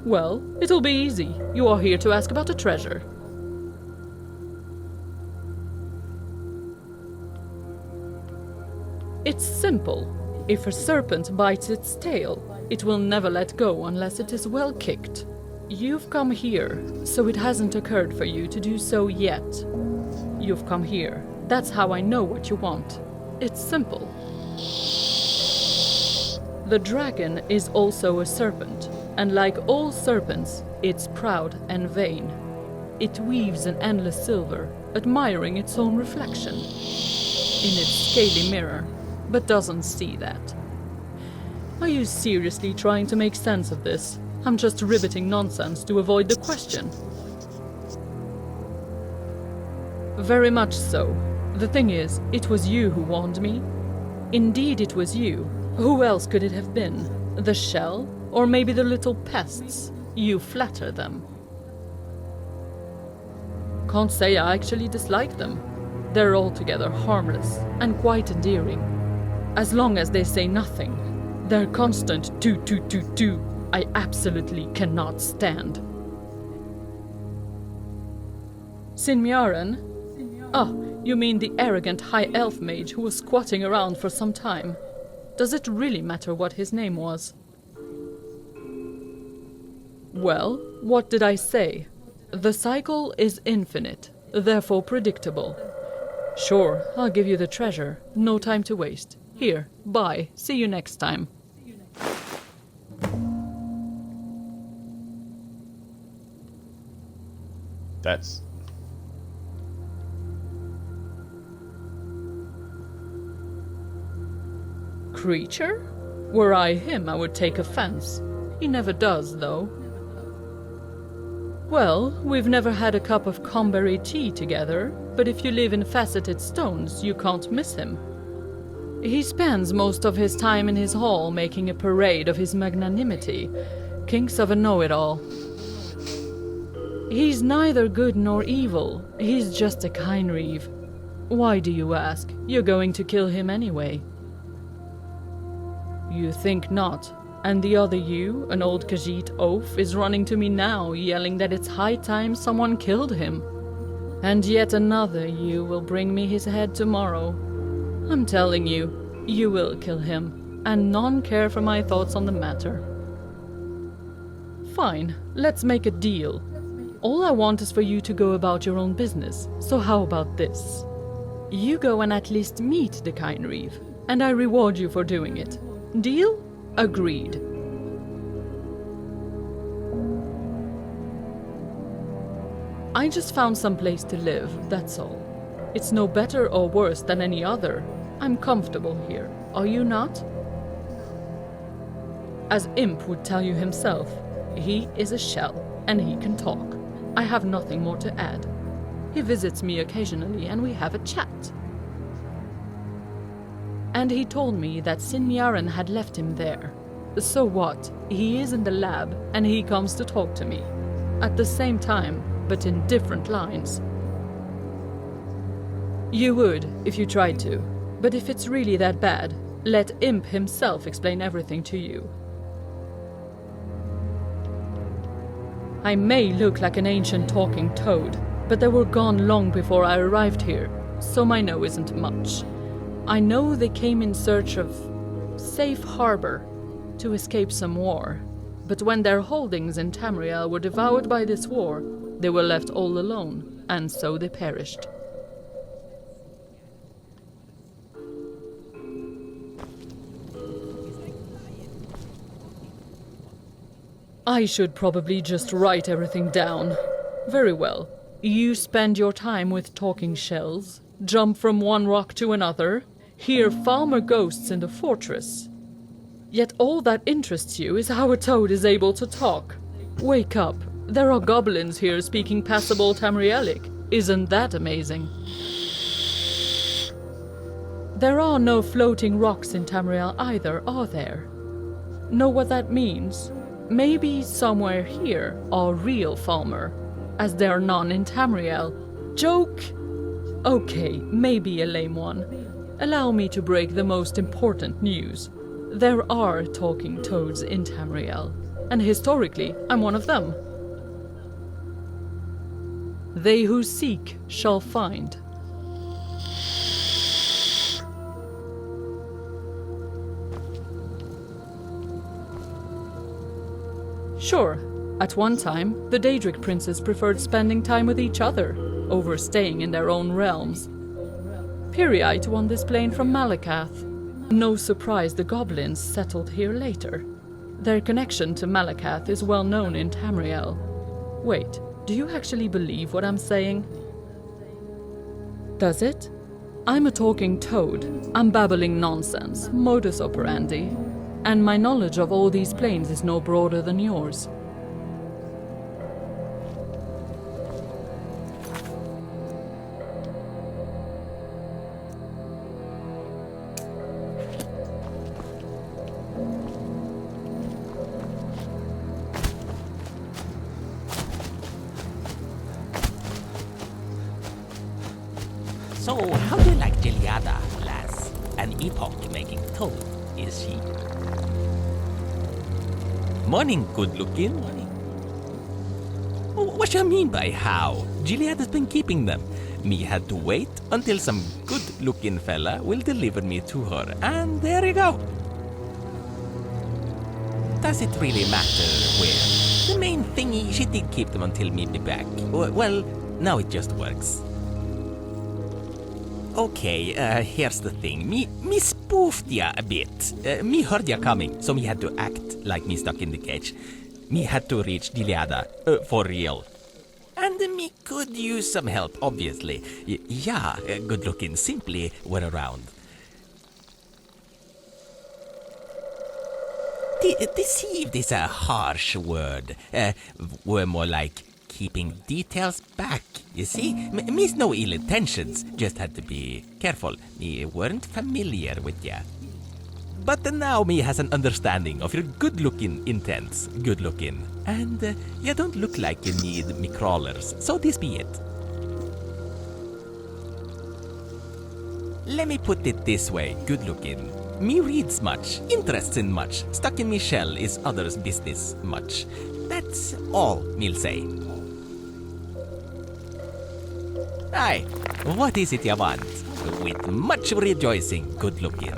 Well, it'll be easy. You are here to ask about a treasure. It's simple. If a serpent bites its tail, it will never let go unless it is well kicked. You've come here, so it hasn't occurred for you to do so yet. You've come here. That's how I know what you want. It's simple. The dragon is also a serpent, and like all serpents, it's proud and vain. It weaves an endless silver, admiring its own reflection in its scaly mirror, but doesn't see that. Are you seriously trying to make sense of this? I'm just riveting nonsense to avoid the question. Very much so. The thing is, it was you who warned me. Indeed, it was you. Who else could it have been? The shell? Or maybe the little pests? You flatter them. Can't say I actually dislike them. They're altogether harmless and quite endearing. As long as they say nothing. Their constant toot toot toot toot I absolutely cannot stand. Sinmjaren? Oh, you mean the arrogant high elf mage who was squatting around for some time. Does it really matter what his name was? Well, what did I say? The cycle is infinite, therefore predictable. Sure, I'll give you the treasure. No time to waste. Here, bye. See you next time. That's... Creature? Were I him, I would take offense. He never does, though. Well, we've never had a cup of comberry tea together, but if you live in Faceted Stones, you can't miss him. He spends most of his time in his hall making a parade of his magnanimity. Kinks of a know-it-all. He's neither good nor evil. He's just a Kynreeve. Why do you ask? You're going to kill him anyway. You think not. And the other you, an old Khajiit oaf, is running to me now, yelling that it's high time someone killed him. And yet another you will bring me his head tomorrow. I'm telling you, you will kill him, and none care for my thoughts on the matter. Fine, let's make a deal. All I want is for you to go about your own business, so how about this? You go and at least meet the Kynreeve, and I reward you for doing it. Deal? Agreed. I just found some place to live, that's all. It's no better or worse than any other. I'm comfortable here. Are you not? As Imp would tell you himself, he is a shell, and he can talk. I have nothing more to add. He visits me occasionally, and we have a chat. And he told me that Sinmjaren had left him there. So what? He is in the lab, and he comes to talk to me. At the same time, but in different lines. You would, if you tried to. But if it's really that bad, let Imp himself explain everything to you. I may look like an ancient talking toad, but they were gone long before I arrived here, so my know isn't much. I know they came in search of safe harbor to escape some war, But when their holdings in Tamriel were devoured by this war, they were left all alone, and so they perished. I should probably just write everything down. Very well. You spend your time with talking shells, jump from one rock to another, hear farmer ghosts in the fortress. Yet all that interests you is how a toad is able to talk. Wake up. There are goblins here speaking passable Tamrielic. Isn't that amazing? There are no floating rocks in Tamriel either, are there? Know what that means? Maybe somewhere here are real Falmer, as there are none in Tamriel. Joke? Okay, maybe a lame one. Allow me to break the most important news. There are talking toads in Tamriel, and historically, I'm one of them. They who seek shall find. Sure, at one time, the Daedric princes preferred spending time with each other, over staying in their own realms. Periite won this plane from Malakath. No surprise the goblins settled here later. Their connection to Malakath is well known in Tamriel. Wait, do you actually believe what I'm saying? Does it? I'm a talking toad. I'm babbling nonsense, modus operandi. And my knowledge of all these planes is no broader than yours. So, how do you like Gileada, lass? An epoch-making toad, is she? Morning, good-looking. What you mean by how? Gileada's been keeping them. Me had to wait until some good-looking fella will deliver me to her, and there you go. Does it really matter where? The main thingy, she did keep them until me be back. Well, now it just works. Okay, here's the thing. Me spoofed ya a bit. Me heard ya coming, so me had to act like me stuck in the cage. Me had to reach Gileada, for real. And me could use some help, obviously. Yeah, good looking simply were around. Deceived is a harsh word. Were more like keeping details back, you see? Me's no ill intentions, just had to be careful. Me weren't familiar with ya. But now me has an understanding of your good-looking intents, good-looking. And you don't look like you need me crawlers, so this be it. Let me put it this way, good-looking. Me reads much, interests in much, stuck in me shell is others' business much. That's all me'll say. Aye, what is it you want? With much rejoicing, good-looking.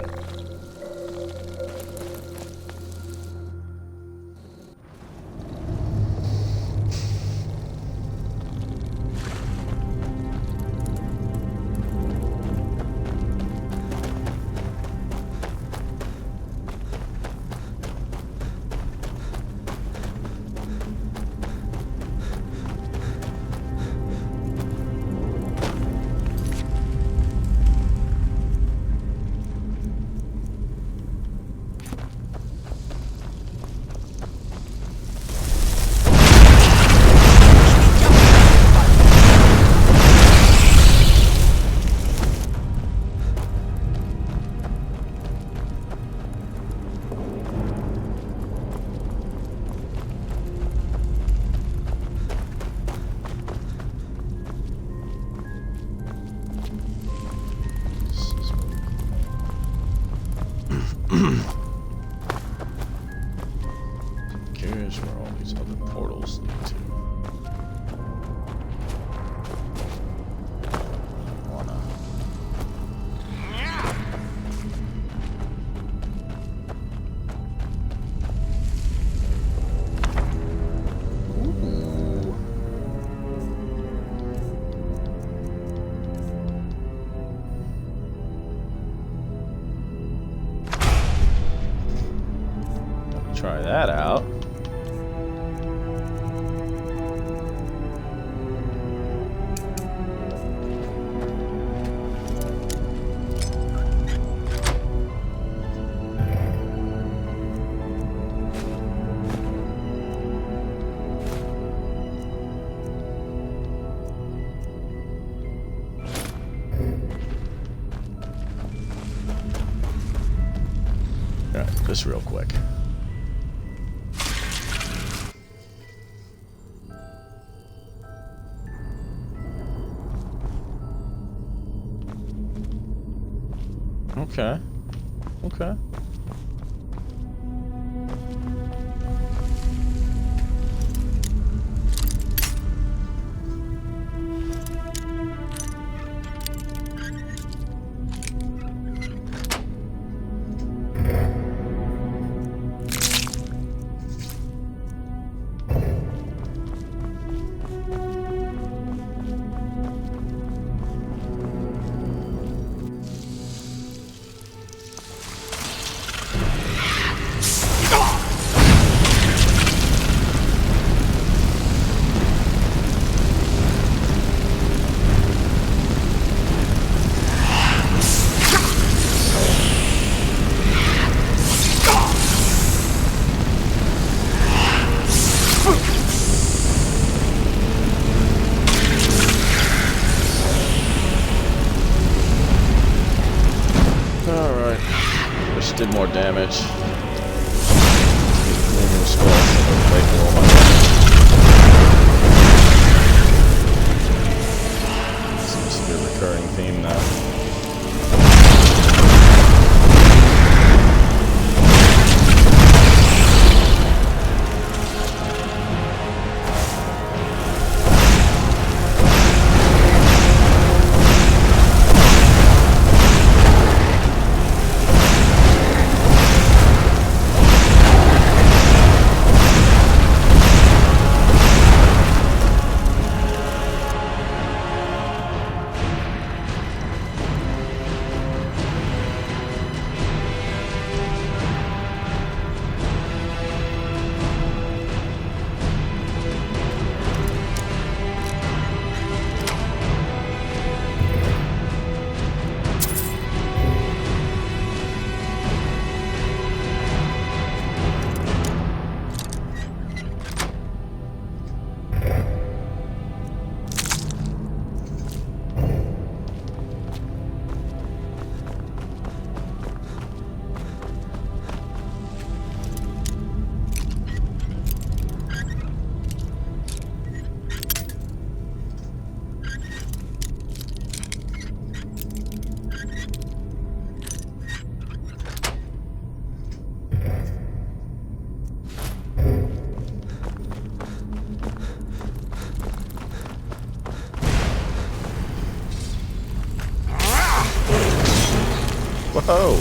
Curious where all these other portals lead to. try that out. Just real quick. Okay. Okay. Did more damage. Seems to be a recurring theme now. Whoa!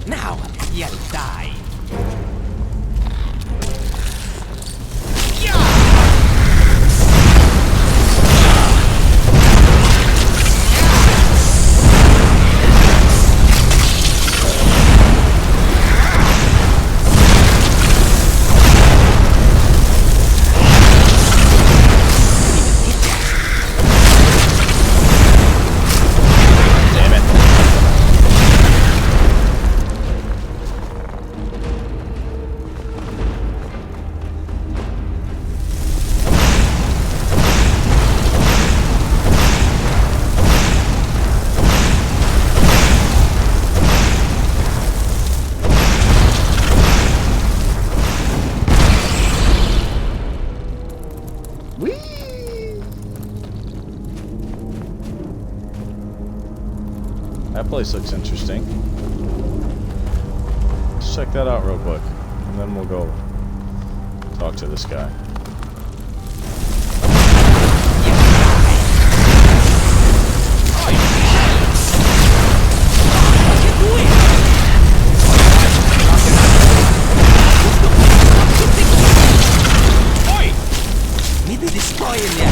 Now you'll die. That place looks interesting. Let's check that out real quick, and then we'll go talk to this guy. to destroy you.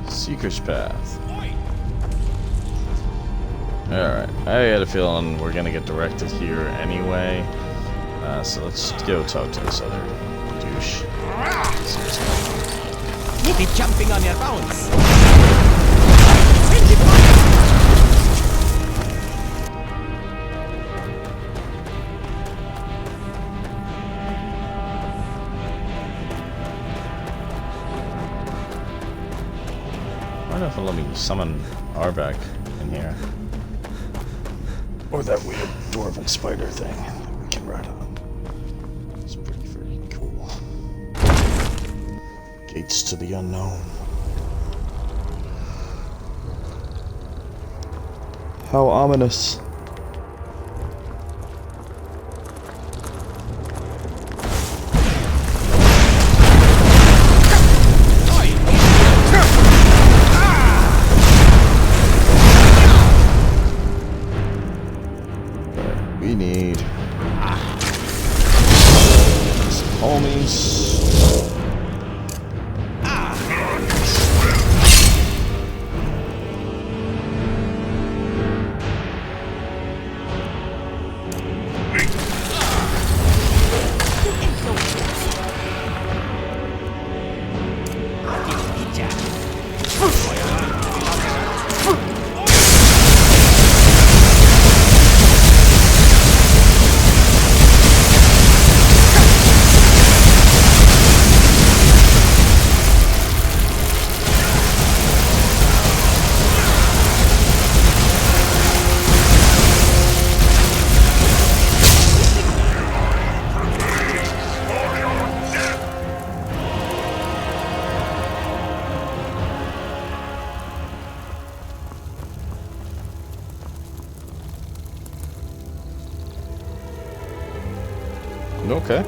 Seeker's Path. Alright, I had a feeling we're gonna get directed here anyway. So let's go talk to this other douche. You be jumping on your bones. Why not let me summon Arvak in here? Or that weird dwarven spider thing that we can ride on. It's pretty freaking cool. Gates to the unknown. How ominous. We need some homies. Okay.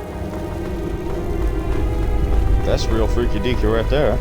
That's real freaky deaky right there.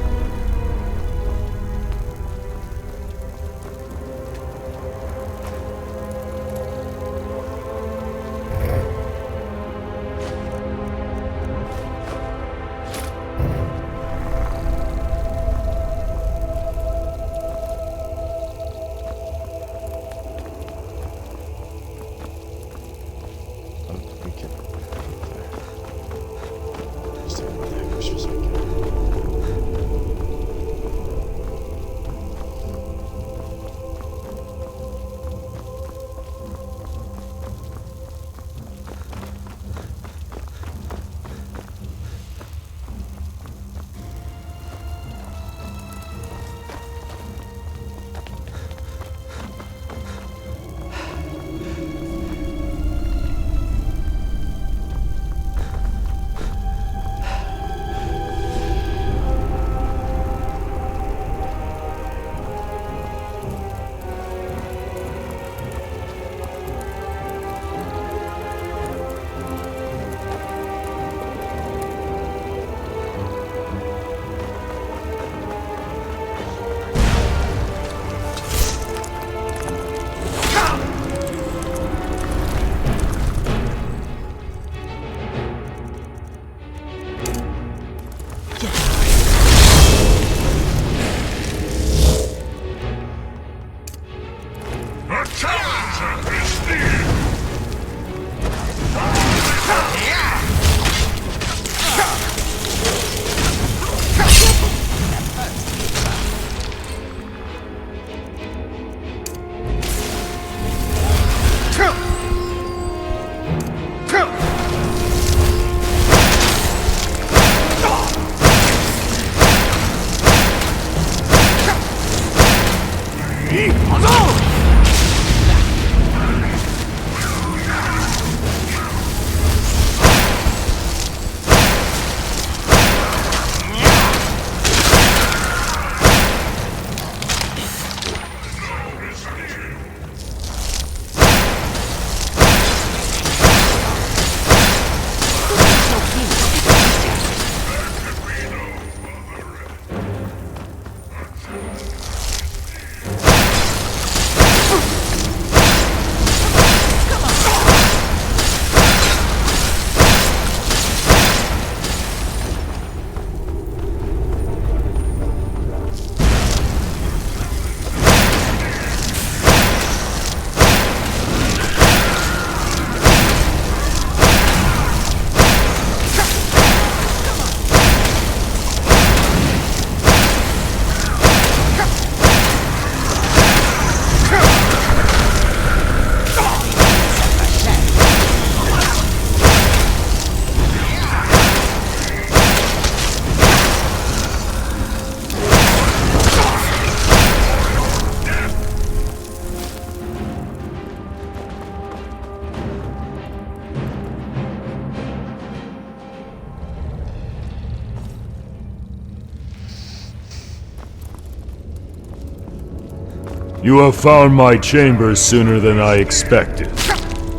You have found my chamber sooner than I expected.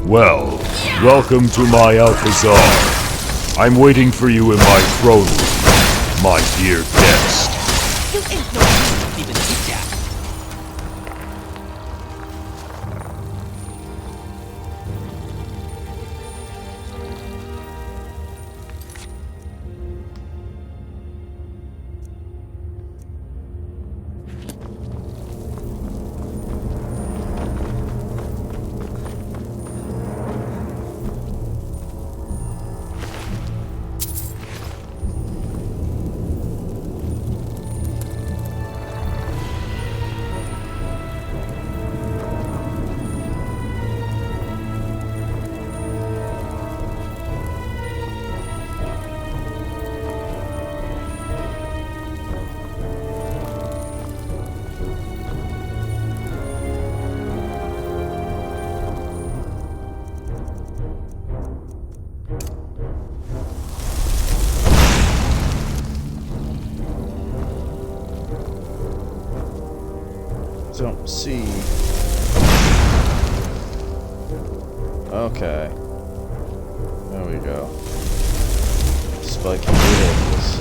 Well, welcome to my Alcazar. I'm waiting for you in my throne room, my dear guest. You ain't no fool, even teacher. Don't see. Okay. There we go. Spiky needles.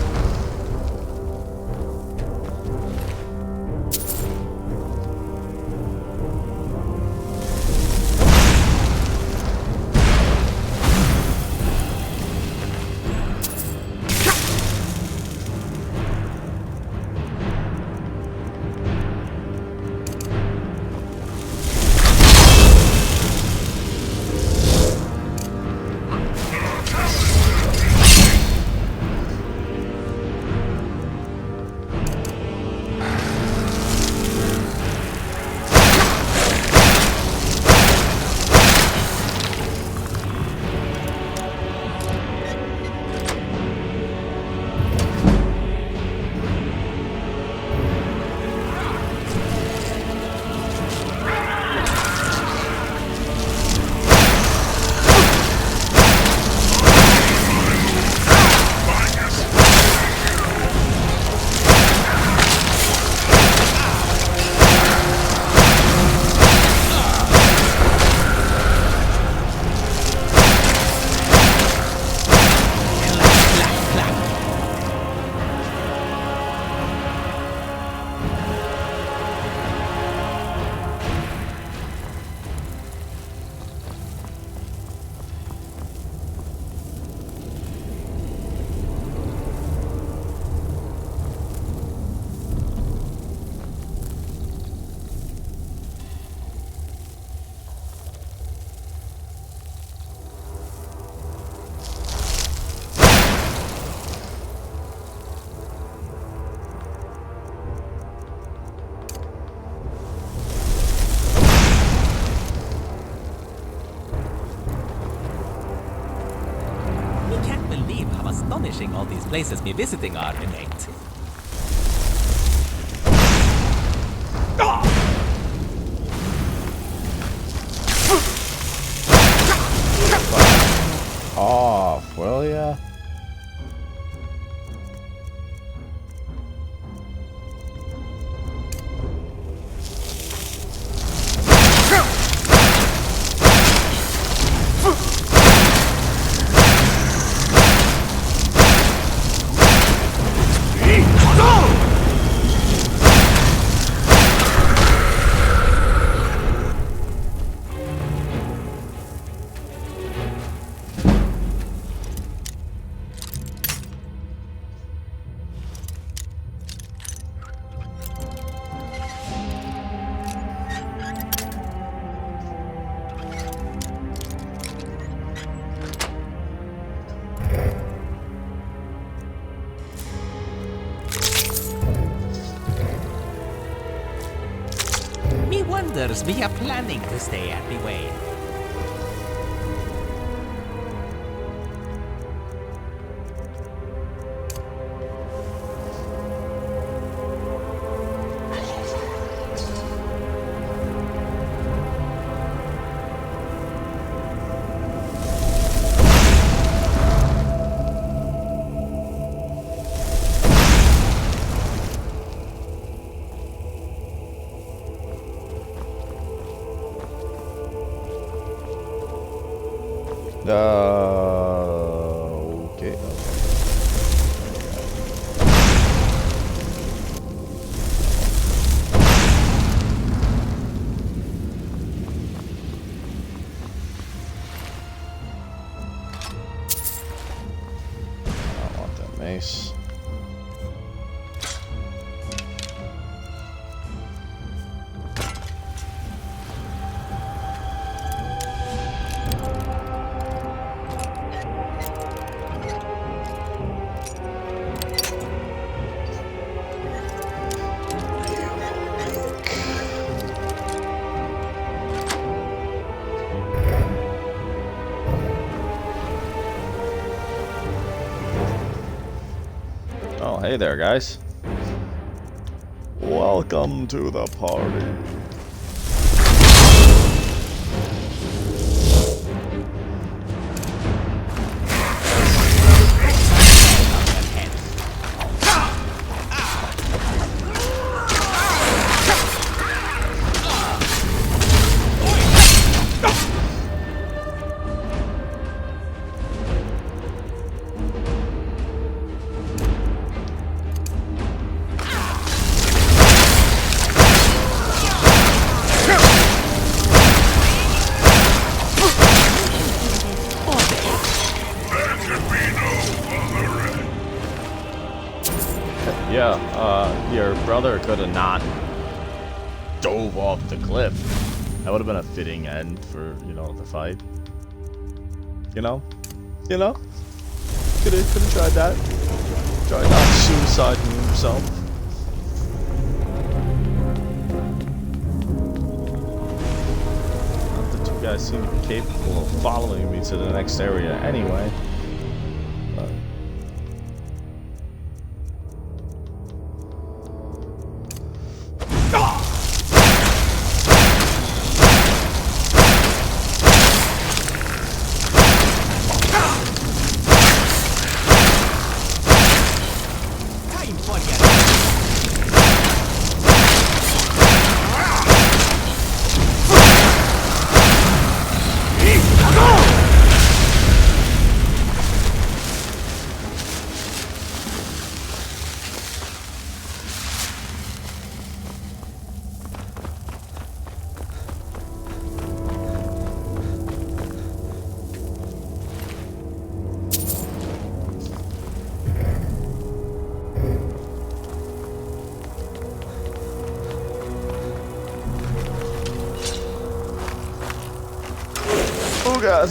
Astonishing all these places me visiting are, innate. Off, will ya? Me wonders we are planning to stay at the way. mace. Oh, hey there, guys. Welcome to the party. Yeah, your brother could have not dove off the cliff. That would have been a fitting end for, you know, the fight. You know? You know? Could have tried that. Tried not suiciding himself. Not that you guys seem capable of following me to the next area anyway. Oh god.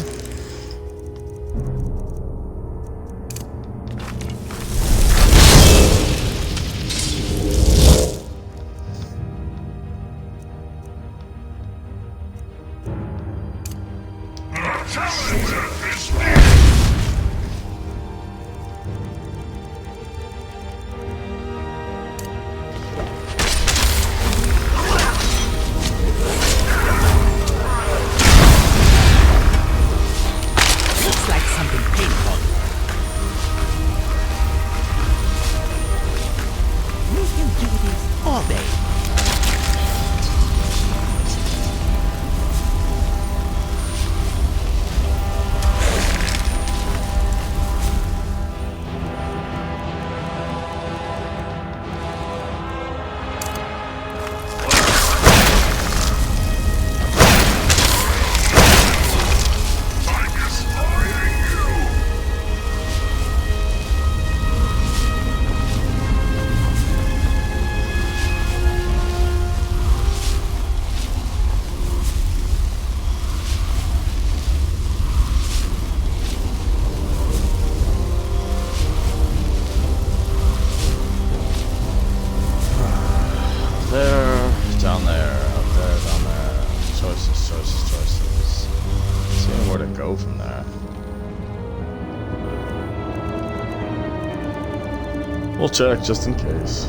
We'll check just in case.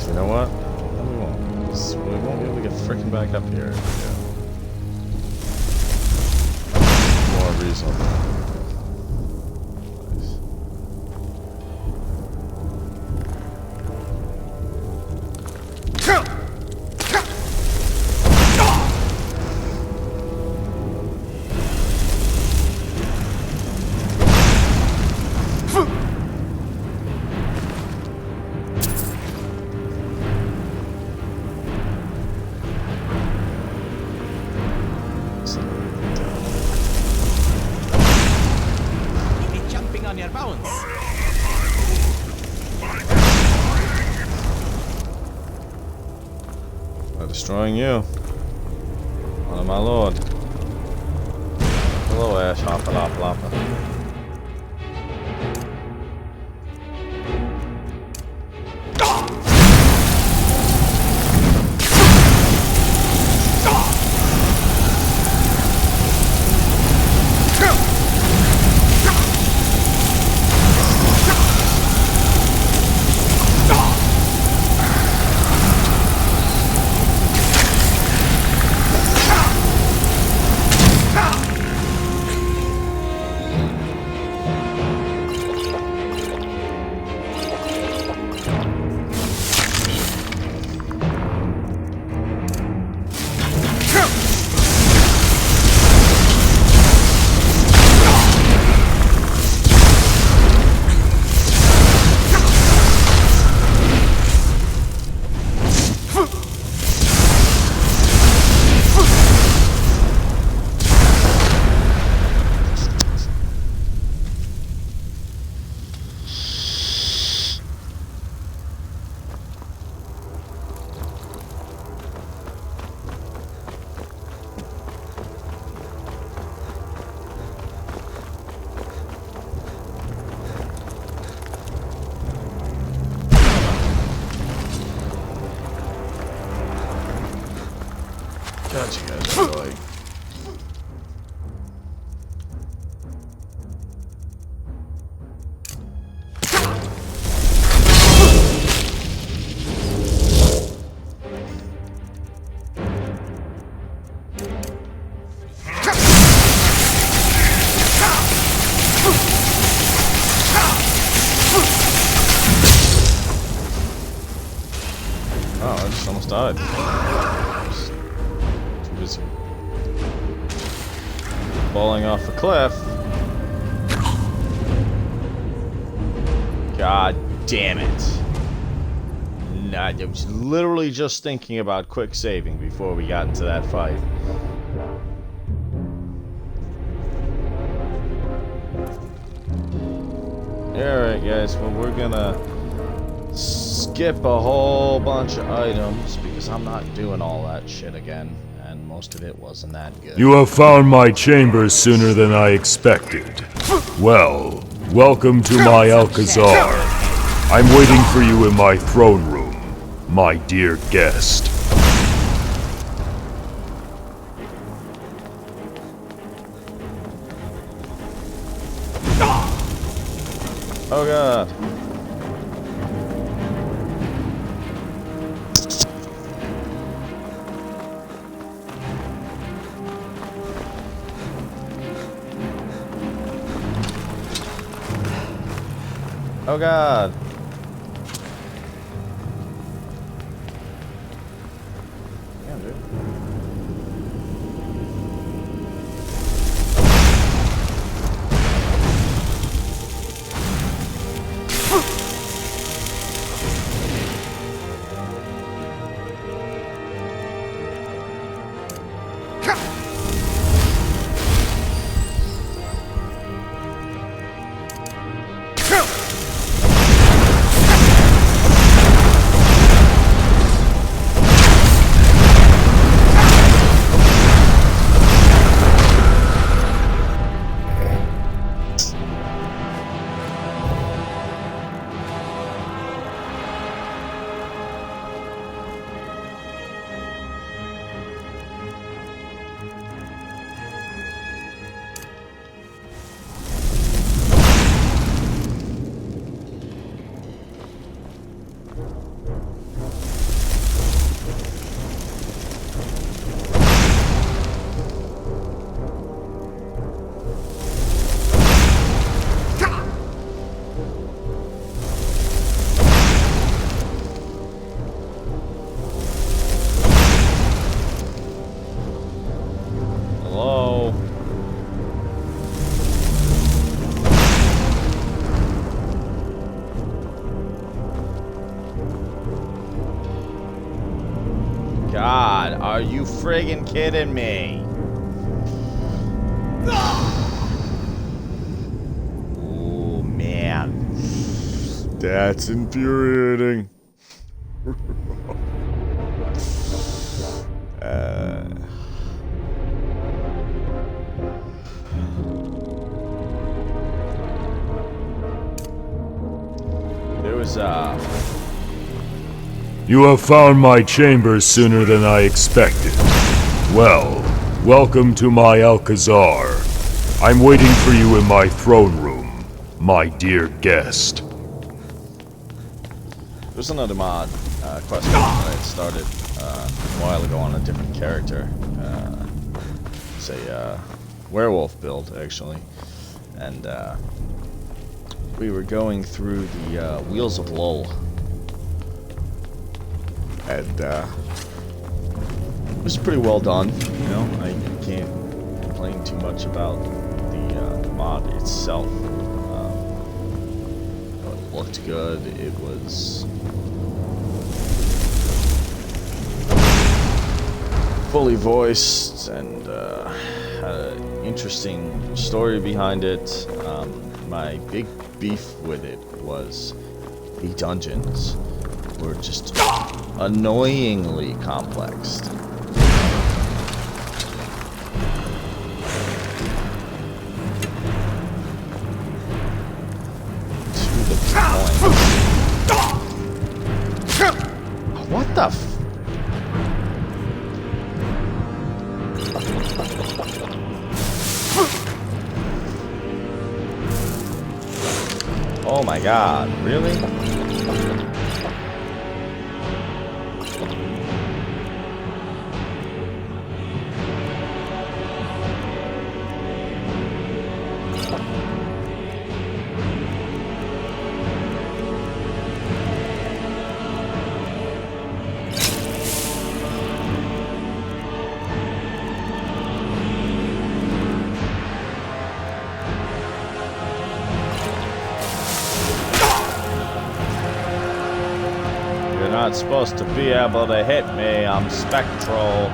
You know what? We won't. We won't be able to get freaking back up here. Yeah. More reasonable. on your bones. By destroying you. Honor my lord. Hello, Ash. Hoppa, hoppa, hoppa. God, you guys are like... Oh, I just almost died. Too busy falling off a cliff. God damn it. Nah, I was literally just thinking about quick saving before we got into that fight. Alright guys, well we're gonna skip a whole bunch of items because I'm not doing all that shit again, and most of it wasn't that good. You have found my chambers sooner than I expected. Well, welcome to my Alcazar. I'm waiting for you in my throne room, my dear guest. Oh god. Oh god. Damn, dude. Hello? God, are you friggin' kidding me? Ooh, That's infuriating. There was You have found my chambers sooner than I expected. Well, welcome to my Alcazar. I'm waiting for you in my throne room, my dear guest. There's another mod quest that I started a while ago on a different character. It's a werewolf build, actually. And we were going through the Wheels of Lull. And it was pretty well done, you know. I can't complain too much about the mod itself. It looked good. It was fully voiced and had an interesting story behind it. My big beef with it was the dungeons were just annoyingly complex. To the point. What the f- Oh my god, really? Not supposed to be able to hit me. I'm spectral.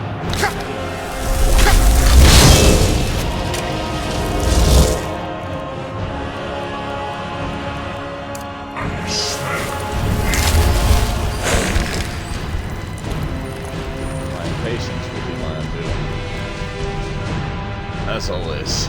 My patience will be landed. That's all this.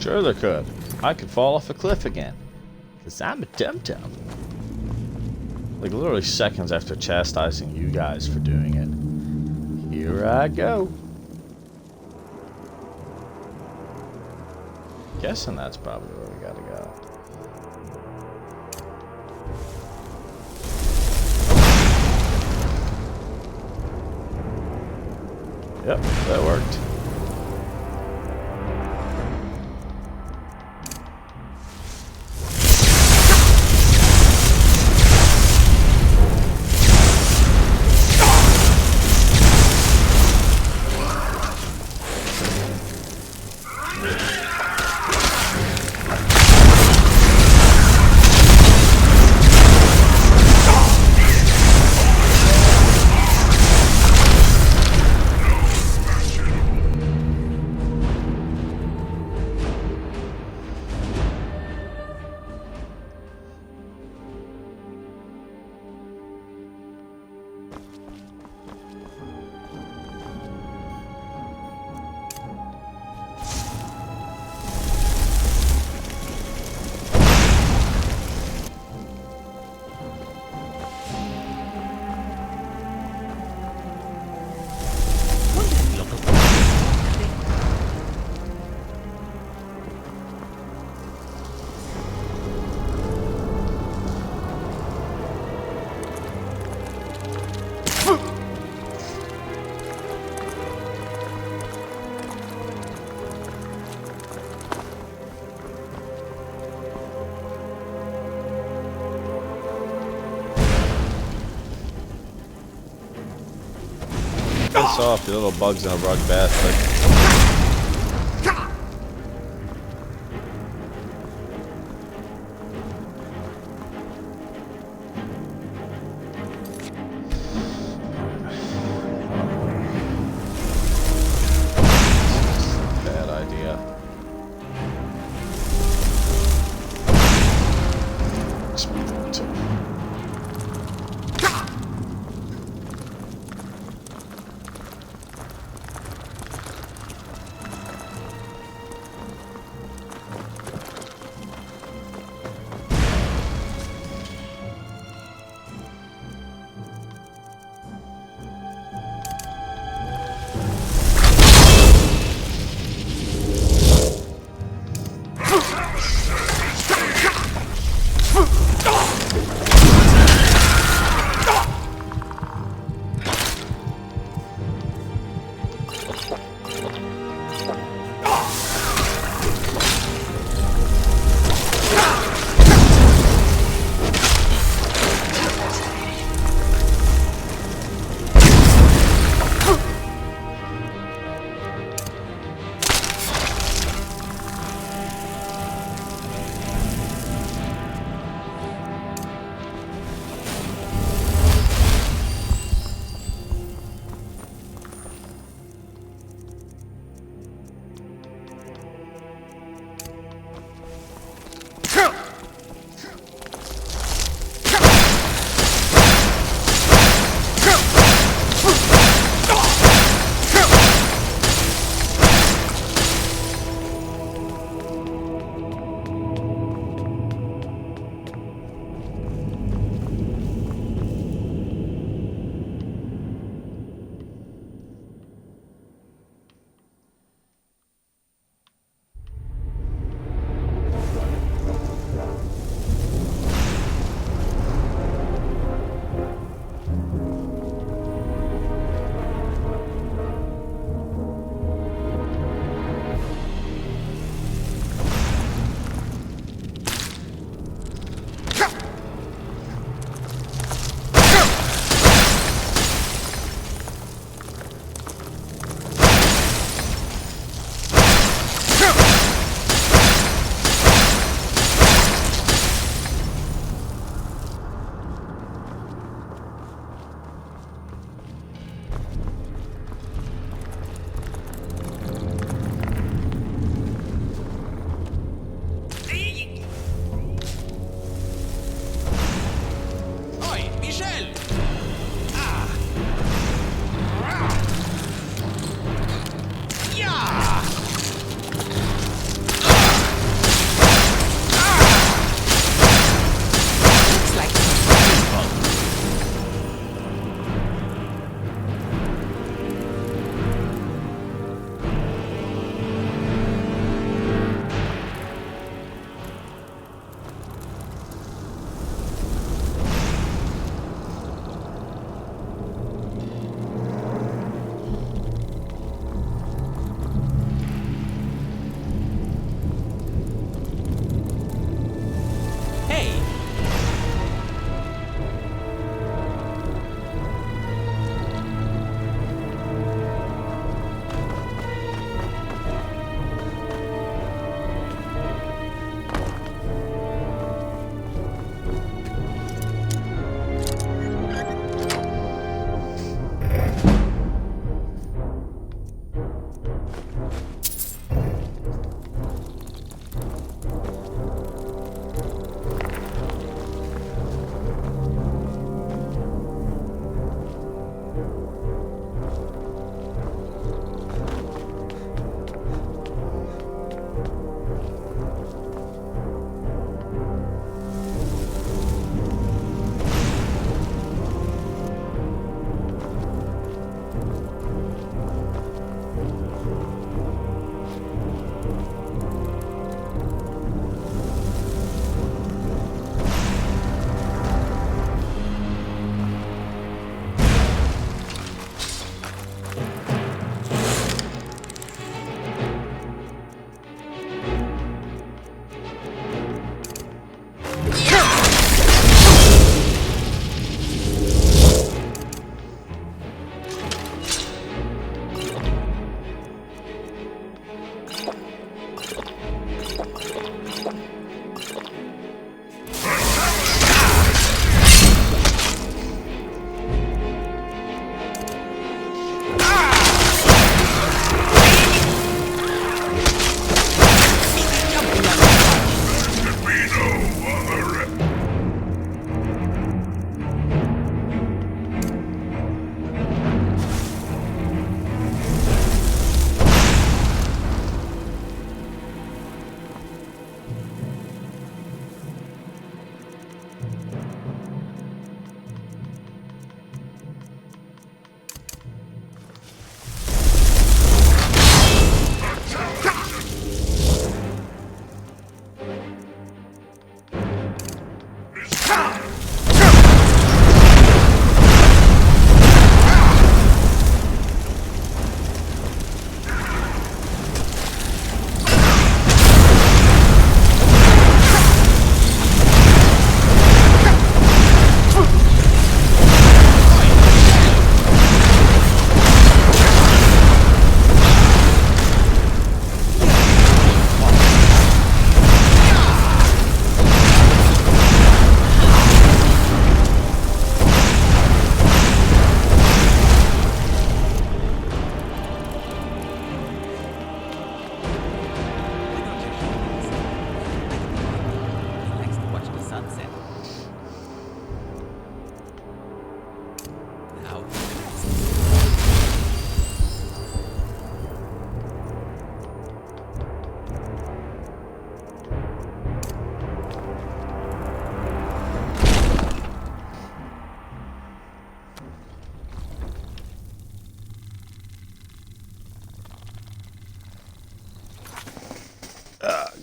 Sure there could. I could fall off a cliff again. Because I'm a dum-dum. Like literally seconds after chastising you guys for doing it. Here I go. Guessing that's probably where we gotta go. Yep, that worked. Piss off, you little bugs in a rug bastard. Bad idea.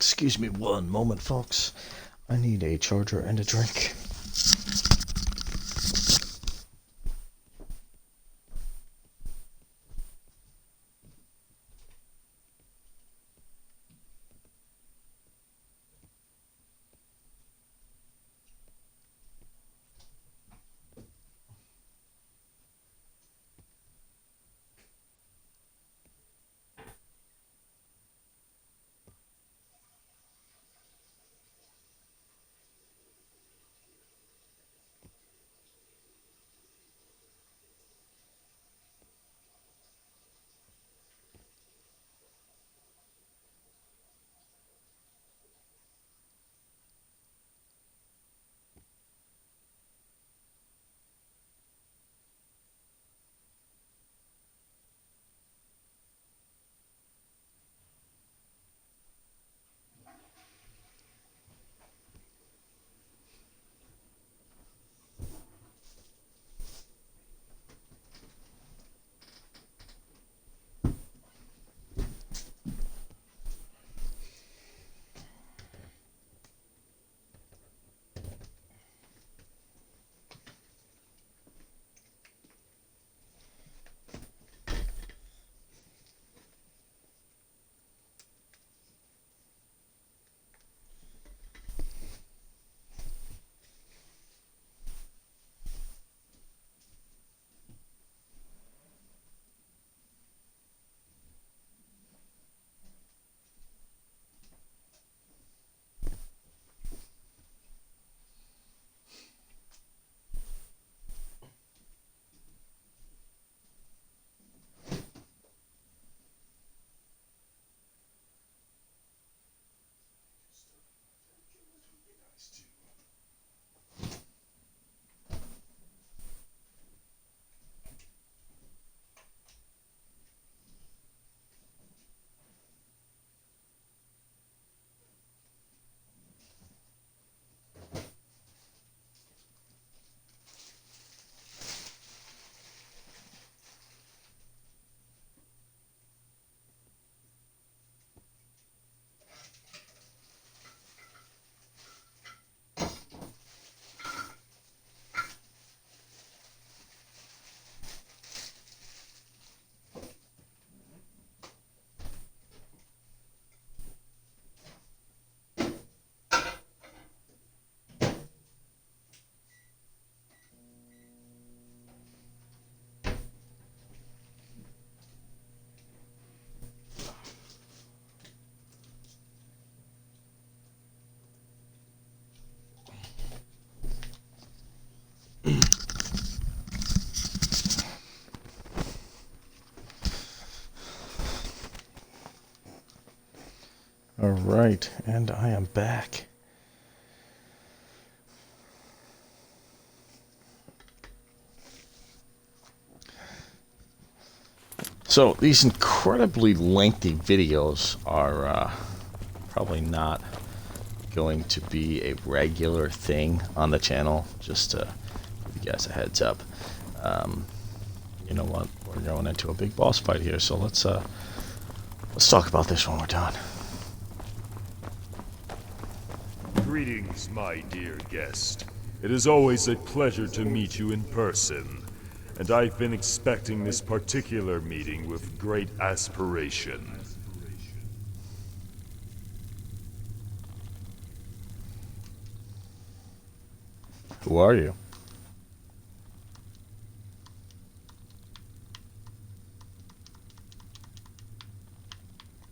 Excuse me one moment, folks. I need a charger and a drink. All right, and I am back. So these incredibly lengthy videos are probably not going to be a regular thing on the channel, just to give you guys a heads up. You know what, we're going into a big boss fight here, so let's talk about this when we're done. Greetings, my dear guest. It is always a pleasure to meet you in person, and I've been expecting this particular meeting with great aspiration. Who are you?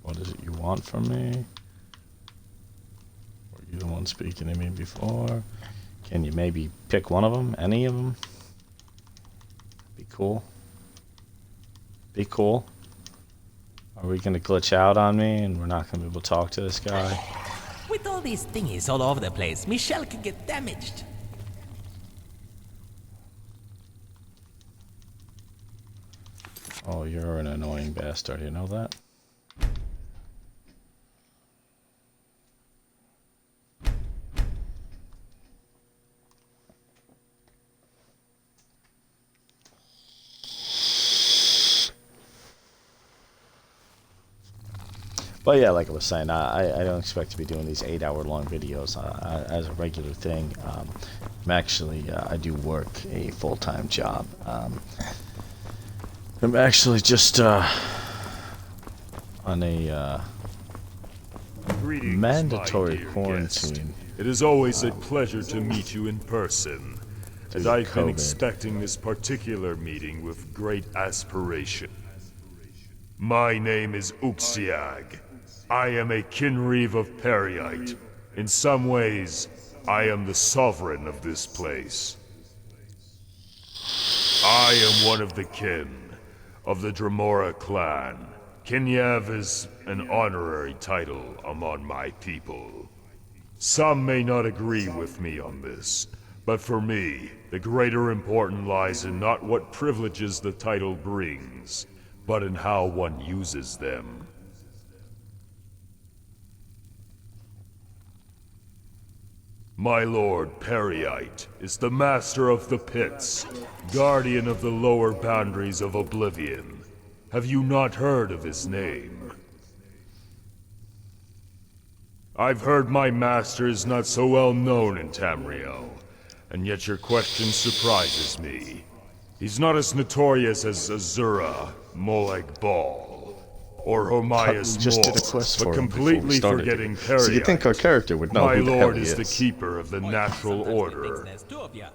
What is it you want from me? Were you the one speaking to me before? Can you maybe pick one of them? Any of them? Be cool. Be cool. Are we gonna glitch out on me and we're not gonna be able to talk to this guy? With all these thingies all over the place, Michelle could get damaged. Oh, you're an annoying bastard, you know that? But yeah, like I was saying, I don't expect to be doing these 8-hour-long videos as a regular thing. I'm actually, I do work a full-time job. I'm actually just on a Greetings, mandatory my dear quarantine. guest. It is always a pleasure to meet you in person. And I've been expecting this particular meeting with great aspiration. My name is Uxiag. I am a Kinreeve of Periite. In some ways, I am the sovereign of this place. I am one of the kin of the Dremora clan. Kinyev is an honorary title among my people. Some may not agree with me on this, but for me, the greater importance lies in not what privileges the title brings, but in how one uses them. My lord Periite is the master of the pits, guardian of the lower boundaries of oblivion. Have you not heard of his name? I've heard my master is not so well known in Tamriel, and yet your question surprises me. He's not as notorious as Azura, Molag Bal, or Homayas Mor, but completely forgetting Periite. So you think our character would know My who the hell lord he is is. the keeper of the natural order.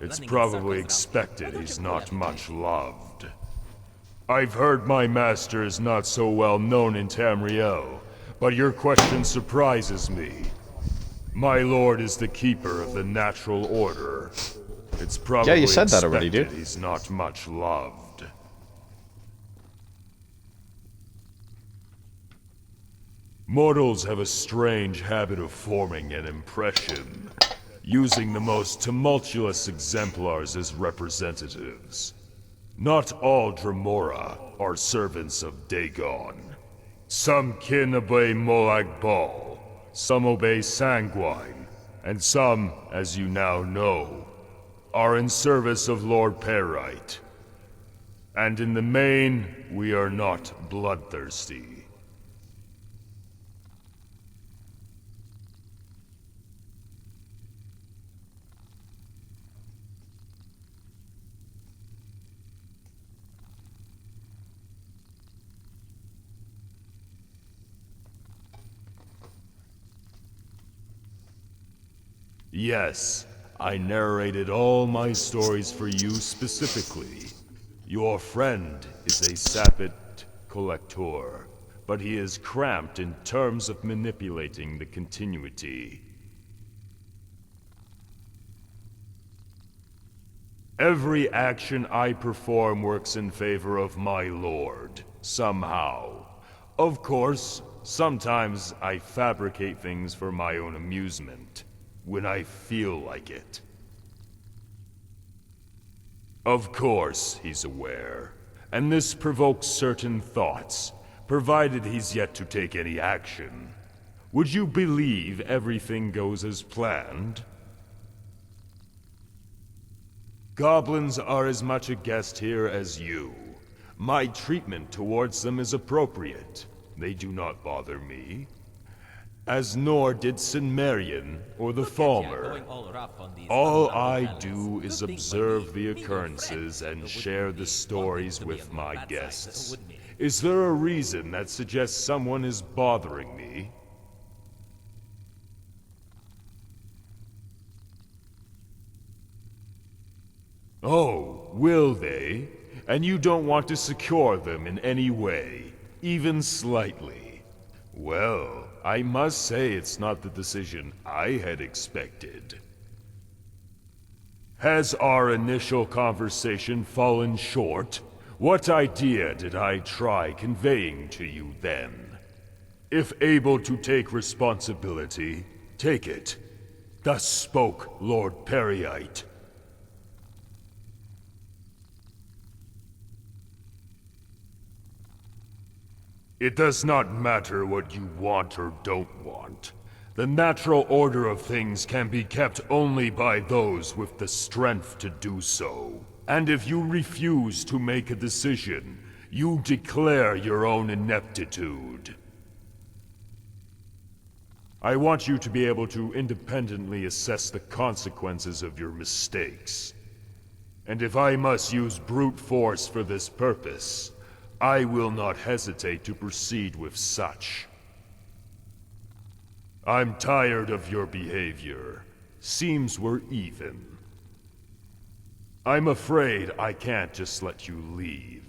It's probably expected he's not much loved. I've heard my master is not so well known in Tamriel, but your question surprises me. My lord is the keeper of the natural order. It's probably you said that already, dude. he's not much loved. Mortals have a strange habit of forming an impression, using the most tumultuous exemplars as representatives. Not all Dremora are servants of Dagon. Some kin obey Molag Bal, some obey Sanguine, and some, as you now know, are in service of Lord Periite. And in the main, we are not bloodthirsty. Yes, I narrated all my stories for you specifically. Your friend is a sapid collector, but he is cramped in terms of manipulating the continuity. Every action I perform works in favor of my lord, somehow. Of course, sometimes I fabricate things for my own amusement. When I feel like it. Of course, he's aware, and this provokes certain thoughts, provided he's yet to take any action. Would you believe everything goes as planned? Goblins are as much a guest here as you. My treatment towards them is appropriate. They do not bother me. As nor did Sinmerian or the Falmer. All I do is observe the occurrences and share the stories with my guests. Is there a reason that suggests someone is bothering me? Oh, will they? And you don't want to secure them in any way, even slightly? Well, I must say it's not the decision I had expected. Has our initial conversation fallen short? What idea did I try conveying to you then? If able to take responsibility, take it. Thus spoke Lord Periite. It does not matter what you want or don't want. The natural order of things can be kept only by those with the strength to do so. And if you refuse to make a decision, you declare your own ineptitude. I want you to be able to independently assess the consequences of your mistakes. And if I must use brute force for this purpose, I will not hesitate to proceed with such. I'm tired of your behavior. Seems we're even. I'm afraid I can't just let you leave.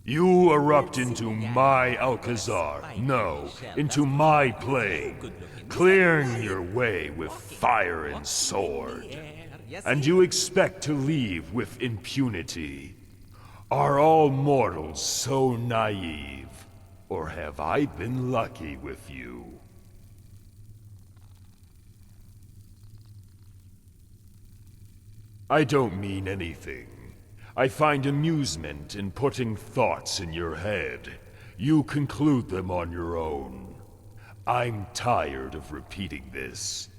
You erupt into my Alcazar. No, into my plane, clearing your way with fire and sword. And you expect to leave with impunity. Are all mortals so naive? Or have I been lucky with you? I don't mean anything. I find amusement in putting thoughts in your head. You conclude them on your own. I'm tired of repeating this.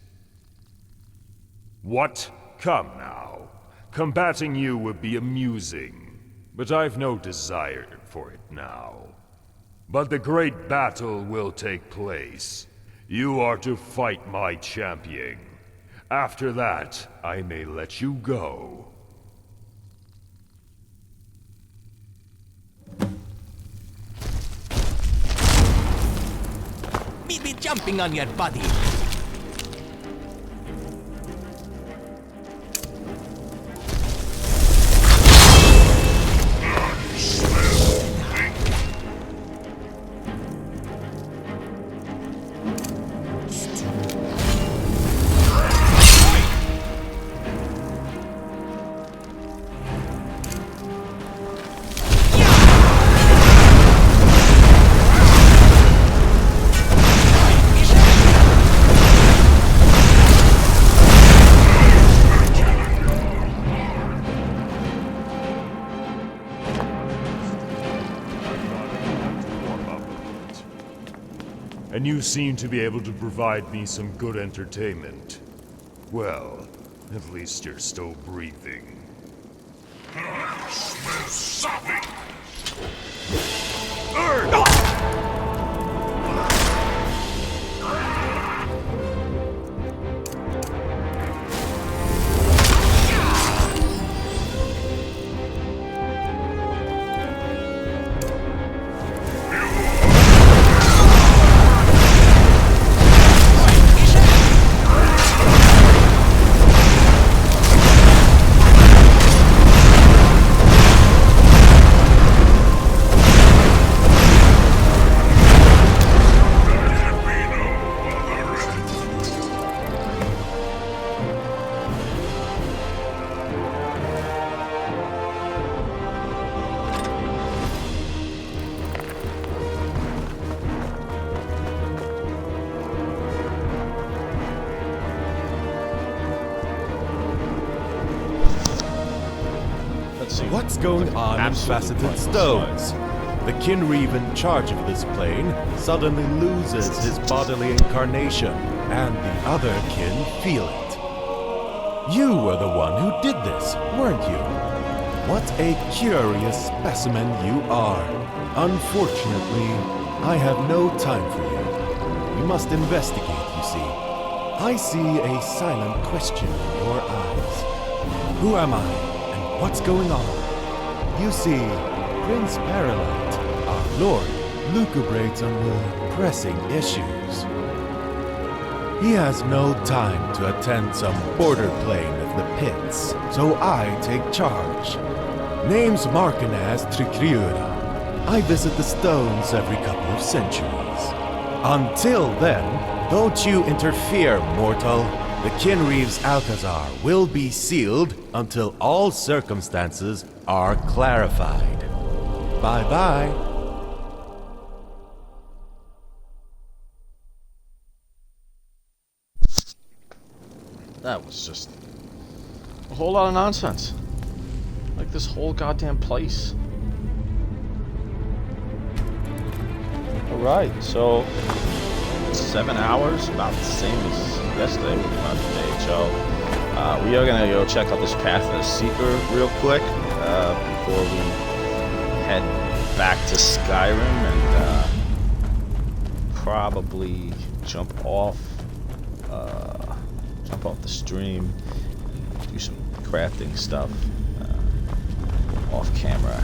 What? Come now. Combating you would be amusing, but I've no desire for it now. But the great battle will take place. You are to fight my champion. After that, I may let you go. Me be jumping on your body. And you seem to be able to provide me some good entertainment. Well, at least you're still breathing. Smell something! What's going on in Faceted Stones? The Kinreeve in charge of this plane suddenly loses his bodily incarnation, and the other kin feel it. You were the one who did this, weren't you? What a curious specimen you are. Unfortunately, I have no time for you. You must investigate, you see. I see a silent question in your eyes. Who am I? What's going on? You see, Prince Paralyte, our lord, lucubrates on more pressing issues. He has no time to attend some border plane of the pits, so I take charge. Name's Markinaz Trikriura. I visit the stones every couple of centuries. Until then, don't you interfere, mortal. The Kinreeve's Alcazar will be sealed until all circumstances are clarified. Bye-bye. That was just a whole lot of nonsense. Like this whole goddamn place. Alright, so 7 hours, about the same as yesterday with the DHO. We are gonna go check out this Path of the Seeker real quick before we head back to Skyrim and probably jump off the stream, do some crafting stuff off camera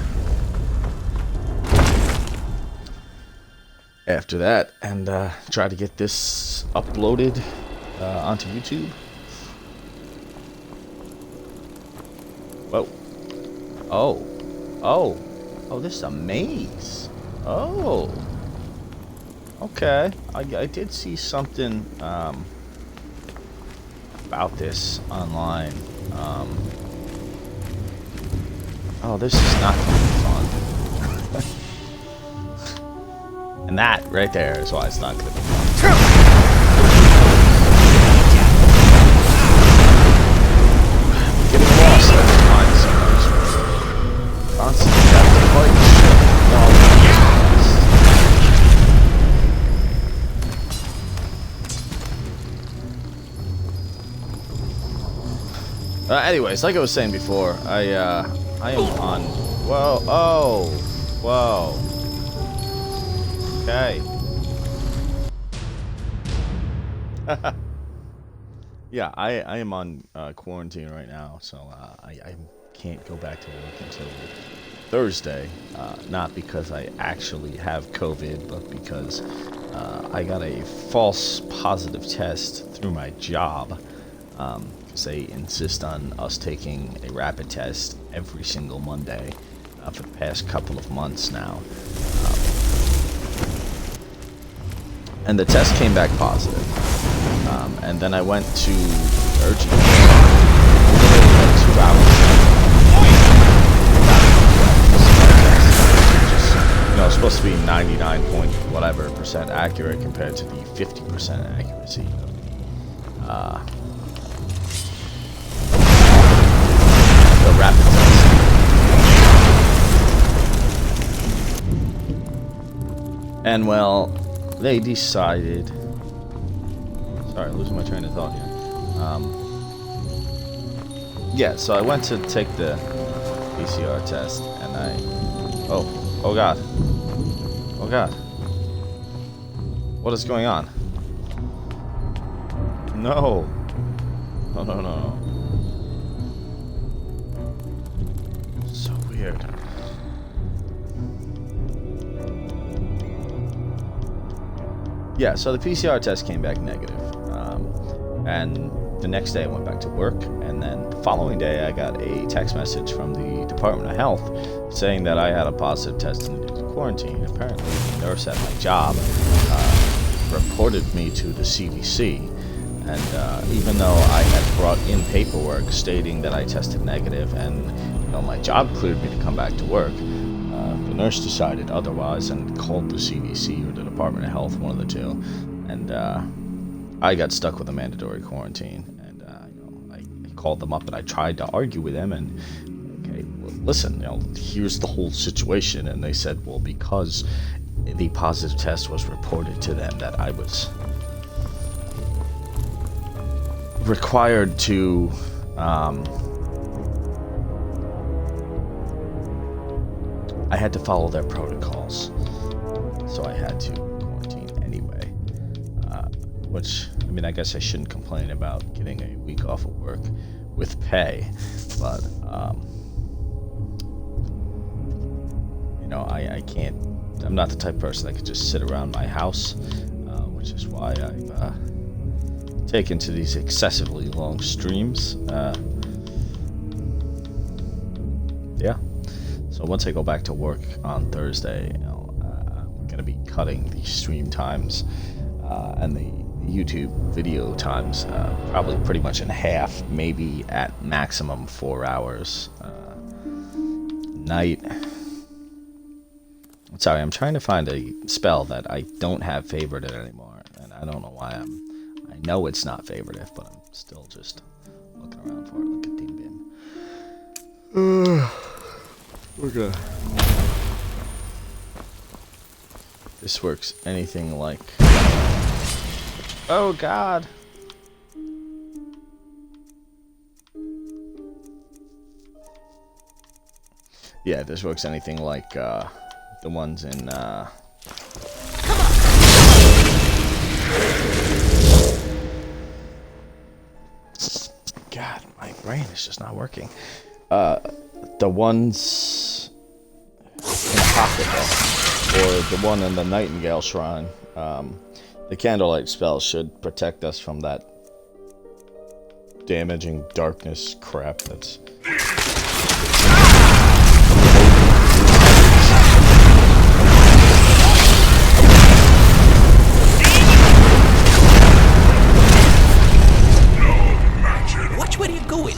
after that, and try to get this uploaded onto YouTube. Whoa. Oh, this is a maze. Oh. Okay. I did see something about this online. Oh, this is not going to be fun. And that right there is why it's not going to be fun. Getting lost in the mind sometimes. Constantly have to fight shit. Anyways, like I was saying before, I am on. Whoa! Whoa! Okay. Yeah, I am on quarantine right now, so I can't go back to work until Thursday. Not because I actually have COVID, but because I got a false positive test through my job. They insist on us taking a rapid test every single Monday for the past couple of months now. And the test came back positive. And then I went to urgent care. Literally like 2 hours. It's supposed to be 99 point whatever % accurate compared to the 50% accuracy of the rapid test. And well, they decided. Sorry, losing my train of thought here. Yeah, so I went to take the PCR test, and oh god. Oh god. What is going on? No. No. So weird. Yeah, so the PCR test came back negative. And the next day I went back to work, and then the following day I got a text message from the Department of Health saying that I had a positive test and needed to quarantine. Apparently the nurse at my job reported me to the CDC, and even though I had brought in paperwork stating that I tested negative and my job cleared me to come back to work, the nurse decided otherwise and called the CDC or the Department of Health, one of the two, and I got stuck with a mandatory quarantine. And I called them up and I tried to argue with them, and okay, well, listen, here's the whole situation. And they said, well, because the positive test was reported to them that I was required to I had to follow their protocols, so I had to quarantine anyway. Which, I mean, I guess I shouldn't complain about getting a week off of work with pay, but I can't. I'm not the type of person that could just sit around my house, which is why I've taken to these excessively long streams. Yeah. So once I go back to work on Thursday, I'm going to be cutting the stream times and the YouTube video times probably pretty much in half, maybe at maximum 4 hours night. Sorry, I'm trying to find a spell that I don't have favorited anymore, and I don't know why I know it's not favorited, but I'm still just looking around for it. Look at Dim Bim. We're good. This works anything like. Oh God. Yeah, this works anything like the ones in God, my brain is just not working. The ones in the pocket though, or the one in the Nightingale Shrine, the candlelight spell should protect us from that damaging darkness crap that's... Watch where you're going.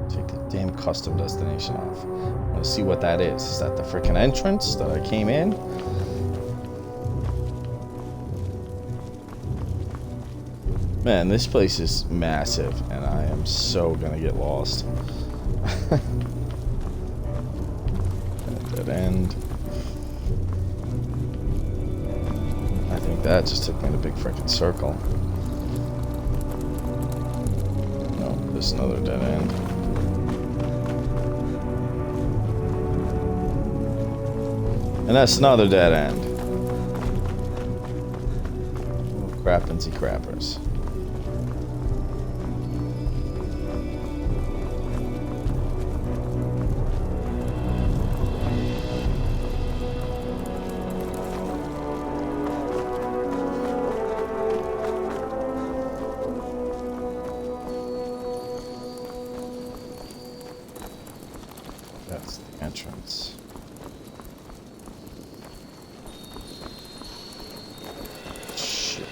Take the damn custom destination off. I want to see what that is. Is that the freaking entrance that I came in? Man, this place is massive, and I am so gonna get lost. Dead end. I think that just took me in a big freaking circle. No, this is another dead end. And that's another dead end. Oh, crappensy crappers. That's the entrance. Shit.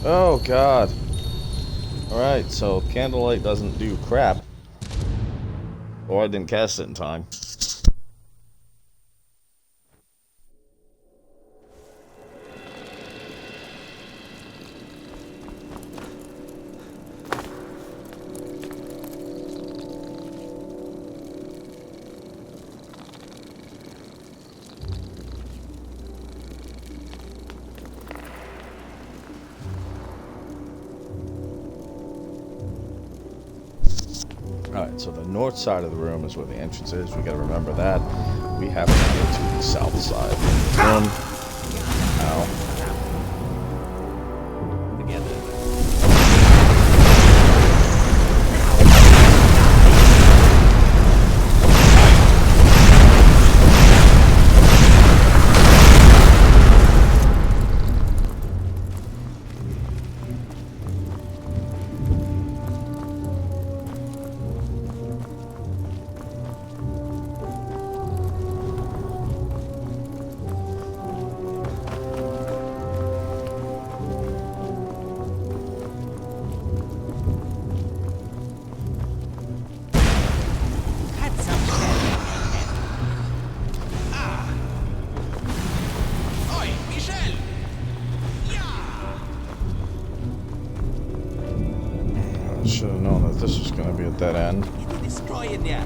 Oh god. Alright, so candlelight doesn't do crap. Or I didn't cast it in time. Alright, so the north side of the room is where the entrance is. We gotta remember that. We have to go to the south side of the room. Ow. Should have known that this was going to be a dead end. Destroying ya.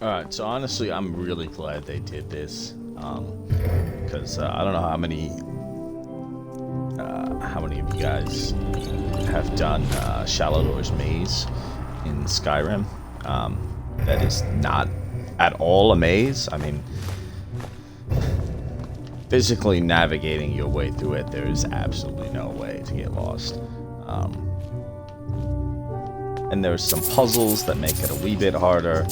Alright, so honestly, I'm really glad they did this. Because I don't know how many of you guys have done Shallow Doors Maze in Skyrim. That is not at all a maze. I mean, physically navigating your way through it, there is absolutely no way to get lost. And there's some puzzles that make it a wee bit harder,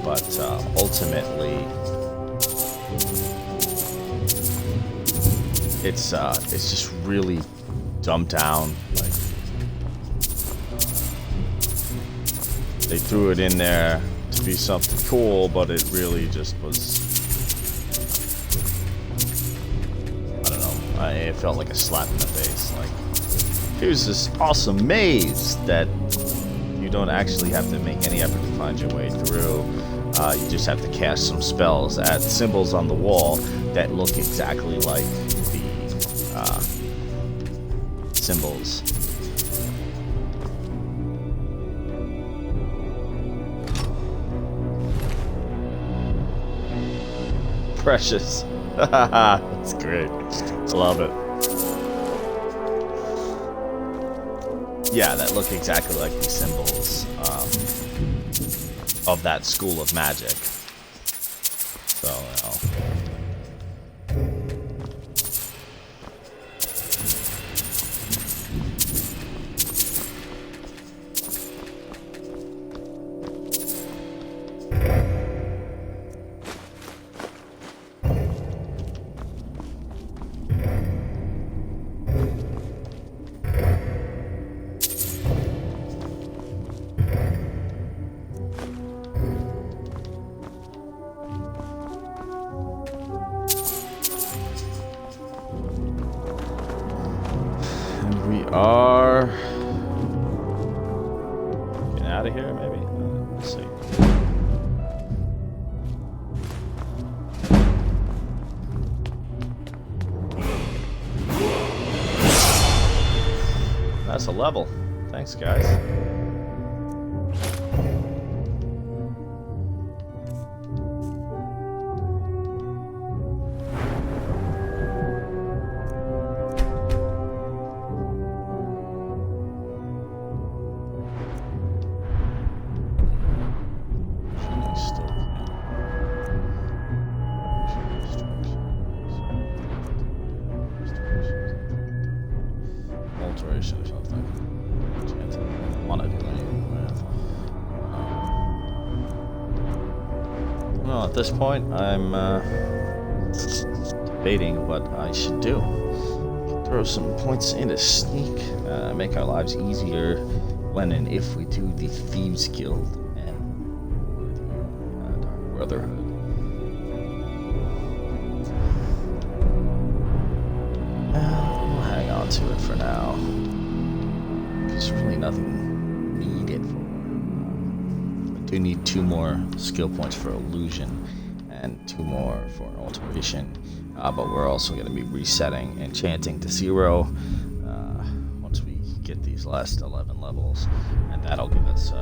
but ultimately, it's just really dumbed down. Like, they threw it in there to be something cool, but it really just was, I don't know, it felt like a slap in the face. Like, here's this awesome maze that you don't actually have to make any effort to find your way through. You just have to cast some spells at symbols on the wall that look exactly like the symbols. Precious. That's great. Love it. Yeah, that look exactly like the symbols of that school of magic. So, you know. Are getting out of here, maybe? Let's see. That's a level. Thanks, guys. Alteration or something. Can't want to do anything with. Well, at this point, I'm debating what I should do. Throw some points into sneak, make our lives easier when and if we do the Thieves Guild and the Dark Brotherhood. We'll hang on to it for now. There's really nothing needed for. I do need 2 more skill points for illusion and 2 more for alteration. But we're also going to be resetting enchanting to 0 once we get these last 11 levels, and that'll give us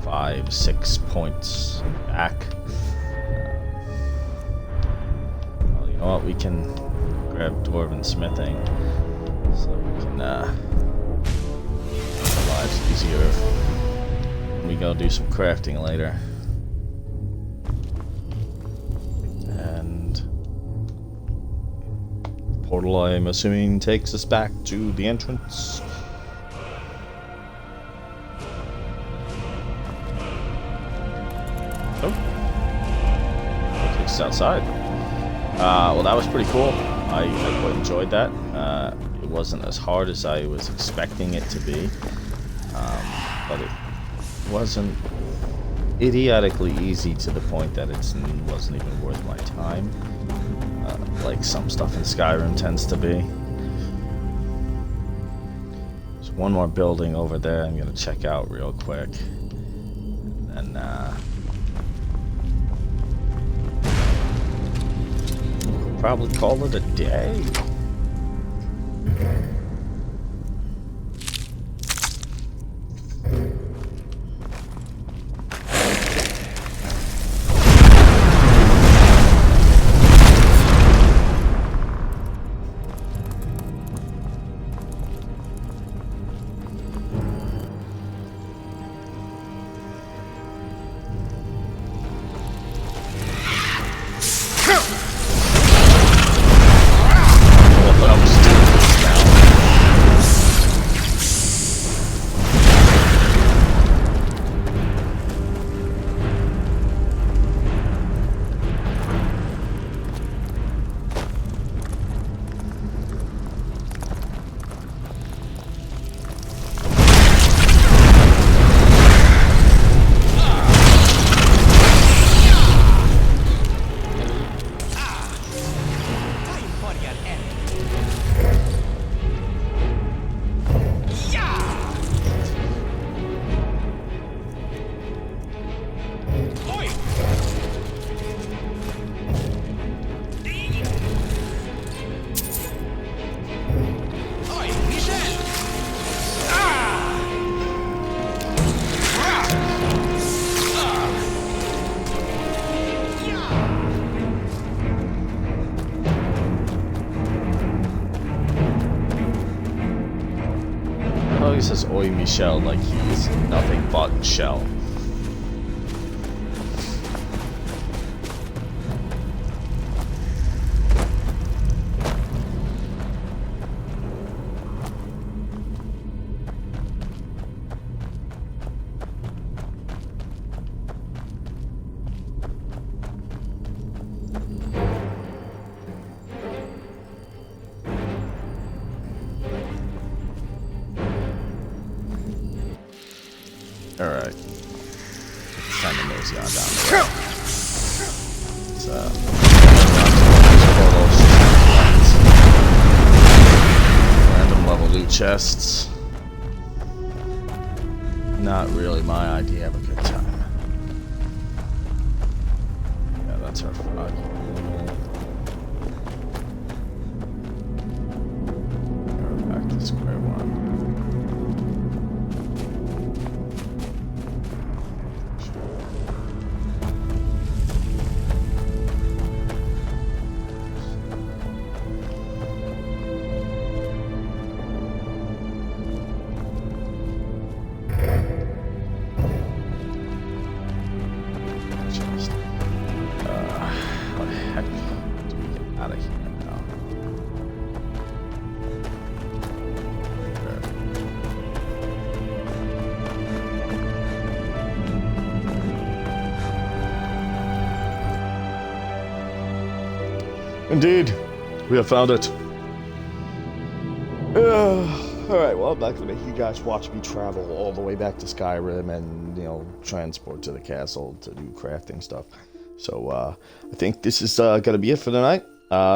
5-6 points back. Well, you know what? We can grab Dwarven Smithing so we can make our lives easier. We go do some crafting later. And the portal, I'm assuming, takes us back to the entrance. just outside. Well, that was pretty cool. I quite enjoyed that. It wasn't as hard as I was expecting it to be, but it wasn't idiotically easy to the point that it wasn't even worth my time, like some stuff in Skyrim tends to be. There's one more building over there I'm gonna check out real quick, and probably call it a day. He says Oi Michel like he's nothing but Shell. Alright. Kind of nosy on down the road. Random level loot chests. Not really my idea of a good time. Yeah, that's our frog. We're back to square one. Indeed, we have found it. Alright, well, I'm not going to make you guys watch me travel all the way back to Skyrim and, you know, transport to the castle to do crafting stuff. So, I think this is going to be it for the night.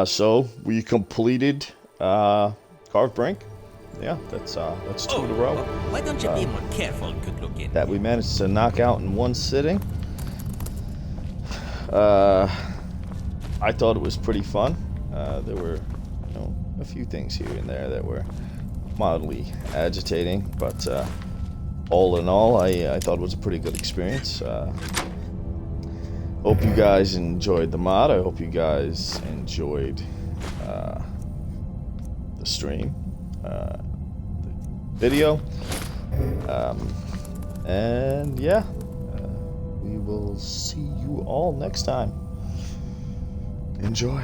So, we completed Carved Brink. Yeah, that's 2 in a row. Why don't you be more careful, good looking? That we managed to knock out in one sitting. I thought it was pretty fun. There were, you know, a few things here and there that were mildly agitating, but all in all, I thought it was a pretty good experience. Hope you guys enjoyed the mod. I hope you guys enjoyed the stream, the video, and yeah, we will see you all next time. Enjoy.